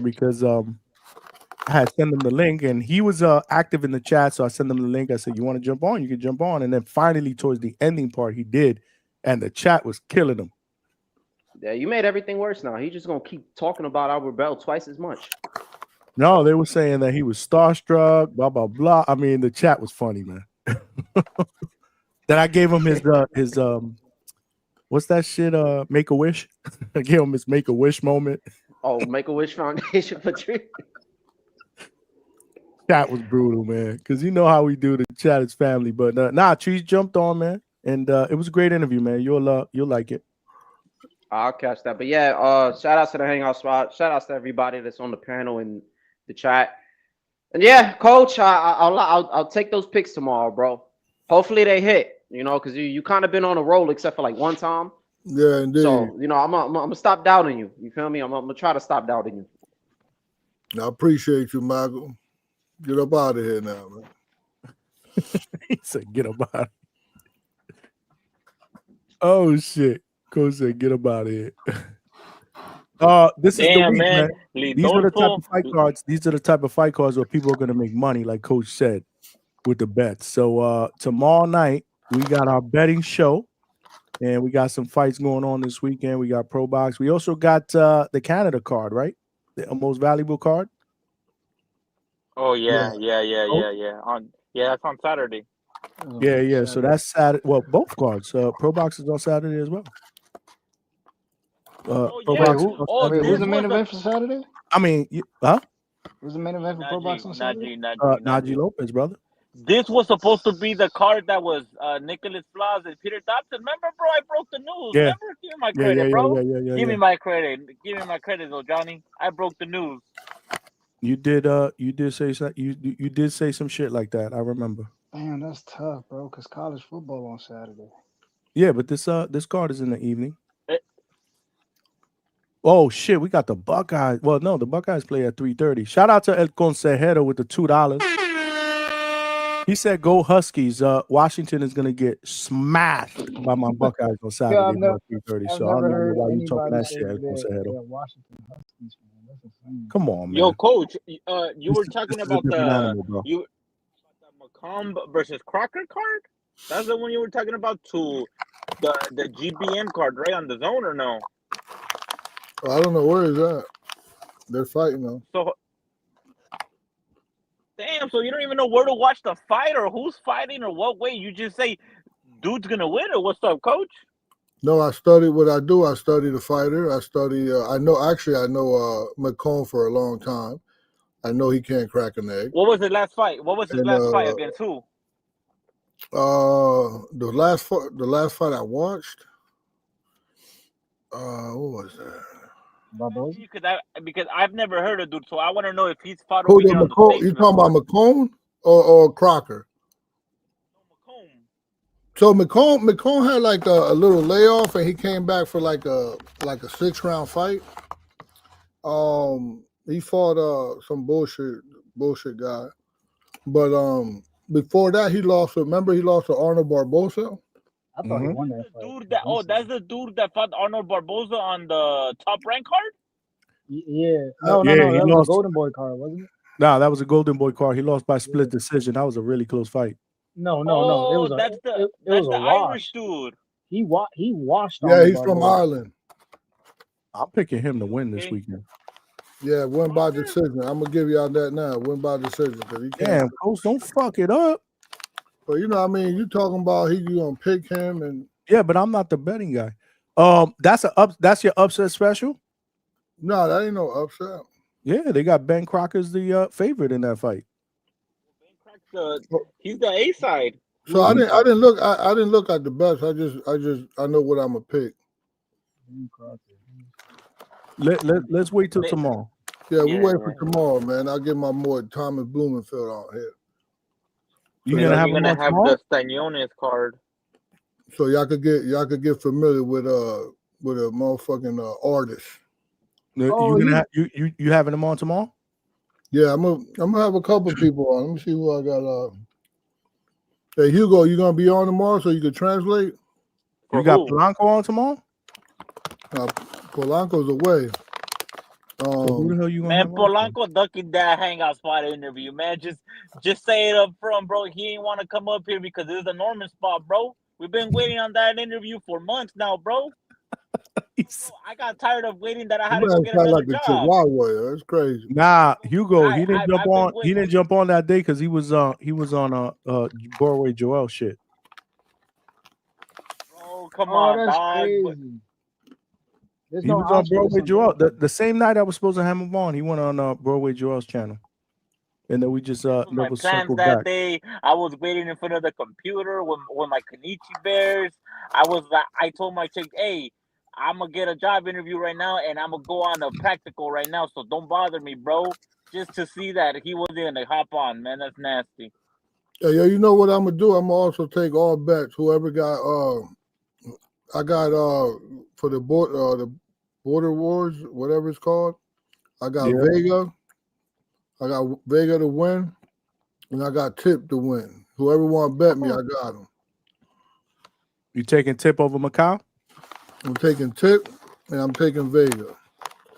because I had sent him the link and he was active in the chat, so I sent him the link. I said, "You want to jump on? You can jump on." And then finally, towards the ending part, he did, and the chat was killing him. Yeah, you made everything worse now. He's just gonna keep talking about Albert Bell twice as much. No, they were saying that he was starstruck, blah blah blah. I mean, the chat was funny, man. Then I gave him his what's that shit? Make a wish. I gave him his Make a Wish moment. Oh, Make a Wish Foundation for Treese. Chat was brutal, man. Because you know how we do. The chat is family, but Treese jumped on, man, and it was a great interview, man. You'll like it. I'll catch that. But yeah, shout outs to the Hangout spot. Shout outs to everybody that's on the panel and the chat. And yeah, Coach, I'll take those picks tomorrow, bro. Hopefully they hit. You know, because you kind of been on a roll except for like one time. Yeah, indeed. So you know, I'm gonna stop doubting you. You feel me? I'm gonna try to stop doubting you. I appreciate you, Michael. Get up out of here now, man. He said, "Get up out." Oh shit! Coach said, "Get up out of here." This is the week, man. These are the type of fight cards. These are the type of fight cards where people are going to make money, like Coach said, with the bets. So tomorrow night we got our betting show, and we got some fights going on this weekend. We got Pro Box. We also got the Canada card, right? The most valuable card. Oh yeah. That's on Saturday. Yeah. So that's Saturday. Well, both cards. Pro Box is on Saturday as well. Who's the main event for Saturday? I mean, Who's the main event for Pro Box on Saturday? Najee Lopez, brother. This was supposed to be the card that was Nicholas Flaws and Peter Dobson. Remember, bro? I broke the news. Yeah. Remember? Give me my credit, bro. Give me Yeah. my credit. Give me my credit, though, Johnny. I broke the news. You did say you did say some shit like that. I remember. Damn, that's tough, bro. Because college football on Saturday. Yeah, but this card is in the evening. Oh shit, we got the Buckeyes. Well, no, the Buckeyes play at 3:30. Shout out to El Consejero with the $2. He said, "Go Huskies." Washington is gonna get smashed by my Buckeyes on Saturday at 3:30. So I don't know why you talking that shit, El Consejero. Washington Huskies, man. That's insane. Come on, man. Yo, Coach, you were talking about the animal, McComb versus Crocker card. That's the one you were talking about, to the GBM card, right, on the zone, or no? I don't know where is that. They're fighting though. So, damn. So you don't even know where to watch the fight or who's fighting or what way. You just say, "Dude's gonna win," or what's up, Coach? No, I study what I do. I study the fighter. I study. I know McComb for a long time. I know he can't crack an egg. What was his last fight? What was his last fight against who? The last fight I watched. What was that? Because I've never heard of dude, so I want to know if he's fought Who over here on the States. You talking about McComb or Crocker? So McComb had like a little layoff, and he came back for like a 6-round fight. He fought some bullshit guy, but before that he lost. Remember, he lost to Arnold Barbosa. I thought he won that fight. That's the dude that fought Arnold Barboza on the top rank card. Yeah, no, Yeah, that he was lost. a Golden Boy card, wasn't it? Nah, that was a Golden Boy card. He lost by split decision. That was a really close fight. No. It Oh, was that's it the was a Irish wash. dude. He washed. Yeah, Arnold he's from Barboza. Ireland. I'm picking him to win this weekend. Yeah, win by decision. I'm gonna give y'all that now. Win by decision because he can't. Damn, coach, don't fuck it up. But you know, what I mean, you talking about you gonna pick him and yeah, but I'm not the betting guy. That's your upset special. No, that ain't no upset. Yeah, they got Ben Crocker's the favorite in that fight. He's the A side. So I didn't look. I didn't look at the best. I know what I'm gonna pick. Let's wait till tomorrow. Yeah, we wait for tomorrow, man. I'll get my boy Thomas Blumenfield on here. You're gonna have the Staniones card. So y'all could get familiar with a motherfucking artist. You having them on tomorrow? Yeah, I'm gonna have a couple people on. Let me see who I got. Hey Hugo, you gonna be on tomorrow so you can translate? You got Polanco on tomorrow? Polanco's away. So who the hell you gonna Man, have on? Polanco ducking that Hangout spot interview, man. Just say it up front, bro. He ain't want to come up here because this is a Norman spot, bro. We've been waiting on that interview for months now, bro. I got tired of waiting that I had to go get another job. Chihuahua. That's crazy. Nah, Hugo, he didn't jump on. He didn't jump on that day because he was on Broadway Joel shit. Bro, come on, that's dog. crazy. He was on Broadway Joel the same night I was supposed to have him on. He went on Broadway Joel's channel, and then we just my never plans circled that back. day. I was waiting in front of the computer with my Kenichi Bears. I told my chick, hey, I'm gonna get a job interview right now, and I'm gonna go on a practical right now. So don't bother me, bro. Just to see that he wasn't gonna hop on, man. That's nasty. Yeah, you know what I'm gonna do? I'm gonna also take all bets. Whoever got I got for the Border Wars, whatever it's called. I got Vega. I got Vega to win, and I got Tip to win. Whoever want to bet me, I got him. You taking Tip over Macau? I'm taking Tip, and I'm taking Vega.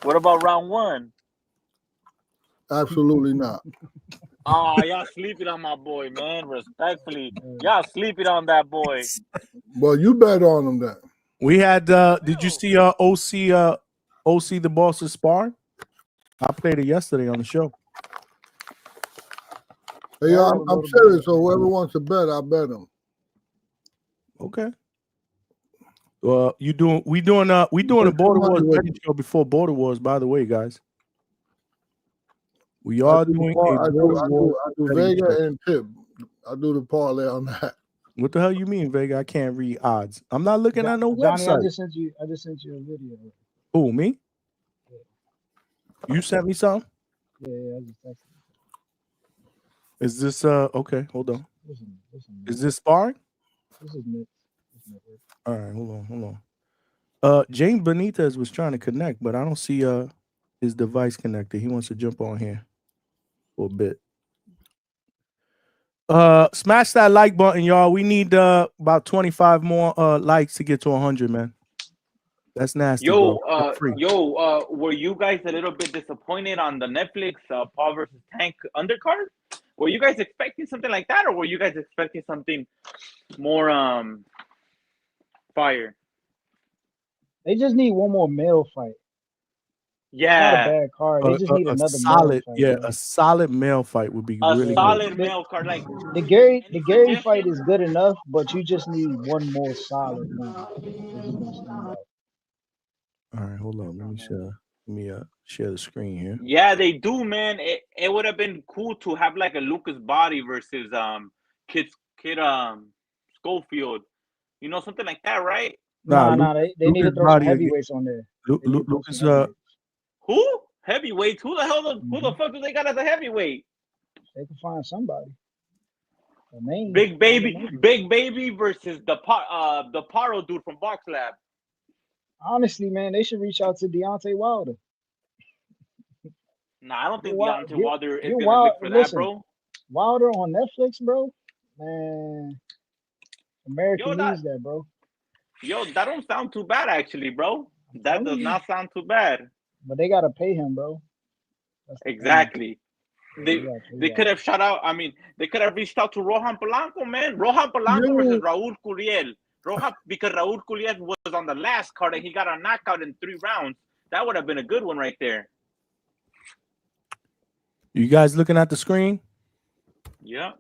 What about round one? Absolutely not. Oh, y'all sleeping on my boy, man. Respectfully, y'all sleeping on that boy. Well, you bet on him then. We had. Did you see OC the Boss's sparring? I played it yesterday on the show. Hey, I'm serious. So whoever wants to bet, I'll bet him. Okay. Well, we doing a Border Wars betting show before Border Wars. By the way, guys, we are doing a Border Wars. I do Vega and Tip. I do the parlay on that. What the hell you mean, Vega? I can't read odds. I'm not looking at no Johnny, website. I just sent you a video. Who, me? You sent me something? Yeah, I just texted you. Is this okay? Hold on. Listen. Is this sparring? This is Nick. All right, hold on. James Benitez was trying to connect, but I don't see his device connected. He wants to jump on here for a bit. Smash that like button, y'all. We need about 25 more likes to get to 100, man. That's nasty. Were you guys a little bit disappointed on the Netflix Paul versus Tank undercard? Were you guys expecting something like that, or were you guys expecting something more fire? They just need one more male fight. Yeah, it's not a bad card. They just need another solid, male fight. a solid male fight would be really solid good. male card. Like the Gary fight is good enough, but you just need one more solid one. It's just gonna stand out. All right, hold on. Let me share the screen here. Yeah, they do, man. It would have been cool to have like a Lucas Body versus Kid Schofield. You know, something like that, right? Nah. They need to throw some heavyweights on there. Lucas, who? Heavyweight? Who the fuck do they got as a heavyweight? They can find somebody. Big baby versus the Paro dude from Box Lab. Honestly, man, they should reach out to Deontay Wilder. Nah, I don't think Deontay Wilder is gonna look for that, bro. Wilder on Netflix, bro. Man, America needs that, bro. Yo, that don't sound too bad, actually, bro. That does not sound too bad. But they gotta pay him, bro. Exactly. Yeah, They could have shot out. I mean, they could have reached out to Rohan Polanco, man. Rohan Polanco versus Raul Curiel. Because Raul Curiel was on the last card and he got a knockout in 3 rounds. That would have been a good one right there. You guys looking at the screen? Yeah.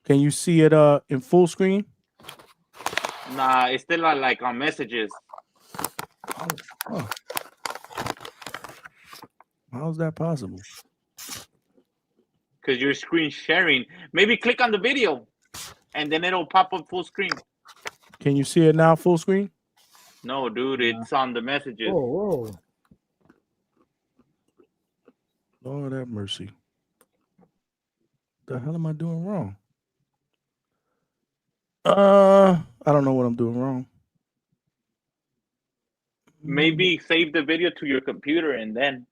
Can you see it in full screen? Nah, it's still like on messages. Oh. How's that possible? Because you're screen sharing. Maybe click on the video and then it'll pop up full screen. Can you see it now full screen? No, dude, it's on the messages. Whoa. Lord have mercy. The hell am I doing wrong? I don't know what I'm doing wrong. Maybe save the video to your computer and then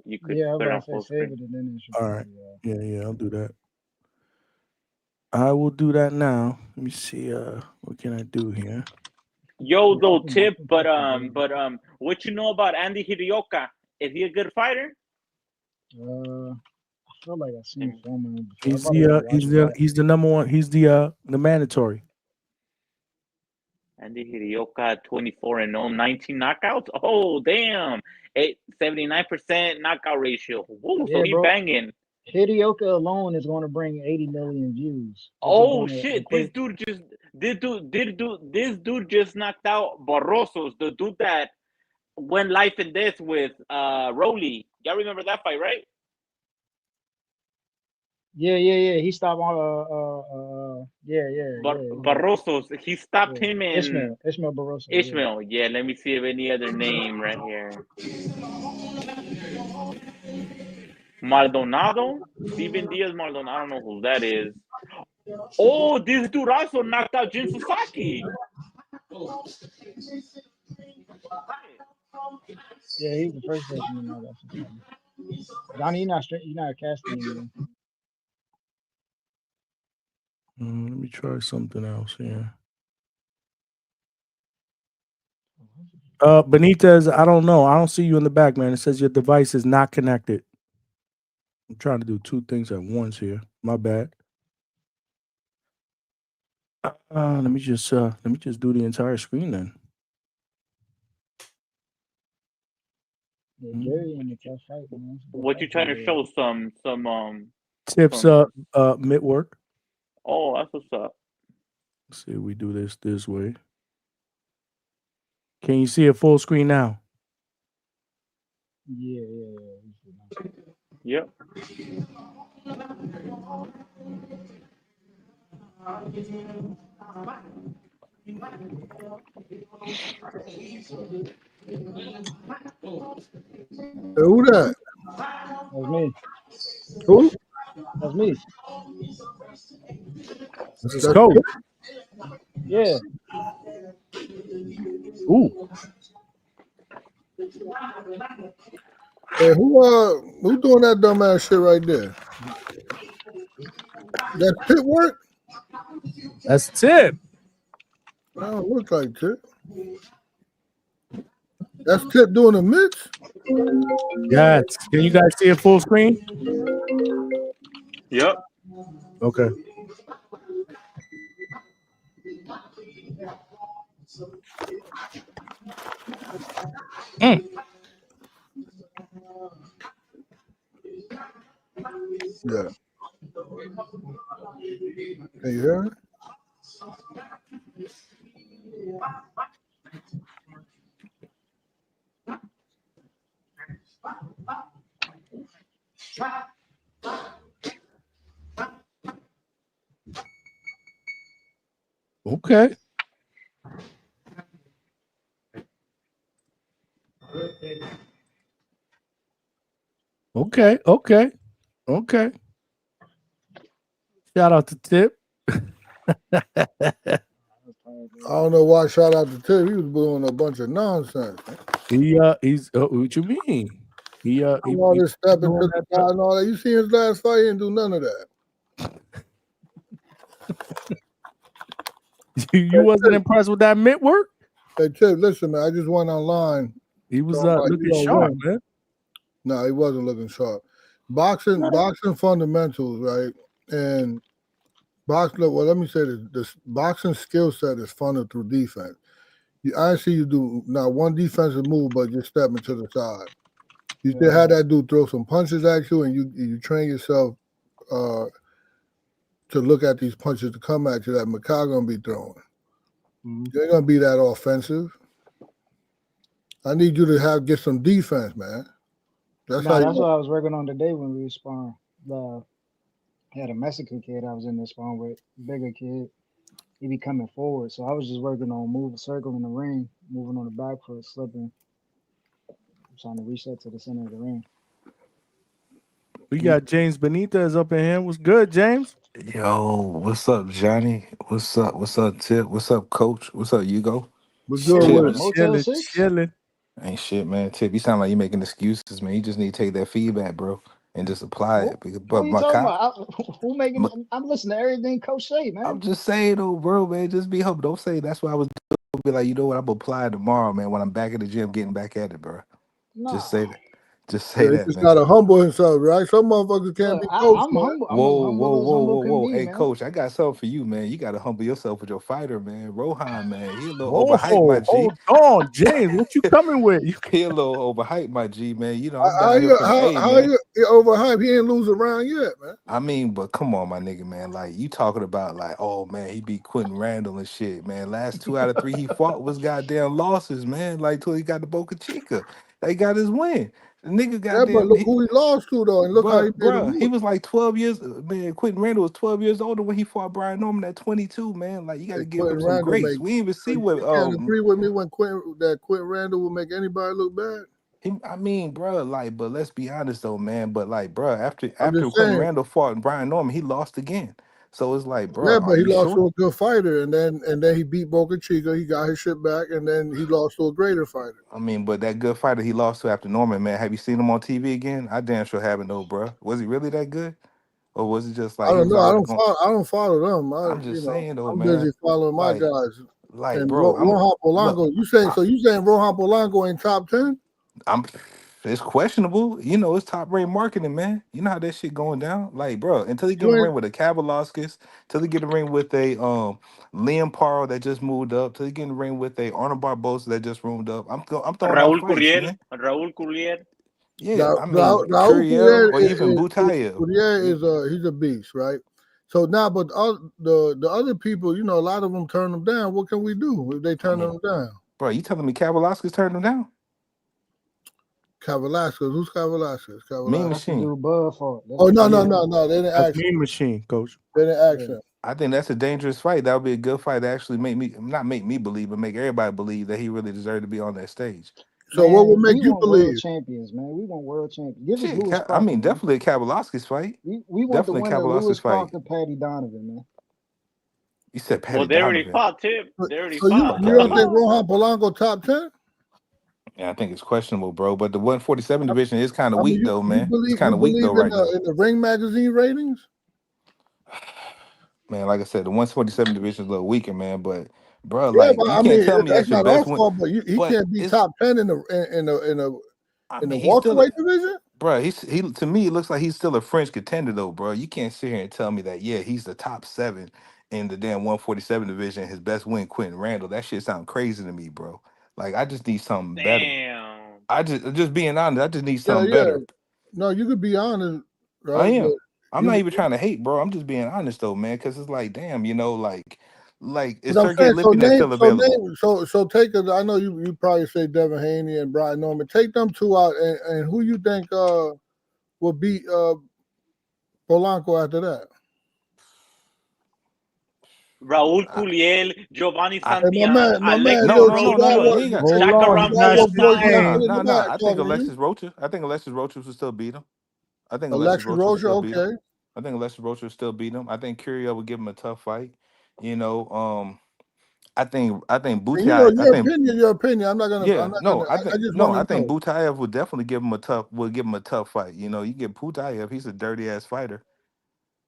you could put it on full screen. All right. Yeah, I'll do that. I will do that now. Let me see. What can I do here? Yo, though, tip, but what you know about Andy Hidioka? Is he a good fighter? I feel like I've seen film of him before. He's the number one. He's the mandatory. Andy Hidioka, 24-0, 19 knockouts. Oh, damn. 79% knockout ratio. Whoa, so he banging. Hidioka alone is going to bring 80 million views. Oh shit! This dude just knocked out Barrosos, the dude that went life and death with Rolly. Y'all remember that fight, right? Yeah. He stopped on Barrosos. He stopped him in Ishmael Barroso. Ishmael. Yeah, let me see if any other name right here. Maldonado? Steven Diaz Maldonado. I don't know who that is. Oh, this dude also knocked out Jin Sasaki. Yeah, he's the first person to know that. Donnie, you're not casting anymore. Let me try something else here. Benitez, I don't know. I don't see you in the back, man. It says your device is not connected. I'm trying to do 2 things at once here. My bad. Let me just do the entire screen then. Yeah, Gary in the tough fight, man. What you trying to show? Some tips mid work. Oh, that's what's up. Let's see if we do this way. Can you see it full screen now? Yeah. Yep. Who that? That's me. Who? That's me. That's coach. Yeah. Ooh. Hey, who doing that dumbass shit right there? That Tip work? That's Tip. I don't look like Tip. That's Tip doing the mitts? Yes. Can you guys see it full screen? Yep. Okay. Yeah. Can you hear me? Okay. Okay. Shout out to Tip. I don't know why. Shout out to Tip. He was doing a bunch of nonsense. He's what you mean? He all this stepping to the side and all that. You see his last fight? He didn't do none of that. You wasn't impressed with that mitt work? Hey, Tip, listen, man. I just went online. He was Talking about you looking don't sharp, win. man. No, he wasn't looking sharp. Boxing fundamentals, right? And boxing. Well, let me say this: this boxing skill set is funneled through defense. I see you do not one defensive move, but just stepping to the side. You still had that dude throw some punches at you, and you train yourself to look at these punches to come at you that Makai gonna be throwing. You ain't gonna be that offensive. I need you to get some defense, man. That's what I was working on today when we were sparring. I had a Mexican kid I was in this sparring with, bigger kid. He be coming forward, so I was just working on moving, circling the ring, moving on the back foot, slipping. I'm trying to reset to the center of the ring. We got James Benitez up in here. What's good, James? Yo, what's up, Johnny? What's up? What's up, Tip? What's up, Coach? What's up, Hugo? What's good with it? Motel 6? Chilling. Ain't shit, man. Tip, you sound like you making excuses, man. You just need to take that feedback, bro, and just apply it. What are you My talking cop, about? Who making? I'm listening to everything Coach say, man. I'm just saying, though, bro, man. Just be humble. Don't say that's what I was doing. Be like, you know what? I'm gonna apply it tomorrow, man. When I'm back at the gym, getting back at it, bro. Just say that. Just say Yeah, he that, just man. gotta humble himself, right? Some motherfuckers can't be coached, I'm man. humble. I'm Whoa, humble whoa, as whoa, humble whoa, can whoa. be, Hey, man. Coach, I got something for you, man. You got to humble yourself with your fighter, man. Rohan, man. He a little Oh, overhyped, my G. hold on, James. What you coming with? He a little overhyped, my G, man. You know, I'm How down here from the A, man. you overhyped? He ain't lose around yet, man. I mean, but come on, my nigga, man. Like, you talking about, like, oh, man, he beat Quentin Randall and shit, man. Last 2 out of 3 he fought was goddamn losses, man. Like, till he got the Boca Chica. They got his win. The nigga Yeah, but goddamn, look who he lost to though, and look how he made him he look. was like 12 years, man. Quentin Randall was 12 years older when he fought Brian Norman at 22, man. Like, you got Hey, to give him Quentin some Randall grace. make. We didn't even So see you what, can't agree with me when Quentin Randall will make anybody look bad. I mean, bro, like, but let's be honest though, man. But like, bro, after I'm after just Quentin saying. Randall fought Brian Norman, he lost again. So it's like, bro, Yeah, are but he you lost sure? to a good fighter, and then he beat Boca Chica. He got his shit back, and then he lost to a greater fighter. I mean, but that good fighter he lost to after Norman, man. Have you seen him on TV again? I damn sure haven't, though, bro. Was he really that good, or was it just I like he don't was know. I already don't going? follow. I don't follow them. I'm just saying, though, I'm busy man. following my Like, guys. And bro, Rohan look. Polanco. So you saying Rohan Polanco ain't top 10? I'm it's questionable. You know, it's top rate marketing, man. You know how that shit going down. Like, bro, until he get in You the ain't. ring with a Kavalauskas, till he get in the ring with a Liam Paro that just moved up, till he get in the ring with a Arnold Barbosa that just moved up. I'm throwing out Raúl fights, Courier. man. Raúl Courier. Yeah, I mean Raul Curiel Courier or even Butayev. is he's a beast, right? So now, but the other people, a lot of them turn them down. What can we do if they turn them down? Bro, you telling me Kavalauskas turned him down? Kavalauskas, who's Kavalauskas? Mean That's the Machine. dude Bud fought. Oh no, Yeah. they didn't That's ask. Mean Machine, Coach. They didn't ask him. I think that's a dangerous fight. That would be a good fight to actually not make me believe, but make everybody believe that he really deserved to be on that stage. So what would Man, make we you want world believe? champions, man. We want world champions. Give us Shit, Lewis I Proctor, mean, man. definitely a Kavalauskas fight. We want the Definitely a winner, Kavalauskas Lewis fight. Proctor, Patty Donovan, man. You said Well, Patty they already Donovan. fought, Tip. They already So fought. you don't think Rohan Polanco top 10? Yeah, I think it's questionable, bro. But the 147 division is kind of I mean, weak, though, man. It's you kind of weak though believe in right now. the Ring magazine ratings? Man, like I said, the 147 division is a little weaker, man. But bro, Yeah, like but you I can't mean tell me that's that's your not our best win. fault. But he But can't be it's top 10 I in the mean he's still welterweight division. bro, he to me it looks like he's still a French contender though, bro. You can't sit here and tell me that he's the top 7 in the damn 147 division. His best win, Quentin Randall. That shit sounds crazy to me, bro. Like I just need something better. Damn. I just being honest, I just need Yeah, something yeah. better. No, you could be honest, I right? But am. I'm not you, even trying to hate, bro. I'm just being honest though, man, because it's like, damn, like is but I'm Sergey saying Lipinets still available? so take it. I know you probably say Devin Haney and Brian Norman. Take them two out, and who you think will beat Polanco after that? Raúl Courier, Giovanni Hey, Santillan, my man, No, Alexis no, no, no, no. You Rocha, ain't got Hold on. He Shakaram got asked one you boy Gozan. getting nah, put in names. the nah, nah. back I think talking to you. Alexis Rocha will still beat him. I think Alexis Alexis Rocha will Rocha, still beat him. okay. I think Alexis Rocha will still beat him. I think Curio will give him a tough fight. You know, I think And Butai. I think your opinion. I'm not gonna. yeah, no, I just want I to think know. Butayev would definitely give him a tough fight. You know, you get Butayev, he's a dirty ass fighter,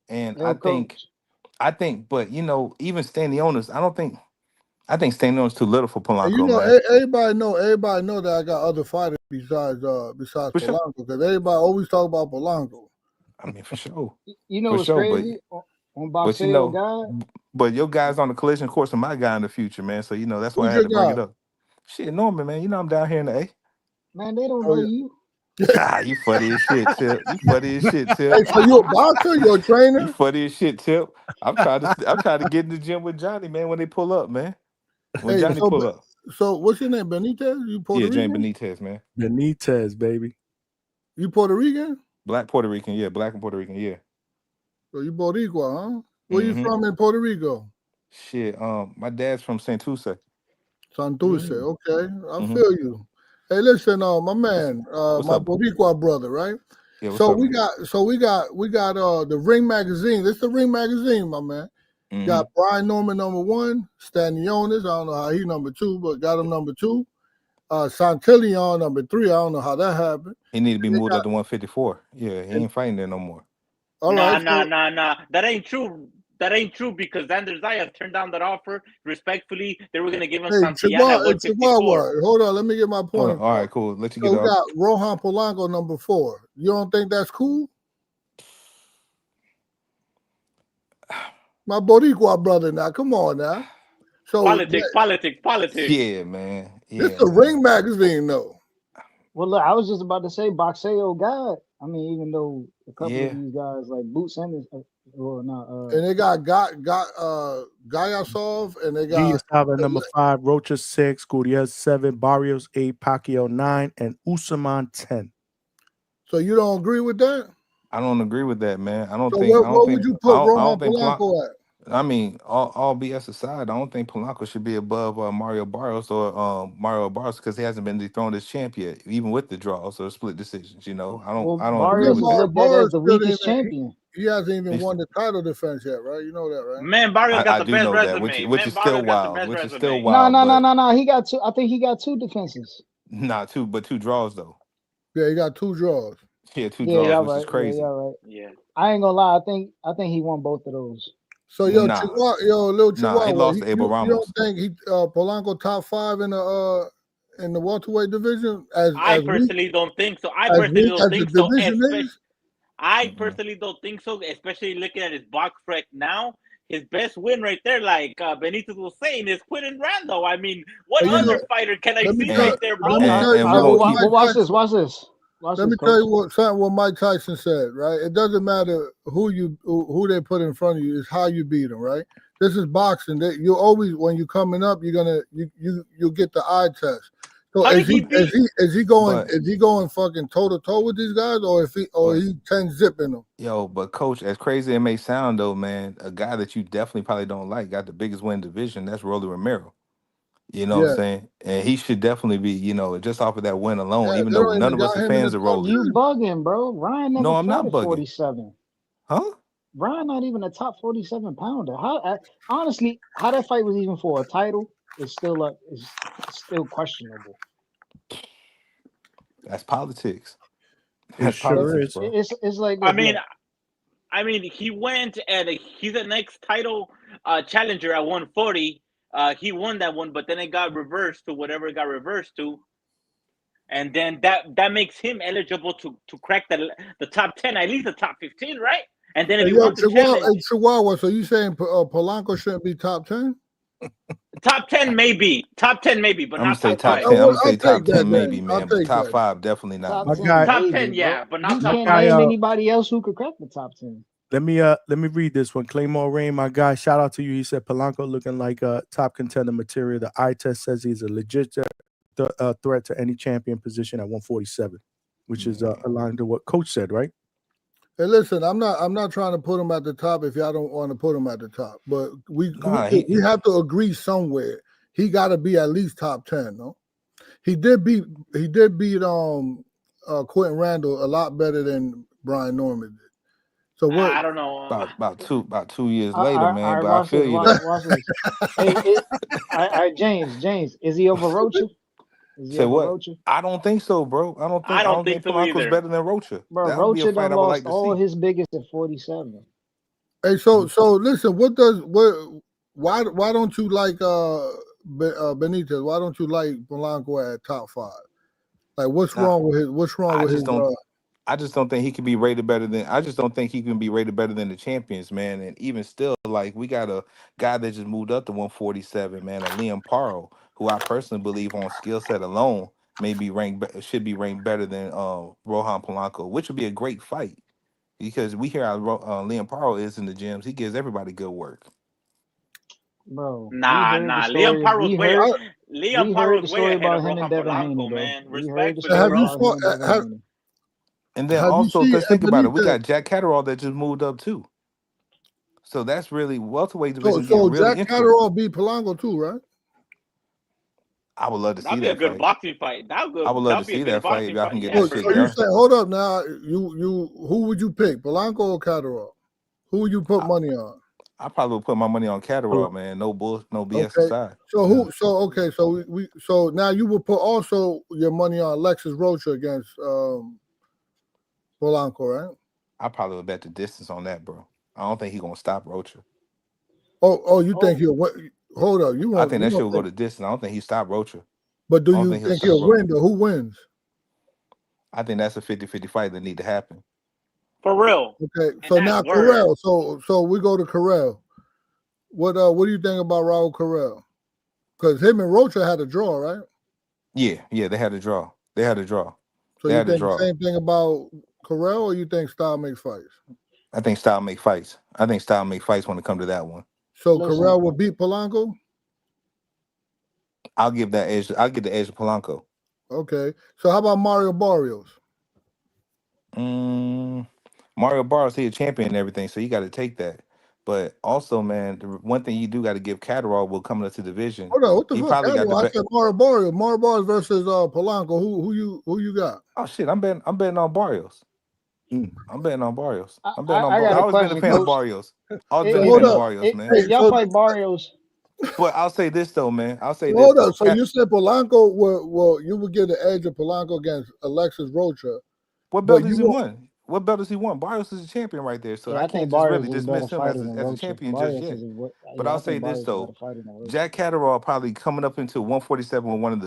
and Yo, coach. I think, but even Stanionis, I don't think. I think Stano's too little for And you Polanco, know, man. everybody know that I got other fighters besides For sure. Polanco, because everybody always talk about Polanco. I mean, for sure. You know For what's sure, crazy? On but you Boxeo know, God, but your guy's on the collision course of my guy in the future, man. So you know that's why I Who's had your to bring guy? it up. Shit, Norman, man. You know I'm down here in the A. man, they don't Oh know yeah. you. Ah, you funny as shit, Tip. You funny as shit, Tip. Hey, so you a boxer? You a You trainer? funny as shit, Tip. I'm trying to get in the gym with Johnny, man. When they pull up, man. When Hey, Johnny pull up. so what's your name? Benitez? You Puerto Yeah, Jane Rican? Benitez, man. Benitez, baby. You Puerto Rican? Black Puerto Rican, yeah. Black and Puerto Rican, yeah. So you Boricua, huh? Where you Mm-hmm. from in Puerto Rico? Shit. My dad's from Santurce. Santurce. Okay, I Mm-hmm. feel you. Hey, listen, my man, What's my up? Boricua brother, right? Yeah, what's So up, we man? got the Ring magazine. This the Ring magazine, my man. Mm-hmm. Got Brian Norman number 1, Stanionis. I don't know how he number 2, but got him number 2. Santillion number 3. I don't know how that happened. He need to be moved up to 154. Yeah, he ain't fighting there no more. All Nah, right, so nah. That ain't true. That ain't true because Xander Zayas turned down that offer. Respectfully, they were gonna give him hey, Santillana at 154. Chihuahua. Hold on, let me get my Hold point on. All across. right, cool. Let you So get we off. got Rohan Polanco number 4. You don't think that's cool? My Boricua brother now. Come on now. So Politics. Yeah, man. this Yeah, the man. Ring magazine though. Well, look, I was just about to say Boxeo God. I mean, even though a couple of Yeah. these guys like Boots Sanders, well, not And they got Gayasov, and they got Giasav at number 5, Rocha 6, Gutierrez 7, Barrios 8, Pacquiao 9, and Usman 10. So you don't agree with that? I don't agree with that, man. I don't So think what would you put I Rohan don't think Polanco at? I mean, all BS aside, I don't think Polanco should be above Mario Barrios or Mario Barrios because he hasn't been dethroned as champ yet, even with the draws or split decisions. You know, well, I don't agree Barrios with is that. looked at as Barnes the still weakest ain't champion. he hasn't even He's- won the title defense yet, right? You know that, right? Man, Barrios got I the do best know that, resume. which Man, is still Barrios got the wild, best which is still resume. wild, but No. He got two. I think he got 2 defenses. not two, but 2 draws though. Yeah, he got 2 draws. Yeah, 2 Yeah, draws, y'all which is right. Yeah, crazy. y'all right. Yeah. I ain't gonna lie. I think he won both of those. So Little Chihuahua, he lost to Abel you Ramos. don't think he Polanco top 5 in the welterweight division I as weak personally don't think so. as the division is? I personally don't think so, especially looking at his box rec now. His best win right there, like Benitez was saying, is Quinton Rando. I mean, what And you other know, fighter can I let me see tell right there, bro? let me tell you And we're something. gonna What keep Mike Watch Tyson, this. Watch this. Watch let this, me tell coach. you what Mike Tyson said, right? It doesn't matter who they put in front of you, it's how you beat them, right? This is boxing. You always, when you're coming up, you'll get the eye test. So How did he beat? is he going but fucking toe to toe with these guys, or he 10 zipping them? yo, but coach, as crazy it may sound though, man, a guy that you definitely probably don't like got the biggest win division. That's Rolly Romero. You know what Yeah, I'm saying? And he should definitely be, you know, just off of that win alone, yeah. even They though don't none even of us got are him in the fans of top Rolly. You 10. bugging, bro. Ryan never No, I'm fought not at bugging. 47. Huh? Ryan not even a top 47 pounder. Honestly, how that fight was even for a title is still questionable. That's politics. It That's sure politics, is. bro. It's like I this. mean, Look, he went and he's the next title challenger at 140. He won that one, but then it got reversed to whatever it got reversed to, and then that makes him eligible to crack the top 10, at least the top 15, right? And then if Hey, he yo, wants to challenge, Chihuahua. So you saying Polanco shouldn't be top 10? top 10 maybe, but I'm gonna not say top top 5. 10. I'm gonna I'll say top take that 10 maybe, then. I'll man, but take top that. 5 definitely not, top My man. 10 guy, Top maybe, 10, bro. yeah, but not You top can't 5. name anybody else who could crack the top 10. let me read this one. Claymore Rain, my guy, shout out to you. He said Polanco looking like a top contender material. The eye test says he's a legit threat to any champion position at 147, which is aligned to what Coach said, right? Hey, listen, I'm not trying to put him at the top if y'all don't want to put him at the top, but we have to agree somewhere. He got to be at least top 10, no? He did beat Quentin Randall a lot better than Brian Norman did. So what? I don't know. About 2 years All later, man. right, But I watch this. feel you though. Watch this. Hey, all right, James, is he over Rocha? Is he Say over what? Rocha? I don't think so, bro. I don't I don't think think so Polanco's either. better than Rocha. Bro, That would be a Rocha fight done I would lost like to all see. his biggest at 47. Hey, so listen, why don't you like Benitez, why don't you like Polanco at top 5? Like, what's wrong with his? What's wrong with his? I just don't think he can be rated better than. I just don't think he can be rated better than the champions, man. And even still, like we got a guy that just moved up to 147, man, a Liam Paro, who I personally believe on skill set alone should be ranked better than Rohan Polanco, which would be a great fight because we hear how Liam Paro is in the gyms. He gives everybody good work. Bro, Nah. Liam Paro's we heard the story ahead about of him and Rohan Devin Polanco, Haney, bro. man. We heard the Respectfully, story bro. about him and Devin Haney. And then have also, you seen let's think about it. We Benitez? got Jack Catterall that just moved up too. So that's really welterweight division So getting really Jack interesting. Catterall beat Polanco too, right? I would love to see That'd be a that good fight. boxing fight. I would love to see that fight if y'all can get Yeah, that for shit So you done. say, hold up now, you who would you pick, Polanco or Catterall? Who would you put money on? I probably would put my money on Catterall, man. No BS Okay. aside. So now you would put also your money on Alexis Rocha against Polanco, right? I probably would bet the distance on that, bro. I don't think he's gonna stop Rocha. You think he'll win? Hold up, I think that shit will go the distance. I don't think he stopped Rocha. But do you think he'll win? Though? Who wins? I think that's a 50-50 fight that need to happen. For real. Okay, so now Carell. So we go to Carell. What do you think about Raul Carell? Because him and Rocha had a draw, right? Yeah, they had a draw. So you think the same thing about Carell, or you think style makes fights? I think style make fights. when it comes to that one. So Carell will beat Polanco? I'll give the edge to Polanco. Okay. So how about Mario Barrios? Mario Barrios, he's a champion and everything, so you got to take that. But also, man, the one thing you do got to give Catterall will come up to division. Hold on, what the he fuck? Probably got I said Mario Barrios versus Polanco. Who you got? Oh shit, I'm betting on Barrios. I'm betting on Barrios. I got a always been a fan of Coach. Barrios. Always been a fan of Barrios, man. If y'all fight Barrios. But I'll say this though, man. Hold up. So you said Polanco well, you would give the edge of Polanco against Alexis Rocha. What belt does he won? What belt does he won? Barrios is a champion right there. So I can't just really dismiss him as a champion just yet. But I'll say this though. Jack Catterall probably coming up into 147 with one of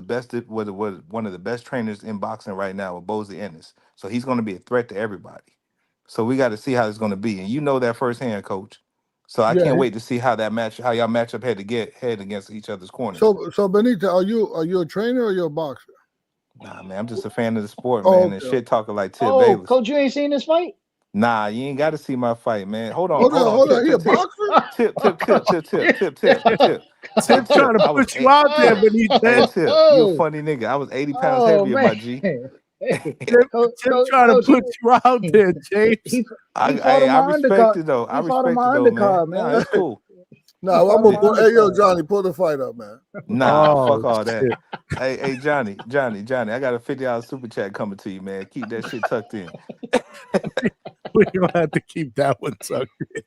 the best trainers in boxing right now with Bozy Ennis. So he's going to be a threat to everybody. So we got to see how it's going to be. And you know that firsthand, Coach. So I can't wait to see how y'all match up head against each other's corners. So Benita, are you a trainer or you a boxer? Nah, man, I'm just a fan of the sport, man, and shit talking like Tip Bayless. Coach, you ain't seen this fight? Nah, you ain't got to see my fight, man. Hold on. He a boxer? Tip. Tip trying to put you out there, Benita. Hey, Tip, you a funny nigga. I was 80 pounds heavier, my G. Tip trying to put you out there, James. I respect it though. I respect it though, man. Nah, it's cool. No, I'm gonna hey yo, Johnny, pull the fight up, man. Nah, fuck all that. Hey, Johnny, I got a $50 super chat coming to you, man. Keep that shit tucked in. We don't have to keep that one tucked in.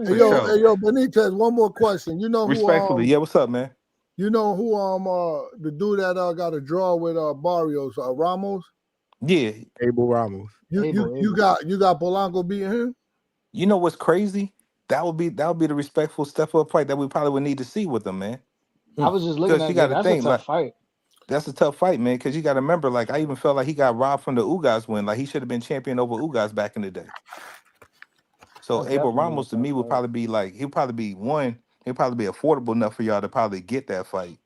Hey yo, Benitez, one more question. You know who respectfully, yeah, what's up, man? You know who the dude that got a draw with Barrios, Ramos? Yeah. Abel Ramos. You got Polanco beating him? You know what's crazy? That would be the respectful step up fight that we probably would need to see with them, man. I was just looking at that's a tough fight. That's a tough fight, man, because you got to remember, like, I even felt like he got robbed from the Ugas win. Like, he should have been champion over Ugas back in the day. So Abel Ramos to me would probably be like, he'll probably be affordable enough for y'all to probably get that fight.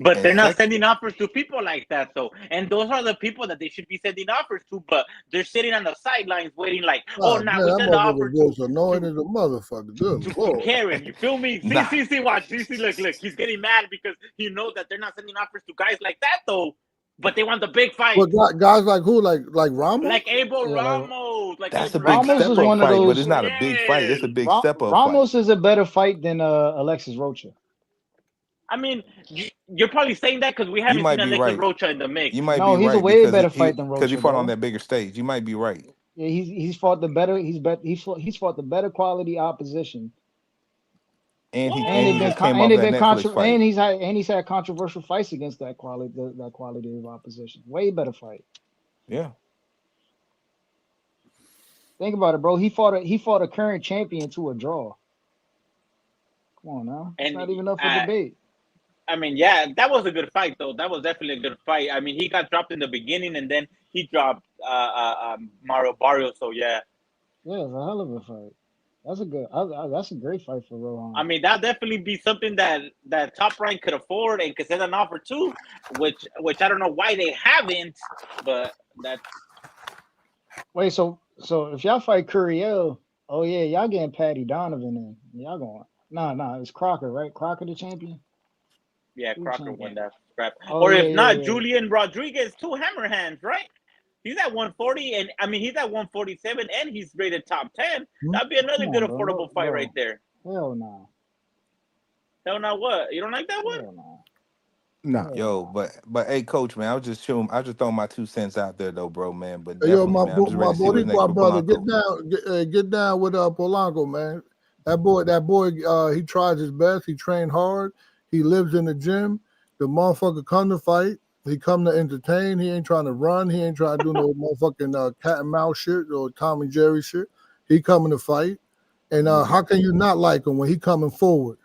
But they're not sending offers to people like that, though. And those are the people that they should be sending offers to, but they're sitting on the sidelines waiting like, we send the offer to annoying as a motherfucker. To Karen, you feel me? See, watch. See, look. He's getting mad because he knows that they're not sending offers to guys like that, though. But they want the big fight. But guys like who? Like Ramos? Like Abel Ramos. Like that's a big step up fight, but it's not a big fight. It's a big step up Ramos is a better fight than Alexis Rocha. I mean, you're probably saying that because we haven't seen Alexis Rocha in the mix. You might be he's right a way better fight than Rocha because he fought on that bigger stage. You might be right. Yeah, he's fought the better. He's fought the better quality opposition. And he's had controversial fights against that quality of opposition. Way better fight. Yeah. Think about it, bro. He fought a current champion to a draw. Come on now. It's not even up for debate. I mean, yeah, that was a good fight, though. That was definitely a good fight. I mean, he got dropped in the beginning, and then he dropped Mario Barrios. So yeah, Yeah, it's a hell of a fight. That's a good. That's a great fight for I Rohan. mean that definitely be something that Top Rank could afford and could send an offer to, which I don't know why they haven't, but that's Wait, so if y'all fight Curiel, oh yeah, y'all getting Patty Donovan in. Y'all going? Nah, it's Crocker, right? Crocker the champion. yeah. Who Crocker won champion? that scrap, Oh or yeah, if yeah, not, yeah. Julian Rodriguez, two hammer hands, right? He's at 140, and I mean he's at 147, and he's rated top 10. That'd be another Come good on, bro. No, affordable fight right bro. there. Hell no. Hell, not what? You don't like that one? Hell no. Nah. Hell Yo, no. but hey, coach, man, I was just showing, I was just throwing my 2 cents out there though, bro, man. But Hey, yo, definitely, man, I'm just my ready to see what's next Boricua for brother, Polanco. get down with Polanco, man. That boy, he tries his best. He trained hard. He lives in the gym. The motherfucker come to fight. He come to entertain. He ain't trying to run. He ain't trying to do no motherfucking cat and mouse shit or Tom and Jerry shit. He coming to fight. And how can you not like him when he coming forward?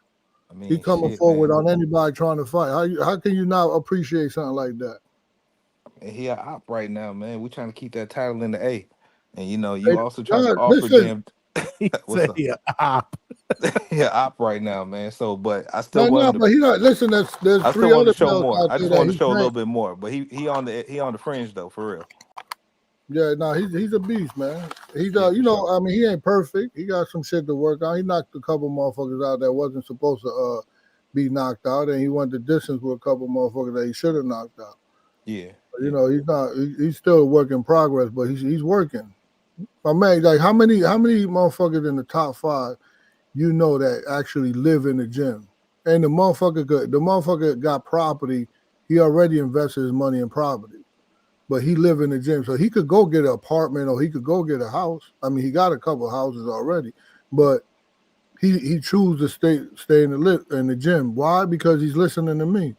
I He mean, coming shit, forward man. on anybody trying to fight. How can you not appreciate something like that? And he a op right now, man. We trying to keep that title in the A. And you know, Hey, you also trying to God, offer listen. damn He what's said, up? "Yeah, op." Yeah, op right now, man. So, but I still No, want him to. but he not. Listen, there's I still three want him other to show belts more. out I there just that want him to he show a little trained. bit more. But he on the fringe though, for real. Yeah, no, he's a beast, man. He's Yeah, for sure. I mean, he ain't perfect. He got some shit to work on. He knocked a couple motherfuckers out that wasn't supposed to be knocked out, and he went the distance with a couple motherfuckers that he should have knocked out. Yeah. You know, he's not. He's still a work in progress, but he's working. My man, like how many motherfuckers in the top 5 you know that actually live in the gym? And the motherfucker got property. He already invested his money in property, but he live in the gym, so he could go get an apartment or he could go get a house. I mean, he got a couple houses already, but he choose to stay in the gym. Why? Because he's listening to me.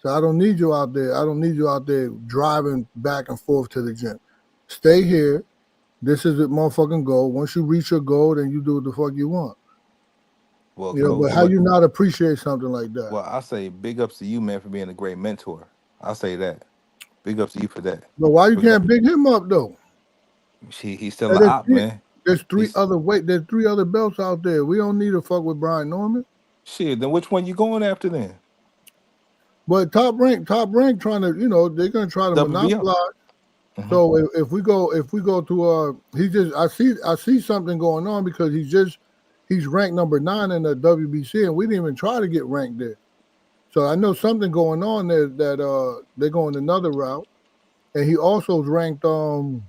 So I don't need you out there. I don't need you out there driving back and forth to the gym. Stay here. This is the motherfucking goal. Once you reach your goal, then you do what the fuck you want. Well, You know, but coach, how you not appreciate something like that? well, I say big ups to you, man, for being a great mentor. I'll say that. Big ups to you for that. But why you Because can't big him up though? he's still And an op, man. there's He's three other belts out there. We don't need to fuck with Brian Norman. shit. Then which one you going after then? But top rank trying to, they're gonna try to WBO. monopolize. So if we go to I see something going on because he's ranked number 9 in the WBC and we didn't even try to get ranked there. So I know something going on there that they're going another route. And he also is ranked 10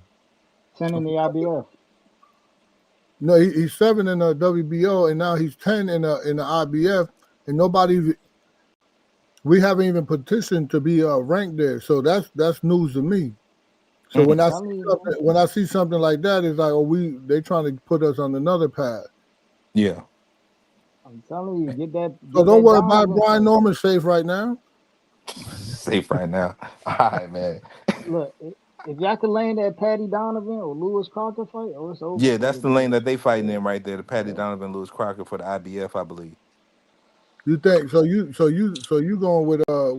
in the IBF. no, he's 7 in the WBO and now he's 10 in the IBF and we haven't even petitioned to be ranked there. So that's news to me. So when I see something like that, it's like, they trying to put us on another path. Yeah. I'm telling you, get that. So don't worry about Brian Norman safe right now. Safe right now. All right, man. Look, if y'all could land that Patty Donovan or Lewis Crocker fight, it's over. Yeah, that's the lane that they fighting in right there. The Patty Donovan, Lewis Crocker for the IBF, I believe. You think so? You going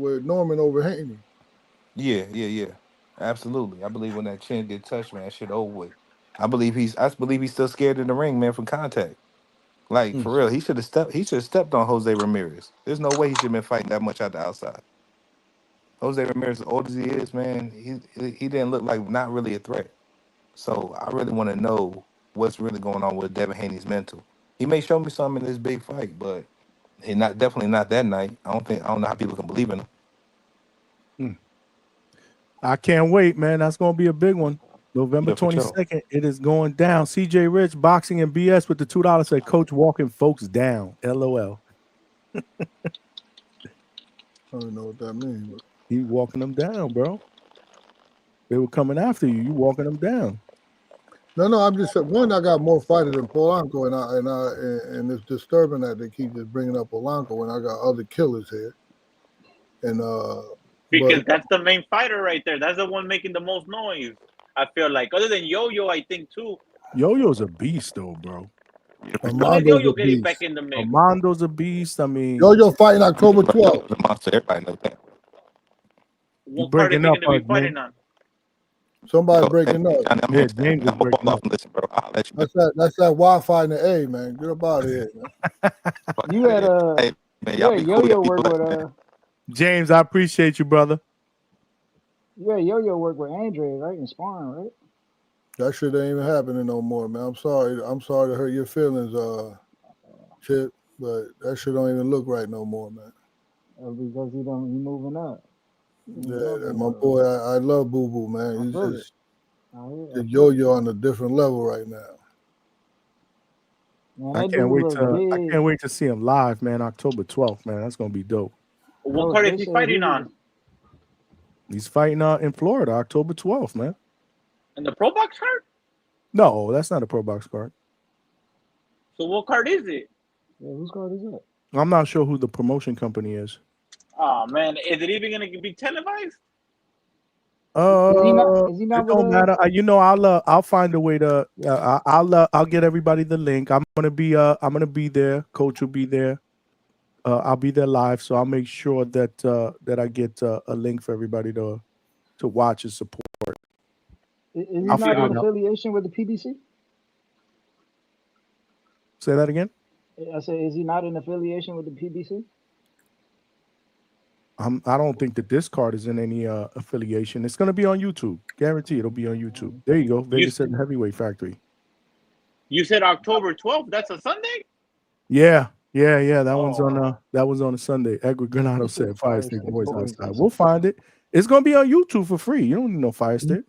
with Norman over Haney? Yeah. Absolutely. I believe when that chin get touched, man, that shit over with. I believe he's still scared in the ring, man, from contact. Like for real, he should have stepped on Jose Ramirez. There's no way he should have been fighting that much out the outside. Jose Ramirez, as old as he is, man, he didn't look like not really a threat. So I really want to know what's really going on with Devin Haney's mental. He may show me something in this big fight, but definitely not that night. I don't know how people can believe in him. I can't wait, man. That's gonna be a big one. November Yeah, for sure. 22nd. It is going down. CJ Rich, Boxing and BS with the $2 said Coach walking folks down. LOL. I don't know what that means. But he walking them down, bro. They were coming after you. You walking them down. No, I'm just one. I got more fighters than Polanco, and it's disturbing that they keep just bringing up Polanco when I got other killers here. And because that's the main fighter right there. That's the one making the most noise. I feel like, other than Yo-Yo, I think too. Yo-Yo's a beast, though, bro. When is Yo-Yo getting back in the mix? Armando's a beast. I mean, Yo-Yo fighting October 12th. The monster, everybody knows that. What card is he going to be fighting on? Somebody breaking up. I'm here. James is breaking up. Listen, bro. I'll let you. That's that Wi-Fi in the A, man. Get up out of here, man. You had hey, man, y'all be Yo-Yo cool. work with James, I appreciate you, brother. Yeah, Yo-Yo work with Andre, right? In sparring, right? That shit ain't even happening no more, man. I'm sorry to hurt your feelings, Chip, but that shit don't even look right no more, man. Because he moving up. Yeah, my boy, I love Boo Boo, man. He's just the Yo-Yo on a different level right now. Man, I can't wait to see him live, man. October 12th, man. That's gonna be dope. What card is he fighting on? He's fighting in Florida, October 12th, man. And the Pro Box card? No, that's not a Pro Box card. So what card is it? Yeah, whose card is it? I'm not sure who the promotion company is. Oh man, is it even gonna be televised? Is he not it don't matter. I'll find a way to. I'll get everybody the link. I'm gonna be there. Coach will be there. I'll be there live, so I'll make sure that I get a link for everybody to watch and support. Is he not in affiliation with the PBC? Say that again. I said, is he not in affiliation with the PBC? I don't think that this card is in any affiliation. It's going to be on YouTube. Guarantee it'll be on YouTube. There you go. Vegas at the Heavyweight Factory. You said October 12th. That's a Sunday? Yeah. That one's on a Sunday. Edward Granado said Fire Stick Boys outside. We'll find it. It's going to be on YouTube for free. You don't need no Fire Stick.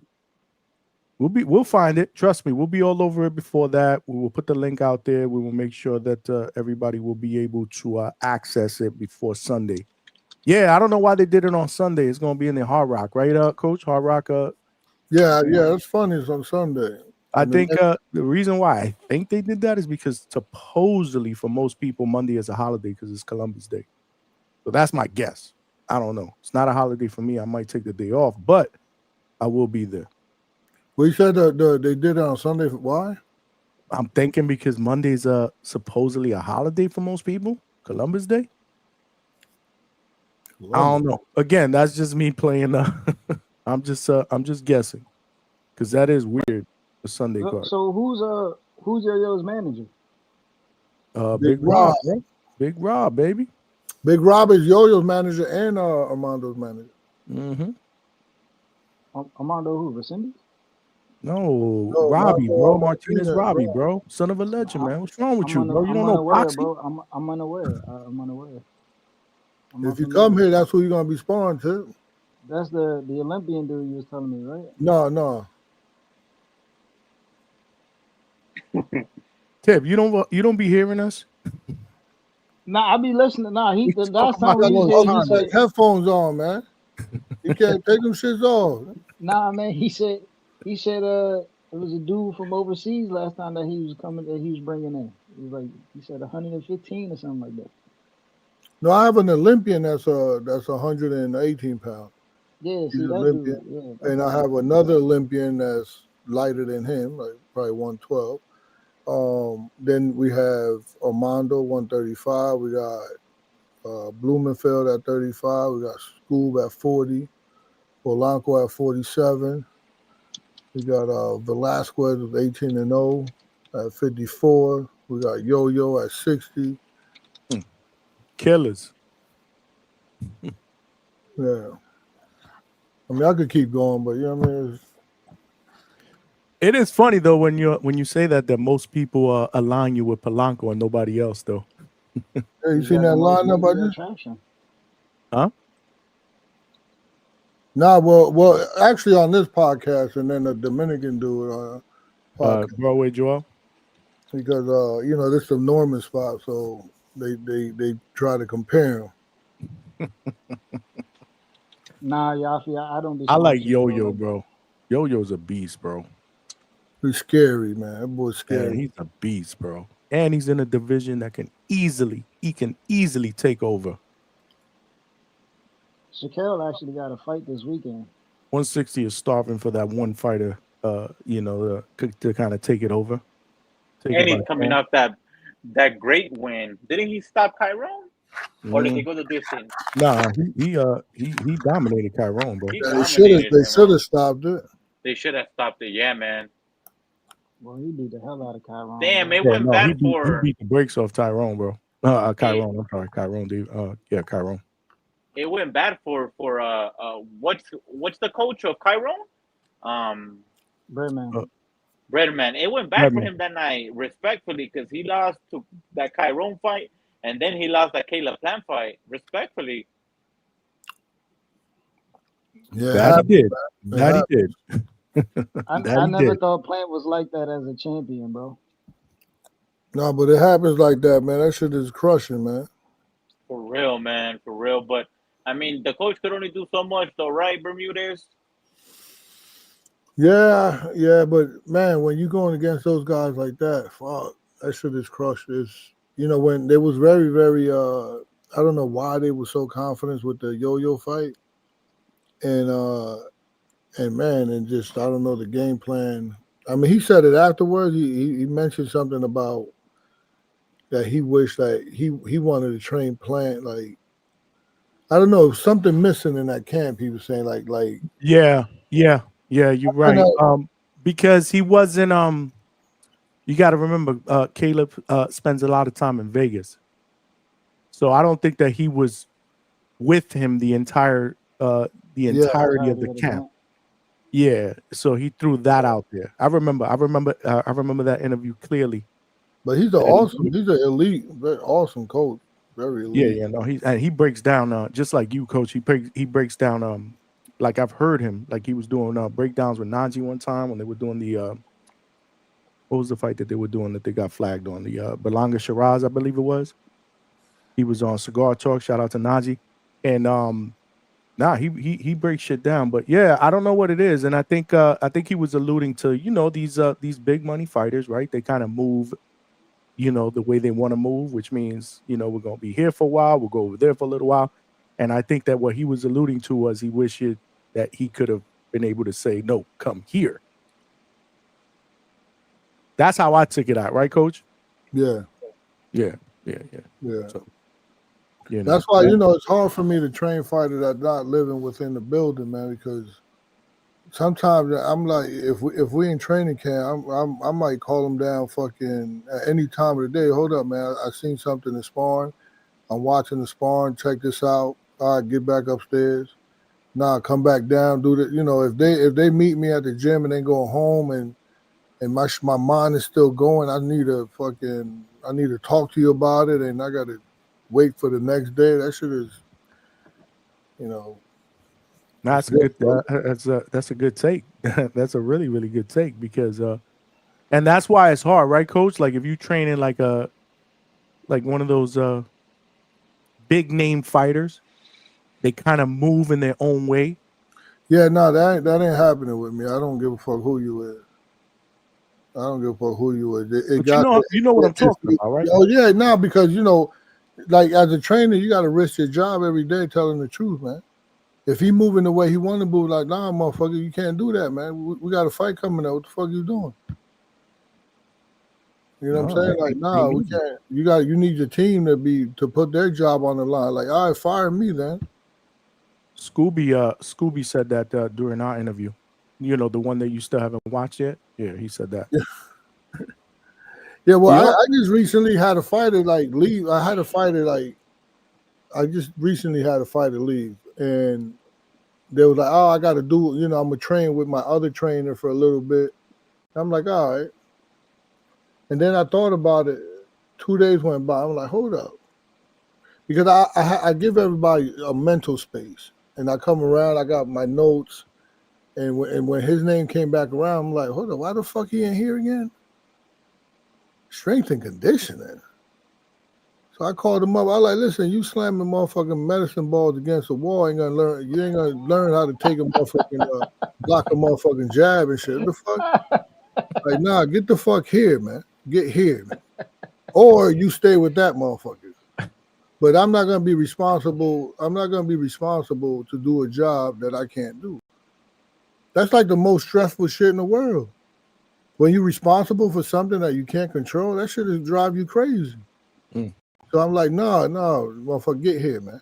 We'll find it. Trust me. We'll be all over it before that. We will put the link out there. We will make sure that everybody will be able to access it before Sunday. Yeah, I don't know why they did it on Sunday. It's going to be in the Hard Rock, right, Coach? Hard Rock. Yeah, it's funny. It's on Sunday. I think the reason why I think they did that is because supposedly for most people, Monday is a holiday because it's Columbus Day. So that's my guess. I don't know. It's not a holiday for me. I might take the day off, but I will be there. Well, you said they did it on Sunday. Why? I'm thinking because Monday's supposedly a holiday for most people, Columbus Day. I don't know. Again, that's just me playing. I'm just guessing because that is weird. The Sunday card. So who's Yo-Yo's manager? Big Rob. Right? Big Rob, baby. Big Rob is Yo-Yo's manager and Armando's manager. Mm-hmm. Armando who? Resende? No, Robbie, bro. Martinez Robbie, bro. Son of a legend, man. What's wrong with you, bro? You don't know boxing? Bro. I'm unaware. I'm unaware. If you come here, that's who you're gonna be sparring to. That's the Olympian dude you was telling me, right? No. Tip, you don't be hearing us? Nah, I be listening. Nah, the last time he said headphones on, man. You can't take them shits off. Nah, man. He said it was a dude from overseas last time that he was coming that he was bringing in. It was like he said 115 or something like that. No, I have an Olympian that's 118 pounds. Yeah, he's see that Olympian. Dude. Yeah, and I have another Olympian that's lighter than him, like probably 112. Then we have Armando 135. We got Blumenfeld at 35. We got Scoob at 40. Polanco at 47. We got Velasquez with 18-0 at 54. We got Yo-Yo at 60. Killers. Yeah. I mean, I could keep going, but you know what I mean? It is funny though when you say that most people align you with Polanco and nobody else though. Hey, you seen that lineup I just? Huh? Nah, well, actually on this podcast, and then the Dominican dude podcast. Broadway Joel. Because this is a Norman spot, so they try to compare them. Nah, Yafi, I don't. I like Yo-Yo, bro. Yo-Yo's a beast, bro. He's scary, man. That boy's scary. Man, he's a beast, bro. And he's in a division that can easily take over. Shaquille actually got a fight this weekend. 160 is starving for that one fighter, to kind of take it over. And he's coming off that that great win, didn't he stop Chiron, or did he go the distance? Nah, he dominated Chiron, bro. He Yeah, dominated they him. should have stopped it. They should have stopped it. Yeah, man. Well, he beat the hell out of Chiron. Damn, Bro. it Yeah, went no, he bad beat the brakes off Tyrone, bro. it, Chiron. I'm sorry, Chiron. Yeah, Chiron. it went bad for what's the coach of Chiron? Um, Birdman. Uh, Redman. It went bad for Redman. him that night, respectfully, because he lost to that Chiron fight, and then he lost that Caleb Plant fight, respectfully. Yeah, That he did. man. That he did. I never thought Plant was like that as a champion, bro. No, but it happens like that, man. That shit is crushing, man. For real, man, for real. But I mean, the coach could only do so much, though, right, Bermudez? Yeah, but man, when you going against those guys like that, fuck, that shit is crushed. It's when they was very, very I don't know why they were so confident with the yo-yo fight. And man, and just I don't know the game plan. I mean, he said it afterwards. He mentioned something about that he wished that he wanted to train Plant, like I don't know, something missing in that camp. He was saying like Yeah, you're right. Because he wasn't you got to remember Caleb spends a lot of time in Vegas. So I don't think that he was with him the entirety of the camp. Yeah, so he threw that out there. I remember that interview clearly. But he's an elite, very awesome coach, very elite. Yeah, no, he breaks down just like you, coach. He breaks down like I've heard him, like he was doing breakdowns with Najee one time when they were doing the what was the fight that they were doing that they got flagged on, the Belanga Shiraz, I believe it was. He was on Cigar Talk. Shout out to Najee, and he breaks shit down. But yeah, I don't know what it is, and I think he was alluding to these big money fighters, right? They kind of move, the way they want to move, which means we're gonna be here for a while, we'll go over there for a little while, and I think that what he was alluding to was he wished that he could have been able to say no, come here. That's how I took it out, right, Coach? Yeah. So, that's why it's hard for me to train fighters that not living within the building, man. Because sometimes I'm like, if we in training camp, I might call them down fucking at any time of the day. Hold up, man. I seen something in sparring. I'm watching the sparring. Check this out. All right, get back upstairs. Nah, come back down. Do the if they meet me at the gym and they go home and my mind is still going, I need to talk to you about it, and I got to wait for the next day. That shit is, that's a good. That's a good take. That's a really, really good take because, and that's why it's hard, right, Coach? Like if you train in like one of those big name fighters, they kind of move in their own way. Yeah, no, that ain't happening with me. I don't give a fuck who you is. I don't give a fuck who you is. You know what I'm talking about, right? Oh yeah, no, because like as a trainer, you got to risk your job every day telling the truth, man. If he moving the way he want to move, like, nah, motherfucker, you can't do that, man. We got a fight coming up. What the fuck you doing? You know what I'm saying? Like, nah, we can't. You need your team to put their job on the line. Like, all right, fire me then. Scooby said that during our interview. The one that you still haven't watched yet. Yeah, he said that. Yeah, well, I just recently had a fighter leave. I just recently had a fighter leave, and they was like, "Oh, I got to do. I'm gonna train with my other trainer for a little bit." I'm like, "All right," and then I thought about it. 2 days went by. I'm like, "Hold up," because I give everybody a mental space, and I come around. I got my notes, and when his name came back around, I'm like, "Hold up, why the fuck he ain't here again?" Strength and conditioning. So I called him up. I like, listen, you slamming motherfucking medicine balls against the wall, you ain't gonna learn how to take a motherfucking block a motherfucking jab and shit. What the fuck? Like, nah, get the fuck here, man. Get here, man. Or you stay with that motherfucker. But I'm not gonna be responsible. I'm not gonna be responsible to do a job that I can't do. That's like the most stressful shit in the world. when you're responsible for something that you can't control, that shit is drive you crazy. So I'm like, no, motherfucker, get here, man.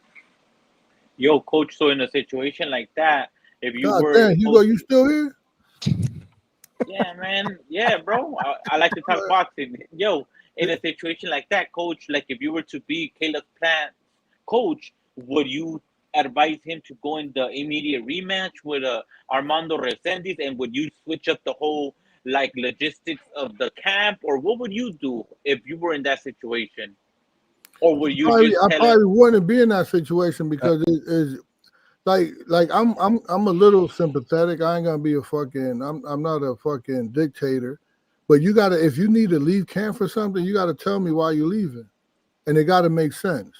Yo, coach. So in a situation like that, if you God were damn, Hugo, you still here? yeah, man, yeah, bro. I like to talk boxing. Yo, in a situation like that, coach, like if you were to be Caleb Plant's coach, would you advise him to go in the immediate rematch with Armando Resendiz, and would you switch up the whole like logistics of the camp, or what would you do if you were in that situation? Or would you just I tell him? probably wouldn't be in that situation because it is like I'm a little sympathetic. I ain't gonna be a fucking I'm not a fucking dictator. But you gotta if you need to leave camp for something, you gotta tell me why you're leaving. And it gotta make sense.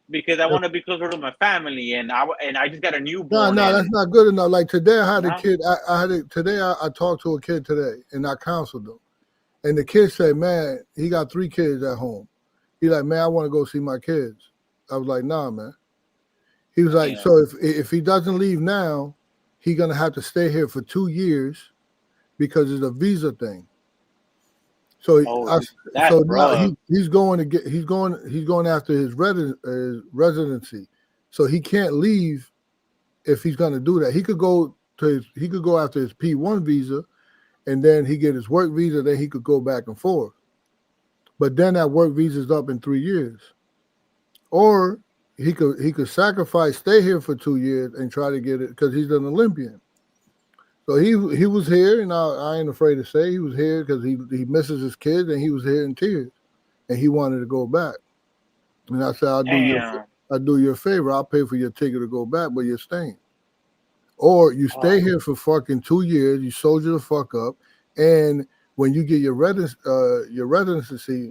Because I want to be closer to my family, and I just got a newborn. No, and that's not good enough. Like today, I had a no? kid. I talked to a kid today, and I counseled him. And the kid said, "Man, he got 3 kids at home. He like, man, I want to go see my kids." I was like, "Nah, man." He was like, "So if he doesn't leave now, he's gonna have to stay here for 2 years because it's a visa thing." So that's now rough. he's going after his residency, so he can't leave if he's going to do that. He could go after his P1 visa, and then he get his work visa. Then he could go back and forth. But then that work visa is up in 3 years, or he could sacrifice, stay here for 2 years, and try to get it because he's an Olympian. So he was here, and I ain't afraid to say he was here because he misses his kids, and he was here in tears, and he wanted to go back. And I said, I'll do you a favor. I'll pay for your ticket to go back, but you're staying. Or you stay here for fucking 2 years, you soldier the fuck up, and when you get your residency,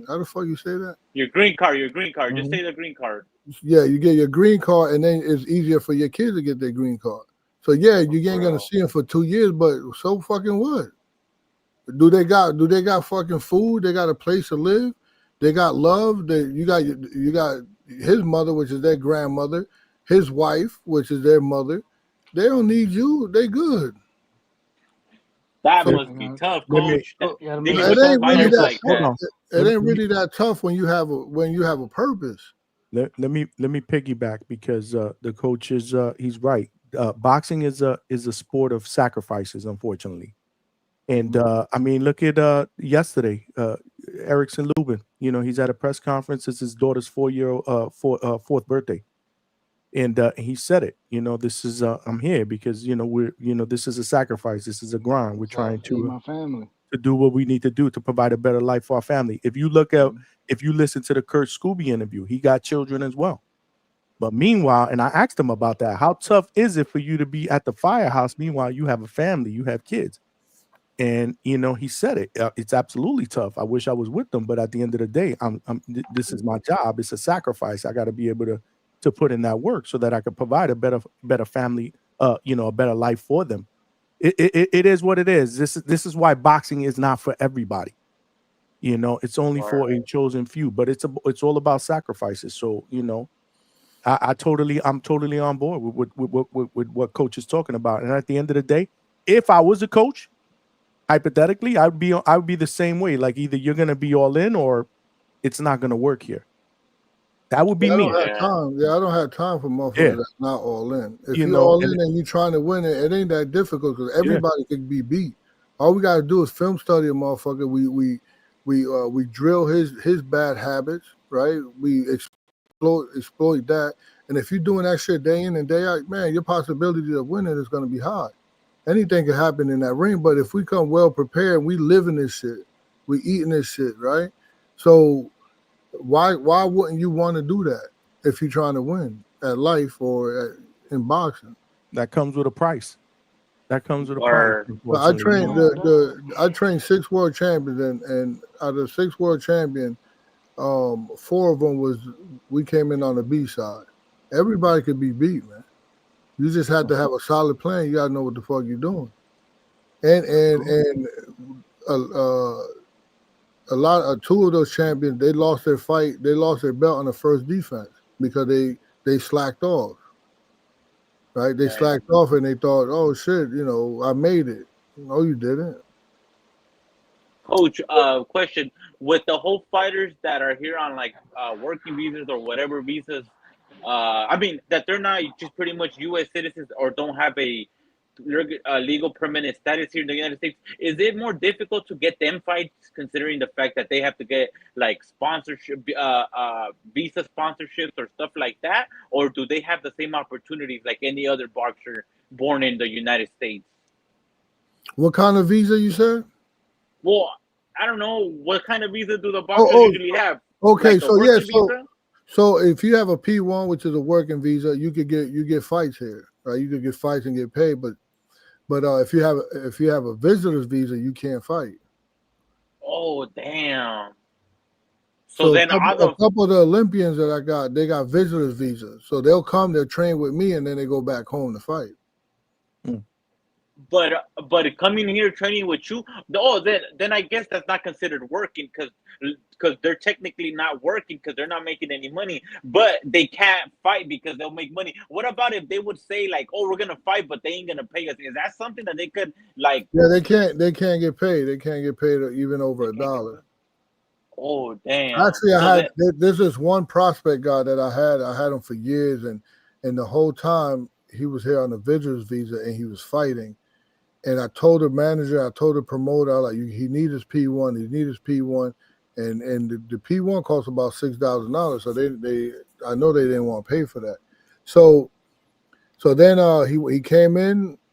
how the fuck you say that? Your green card. Mm-hmm. Just say the green card. Yeah, you get your green card, and then it's easier for your kids to get their green card. So yeah, you ain't gonna see them for 2 years, but so fucking what? Do they got fucking food? They got a place to live. They got love. You got his mother, which is their grandmother, his wife, which is their mother. They don't need you. They good. That must be tough, coach. It ain't really that tough when you have a purpose. Let me piggyback because the coach is he's right. Boxing is a sport of sacrifices, unfortunately. And I mean, look at yesterday, Erickson Lubin. You know, he's at a press conference. It's his daughter's fourth birthday, and he said it. You know, this is I'm here because this is a sacrifice. This is a grind. We're trying to my family to do what we need to do to provide a better life for our family. If you listen to the Kurt Scooby interview, he got children as well. But meanwhile, and I asked him about that, how tough is it for you to be at the firehouse? Meanwhile, you have a family, you have kids. And, he said it. It's absolutely tough. I wish I was with them. But at the end of the day, this is my job. It's a sacrifice. I got to be able to put in that work so that I could provide a better family, a better life for them. It is what it is. This is why boxing is not for everybody. It's only for a chosen few, but it's all about sacrifices. So, I'm totally on board with what coach is talking about. And at the end of the day, if I was a coach, hypothetically, I would be the same way. Like either you're gonna be all in or it's not gonna work here. That would be me. I don't have time for motherfuckers that's not all in. If you're all in and you're trying to win it, it ain't that difficult because everybody can be beat. All we gotta do is film study a motherfucker. We drill his bad habits, right? We exploit that. And if you're doing that shit day in and day out, man, your possibility of winning is gonna be high. Anything can happen in that ring, but if we come well prepared, we live in this shit, we eating this shit, right? So why wouldn't you want to do that if you're trying to win at life or in boxing? That comes with a price. Price. Well, I trained 6 world champions, and out of 6 world champions, 4 of them we came in on the B side. Everybody could be beat, man. You just have to have a solid plan. You gotta know what the fuck you're doing. And a lot of 2 of those champions, they lost their fight. They lost their belt on the first defense because they slacked off. Right? They slacked off and they thought, oh shit, I made it. No, you didn't. Coach, question: with the whole fighters that are here on like working visas or whatever visas, I mean that they're not just pretty much U.S. citizens or don't have a legal permanent status here in the United States. Is it more difficult to get them fights, considering the fact that they have to get like sponsorship, visa sponsorships or stuff like that, or do they have the same opportunities like any other boxer born in the United States? What kind of visa you said? Well, I don't know what kind of visa do the boxers usually have. Okay, Like a so yeah, working visa? so if you have a P1, which is a working visa, you get fights here, right? You could get fights and get paid, but if you have a visitor's visa, you can't fight. Oh damn! So So then a couple of the Olympians that I got, they got visitors visas, so they'll come, they'll train with me, and then they go back home to fight. But coming here training with you, then I guess that's not considered working because they're technically not working because they're not making any money, but they can't fight because they'll make money. What about if they would say like, oh, we're gonna fight, but they ain't gonna pay us? Is that something that they could like? Yeah, they can't get paid. They can't get paid even over $1. Oh damn! Actually, I had there's this one prospect guy that I had him for years, and the whole time he was here on a visitor's visa and he was fighting. And I told the manager, I told the promoter, like, he needs his P1, he needs his P1, and the P1 costs about $6,000. So I know they didn't want to pay for that. So then he came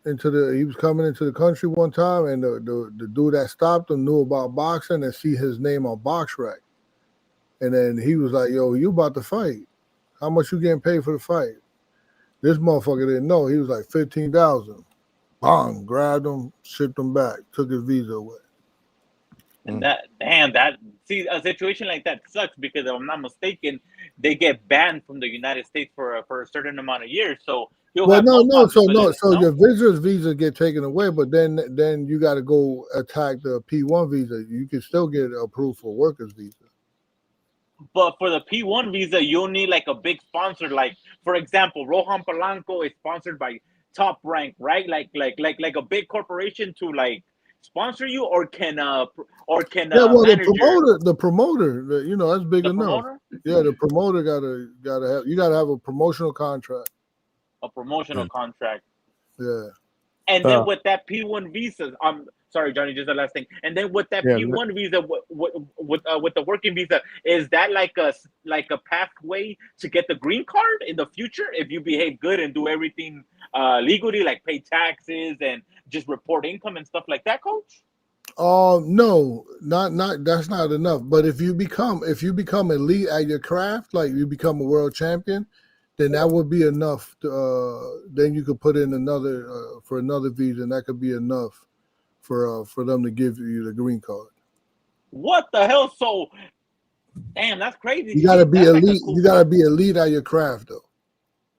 he was coming into the country one time, and the dude that stopped him knew about boxing and see his name on BoxRec. And then he was like, yo, you about to fight. How much you getting paid for the fight? This motherfucker didn't know. He was like $15,000. Bang, grabbed him, shipped him back, took his visa away. And that see, a situation like that sucks because if I'm not mistaken, they get banned from the United States for a certain amount of years. So So your visitor's visa get taken away, but then you got to go attack the P1 visa. You can still get approved for workers visa. But for the P1 visa, you'll need like a big sponsor. Like for example, Rohan Polanco is sponsored by Top Rank, right? Like a big corporation to like sponsor you, or can manager the promoter, that's big enough. Promoter? Yeah, the promoter gotta have a promotional contract. A promotional contract. Yeah. And then with that P1 visa, sorry, Johnny, just the last thing. And then with that P1 visa, with the working visa, is that like a pathway to get the green card in the future if you behave good and do everything legally, like pay taxes and just report income and stuff like that, Coach? No, not that's not enough. But if you become elite at your craft, like you become a world champion, then that would be enough. Then you could put in another for another visa, and that could be enough for them to give you the green card. What the hell? So, damn, that's crazy. You gotta be elite. You gotta be elite at your craft, though.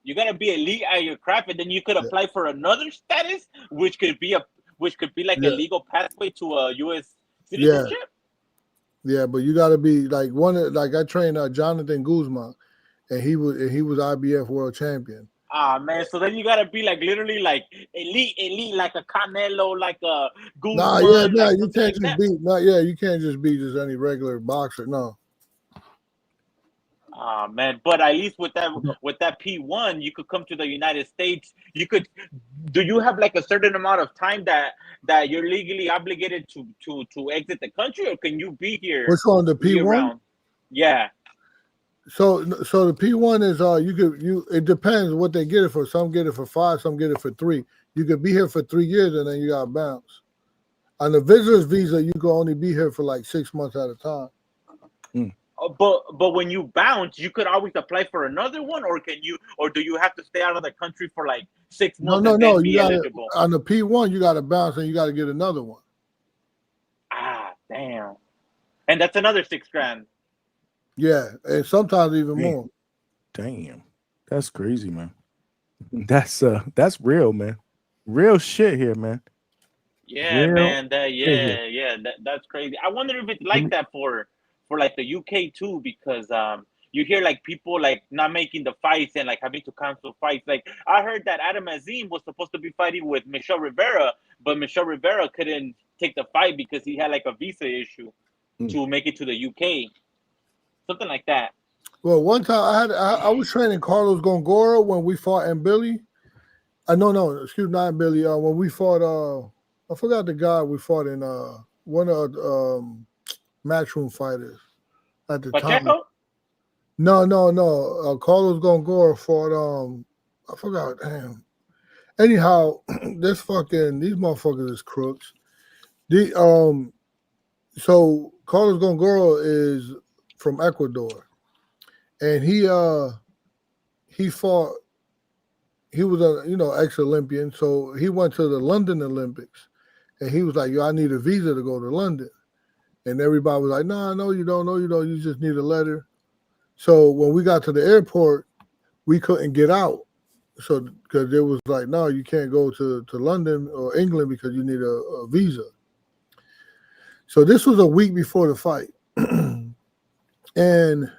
You gotta be elite at your craft, and then you could apply for another status, which could be like a legal pathway to a U.S. citizenship. Yeah, but you gotta be like I trained Jonathan Guzman. And he was IBF world champion. Ah man, so then you gotta be like literally like elite, like a Canelo, like a Guzman. You can't just beat. You can't just beat just any regular boxer. No. Ah man, but at least with that P1, you could come to the United States. Do you have like a certain amount of time that you're legally obligated to exit the country, or can you be here? Which one, the P1? Yeah. So the P1 is it depends what they get it for. Some get it for 5, some get it for 3. You could be here for 3 years and then you got bounce. On the visitor's visa, you can only be here for like 6 months at a time. But when you bounce, you could always apply for another one, or do you have to stay out of the country for like 6 months? No. You got on the P1, you got to bounce and you got to get another one. Ah, damn! And that's another $6,000. Yeah, and sometimes even more. Damn, that's crazy, man. That's real, man. Real shit here, man. Yeah, man. That's crazy. I wonder if it's like that for like the UK too, because you hear like people like not making the fights and like having to cancel fights. Like I heard that Adam Azim was supposed to be fighting with Michelle Rivera, but Michelle Rivera couldn't take the fight because he had like a visa issue to make it to the UK, something like that. Well, one time I was training Carlos Gongora when we fought and Billy. Excuse me, not Billy. When we fought, I forgot the guy we fought in one of Matchroom fighters at the Pacheco? time. No. Carlos Gongora fought. I forgot. Damn. Anyhow, these motherfuckers is crooks. So Carlos Gongora is from Ecuador, and he fought. He was a ex-Olympian, so he went to the London Olympics, and he was like, "Yo, I need a visa to go to London," and everybody was like, "No, you don't. No, you don't. You just need a letter." So when we got to the airport, we couldn't get out, so because it was like, "No, you can't go to London or England because you need a visa." So this was a week before the fight, and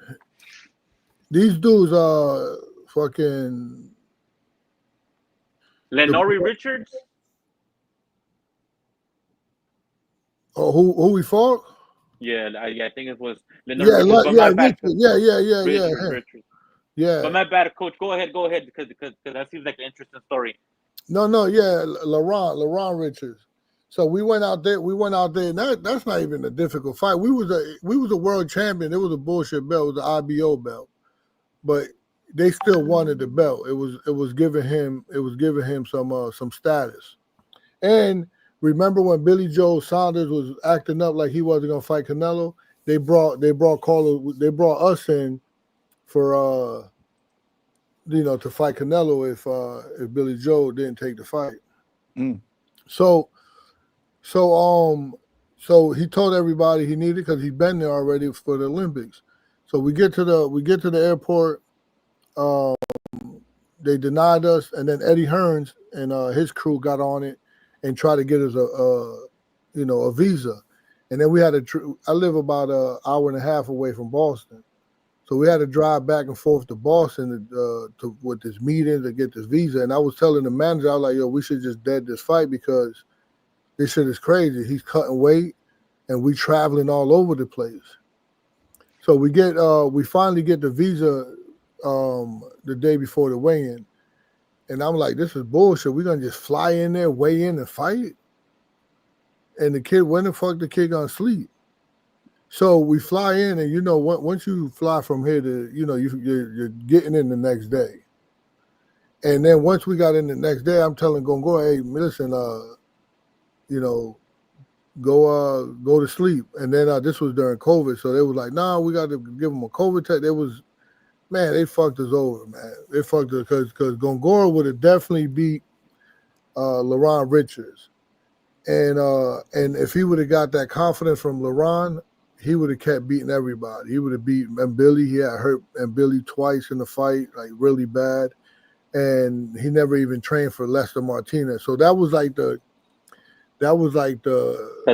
these dudes are fucking. Lenore Richards? Oh, who we fought? Yeah, I think it was Lenore Richards. Richards. Yeah. But my bad, Coach. Go ahead, because that seems like an interesting story. Laurent Richards. So we went out there. And that's not even a difficult fight. We was a world champion. It was a bullshit belt. It was the IBO belt, but they still wanted the belt. It was giving him some status. And remember when Billy Joe Saunders was acting up like he wasn't gonna fight Canelo? They brought us in for to fight Canelo if Billy Joe didn't take the fight. So he told everybody he needed because he'd been there already for the Olympics. So we get to the airport. They denied us, and then Eddie Hearns and his crew got on it and tried to get us a visa. And then we had I live about an hour and a half away from Boston, so we had to drive back and forth to Boston with this meeting to get this visa. And I was telling the manager, I was like, "Yo, we should just dead this fight because this shit is crazy. He's cutting weight, and we traveling all over the place." So we finally get the visa the day before the weigh-in, and I'm like, "This is bullshit. We're gonna just fly in there, weigh in, and fight." And the kid, when the fuck the kid gonna sleep? So we fly in, and once you fly from here to, you're getting in the next day. And then once we got in the next day, I'm telling Gongo, "Hey, listen, go to sleep." And then this was during COVID, so they was like, "Nah, we got to give them a COVID test." They fucked us over, man. They fucked us because Gongora would have definitely beat Laurent Richards, and if he would have got that confidence from Laurent, he would have kept beating everybody. He would have beat Billy. He had hurt Billy twice in the fight, like really bad, and he never even trained for Lester Martinez. So that was like the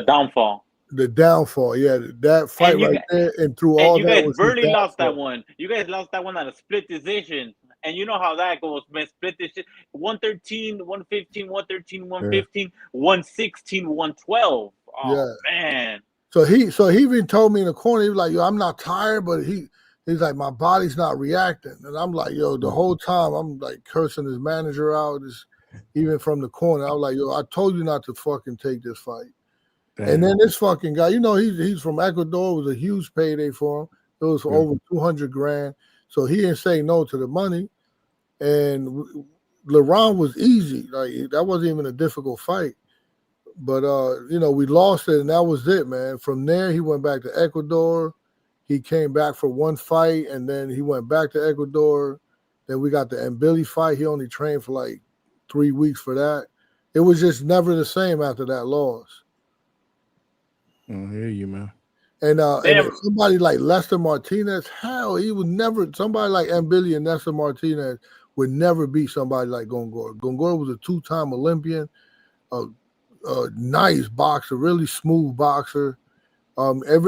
downfall. The downfall, yeah, that fight there, and through all you that guys barely lost that one. You guys lost that one on a split decision, and you know how that goes, man. Split decision: 113, 115, 113, 115, 116, 112. Oh man! So he even told me in the corner, he was like, "Yo, I'm not tired, but he's like, my body's not reacting," and I'm like, "Yo," the whole time I'm like cursing his manager out, even from the corner. I was like, "Yo, I told you not to fucking take this fight." Damn. And then this fucking guy, he's from Ecuador. It was a huge payday for him. It was for over $200,000. So he didn't say no to the money. And Laurent was easy. Like, that wasn't even a difficult fight. But, we lost it, and that was it, man. From there, he went back to Ecuador. He came back for one fight, and then he went back to Ecuador. Then we got the Mbili fight. He only trained for like 3 weeks for that. It was just never the same after that loss. I hear you, man. And somebody like Lester Martinez, hell, he would never. Somebody like Mbili and Lester Martinez would never beat somebody like Gongora. Gongora was a 2-time Olympian, a nice boxer, really smooth boxer.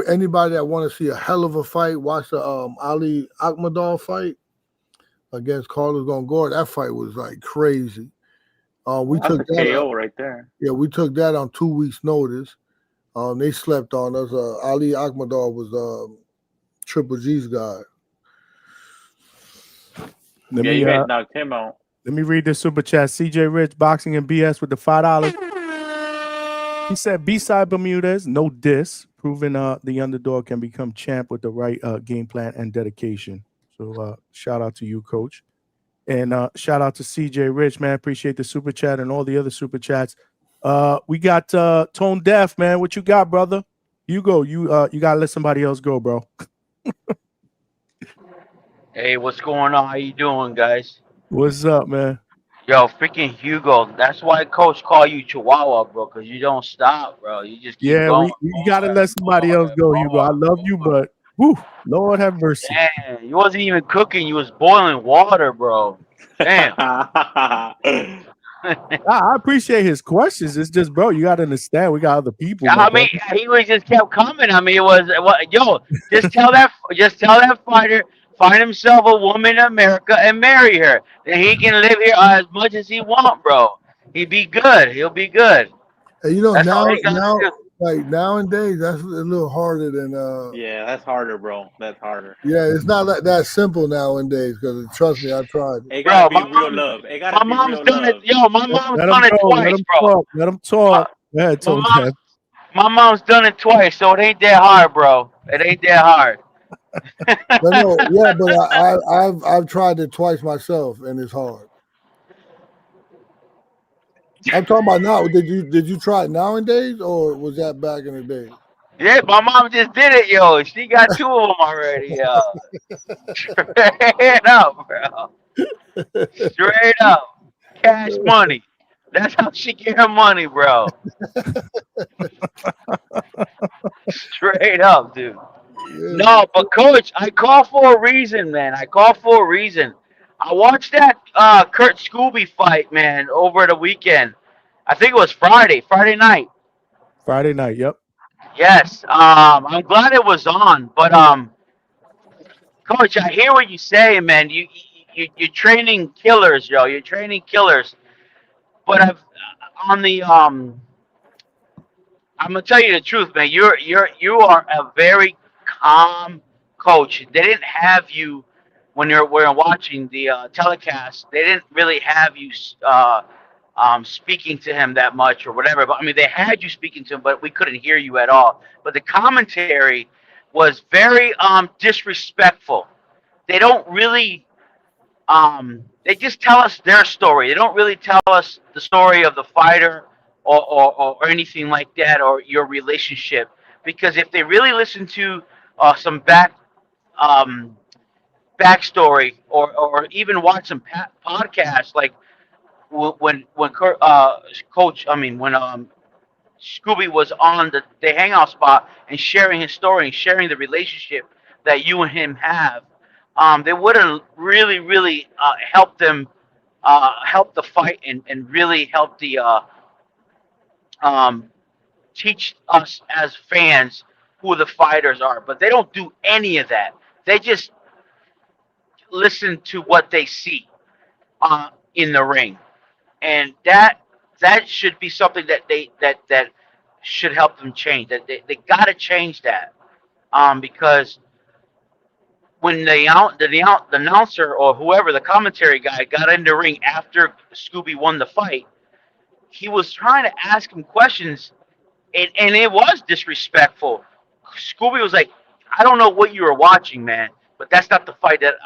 Anybody that want to see a hell of a fight, watch the Ali Akhmadov fight against Carlos Gongor. That fight was like crazy. We That's took a that. KO right there. Yeah, we took that on 2 weeks' notice. They slept on us. Ali Akhmadov was Triple G's guy. Let Yeah, me you guys knocked him out. Let me read this super chat. CJ Rich, Boxing and BS with the $5. He said, B-side Bermudez, no diss, proving the underdog can become champ with the right game plan and dedication. So shout out to you, Coach. And shout out to CJ Rich, man. Appreciate the super chat and all the other super chats. We got Tone Deaf, man. What you got, brother? You go. You gotta let somebody else go, bro. Hey, what's going on? How you doing, guys? What's up, man? Yo, freaking Hugo. That's why Coach call you Chihuahua, bro, because you don't stop, bro. You just keep Yeah, going. you gotta let somebody else go, Hugo. I love you, but whew, Lord have mercy. Damn, you wasn't even cooking. You was boiling water, bro. Damn. I appreciate his questions. It's just, bro, you gotta understand we got other people, my I mean, brother. he was just kept coming. I mean, it was yo. Just tell that fighter find himself a woman in America and marry her. Then he can live here as much as he want, bro. He'll be good. He'll be good. And you know, That's all he got to do. like nowadays, that's a little harder than Yeah, that's harder, bro. That's harder. yeah, it's not that simple nowadays. Because trust me, I tried it. It gotta be real love. It gotta My be mom's real done it. love. Yo, my mom's Let him done it go. Let twice, him bro. talk. Let him talk. Go ahead, Tone Deaf. My mom's done it twice, so it ain't that hard, bro. It ain't that hard. But no, yeah, but I've tried it twice myself, and it's hard. I'm talking about now. Did you try it nowadays, or was that back in the day? Yeah, my mom just did it, yo. She got 2 of them already, yo. Straight up, bro. Straight up. Cash money. That's how she get her money, bro. Straight up, dude. No, but coach, I call for a reason, man. I call for a reason. I watched that Kurt Scooby fight, man, over the weekend. I think it was Friday night. Friday night, yep. Yes. I'm glad it was on, but coach, I hear what you say, man. You're training killers, yo. You're training killers. But on the I'm gonna tell you the truth, man. You are a very calm coach. They didn't have you when we're watching the telecast. They didn't really have you speaking to him that much or whatever. But I mean, they had you speaking to him, but we couldn't hear you at all. But the commentary was very disrespectful. They don't really they just tell us their story. They don't really tell us the story of the fighter or anything like that or your relationship. Because if they really listen to some um, backstory or even watch some podcasts, like Coach, I mean when Scooby was on the hangout spot and sharing his story and sharing the relationship that you and him have, they would have really helped them help the fight and really help the um, teach us as fans who the fighters are. But they don't do any of that. They just listen to what they see in the ring, and that should be something that that should help them change. That they got to change that because when the announcer or whoever the commentary guy got in the ring after Scooby won the fight, he was trying to ask him questions, and it was disrespectful. Scooby was like, "I don't know what you were watching, man, but that's not the fight that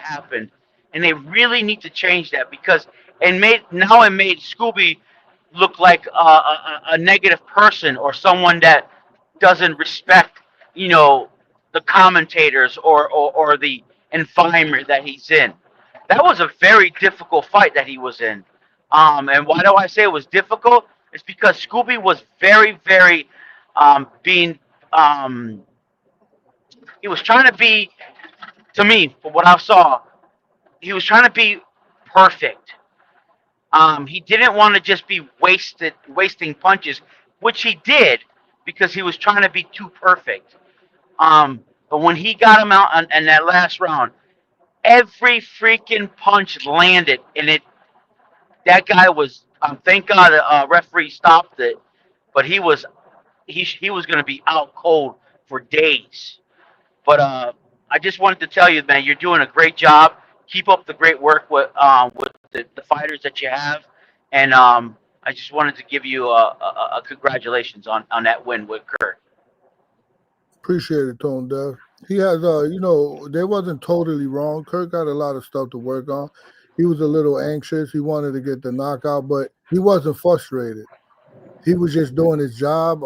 happened." And they really need to change that because it made Scooby look like a negative person or someone that doesn't respect, you know, the commentators or the environment that he's in. That was a very difficult fight that he was in. And why do I say it was difficult? It's because Scooby was very being he was trying to be, to me, from what I saw, he was trying to be perfect. He didn't want to just be wasting punches, which he did. because he was trying to be too perfect. But when he got him out in that last round, every freaking punch landed, and that guy was. Thank God, referee stopped it, but he was going to be out cold for days. But I just wanted to tell you, man, you're doing a great job. Keep up the great work with the fighters that you have, and I just wanted to give you a congratulations on that win with Kurt. Appreciate it, Tone Deaf. He has, they wasn't totally wrong. Kurt got a lot of stuff to work on. He was a little anxious. He wanted to get the knockout, but he wasn't frustrated. He was just doing his job.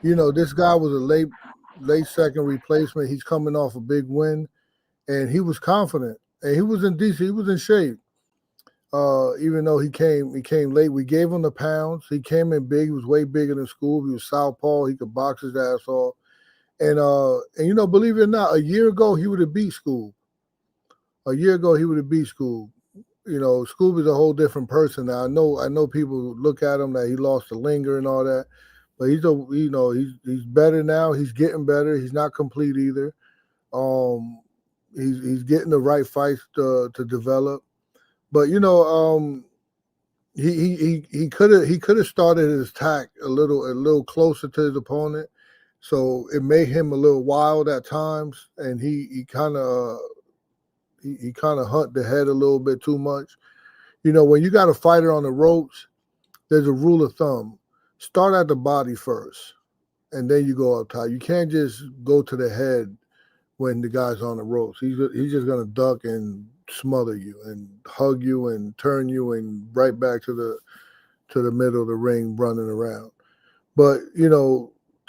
This guy was a late second replacement. He's coming off a big win, and he was confident. And he was in decent. He was in shape. Even though he came late, we gave him the pounds. He came in big. He was way bigger than Scoob. He was southpaw. He could box his ass off. And believe it or not, a year ago he would have beat Scoob. A year ago he would have beat Scoob. Scoob is a whole different person now. I know people look at him that he lost the linger and all that, but he's better now. He's getting better. He's not complete either. He's getting the right fights to develop. But he could have started his attack a little closer to his opponent. So it made him a little wild at times, and he kind of hunt the head a little bit too much. When you got a fighter on the ropes, there's a rule of thumb: start at the body first, and then you go up top. You can't just go to the head when the guy's on the ropes. He's just gonna duck and smother you and hug you and turn you and right back to the middle of the ring running around. But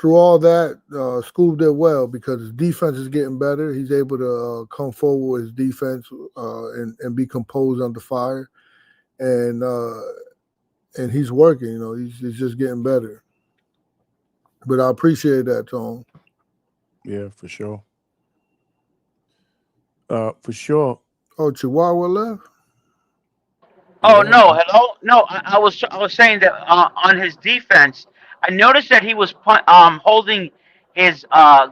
through all that, Scoob did well because his defense is getting better. He's able to come forward with his defense and be composed under fire, and he's working. He's just getting better. But I appreciate that, Tom. Yeah, for sure. For sure. Oh, Chihuahua left. Oh no, hello, no. I was saying that on his defense, I noticed that he was holding his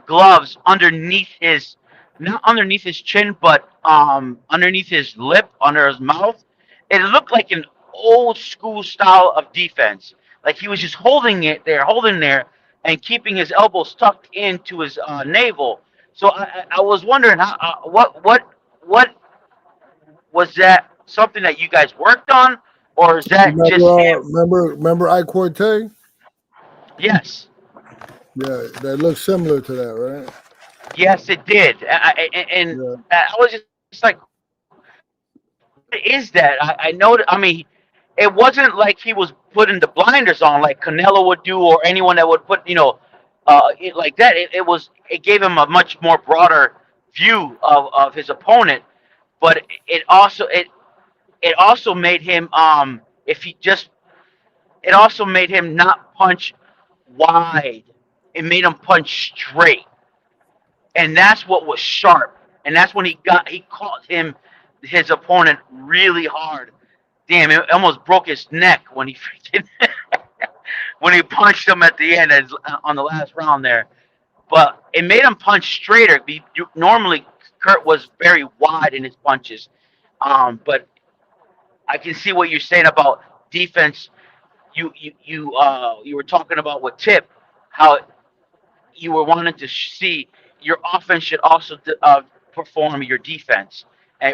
gloves underneath his, not underneath his chin, but underneath his lip, under his mouth. It looked like an old school style of defense. Like he was just holding there, and keeping his elbows tucked into his navel. So I was wondering what was that something that you guys worked on, or is that just him? Remember Ike Quartet? Yes. Yeah, that looks similar to that, right? Yes, it did. I was just like, what is that? I know. I mean, it wasn't like he was putting the blinders on like Canelo would do, or anyone that would put, it like that. It gave him a much more broader view of his opponent, but it also made him it also made him not punch wide. It made him punch straight, and that's what was sharp. And that's when he caught his opponent really hard. Damn, it almost broke his neck when he freaking when he punched him at the end on the last round there. But it made him punch straighter. Normally, Kurt was very wide in his punches, but I can see what you're saying about defense. You were talking about with Tip, how you were wanting to see your offense should also perform your defense,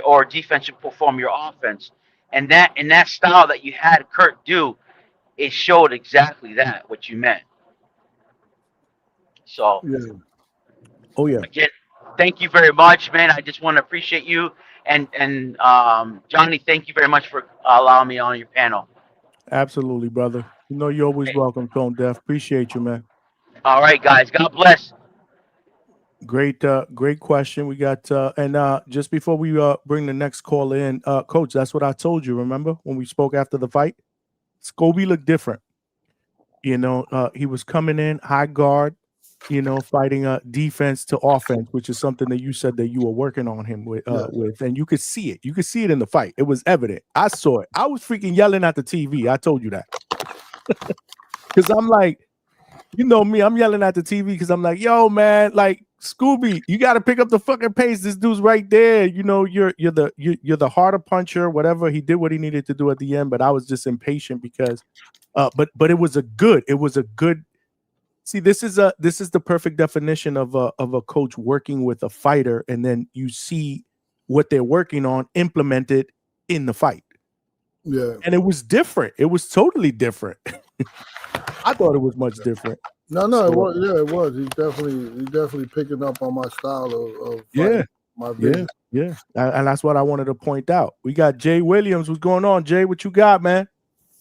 or defense should perform your offense, and that style that you had Kurt do, it showed exactly that what you meant. So, yeah. Oh yeah. Again, thank you very much, man. I just want to appreciate you, and Johnny, thank you very much for allowing me on your panel. Absolutely, brother. You're always welcome, Tone Deaf. Appreciate you, man. All right, guys. God bless. Great question. We got and just before we bring the next caller in, Coach, that's what I told you. Remember when we spoke after the fight? Scobie looked different. He was coming in high guard, fighting defense to offense, which is something that you said that you were working on him with, and you could see it. You could see it in the fight. It was evident. I saw it. I was freaking yelling at the TV. I told you that. Because I'm like, You know me, I'm yelling at the TV because I'm like, yo, man, like Scooby, you got to pick up the fucking pace. This dude's right there. You know, you're the harder puncher. Whatever, he did what he needed to do at the end, but I was just impatient because, but it was a good. See, this is the perfect definition of a coach working with a fighter, and then you see what they're working on implemented in the fight. Yeah, and it was different. It was totally different. I thought it was much different. No, it was. Yeah, it was. He's definitely picking up on my style of fighting, my vision. Yeah, and that's what I wanted to point out. We got Jay Williams. What's going on, Jay? What you got, man?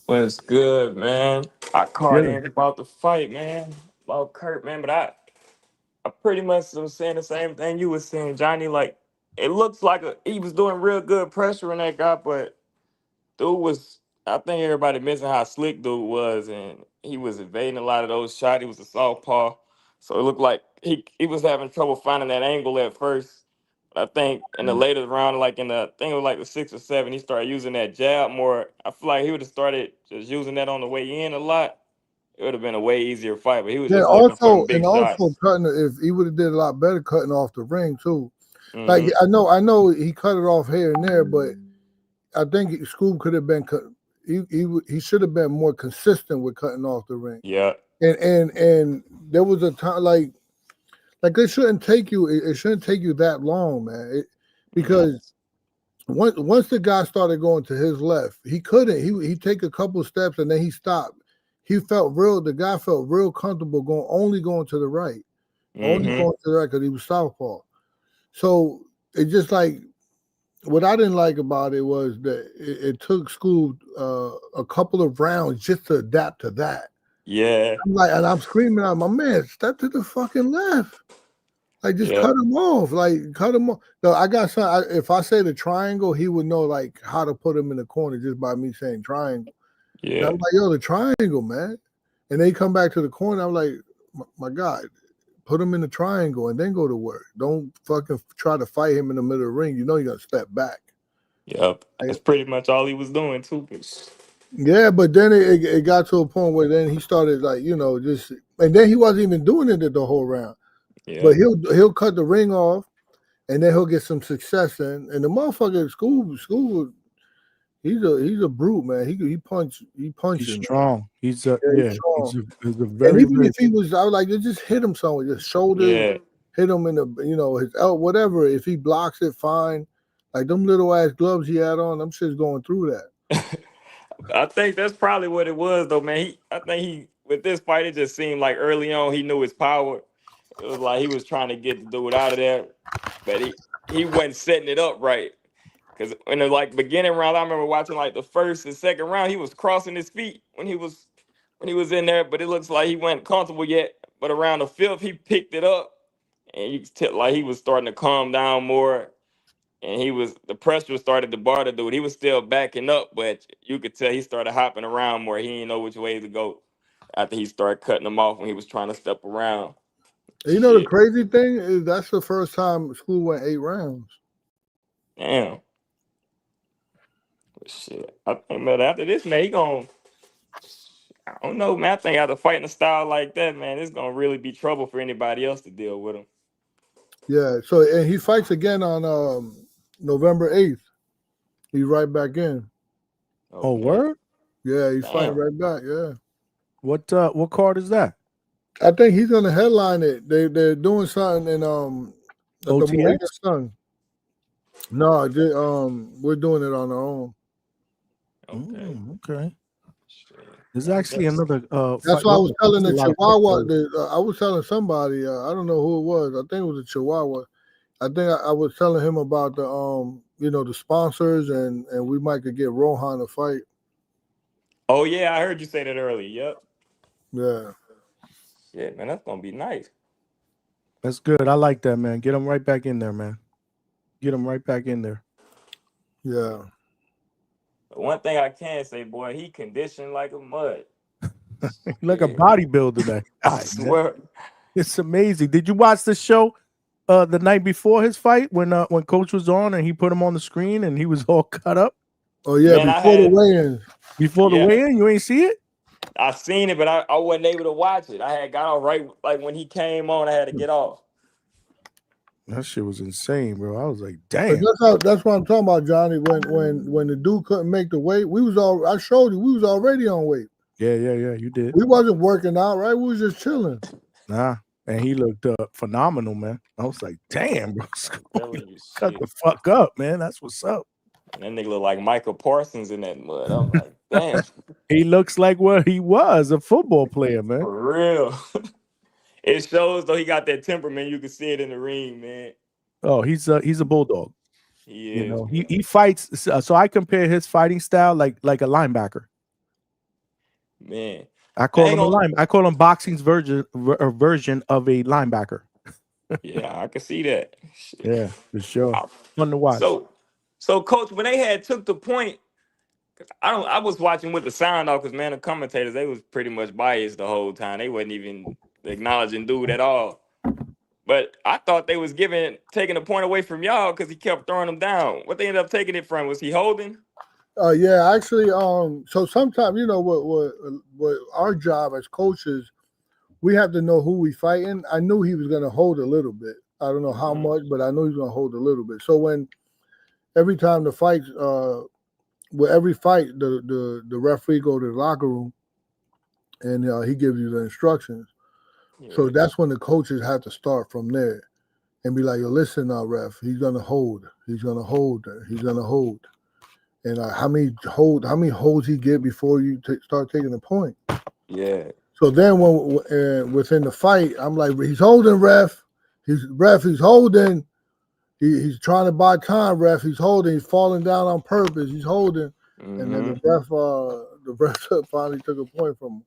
What's good, man? I called Yeah. in about the fight, man, about Kurt, man, but I pretty much was saying the same thing you was saying, Johnny. Like, it looks like he was doing real good pressure in that guy, but dude was, I think everybody missing how slick dude was, and he was evading a lot of those shots. He was a southpaw, so it looked like he was having trouble finding that angle at first. I think in the later round, like I think it was like the 6 or 7, he started using that jab more. I feel like he would have started just using that on the way in a lot. It would have been a way easier fight, but he was just looking for them big shots. Cutting. If he would have did a lot better cutting off the ring too. Like I know he cut it off here and there, but I think Scoob could have been cut. He should have been more consistent with cutting off the ring. Yeah. And there was a time like it shouldn't take you. It shouldn't take you that long, man. Because once the guy started going to his left, he couldn't. He take a couple steps and then he stopped. The guy felt real comfortable only going to the right, only going to the right because he was southpaw. So it just like what I didn't like about it was that it took Scoob a couple of rounds just to adapt to that. Yeah. I'm screaming out, my man, step to the fucking left. Like, just cut him off. Like, cut him off. No, I got some. If I say the triangle, he would know like how to put him in the corner just by me saying triangle. Yeah. And I'm like, yo, the triangle, man. And they come back to the corner. I'm like, my God, put him in the triangle and then go to work. Don't fucking try to fight him in the middle of the ring. You know you got to step back. Yep. That's pretty much all he was doing too. Yeah, but then it got to a point where then he started like, just, and then he wasn't even doing it the whole round. Yeah. But he'll cut the ring off, and then he'll get some success in. And the motherfucker Scoob, he's a brute, man. He punches. He's strong. He's strong. He's a very. And even if he was, I was like, just hit him somewhere, just shoulder, hit him in the, his elbow, whatever. If he blocks it, fine. Like them little ass gloves he had on, them shit's going through that. I think that's probably what it was, though, man. I think with this fight, it just seemed like early on he knew his power. It was like he was trying to get the dude out of there, but he wasn't setting it up right. Because in the beginning round, I remember watching like the first and second round, he was crossing his feet when he was in there, but it looks like he wasn't comfortable yet. But around the fifth, he picked it up, and you could tell like he was starting to calm down more. And the pressure started to bar the dude. He was still backing up, but you could tell he started hopping around more. He didn't know which way to go after he started cutting him off when he was trying to step around. You know, the crazy thing is that's the first time Scoob went 8 rounds. Damn. Shit. I think, man, after this, man, he gonna, I don't know, man. I think after fighting a style like that, man, it's gonna really be trouble for anybody else to deal with him. Yeah, so and he fights again on November 8th. He's right back in. Oh, word? Yeah, he's fighting right back. Yeah. What card is that? I think he's gonna headline it. They're doing something in the Mohegan Sun. No, we're doing it on our own. Okay. There's actually another. That's why I was telling the Chihuahua. I was telling somebody. I don't know who it was. I think it was a Chihuahua. I think I was telling him about the the sponsors and we might could get Rohan to fight. Oh yeah, I heard you say that earlier. Yep. Yeah. Yeah, man, that's gonna be nice. That's good. I like that, man. Get him right back in there, man. Get him right back in there. Yeah. But one thing I can say, boy, he conditioned like a mud. Like a bodybuilder, man. I swear. It's amazing. Did you watch the show the night before his fight when Coach was on and he put him on the screen and he was all cut up? Oh yeah, man, before the weigh-in. Before the weigh-in, you ain't see it? I seen it, but I wasn't able to watch it. I had got off right like when he came on. I had to get off. That shit was insane, bro. I was like, But damn. that's what I'm talking about, Johnny. When the dude couldn't make the weight, I showed you we was already on weight. Yeah, you did. We wasn't working out, right? We was just chilling. Nah, and he looked phenomenal, man. I was like, damn, bro. Cut the fuck up, man. That's what's up. And that nigga look like Michael Parsons in that mud. I'm like, damn. He looks like what he was, a football player, man. For real. It shows though he got that temperament. You can see it in the ring, man. Oh, he's a bulldog. He You is. know, he fights. So I compare his fighting style like a linebacker. Man, I call him boxing's version of a linebacker. Yeah, I can see that. Yeah, for sure. Fun to watch. So coach, when they had took the point, I was watching with the sound off because man, the commentators they was pretty much biased the whole time. They wasn't even acknowledging dude at all. But I thought they was taking the point away from y'all because he kept throwing them down. What they ended up taking it from? Was he holding? Yeah, actually, so sometimes what our job as coaches, we have to know who we fighting. I knew he was gonna hold a little bit. I don't know how much, but I know he's gonna hold a little bit. So every time the fights, with every fight, the referee go to the locker room and he gives you the instructions. Yeah. So that's when the coaches have to start from there and be like, yo, listen now, ref, he's gonna hold. He's gonna hold. He's gonna hold. And how many holds he get before you start taking a point? Yeah. So then when within the fight, I'm like, he's holding, ref. He's holding. He's trying to buy time, ref. He's holding. He's falling down on purpose. He's holding. Mm-hmm. And then the ref finally took a point from him.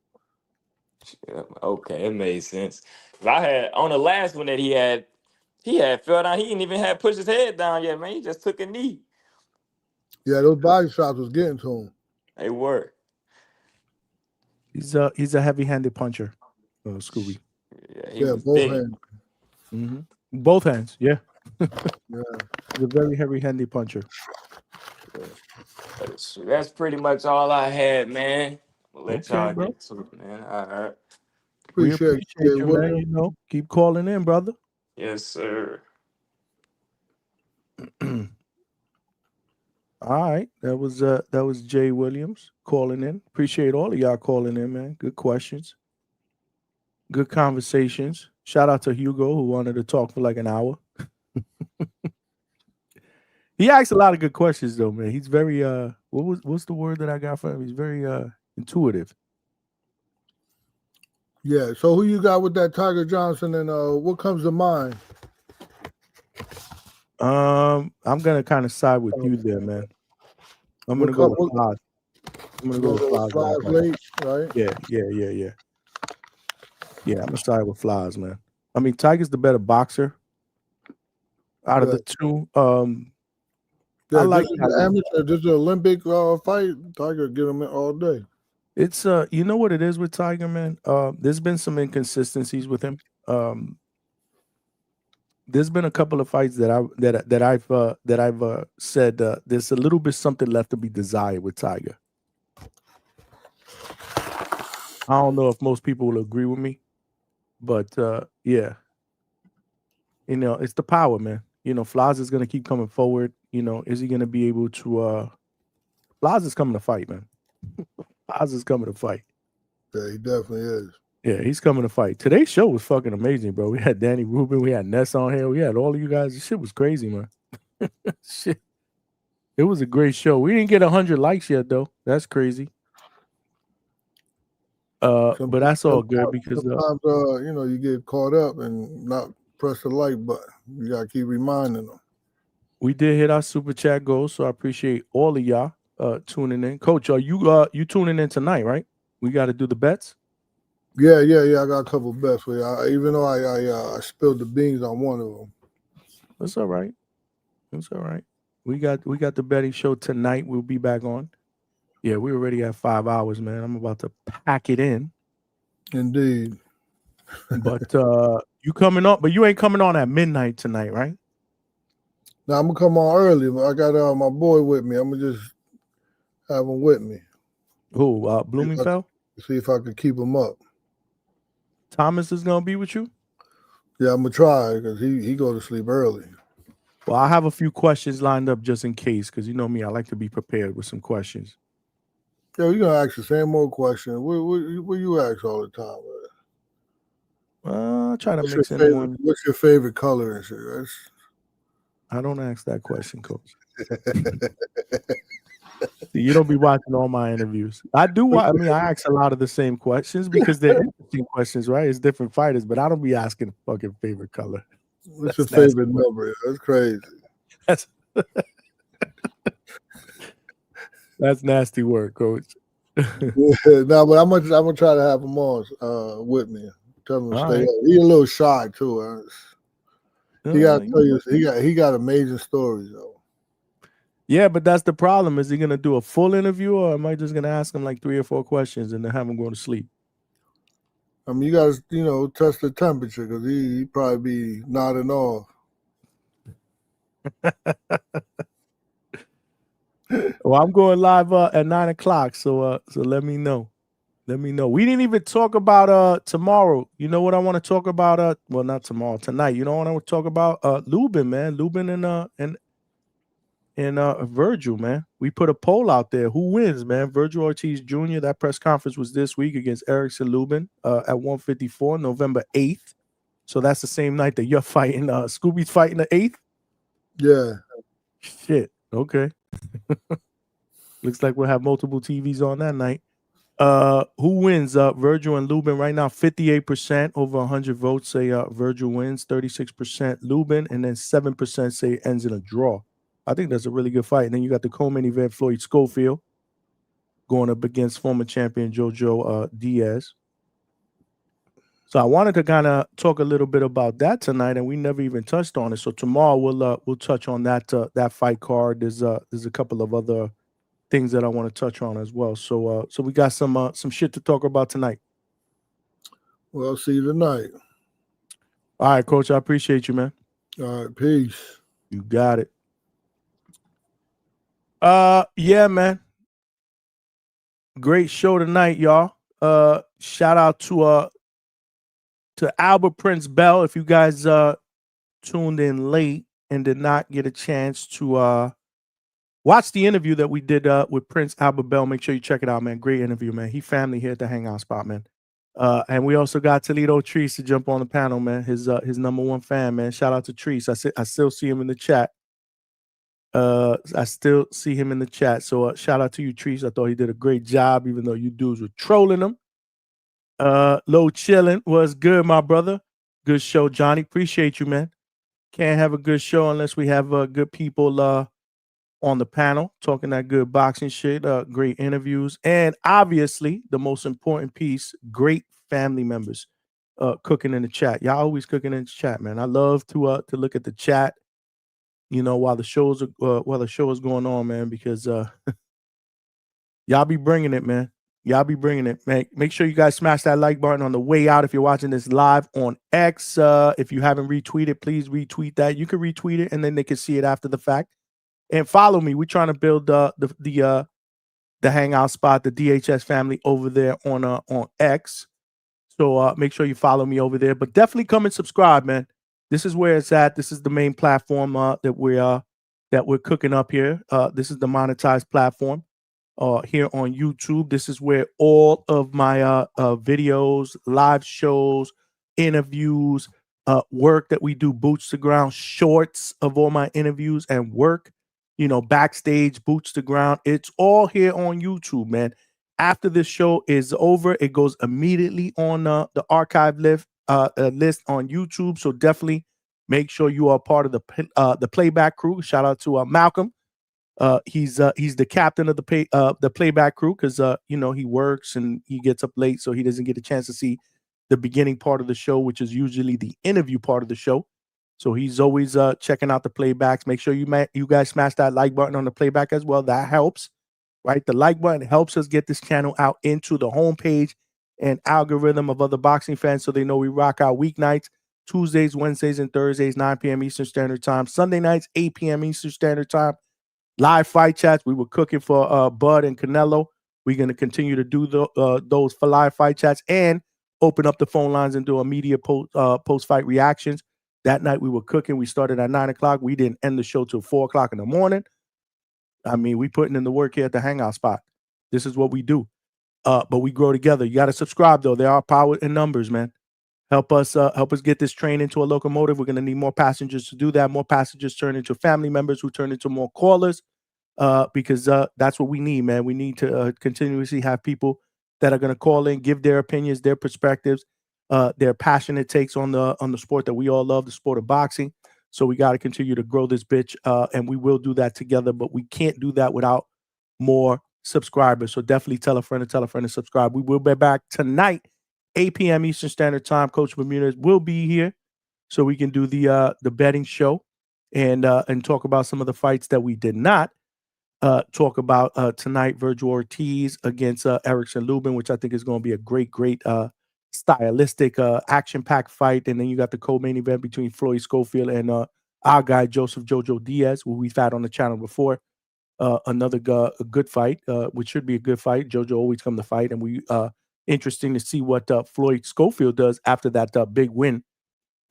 Yeah, okay, it made sense. I had on the last one that he had fell down. He didn't even have pushed his head down yet, man. He just took a knee. Yeah, those body shots was getting to him. They were. He's a heavy-handed puncher, Scooby. Yeah, both hands. Mm-hmm. Both hands, yeah. Yeah. He's a very heavy-handed puncher. That's pretty much all I had, man. I'll let y'all bro. get to it, man. All right. We appreciate you, man. You know, keep calling in, brother. Yes, sir. All right, that was Jay Williams calling in. Appreciate all of y'all calling in, man. Good questions, good conversations. Shout out to Hugo who wanted to talk for like an hour. He asked a lot of good questions though, man. He's very what's the word that I got for him? He's very intuitive. Yeah. So who you got with that Tiger Johnson and what comes to mind? I'm gonna kind of side with you there, man. I'm gonna go with Flies. I'm gonna go with Flies late, right? Yeah. Yeah, I'm gonna side with Flies, man. I mean, Tiger's the better boxer out of the two. I like the amateur. This is an Olympic fight. Tiger get him in all day. It's you know what it is with Tiger, man. There's been some inconsistencies with him. There's been a couple of fights that I've said there's a little bit something left to be desired with Tiger. I don't know if most people will agree with me, but yeah, you know, it's the power, man. You know, Flies is gonna keep coming forward. You know, is he gonna be able to? Flies is coming to fight, man. Flies is coming to fight. Yeah, he definitely is. Yeah, he's coming to fight. Today's show was fucking amazing, bro. We had Danny Rubin, we had Ness on here, we had all of you guys. This shit was crazy, man. Shit. It was a great show. We didn't get 100 likes yet, though. That's crazy. But that's all good because sometimes you know, you get caught up and not press the like button. You gotta keep reminding them. We did hit our super chat goal, so I appreciate all of y'all tuning in. Coach, are you tuning in tonight, right? We got to do the bets. Yeah. I got a couple of bets for you. Even though I spilled the beans on one of them. That's all right. We got the betting show tonight. We'll be back on. Yeah, we already have 5 hours, man. I'm about to pack it in. Indeed. But you coming on? But you ain't coming on at midnight tonight, right? No, I'm gonna come on early. But I got my boy with me. I'm gonna just have him with me. Who? Bloomingfeld? See if I can keep him up. Thomas is gonna be with you? Yeah, I'm gonna try because he go to sleep early. Well, I have a few questions lined up just in case, because you know me, I like to be prepared with some questions. Yo, you gonna ask the same old question. What you ask all the time, I try to what's mix your in favorite, one. What's your favorite color and shit? I don't ask that question, Coach. You don't be watching all my interviews. I do. I ask a lot of the same questions because they're interesting questions, right? It's different fighters, but I don't be asking fucking favorite color. What's your favorite number? That's crazy. That's nasty work, Coach. No, but I'm gonna try to have him on with me. Tell him to stay up. He's a little shy too. He got to tell you, he got amazing stories though. Yeah, but that's the problem. Is he gonna do a full interview, or am I just gonna ask him like 3 or 4 questions and then have him go to sleep? I mean, you guys, test the temperature because he probably be nodding off. Well, I'm going live at 9 o'clock, so let me know. Let me know. We didn't even talk about tomorrow. You know what I want to talk about? Well, not tomorrow, tonight. You know what I want to talk about? Lubin, man. Lubin and Virgil, man. We put a poll out there. Who wins, man? Virgil Ortiz Jr. That press conference was this week against Erickson Lubin at 154, November 8th. So that's the same night that you're fighting. Scooby's fighting the 8th? Yeah. Shit. Okay. Looks like we'll have multiple TVs on that night. Who wins? Virgil and Lubin right now. 58% over 100 votes say Virgil wins. 36% Lubin, and then 7% say it ends in a draw. I think that's a really good fight. And then you got the co-main event, Floyd Schofield going up against former champion Jojo Diaz. So I wanted to kind of talk a little bit about that tonight, and we never even touched on it. So tomorrow we'll touch on that fight card. There's a couple of other things that I want to touch on as well. So we got some shit to talk about tonight. Well, see you tonight. All right, Coach. I appreciate you, man. All right, peace. You got it. Yeah, man. Great show tonight, y'all. Shout out to Albert Prince Bell. If you guys tuned in late and did not get a chance to watch the interview that we did with Prince Albert Bell, make sure you check it out, man. Great interview, man. He family here at the Hangout spot, man. And we also got Toledo Treese to jump on the panel, man. His number one fan, man. Shout out to Treese. I still see him in the chat. I still see him in the chat. So shout out to you, Treese. I thought he did a great job, even though you dudes were trolling him. Low chilling was good, my brother. Good show, Johnny. Appreciate you, man. Can't have a good show unless we have good people on the panel talking that good boxing shit. Great interviews, and obviously the most important piece: great family members cooking in the chat. Y'all always cooking in the chat, man. I love to look at the chat, while the show is going on, man, because y'all be bringing it, man. Y'all be bringing it, man. Make sure you guys smash that like button on the way out if you're watching this live on X. If you haven't retweeted, please retweet that. You can retweet it, and then they can see it after the fact. And follow me. We're trying to build the Hangout spot, the DHS family over there on X. So make sure you follow me over there. But definitely come and subscribe, man. This is where it's at. This is the main platform that we're cooking up here. This is the monetized platform here on YouTube. This is where all of my videos, live shows, interviews, work that we do, boots to ground, shorts of all my interviews and work, backstage, boots to ground. It's all here on YouTube, man. After this show is over, it goes immediately on the archive list on YouTube. So definitely make sure you are part of the playback crew. Shout out to Malcolm. He's the captain of the playback crew because he works and he gets up late, so he doesn't get a chance to see the beginning part of the show, which is usually the interview part of the show. So he's always checking out the playbacks. Make sure you guys smash that like button on the playback as well. That helps, right? The like button helps us get this channel out into the homepage and algorithm of other boxing fans, so they know we rock out weeknights, Tuesdays, Wednesdays, and Thursdays, 9 p.m. Eastern Standard Time. Sunday nights, 8 p.m. Eastern Standard Time. Live fight chats. We were cooking for Bud and Canelo We're going to continue to do those for live fight chats and open up the phone lines and do immediate post-fight reactions. That night we were cooking. We started at 9 o'clock. We didn't end the show till 4 o'clock in the morning. I mean, we putting in the work here at the Hangout spot. This is what we do. But we grow together. You got to subscribe, though. There are power in numbers, man. Help us get this train into a locomotive. We're going to need more passengers to do that. More passengers turn into family members who turn into more callers because that's what we need, man. We need to continuously have people that are going to call in, give their opinions, their perspectives, their passionate takes on the sport that we all love, the sport of boxing. So we got to continue to grow this bitch, and we will do that together, but we can't do that without more subscribers. So definitely tell a friend and subscribe. We will be back tonight, 8 p.m. Eastern Standard Time. Coach Bermudez will be here so we can do the betting show and talk about some of the fights that we did not talk about tonight. Virgil Ortiz against Erickson Lubin, which I think is going to be a great stylistic action-packed fight. And then you got the co-main event between Floyd Schofield and our guy Joseph Jojo Diaz, who we've had on the channel before. Another good fight, which should be a good fight. Jojo always come to fight, and we interesting to see what Floyd Schofield does after that big win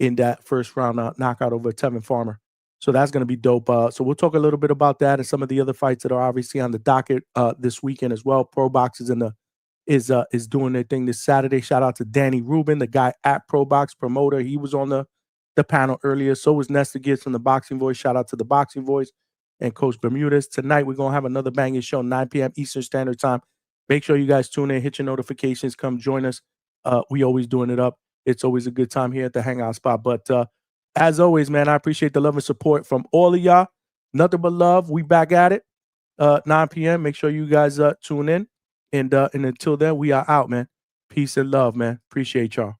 in that first round knockout over Tevin Farmer. So that's going to be dope. So we'll talk a little bit about that and some of the other fights that are obviously on the docket this weekend as well. Pro Box is doing their thing this Saturday. Shout out to Danny Rubin, the guy at Pro Box promoter. He was on the panel earlier. So was Nestor Gibbs from the Boxing Voice. Shout out to the Boxing Voice and Coach Bermudez. Tonight we're going to have another banging show, 9 p.m. Eastern Standard Time. Make sure you guys tune in, hit your notifications, come join us. We always doing it up. It's always a good time here at the Hangout spot. But as always, man, I appreciate the love and support from all of y'all. Nothing but love. We back at it, 9 p.m. Make sure you guys tune in. And until then, we are out, man. Peace and love, man. Appreciate y'all.